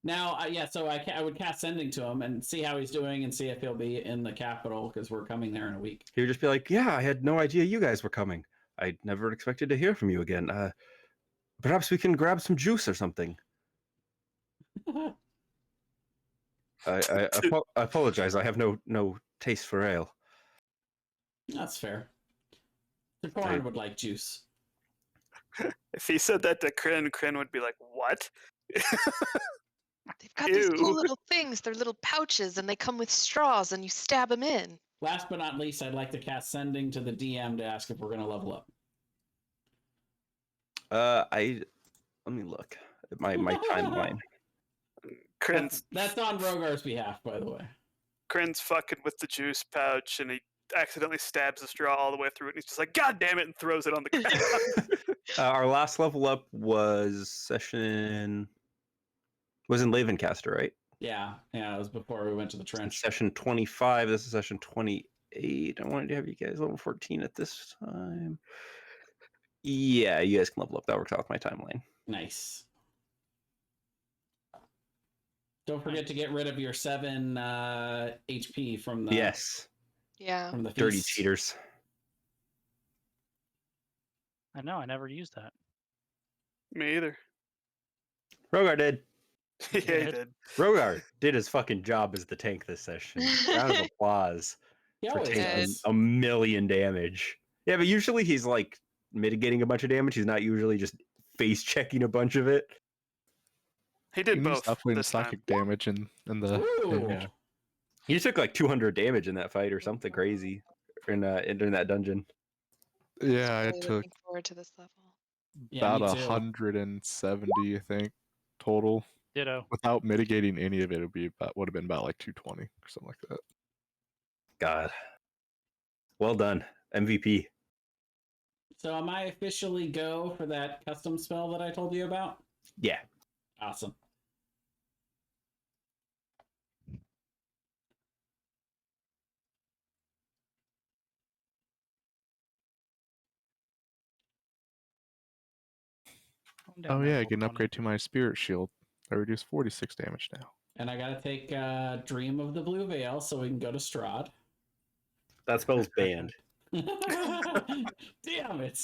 Speaker 2: Now, so I would cast sending to him and see how he's doing and see if he'll be in the capital, because we're coming there in a week.
Speaker 3: He would just be like, yeah, I had no idea you guys were coming. I never expected to hear from you again. Perhaps we can grab some juice or something. I apologize. I have no taste for ale.
Speaker 2: That's fair. Decorin would like juice.
Speaker 4: If he said that to Kryn would be like, what?
Speaker 5: They've got these cool little things. They're little pouches, and they come with straws, and you stab them in.
Speaker 2: Last but not least, I'd like to cast sending to the DM to ask if we're going to level up.
Speaker 3: Let me look at my timeline.
Speaker 2: That's on Rogar's behalf, by the way.
Speaker 4: Kryn's fucking with the juice pouch, and he accidentally stabs the straw all the way through it, and he's just like, God damn it, and throws it on the ground.
Speaker 3: Our last level up was in Lavencaster, right?
Speaker 2: Yeah, it was before we went to the trench.
Speaker 3: Session 25, this is session 28. I wanted to have you guys level 14 at this time. Yeah, you guys can level up. That works out with my timeline.
Speaker 2: Nice. Don't forget to get rid of your 7 HP from the...
Speaker 3: Yes.
Speaker 5: Yeah.
Speaker 2: From the feast.
Speaker 3: Dirty cheaters.
Speaker 6: I know, I never used that.
Speaker 4: Me either.
Speaker 3: Rogar did.
Speaker 4: Yeah, he did.
Speaker 3: Rogar did his fucking job as the tank this session. Round of applause for taking a million damage. Yeah, but usually he's like mitigating a bunch of damage. He's not usually just face checking a bunch of it.
Speaker 4: He did both.
Speaker 1: Up with psychic damage and the damage.
Speaker 3: You took like 200 damage in that fight or something crazy in that dungeon.
Speaker 1: Yeah, I
Speaker 5: Really
Speaker 1: took
Speaker 5: looking forward to this level.
Speaker 2: Yeah,
Speaker 1: about
Speaker 2: me too.
Speaker 1: 170, I think, total.
Speaker 6: Ditto.
Speaker 1: Without mitigating any of it, would have been about like 220 or something like that.
Speaker 3: God. Well done. MVP.
Speaker 2: So am I officially go for that custom spell that I told you about?
Speaker 3: Yeah.
Speaker 2: Awesome.
Speaker 6: Calm down
Speaker 1: Oh
Speaker 6: there,
Speaker 1: yeah, I
Speaker 6: little
Speaker 1: get an
Speaker 6: bunny.
Speaker 1: upgrade to my spirit shield. I reduce 46 damage now.
Speaker 2: And I gotta take Dream of the Blue Veil so we can go to Strahd.
Speaker 3: That spell's banned.
Speaker 2: Damn it.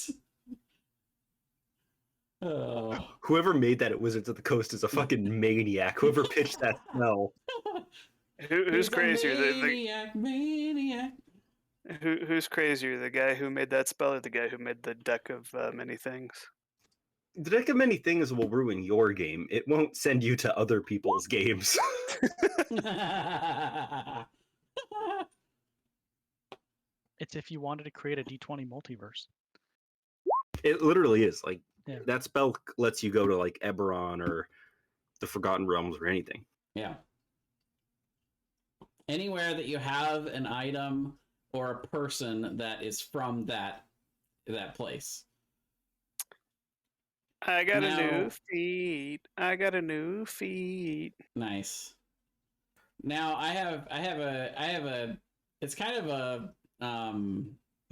Speaker 2: Oh.
Speaker 3: Whoever made that at Wizards of the Coast is a fucking maniac. Whoever pitched that spell.
Speaker 4: Who's
Speaker 2: He's a
Speaker 4: crazier?
Speaker 2: Maniac.
Speaker 4: Who's crazier? The guy who made that spell or the guy who made the deck of many things?
Speaker 3: The deck of many things will ruin your game. It won't send you to other people's games.
Speaker 6: It's if you wanted to create a D20 multiverse.
Speaker 3: It literally is. Like,
Speaker 6: Yeah.
Speaker 3: that spell lets you go to like Eberron or the Forgotten Realms or anything.
Speaker 2: Yeah. Anywhere that you have an item or a person that is from that place.
Speaker 4: I got
Speaker 2: Now-
Speaker 4: a new feat. I got a new feat.
Speaker 2: Nice. Now I have a it's kind of a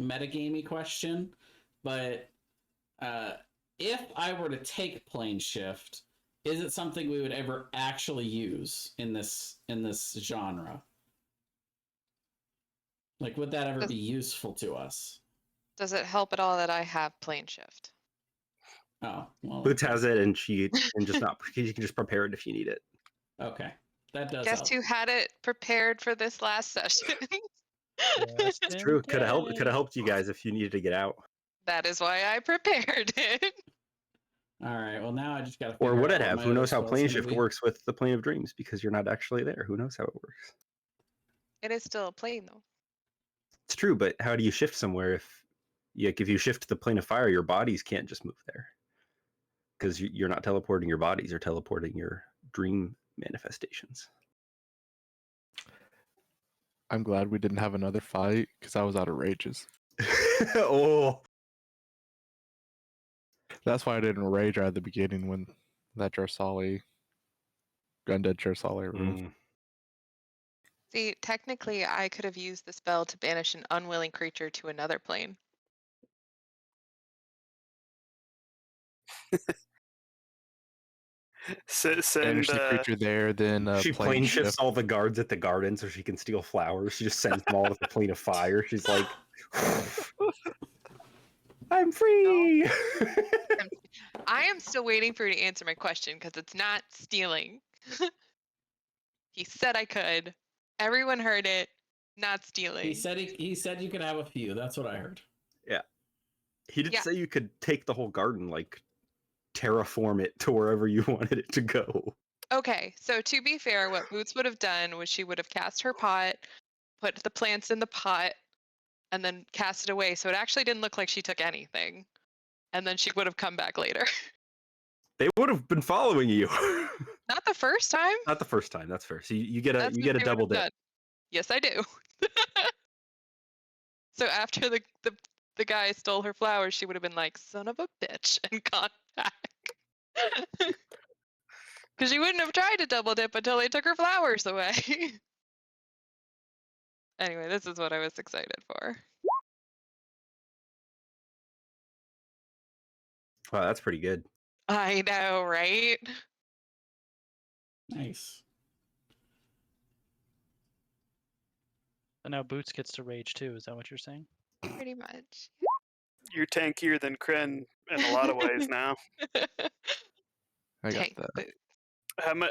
Speaker 2: metagamey question, but if I were to take plane shift, is it something we would ever actually use in this genre? Like, would that ever be useful to us?
Speaker 5: Does it help at all that I have plane shift?
Speaker 2: Oh, well.
Speaker 3: Boots has it, and she can just not. You can just prepare it if you need it.
Speaker 2: Okay, that does.
Speaker 5: Guess
Speaker 2: help.
Speaker 5: who had it prepared for this last session?
Speaker 3: It's true. Could have helped you guys if you needed to get out.
Speaker 5: That is why I prepared it.
Speaker 2: All right. Well, now I just got to.
Speaker 3: Or would it have? Who knows how plane shift works with the plane of dreams? Because you're not actually there. Who knows how it works?
Speaker 5: It is still a plane, though.
Speaker 3: It's true, but how do you shift somewhere if you shift to the plane of fire, your bodies can't just move there? Because you're not teleporting your bodies, you're teleporting your dream manifestations.
Speaker 1: I'm glad we didn't have another fight because I was out of rages.
Speaker 3: Oh,
Speaker 1: That's why I didn't rage right at the beginning when that undead Jarsali room.
Speaker 5: See, technically, I could have used the spell to banish an unwilling creature to another plane.
Speaker 1: Banish the creature there, then
Speaker 3: she plane shifts all the guards at the garden so she can steal flowers. She just sends them all with a plane of fire. She's like, I'm free.
Speaker 5: I am still waiting for you to answer my question because it's not stealing. He said I could. Everyone heard it. Not stealing.
Speaker 2: He said you could have a few. That's what I heard.
Speaker 3: Yeah. He did say you could take the whole garden, like terraform it to wherever you wanted it to go.
Speaker 5: Okay, so to be fair, what Boots would have done was she would have cast her pot, put the plants in the pot, and then cast it away. So it actually didn't look like she took anything. And then she would have come back later.
Speaker 3: They would have been following you.
Speaker 5: Not the first time.
Speaker 3: Not the first time. That's fair. So you get a
Speaker 5: That's
Speaker 3: you
Speaker 5: what
Speaker 3: get a
Speaker 5: they
Speaker 3: double
Speaker 5: would have
Speaker 3: dip.
Speaker 5: done. Yes, I do. So after the guy stole her flowers, she would have been like, "Son of a bitch," and gone back. Because she wouldn't have tried to double dip until they took her flowers away. Anyway, this is what I was excited for.
Speaker 3: Wow, that's pretty good.
Speaker 5: I know, right?
Speaker 2: Nice.
Speaker 6: And now Boots gets to rage too. Is that what you're saying?
Speaker 5: Pretty much.
Speaker 4: You're tankier than Kren in a lot of ways now.
Speaker 1: I got
Speaker 5: Tank
Speaker 1: that.
Speaker 5: boot.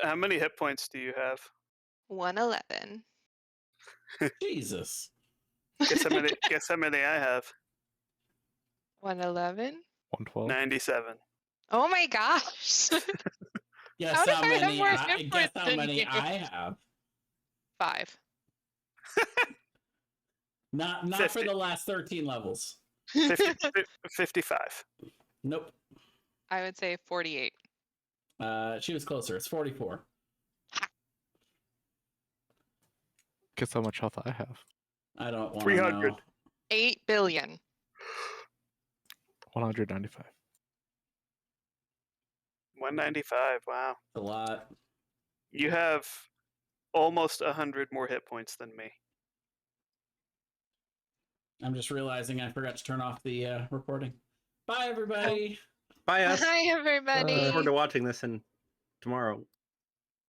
Speaker 4: How many hit points do you have?
Speaker 5: 111.
Speaker 2: Jesus.
Speaker 4: Guess how many I have?
Speaker 5: 111?
Speaker 1: 112.
Speaker 4: 97.
Speaker 5: Oh my gosh.
Speaker 2: Guess
Speaker 5: How did
Speaker 2: how
Speaker 5: I have
Speaker 2: many
Speaker 5: more
Speaker 2: I
Speaker 5: hit
Speaker 2: guess
Speaker 5: points
Speaker 2: how
Speaker 5: than
Speaker 2: many
Speaker 5: you?
Speaker 2: I have.
Speaker 5: 5.
Speaker 2: Not
Speaker 4: 50.
Speaker 2: for the last 13 levels.
Speaker 4: 55.
Speaker 2: Nope.
Speaker 5: I would say 48.
Speaker 2: She was closer. It's 44.
Speaker 1: Guess how much health I have?
Speaker 2: I don't want to
Speaker 4: 300.
Speaker 2: know.
Speaker 5: 8 billion.
Speaker 1: 195.
Speaker 4: 195. Wow.
Speaker 2: A lot.
Speaker 4: You have almost 100 more hit points than me.
Speaker 2: I'm just realizing I forgot to turn off the recording. Bye, everybody.
Speaker 3: Bye, us.
Speaker 5: Hi, everybody.
Speaker 3: Look forward to watching this tomorrow.